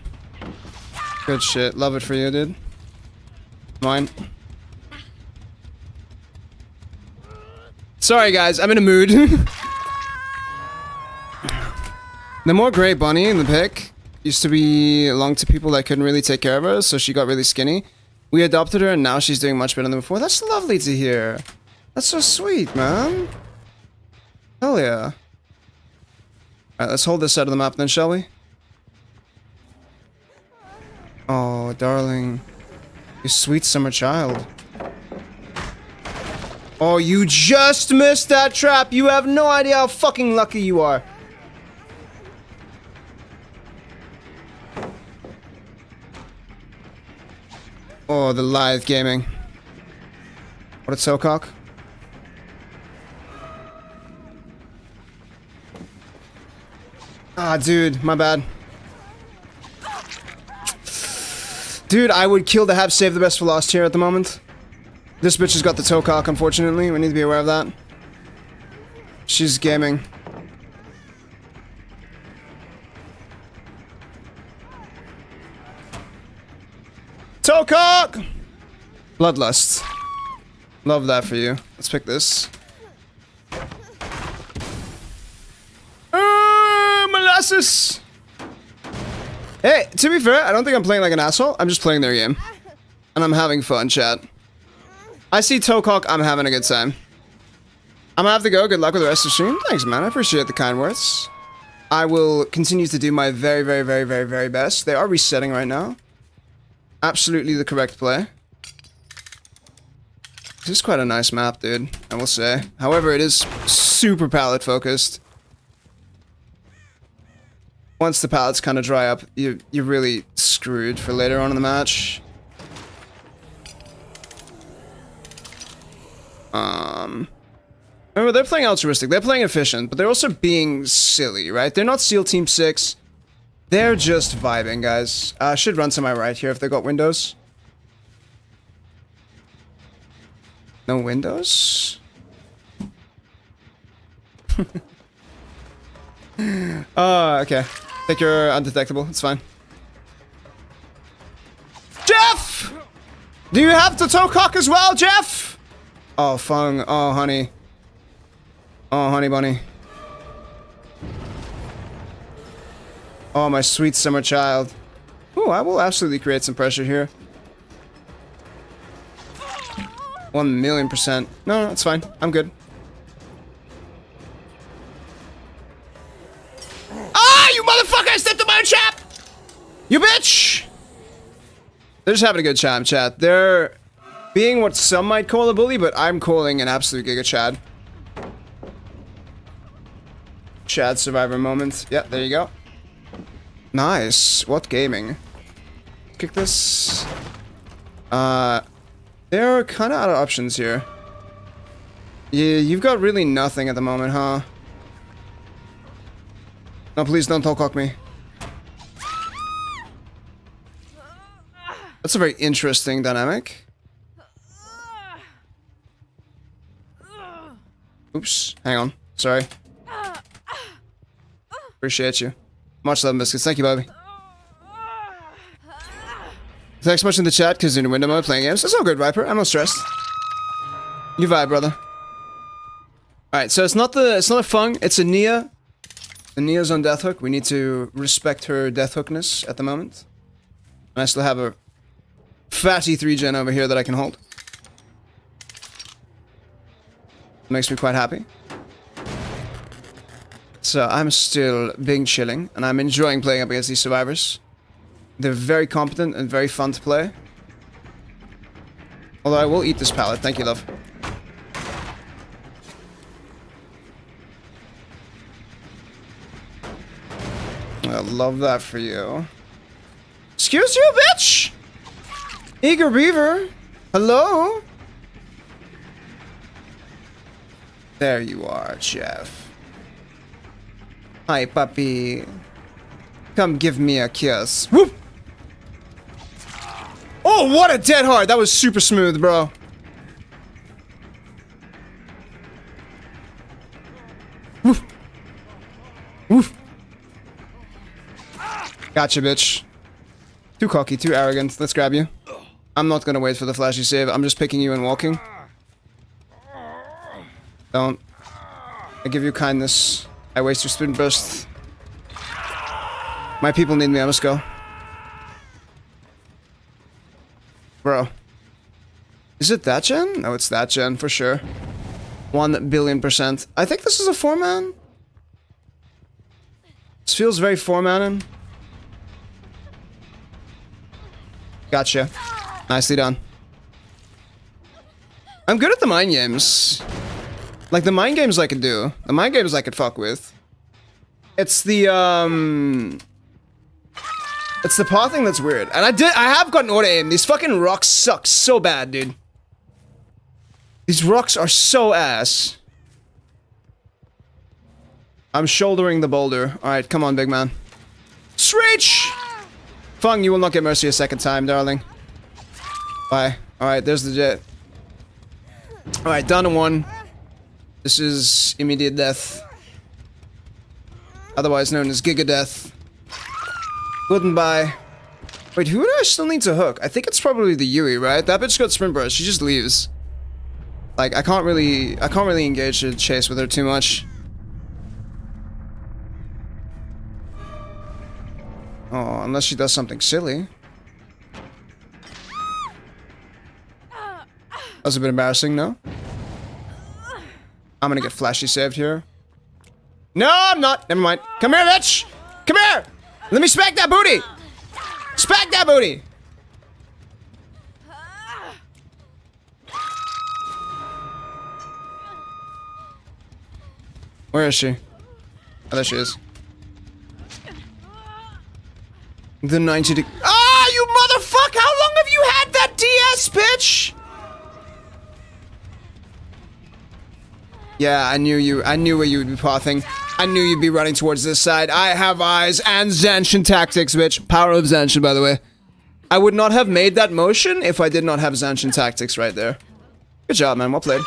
Good shit. Love it for you, dude. Mine. Sorry, guys. I'm in a mood. The more gray bunny in the pic used to belong to people that couldn't really take care of her, so she got really skinny. We adopted her, and now she's doing much better than before. That's lovely to hear. That's so sweet, man. Hell yeah. Alright, let's hold this side of the map then, shall we? Oh, darling. You sweet summer child. Oh, you just missed that trap! You have no idea how fucking lucky you are. Oh, the lithe gaming. What a Socock. Ah, dude, my bad. Dude, I would kill to have saved the best for last here at the moment. This bitch has got the toe cock, unfortunately. We need to be aware of that. She's gaming. Toe cock! Bloodlust. Love that for you. Let's pick this. Molasses! Hey, to be fair, I don't think I'm playing like an asshole. I'm just playing their game. And I'm having fun, chat. I see Toecock, I'm having a good time. I'm gonna have to go. Good luck with the rest of the stream. Thanks, man. I appreciate the kind words. I will continue to do my very, very, very, very, very best. They are resetting right now. Absolutely the correct play. This is quite a nice map, dude, I will say. However, it is super palette focused. Once the pallets kind of dry up, you're really screwed for later on in the match. Remember, they're playing altruistic, they're playing efficient, but they're also being silly, right? They're not SEAL Team 6. They're just vibing, guys. I should run to my right here if they got windows. No windows? Okay. Take your undetectable, it's fine. Jeff! Do you have the toe cock as well, Jeff? Oh, Fung. Oh, honey. Oh, honey bunny. Oh, my sweet summer child. Ooh, I will absolutely create some pressure here. 1,000,000%. No, it's fine. I'm good. Ah, you motherfucker! I stepped on my own trap! You bitch! They're just having a good time, chat. They're being what some might call a bully, but I'm calling an absolute giga Chad. Chad survivor moment. Yeah, there you go. Nice. What gaming? Kick this. They're kind of out of options here. Yeah, you've got really nothing at the moment, huh? No, please don't toe cock me. That's a very interesting dynamic. Oops, hang on. Sorry. Appreciate you. Much love, biscuits. Thank you, Bobby. Thanks much in the chat because in window mode playing games. That's all good, Viper. I'm not stressed. You vibe, brother. Alright, so it's not a Fung, it's a Nia. The Nia's on death hook. We need to respect her death hookness at the moment. And I still have a fatty 3-gen over here that I can hold. Makes me quite happy. So I'm still being chilling, and I'm enjoying playing up against these survivors. They're very competent and very fun to play. Although I will eat this pallet. Thank you, love. I love that for you. Excuse you, bitch! Eager Beaver! Hello? There you are, Jeff. Hi, puppy. Come give me a kiss. Whoop! Oh, what a dead hard! That was super smooth, bro. Woof. Woof. Gotcha, bitch. Too cocky, too arrogant. Let's grab you. I'm not gonna wait for the flashy save. I'm just picking you and walking. Don't. I give you kindness. I waste your spin burst. My people need me, I must go. Bro. Is it that gen? No, it's that gen, for sure. 1 billion%. I think this is a 4-man. This feels very 4-man. Gotcha. Nicely done. I'm good at the mind games. Like, the mind games I could do. The mind games I could fuck with. It's the, It's the paw thing that's weird. And I have gotten auto aim. These fucking rocks suck so bad, dude. These rocks are so ass. I'm shouldering the boulder. Alright, come on, big man. Screech! Fung, you will not get mercy a second time, darling. Bye. Alright, there's the jet. Alright, down to 1. This is immediate death. Otherwise known as Giga Death. Goodbye. Wait, who do I still need to hook? I think it's probably the Yui, right? That bitch got sprint burst. She just leaves. Like, I can't really engage the chase with her too much. Oh, unless she does something silly. That was a bit embarrassing, no? I'm gonna get flashy saved here. No, I'm not. Never mind. Come here, bitch! Come here! Let me smack that booty! Smack that booty! Where is she? Oh, there she is. The 90 degree. Ah, you motherfucker! How long have you had that DS, bitch? Yeah, I knew where you would be pathing. I knew you'd be running towards this side. I have eyes and Zanshin tactics, bitch. Power of Zanshin, by the way. I would not have made that motion if I did not have Zanshin tactics right there. Good job, man. Well played.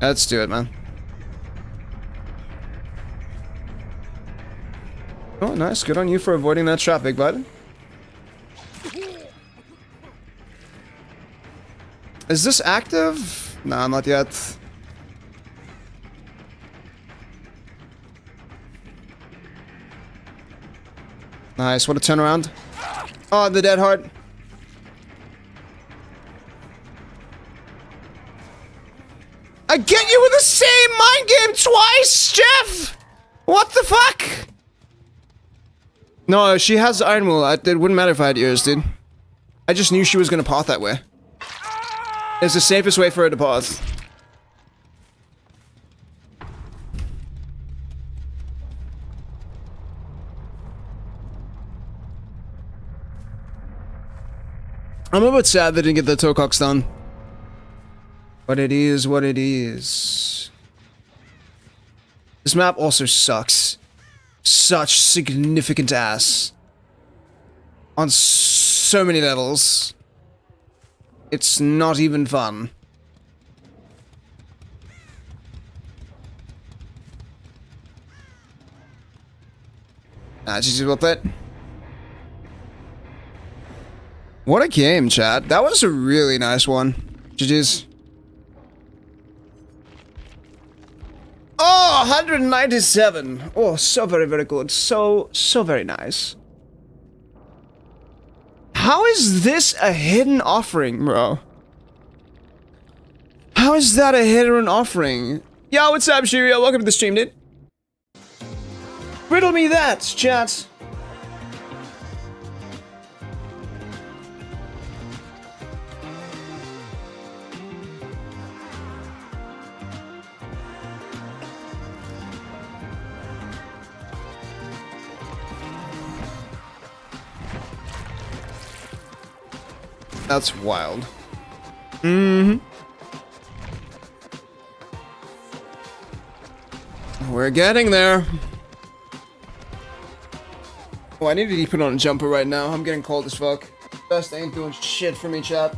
Let's do it, man. Oh, nice. Good on you for avoiding that trap, big bud. Is this active? Nah, not yet. Nice. What a turnaround. Oh, the dead heart. I get you with the same mind game twice, Jeff! What the fuck? No, she has Iron Will. It wouldn't matter if I had ears, dude. I just knew she was gonna path that way. It's the safest way for her to path. I'm a bit sad they didn't get the Tocox done. But it is what it is. This map also sucks. Such significant ass. On so many levels. It's not even fun. Ah, GG's well played. What a game, chat. That was a really nice one. GG's. Oh, 197. Oh, so very, very good. So very nice. How is this a hidden offering, bro? How is that a hidden offering? Yo, what's up, Shirio? Welcome to the stream, dude. Riddle me that, chat. That's wild. Mm-hmm. We're getting there. Oh, I need to put on a jumper right now. I'm getting cold as fuck. Best ain't doing shit for me, chat.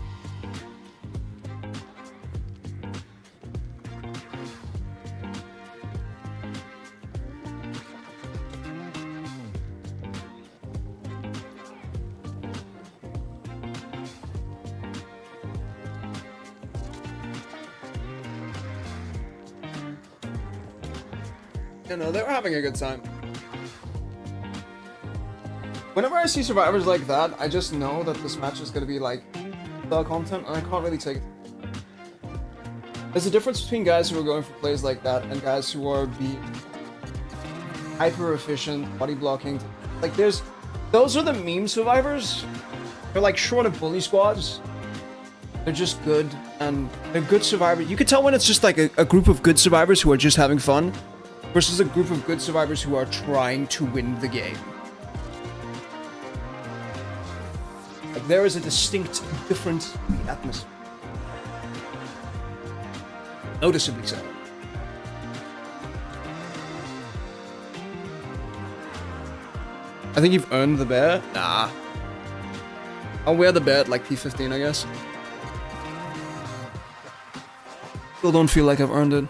You know, they were having a good time. Whenever I see survivors like that, I just know that this match is gonna be like the content, and I can't really take it. There's a difference between guys who are going for plays like that and guys who are being hyper efficient, body blocking. Like those are the meme survivors. They're like short of bully squads. They're just good, and they're good survivors. You can tell when it's just like a group of good survivors who are just having fun versus a group of good survivors who are trying to win the game. Like there is a distinct difference in the atmosphere. Noticeably so. I think you've earned the bear? Nah. I'll wear the bear at like P15, I guess. Still don't feel like I've earned it.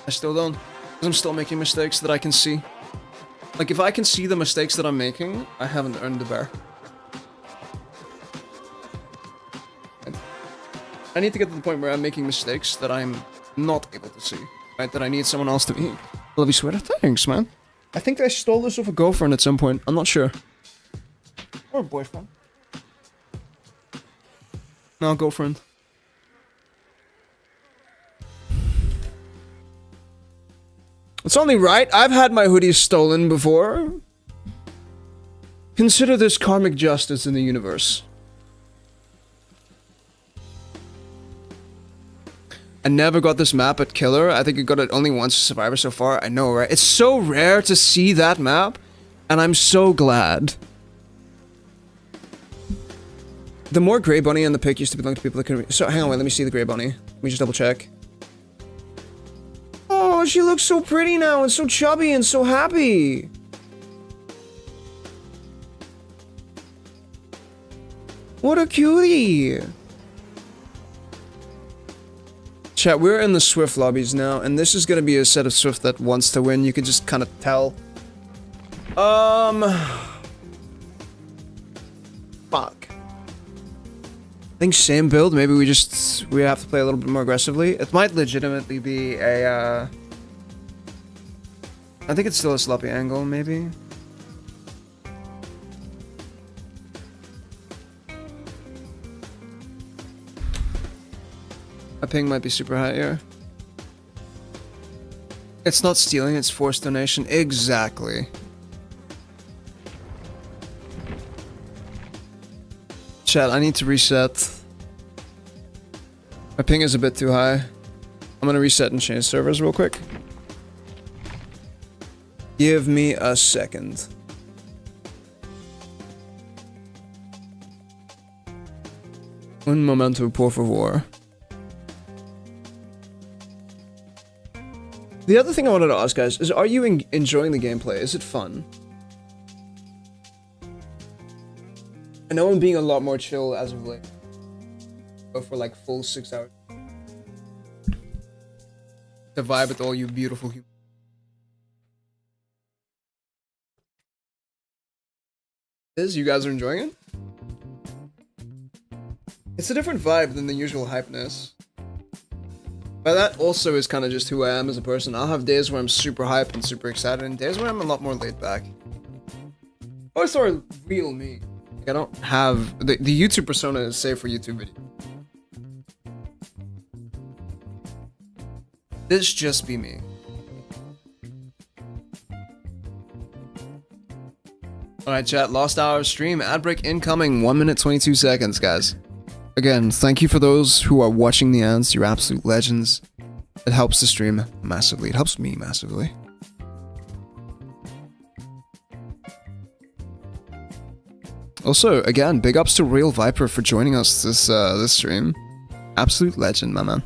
I still don't. Because I'm still making mistakes that I can see. Like, if I can see the mistakes that I'm making, I haven't earned the bear. I need to get to the point where I'm making mistakes that I'm not able to see. Right? That I need someone else to be. Love you, sweater. Thanks, man. I think I stole this off a girlfriend at some point. I'm not sure. Or a boyfriend. No, girlfriend. It's only right. I've had my hoodies stolen before. Consider this karmic justice in the universe. I never got this map at Killer. I think I got it only once as Survivor so far. I know, right? It's so rare to see that map, and I'm so glad. The more Grey Bunny in the pic used to belong to people that could... So, hang on, wait, let me see the Grey Bunny. Let me just double check. Oh, she looks so pretty now, and so chubby, and so happy. What a cutie. Chat, we're in the Swift lobbies now, and this is gonna be a set of Swift that wants to win. You can just kind of tell. Fuck. I think same build. Maybe we have to play a little bit more aggressively. It might legitimately be a. I think it's still a sloppy angle, maybe. My ping might be super high here. It's not stealing, it's forced donation. Exactly. Chat, I need to reset. My ping is a bit too high. I'm gonna reset and change servers real quick. Give me a second. Un momento, por favor. The other thing I wanted to ask, guys, is are you enjoying the gameplay? Is it fun? I know I'm being a lot more chill as of late. Go for like full 6 hours. The vibe with all you beautiful humans. You guys are enjoying it? It's a different vibe than the usual hypeness. But that also is kind of just who I am as a person. I'll have days where I'm super hype and super excited, and days where I'm a lot more laid back. Or sort of real me. Like I don't have... The YouTube persona is safe for YouTube videos. This just be me. Alright chat, lost hour of stream, ad break incoming, 1 minute 22 seconds, guys. Again, thank you for those who are watching the ads, you're absolute legends. It helps the stream massively, it helps me massively. Also, again, big ups to Real Viper for joining us this stream. Absolute legend, my man.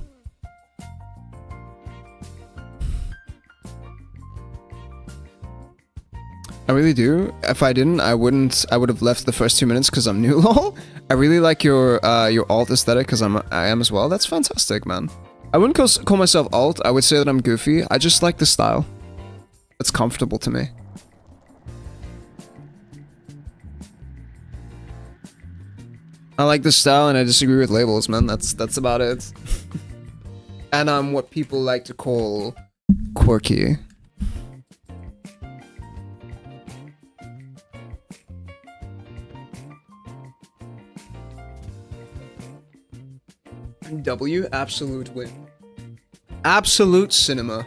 I really do. If I didn't, I would have left the first 2 minutes because I'm new, lol. I really like your alt aesthetic because I am as well. That's fantastic, man. I wouldn't call myself alt. I would say that I'm goofy. I just like the style. It's comfortable to me. I like the style and I disagree with labels, man. That's about it. And I'm what people like to call quirky. W, absolute win. Absolute cinema.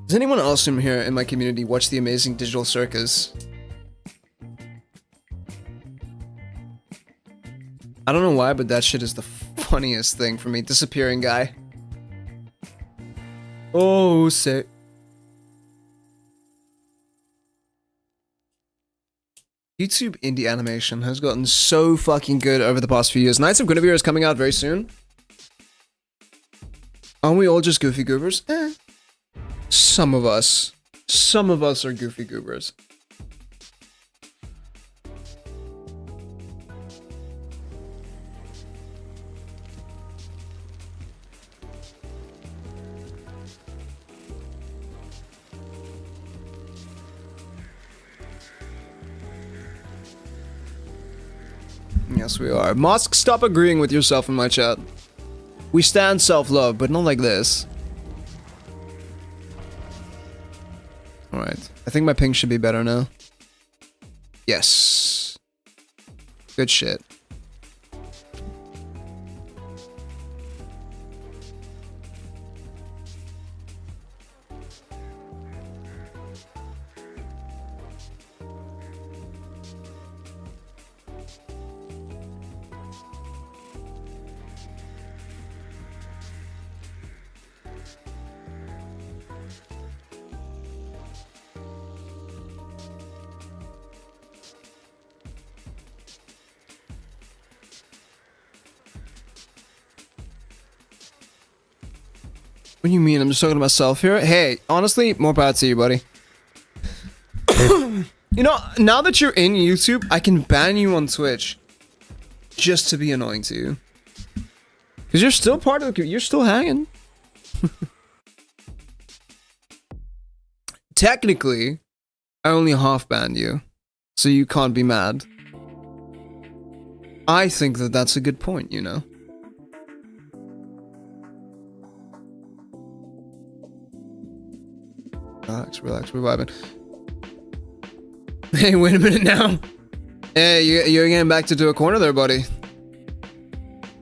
Does anyone else in here in my community watch The Amazing Digital Circus? I don't know why, but that shit is the funniest thing for me. Disappearing guy. Oh, sick. YouTube indie animation has gotten so fucking good over the past few years. Knights of Guinevere is coming out very soon. Aren't we all just goofy goobers? Eh. Some of us. Some of us are goofy goobers. Yes, we are. Mosk, stop agreeing with yourself in my chat. We stand self-love, but not like this. Alright. I think my ping should be better now. Yes. Good shit. What do you mean? I'm just talking to myself here? Hey, honestly, more power to you, buddy. You know, now that you're in YouTube, I can ban you on Twitch. Just to be annoying to you. Because you're still part of the... You're still hanging. Technically, I only half banned you. So you can't be mad. I think that that's a good point, you know? Relax, relax, we're vibing. Hey, wait a minute now. Hey, you're getting back to a corner there, buddy.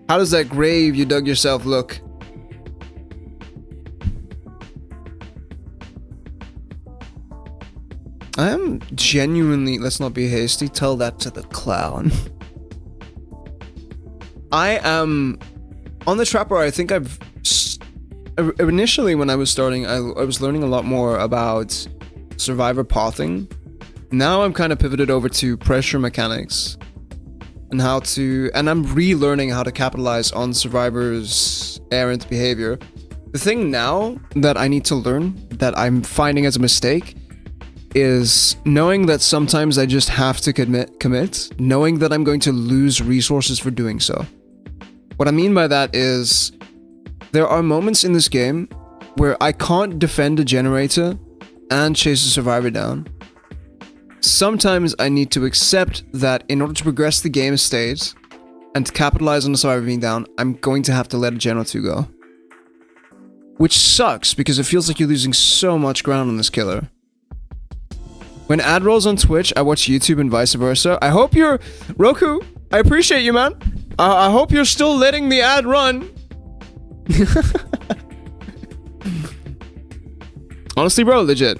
How does that grave you dug yourself look? I am genuinely, let's not be hasty, tell that to the clown. I am on the trapper. I think initially when I was starting, I was learning a lot more about survivor pathing. Now I'm kind of pivoted over to pressure mechanics and how to, and I'm relearning how to capitalize on survivors' errant behavior. The thing now that I need to learn, that I'm finding as a mistake, is knowing that sometimes I just have to commit, knowing that I'm going to lose resources for doing so. What I mean by that is, there are moments in this game where I can't defend a generator and chase a survivor down. Sometimes I need to accept that in order to progress the game state and to capitalize on the survivor being down, I'm going to have to let a gen or two go. Which sucks, because it feels like you're losing so much ground on this killer. When ad rolls on Twitch, I watch YouTube and vice versa. I hope you're... Roku, I appreciate you, man. I hope you're still letting the ad run. Honestly, bro, legit.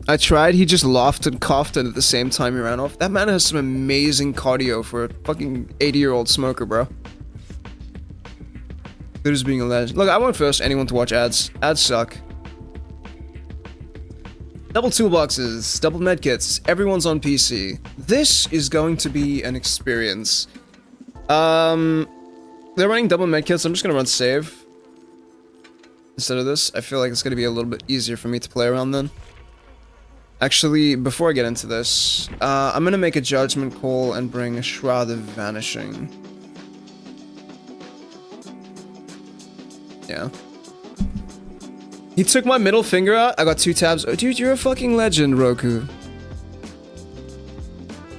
I tried, he just laughed and coughed, and at the same time he ran off. That man has some amazing cardio for a fucking 80-year-old smoker, bro. They're just being a legend. Look, I won't force anyone to watch ads. Ads suck. Double toolboxes, double medkits, everyone's on PC. This is going to be an experience. They're running double medkits, I'm just gonna run save. Instead of this, I feel like it's gonna be a little bit easier for me to play around then. Actually, before I get into this, I'm gonna make a judgment call and bring a Shroud of Vanishing. Yeah. He took my middle finger out, I got 2 tabs. Oh, dude, you're a fucking legend, Roku.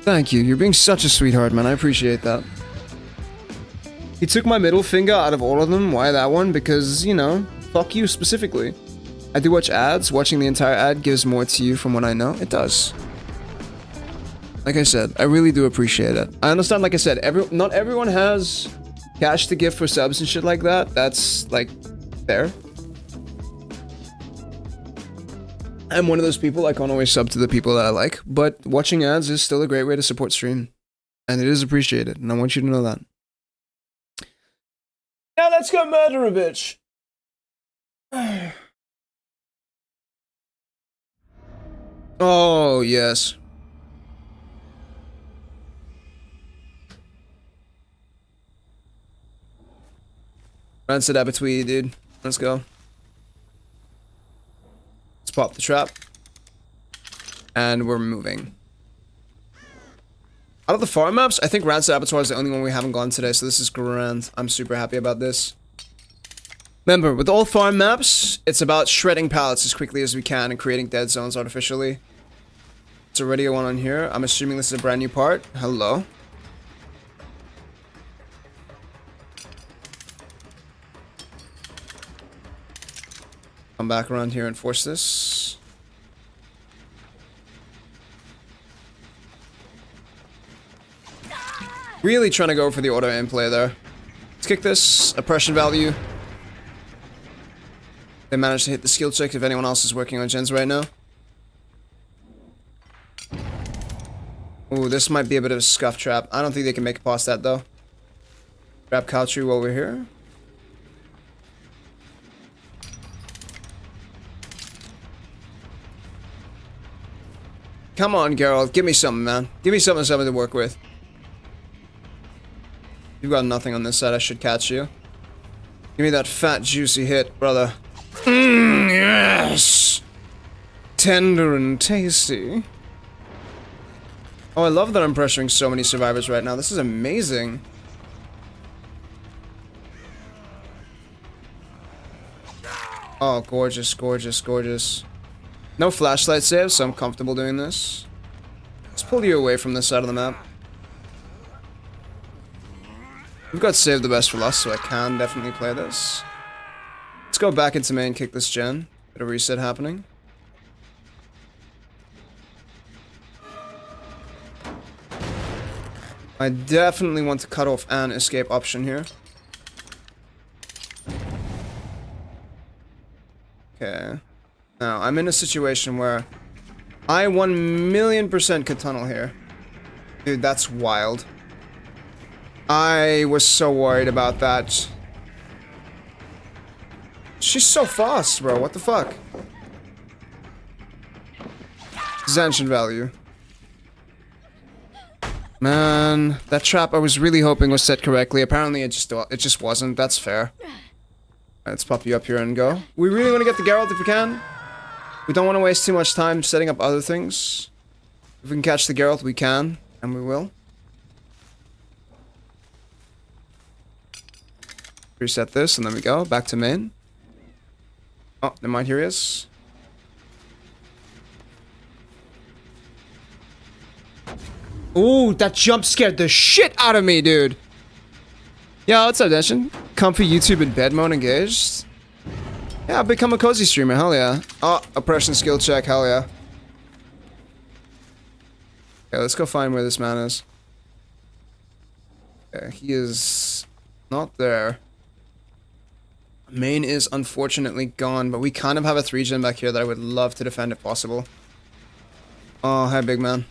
Thank you, you're being such a sweetheart, man, I appreciate that. He took my middle finger out of all of them. Why that one? Because, you know, fuck you specifically. I do watch ads. Watching the entire ad gives more to you from what I know. It does. Like I said, I really do appreciate it. I understand, like I said, not everyone has cash to give for subs and shit like that. That's, like, fair. I'm one of those people, I can't always sub to the people that I like, but watching ads is still a great way to support stream. And it is appreciated, and I want you to know that. Now let's go murder a bitch! Oh, yes. Rancid Abattoir, dude. Let's go. Let's pop the trap. And we're moving. Out of the farm maps, I think Rancid Abattoir is the only one we haven't gone today, so this is grand. I'm super happy about this. Remember, with all farm maps, it's about shredding pallets as quickly as we can and creating dead zones artificially. It's already a one on here. I'm assuming this is a brand new part. Hello. Come back around here and force this. Really trying to go for the auto aim play there. Let's kick this. Oppression value. They managed to hit the skill check if anyone else is working on gens right now. Ooh, this might be a bit of a scuff trap. I don't think they can make it past that though. Grab Country while we're here. Come on, Geralt. Give me something, man. Give me something to work with. You've got nothing on this side. I should catch you. Give me that fat, juicy hit, brother. Yes! Tender and tasty. Oh, I love that I'm pressuring so many survivors right now. This is amazing. Oh, gorgeous, gorgeous, gorgeous. No flashlight save, so I'm comfortable doing this. Let's pull you away from this side of the map. We've got save the best for last, so I can definitely play this. Let's go back into main, kick this gen. Bit of reset happening. I definitely want to cut off an escape option here. Okay. Now, I'm in a situation where I 1,000,000% could tunnel here. Dude, that's wild. I was so worried about that. She's so fast, bro. What the fuck? Zanshin value. Man, that trap I was really hoping was set correctly. Apparently it just wasn't. That's fair. Let's pop you up here and go. We really want to get the Geralt if we can. We don't want to waste too much time setting up other things. If we can catch the Geralt, we can. And we will. Reset this, and then we go. Back to main. Oh, never mind. Here he is. Ooh, that jump scared the shit out of me, dude. Yo, what's up, Deshin? Comfy YouTube in bed mode engaged? Yeah, I've become a cozy streamer, hell yeah. Oh, oppression skill check, hell yeah. Okay, let's go find where this man is. Okay, he is not there. Main is unfortunately gone, but we kind of have a 3-gen back here that I would love to defend if possible. Oh, hi, big man.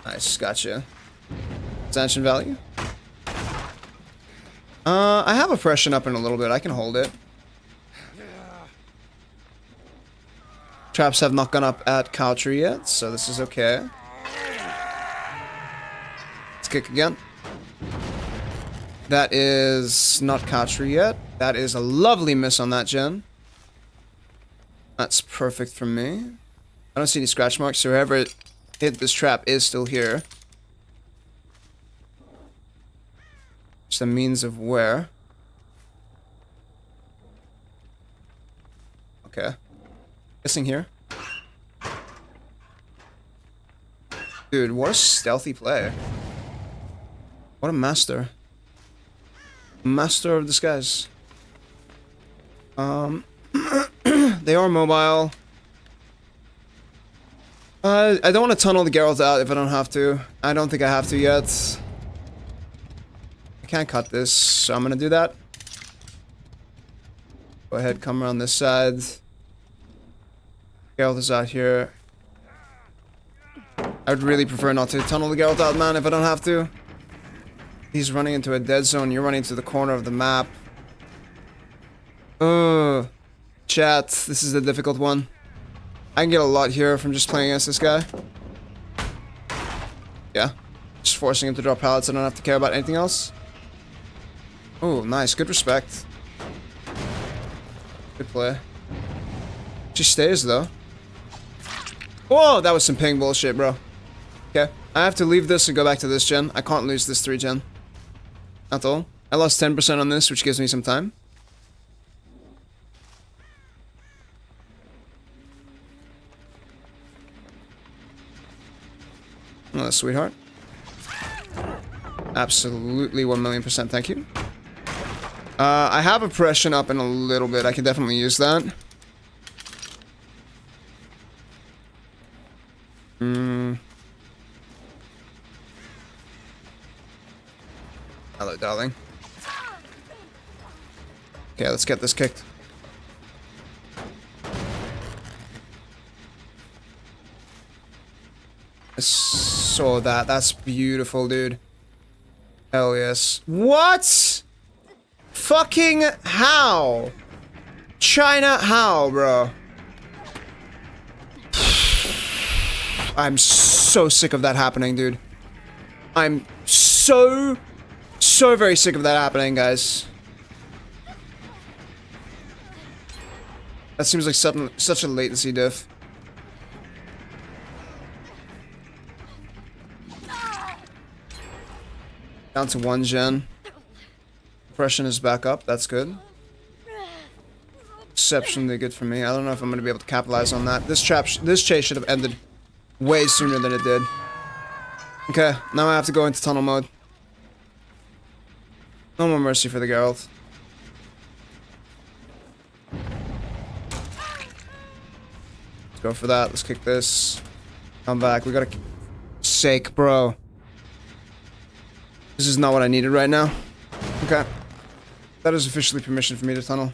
Nice, gotcha. Extension value. I have oppression up in a little bit. I can hold it. Traps have not gone up at Country yet, so this is okay. Let's kick again. That is not Country yet. That is a lovely miss on that gen. That's perfect for me. I don't see any scratch marks, so whoever hit this trap is still here. Just a means of where. Okay. Guessing here. Dude, what a stealthy play. What a master. Master of disguise. They are mobile. I don't want to tunnel the Geralt out if I don't have to. I don't think I have to yet. I can't cut this, so I'm gonna do that. Go ahead, come around this side. Geralt is out here. I would really prefer not to tunnel the Geralt out, man, if I don't have to. He's running into a dead zone. You're running to the corner of the map. Chat, this is a difficult one. I can get a lot here from just playing against this guy. Yeah. Just forcing him to drop pallets. I don't have to care about anything else. Oh, nice. Good respect. Good play. She stays, though. Whoa, that was some ping bullshit, bro. Okay. I have to leave this and go back to this gen. I can't lose this 3 gen. At all. I lost 10% on this, which gives me some time. Oh, sweetheart. Absolutely 1,000,000%, thank you. I have oppression up in a little bit. I can definitely use that. Hello, darling. Okay, let's get this kicked. I saw that. That's beautiful, dude. Hell yes. What? Fucking how? China, how, bro? I'm so sick of that happening, dude. I'm so very sick of that happening, guys. That seems like such a latency diff. Down to 1 gen. Oppression is back up. That's good. Exceptionally good for me. I don't know if I'm going to be able to capitalize on that. This chase should have ended way sooner than it did. Okay, now I have to go into tunnel mode. No more mercy for the Geralt. Let's go for that. Let's kick this. Come back. We gotta... Sake, bro. This is not what I needed right now. Okay. That is officially permission for me to tunnel.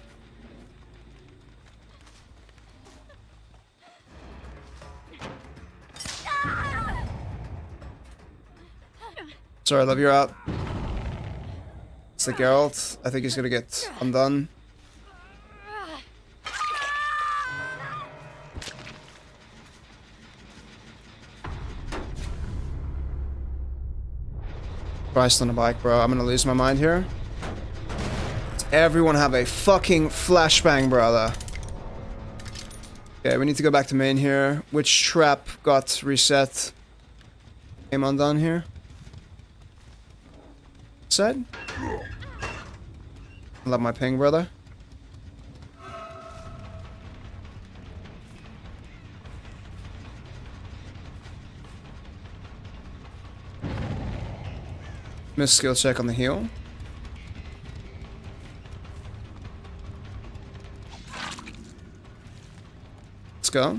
Sorry, love, you're out. It's the Geralt. I think he's gonna get undone. Christ on a bike, bro. I'm gonna lose my mind here. Does everyone have a fucking flashbang, brother? Okay, we need to go back to main here. Which trap got reset? Came undone here. Side? Love my ping, brother. Miss skill check on the heal. Let's go.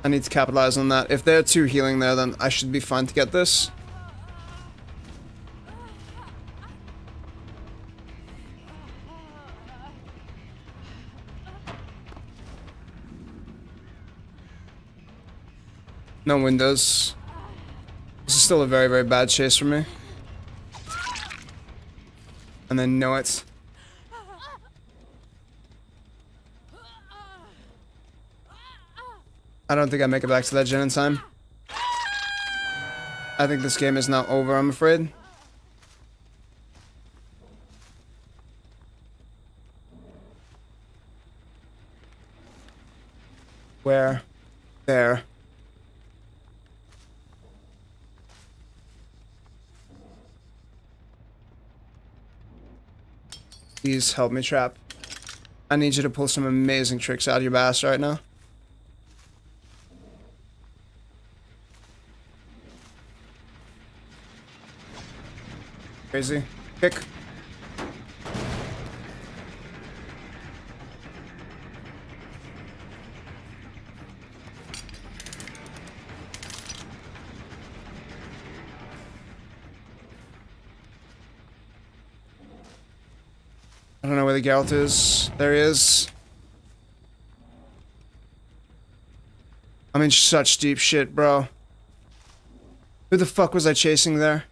I need to capitalize on that. If they're 2 healing there, then I should be fine to get this. No windows. This is still a very bad chase for me. And they know it. I don't think I make it back to that gen in time. I think this game is now over, I'm afraid. Where? There. Please help me, Trap. I need you to pull some amazing tricks out of your ass right now. Crazy. Kick. I don't know where the Geralt is. There he is. I'm in such deep shit, bro. Who the fuck was I chasing there?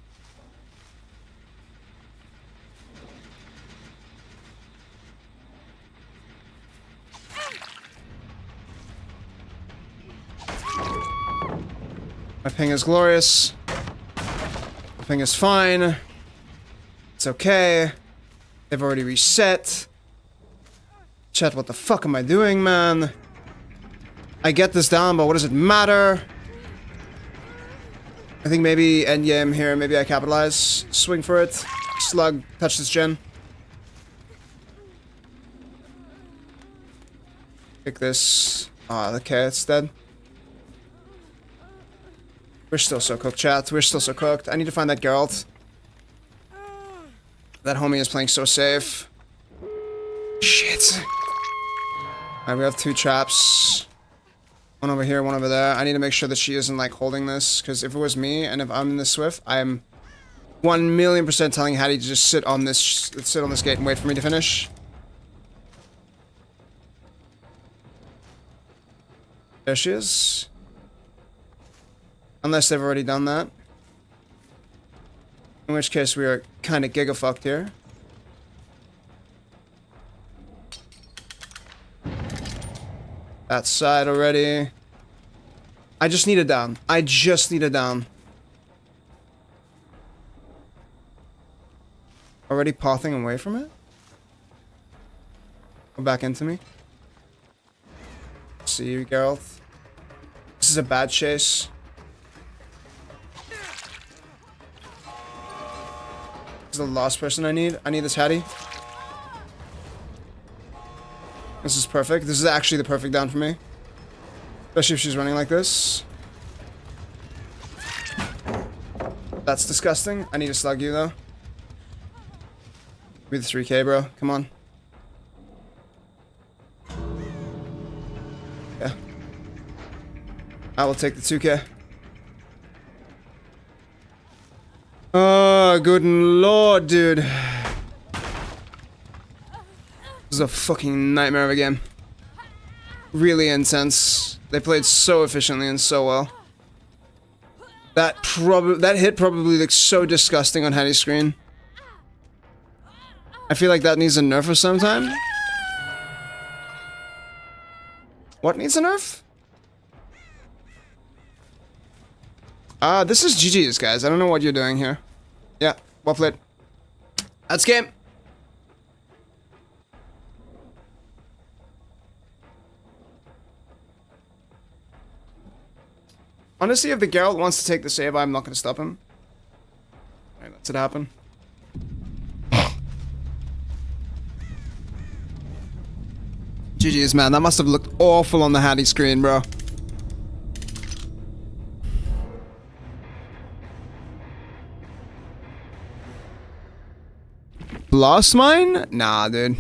My ping is glorious. My ping is fine. It's okay. They've already reset. Chat, what the fuck am I doing, man? I get this down, but what does it matter? I think maybe endgame here, maybe I capitalize. Swing for it. Slug, touch this gen. Pick this. Ah, okay, it's dead. We're still so cooked, chat. We're still so cooked. I need to find that Geralt. That homie is playing so safe. Shit. Alright, we have 2 traps. One over here, one over there. I need to make sure that she isn't, like, holding this. Because if it was me, and if I'm in this Swift, I'm 1,000,000% telling Hattie to just sit on this gate and wait for me to finish. There she is. Unless they've already done that. In which case we are kind of giga-fucked here. That side already. I just need it down. I just need it down. Already pathing away from it? Go back into me. See you, Geralt. This is a bad chase. This is the last person I need. I need this Hattie. This is perfect. This is actually the perfect down for me. Especially if she's running like this. That's disgusting. I need to slug you, though. Give me the 3k, bro. Come on. Yeah. I will take the 2k. Oh, good lord, dude. This is a fucking nightmare of a game. Really intense. They played so efficiently and so well. That hit probably looks so disgusting on Hattie's screen. I feel like that needs a nerf of some time. What needs a nerf? This is GG's, guys. I don't know what you're doing here. Yeah, well played. That's game. Honestly, if the Geralt wants to take the save, I'm not going to stop him. Alright, let's it happen. GG's, man. That must have looked awful on the Hattie screen, bro. Blast Mine? Nah, dude.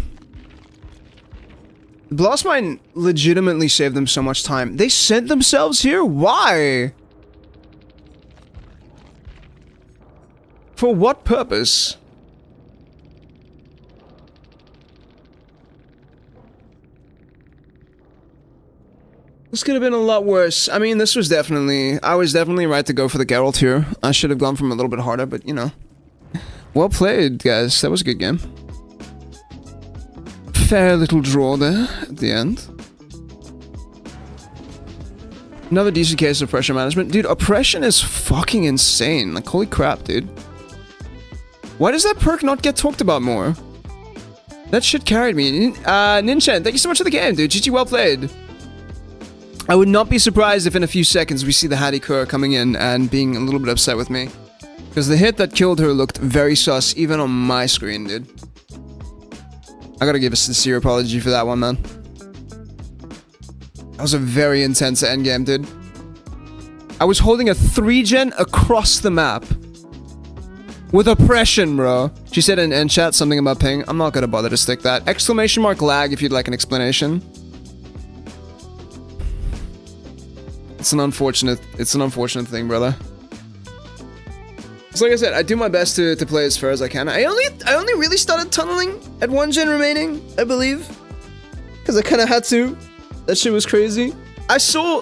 Blast Mine legitimately saved them so much time. They sent themselves here? Why? For what purpose? This could have been a lot worse. I mean, this was definitely... I was definitely right to go for the Geralt here. I should have gone from a little bit harder, but, you know. Well played, guys. That was a good game. Fair little draw there at the end. Another decent case of pressure management. Dude, oppression is fucking insane. Like, holy crap, dude. Why does that perk not get talked about more? That shit carried me. Ninchan, thank you so much for the game, dude. GG, well played. I would not be surprised if in a few seconds we see the Hattie Kerr coming in and being a little bit upset with me. Because the hit that killed her looked very sus, even on my screen, dude. I gotta give a sincere apology for that one, man. That was a very intense endgame, dude. I was holding a 3-gen across the map. With oppression, bro. She said in chat something about ping. I'm not gonna bother to stick that. Exclamation mark lag if you'd like an explanation. It's an unfortunate thing, brother. So like I said, I do my best to play as fair as I can. I only really started tunneling at 1 gen remaining, I believe. Because I kind of had to. That shit was crazy. So,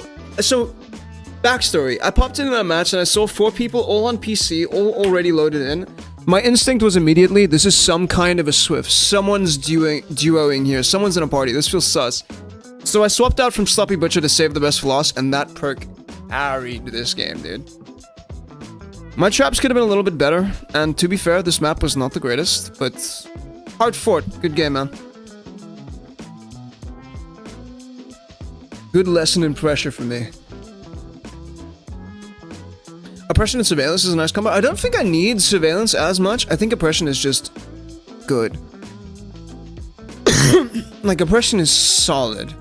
backstory. I popped into that match and I saw 4 people all on PC, all already loaded in. My instinct was immediately, this is some kind of a Swift. Someone's duoing here. Someone's in a party. This feels sus. So I swapped out from Sloppy Butcher to save the best floss, and that perk carried this game, dude. My traps could have been a little bit better, and to be fair, this map was not the greatest, but hard fought. Good game, man. Good lesson in pressure for me. Oppression and Surveillance is a nice combo. I don't think I need Surveillance as much. I think Oppression is just good. Like, Oppression is solid.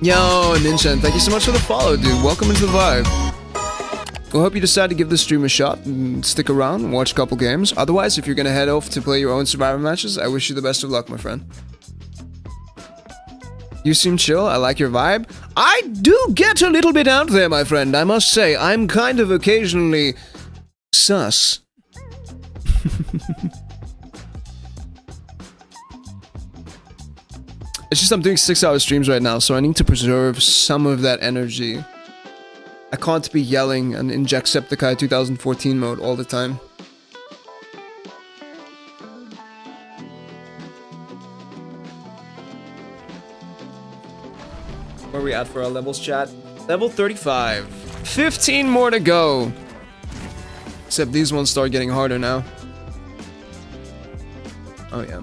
Yo, Ninja, thank you so much for the follow, dude. Welcome into the vibe. We'll hope you decide to give this stream a shot and stick around and watch a couple games. Otherwise, if you're gonna head off to play your own Survivor matches, I wish you the best of luck, my friend. You seem chill. I like your vibe. I do get a little bit out there, my friend. I must say, I'm kind of occasionally sus. It's just I'm doing 6-hour streams right now, so I need to preserve some of that energy. I can't be yelling and in Jacksepticeye 2014 mode all the time. Where are we at for our levels, chat? Level 35. 15 more to go. Except these ones start getting harder now. Oh yeah.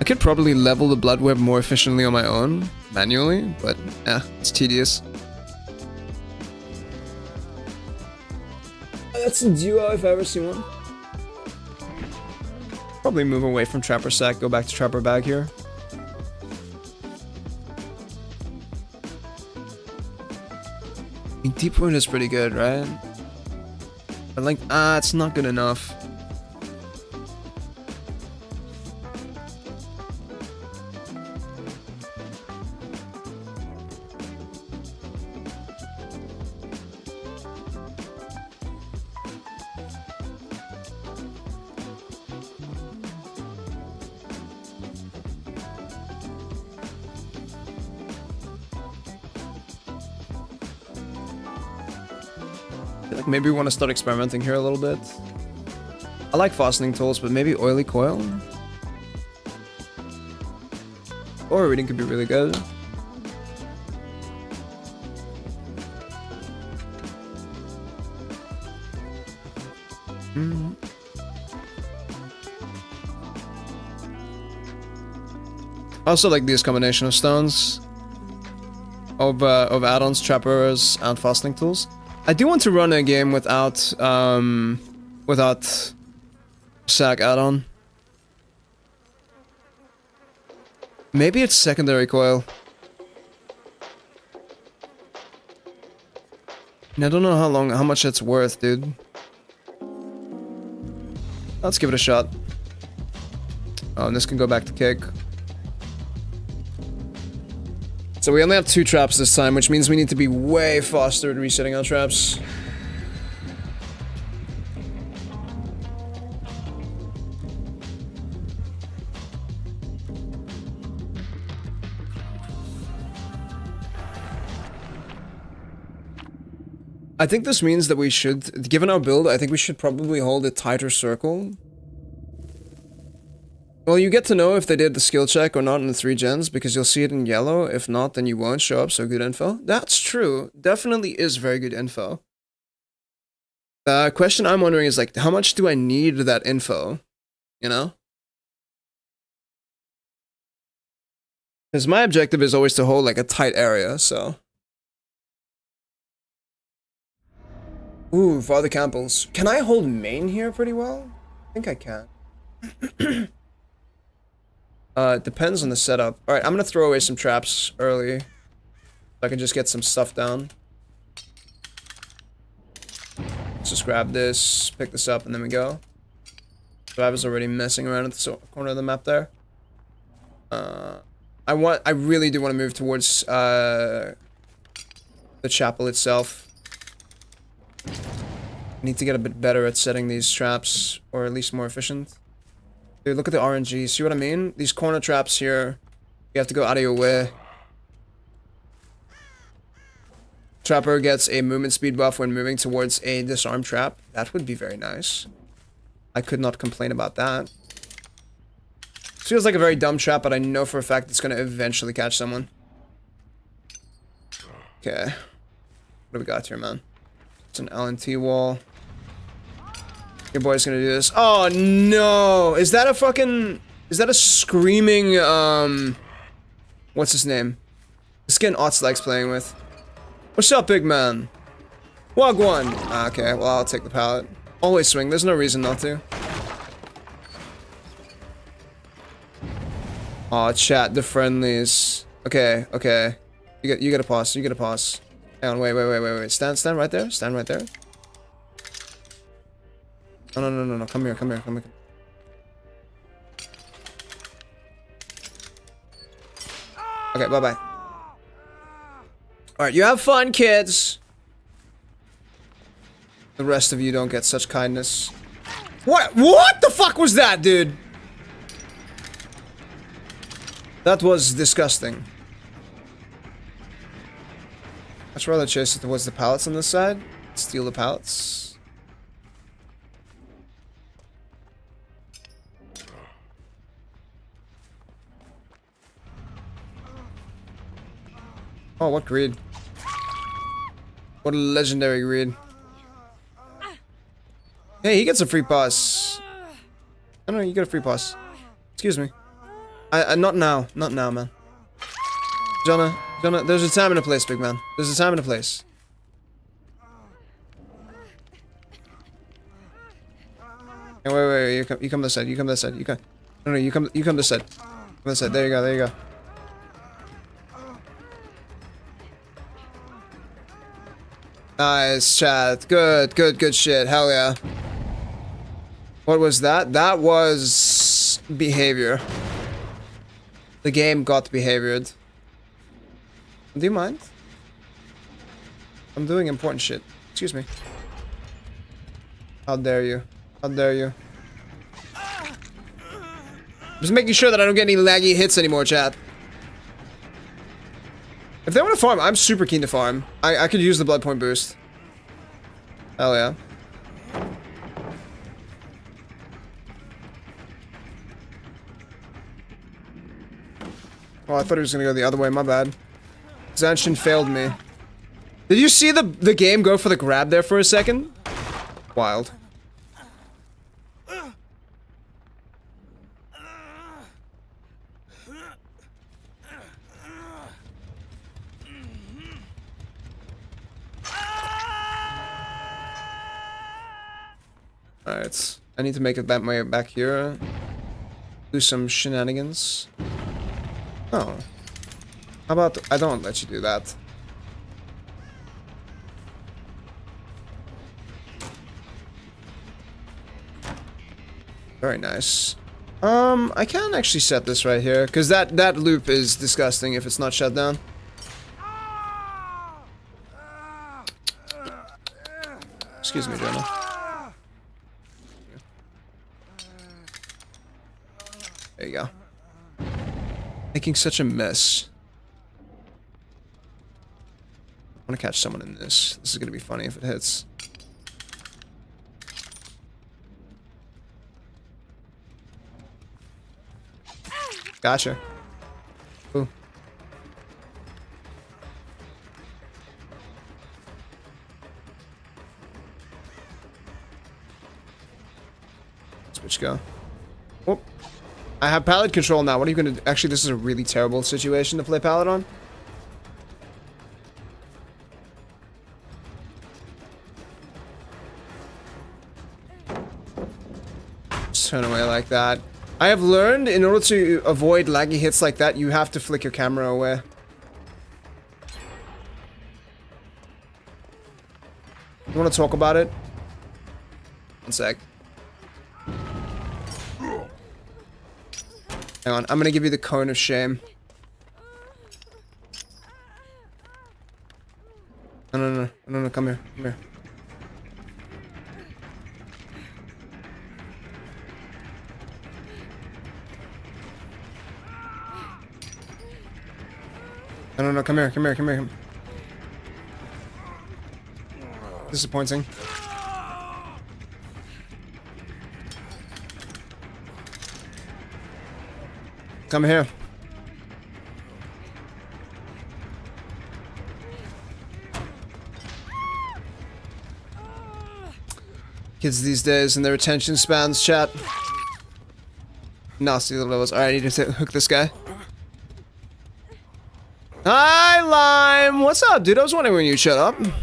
I could probably level the blood web more efficiently on my own, manually, but it's tedious. That's a duo if I ever see one. Probably move away from Trapper Sack, go back to Trapper Bag here. I mean, Deep Wound is pretty good, right? But like, it's not good enough. Maybe we want to start experimenting here a little bit. I like fastening tools, but maybe oily coil? Or reading could be really good. I also like this combination of stones. Of add-ons, trappers, and fastening tools. I do want to run a game without sack add-on. Maybe it's secondary coil. And I don't know how much it's worth, dude. Let's give it a shot. Oh, and this can go back to kick. So we only have 2 traps this time, which means we need to be way faster at resetting our traps. I think this means that we should, given our build, I think we should probably hold a tighter circle. Well, you get to know if they did the skill check or not in the 3 gens, because you'll see it in yellow. If not, then you won't show up, so good info. That's true. Definitely is very good info. The question I'm wondering is, like, how much do I need that info? You know? Because my objective is always to hold, like, a tight area, so... Ooh, Father Campbell's. Can I hold main here pretty well? I think I can. It depends on the setup. Alright, I'm gonna throw away some traps early. So I can just get some stuff down. Let's just grab this, pick this up, and then we go. Survivor's already messing around at the corner of the map there. I really do want to move towards the chapel itself. I need to get a bit better at setting these traps, or at least more efficient. Dude, look at the RNG. See what I mean? These corner traps here, you have to go out of your way. Trapper gets a movement speed buff when moving towards a disarm trap. That would be very nice. I could not complain about that. Feels like a very dumb trap, but I know for a fact it's going to eventually catch someone. Okay. What do we got here, man? It's an LNT wall. Your boy's gonna do this. Oh, no! Is that a fucking... Is that a screaming, what's his name? This skin Otts likes playing with. What's up, big man? Wagwan! Ah, okay, well, I'll take the pallet. Always swing, there's no reason not to. Aw, chat, the friendlies. Okay, okay. You gotta pause, you gotta pause. Hang on, wait. Stand right there, stand right there. No, come here. Okay, bye-bye. Alright, you have fun, kids! The rest of you don't get such kindness. What the fuck was that, dude? That was disgusting. I'd rather chase it towards the pallets on this side. Steal the pallets. Oh, what greed. What a legendary greed. Hey, he gets a free pass. I don't know, you get a free pass. Excuse me. Not now. Not now, man. Jonah, there's a time and a place, big man. There's a time and a place. Hey, wait, you come this side, you come this side, you come... No, you come this side. Come this side, there you go. Nice, chat. Good shit. Hell yeah. What was that? That was... behavior. The game got behaviored. Do you mind? I'm doing important shit. Excuse me. How dare you? How dare you? Just making sure that I don't get any laggy hits anymore, chat. If they want to farm, I'm super keen to farm. I could use the Bloodpoint boost. Hell yeah. Oh, I thought he was gonna go the other way, my bad. Zanshin failed me. Did you see the game go for the grab there for a second? Wild. Alright, I need to make it that way back here. Do some shenanigans. Oh. How about I don't let you do that. Very nice. I can actually set this right here, because that loop is disgusting if it's not shut down. Excuse me, Jonah. There you go. Making such a mess. I want to catch someone in this. This is going to be funny if it hits. Gotcha. Ooh. Switch go. Whoop. I have pallet control now. What are you gonna do? Actually, this is a really terrible situation to play pallet on. Just turn away like that. I have learned in order to avoid laggy hits like that, you have to flick your camera away. You want to talk about it? One sec. Hang on, I'm gonna give you the cone of shame. No, come here, come here. No, come here. Disappointing. Come here. Kids these days and their attention spans, chat. Nasty little levels. Alright, I need to hook this guy. Hi, Lime! What's up, dude? I was wondering when you'd shut up. Hope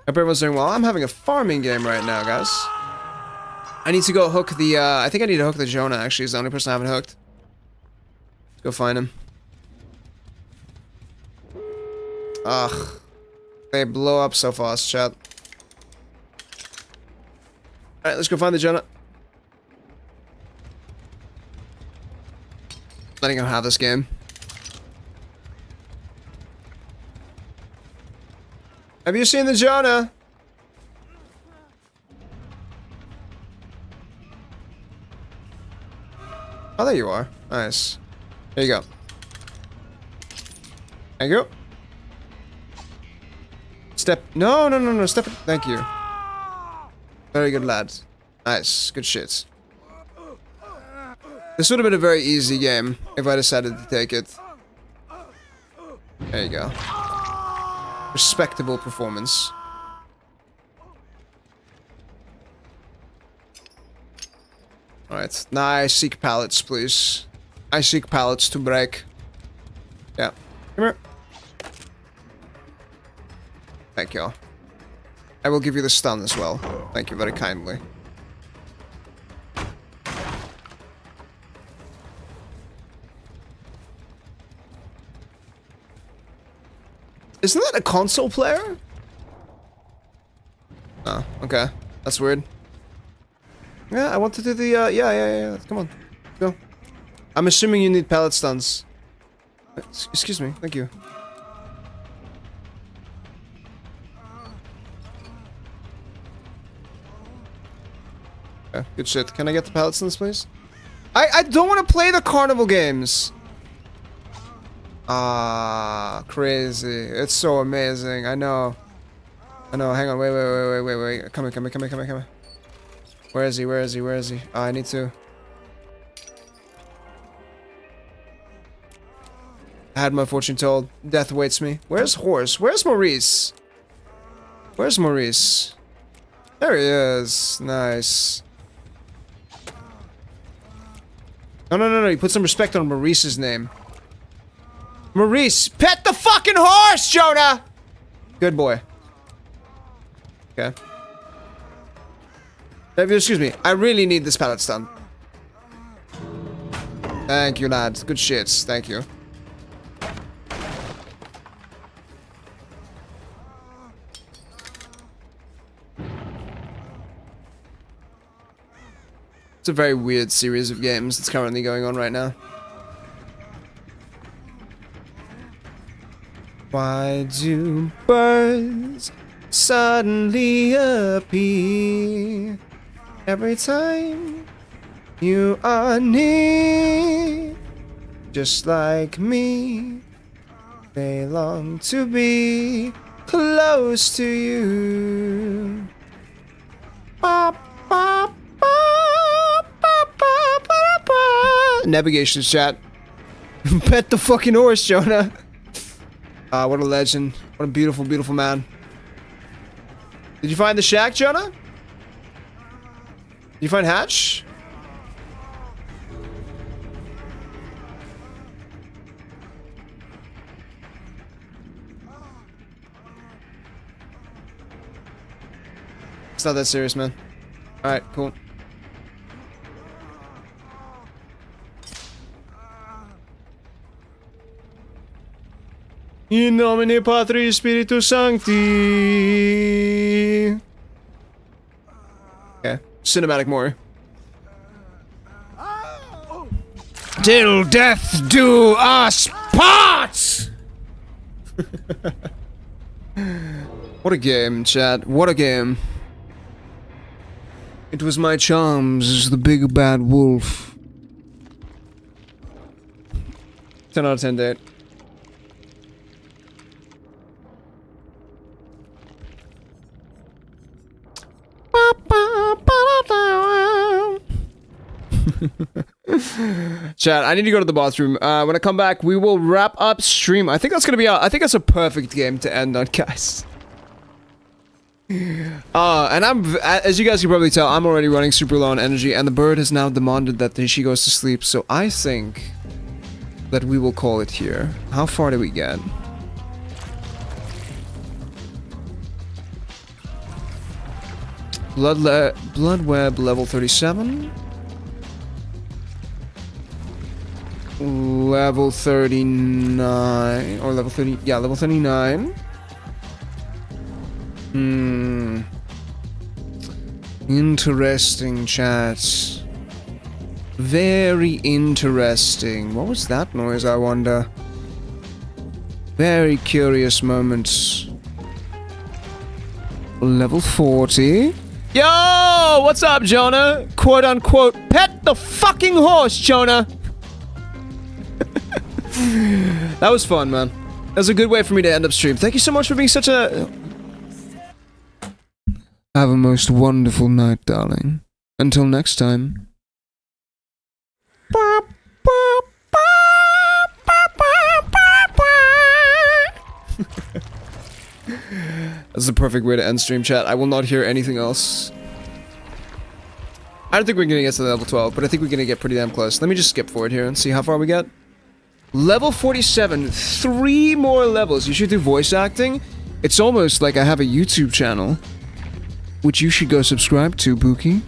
everyone's doing well. I'm having a farming game right now, guys. I need to go hook the, I think I need to hook the Jonah, actually. He's the only person I haven't hooked. Let's go find him. Ugh. They blow up so fast, chat. Alright, let's go find the Jonah. Letting him have this game. Have you seen the Jonah? Oh, there you are. Nice. There you go. Thank you. Step. No. Step. Thank you. Very good, lad. Nice. Good shit. This would have been a very easy game if I decided to take it. There you go. Respectable performance. Alright. Now I seek pallets, please. I seek pallets to break. Yeah. Come here. Thank you. I will give you the stun as well. Thank you very kindly. Isn't that a console player? Oh, okay. That's weird. Yeah, I want to do the, yeah. Come on. Go. I'm assuming you need pallet stuns. Excuse me. Thank you. Okay, good shit. Can I get the pallet stuns, please? I don't want to play the carnival games. Ah, crazy. It's so amazing. I know. Hang on. Wait. Come here. Where is he? Oh, I need to. I had my fortune told. Death awaits me. Where's Horse? Where's Maurice? There he is. Nice. No. You put some respect on Maurice's name. Maurice, pet the fucking horse, Jonah! Good boy. Okay. Excuse me, I really need this pallet stun. Thank you, lad. Good shits. Thank you. It's a very weird series of games that's currently going on right now. Why do birds suddenly appear every time you are near? Just like me, they long to be close to you. Navigation chat. Pet the fucking horse, Jonah. What a legend. What a beautiful, beautiful man. Did you find the shack, Jonah? Did you find Hatch? It's not that serious, man. Alright, cool. In nomine Patris Spiritus Sancti. Okay, cinematic more. Till death do us part! What a game, chat. What a game. It was my charms as the big bad wolf. 10 out of 10 date. Chat, I need to go to the bathroom. When I come back, we will wrap up stream. I think that's gonna be I think that's a perfect game to end on, guys. And as you guys can probably tell, I'm already running super low on energy, and the bird has now demanded that she goes to sleep, so I think that we will call it here. How far did we get? Blood web level 37. Level 39 or level 30, yeah, level 39. Interesting, chat. Very interesting. What was that noise, I wonder? Very curious moments. Level 40. Yo, what's up, Jonah? Quote unquote, pet the fucking horse, Jonah. That was fun, man. That was a good way for me to end up stream. Thank you so much for being such a... Have a most wonderful night, darling. Until next time. That's the perfect way to end stream, chat. I will not hear anything else. I don't think we're gonna get to level 12, but I think we're gonna get pretty damn close. Let me just skip forward here and see how far we get. Level 47, 3 more levels. You should do voice acting. It's almost like I have a YouTube channel, which you should go subscribe to, Pookie.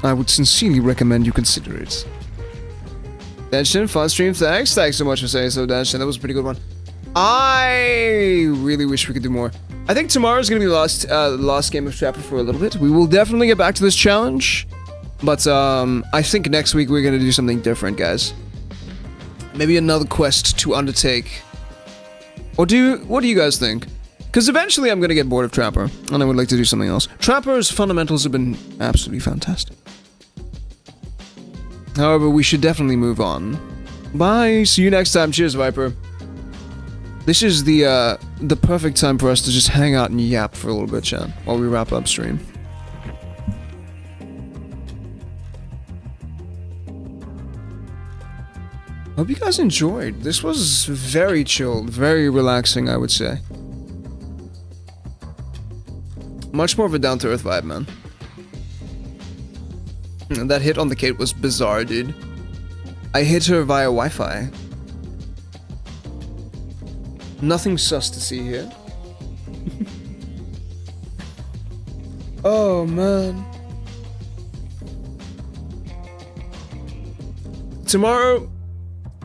I would sincerely recommend you consider it. Danshin, fun stream, thanks. Thanks so much for saying so, Danshin. That was a pretty good one. I really wish we could do more. I think tomorrow's gonna be the last game of Trapper for a little bit. We will definitely get back to this challenge, but I think next week we're gonna do something different, guys. Maybe another quest to undertake. Or what do you guys think? Because eventually I'm gonna get bored of Trapper, and I would like to do something else. Trapper's fundamentals have been absolutely fantastic. However, we should definitely move on. Bye, see you next time. Cheers, Viper. This is the perfect time for us to just hang out and yap for a little bit, chat, while we wrap up stream. Hope you guys enjoyed. This was very chilled, very relaxing, I would say. Much more of a down-to-earth vibe, man. And that hit on the Kate was bizarre, dude. I hit her via Wi-Fi. Nothing sus to see here. Oh, man. Tomorrow,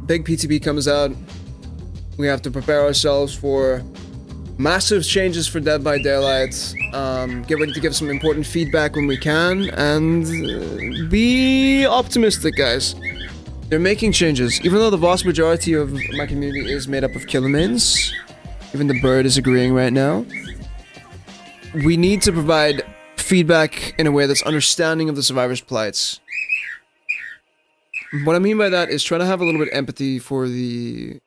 big PTB comes out. We have to prepare ourselves for massive changes for Dead by Daylight. Get ready to give some important feedback when we can, and be optimistic, guys. They're making changes. Even though the vast majority of my community is made up of killer mains, even the bird is agreeing right now, we need to provide feedback in a way that's understanding of the survivors' plights. What I mean by that is try to have a little bit of empathy for the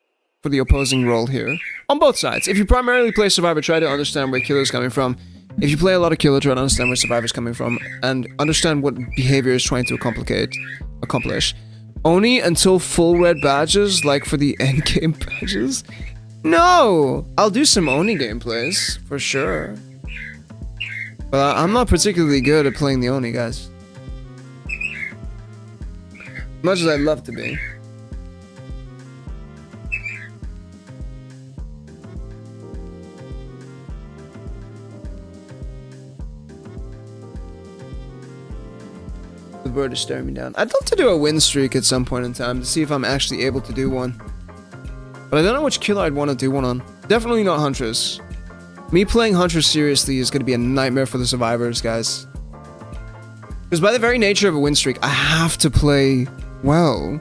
opposing role here. On both sides. If you primarily play Survivor, try to understand where Killer's coming from. If you play a lot of Killer, try to understand where Survivor's coming from, and understand what behavior is trying to accomplish. Only until full red badges, like for the endgame badges? No! I'll do some Oni gameplays, for sure. But I'm not particularly good at playing the Oni, guys. As much as I'd love to be. The bird is staring me down. I'd love to do a win streak at some point in time to see if I'm actually able to do one. But I don't know which killer I'd want to do one on. Definitely not Huntress. Me playing Huntress seriously is going to be a nightmare for the survivors, guys. Because by the very nature of a win streak, I have to play well,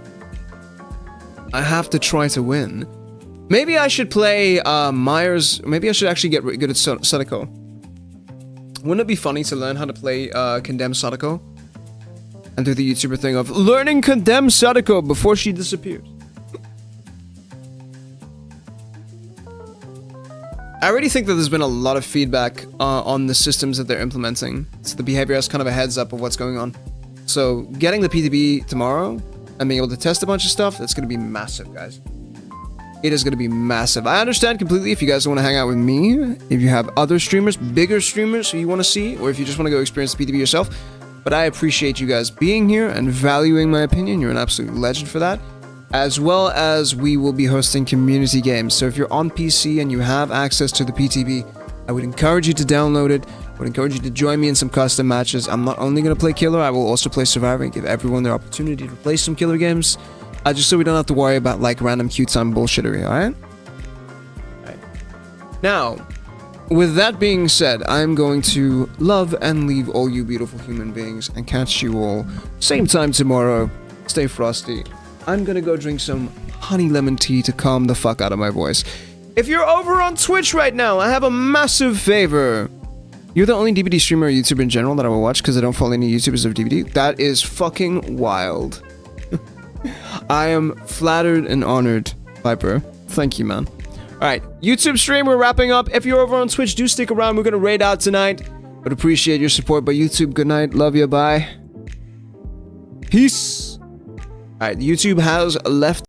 I have to try to win. Maybe I should play Myers. Maybe I should actually get good at Sadako. Wouldn't it be funny to learn how to play Condemned Sadako? And do the YouTuber thing of learning Condemned Sadako before she disappears. I already think that there's been a lot of feedback on the systems that they're implementing. So the behavior has kind of a heads up of what's going on. So getting the PTB tomorrow and being able to test a bunch of stuff, that's going to be massive, guys. It is going to be massive. I understand completely if you guys want to hang out with me, if you have other streamers, bigger streamers who you want to see, or if you just want to go experience the PTB yourself. But I appreciate you guys being here and valuing my opinion. You're an absolute legend for that. As well as we will be hosting community games. So if you're on PC and you have access to the PTB, I would encourage you to download it. I would encourage you to join me in some custom matches. I'm not only going to play Killer, I will also play Survivor and give everyone their opportunity to play some Killer games. Just so we don't have to worry about like random queue time bullshittery, alright? Alright. Now, with that being said, I'm going to love and leave all you beautiful human beings and catch you all same time tomorrow. Stay frosty. I'm gonna go drink some honey lemon tea to calm the fuck out of my voice. If you're over on Twitch right now, I have a massive favor. You're the only DBD streamer or YouTuber in general that I will watch because I don't follow any YouTubers of DBD. That is fucking wild. I am flattered and honored, Viper. Thank you, man. Alright, YouTube stream, we're wrapping up. If you're over on Twitch, do stick around. We're gonna raid out tonight. But appreciate your support. But YouTube, good night. Love you. Bye. Peace. Alright, YouTube has left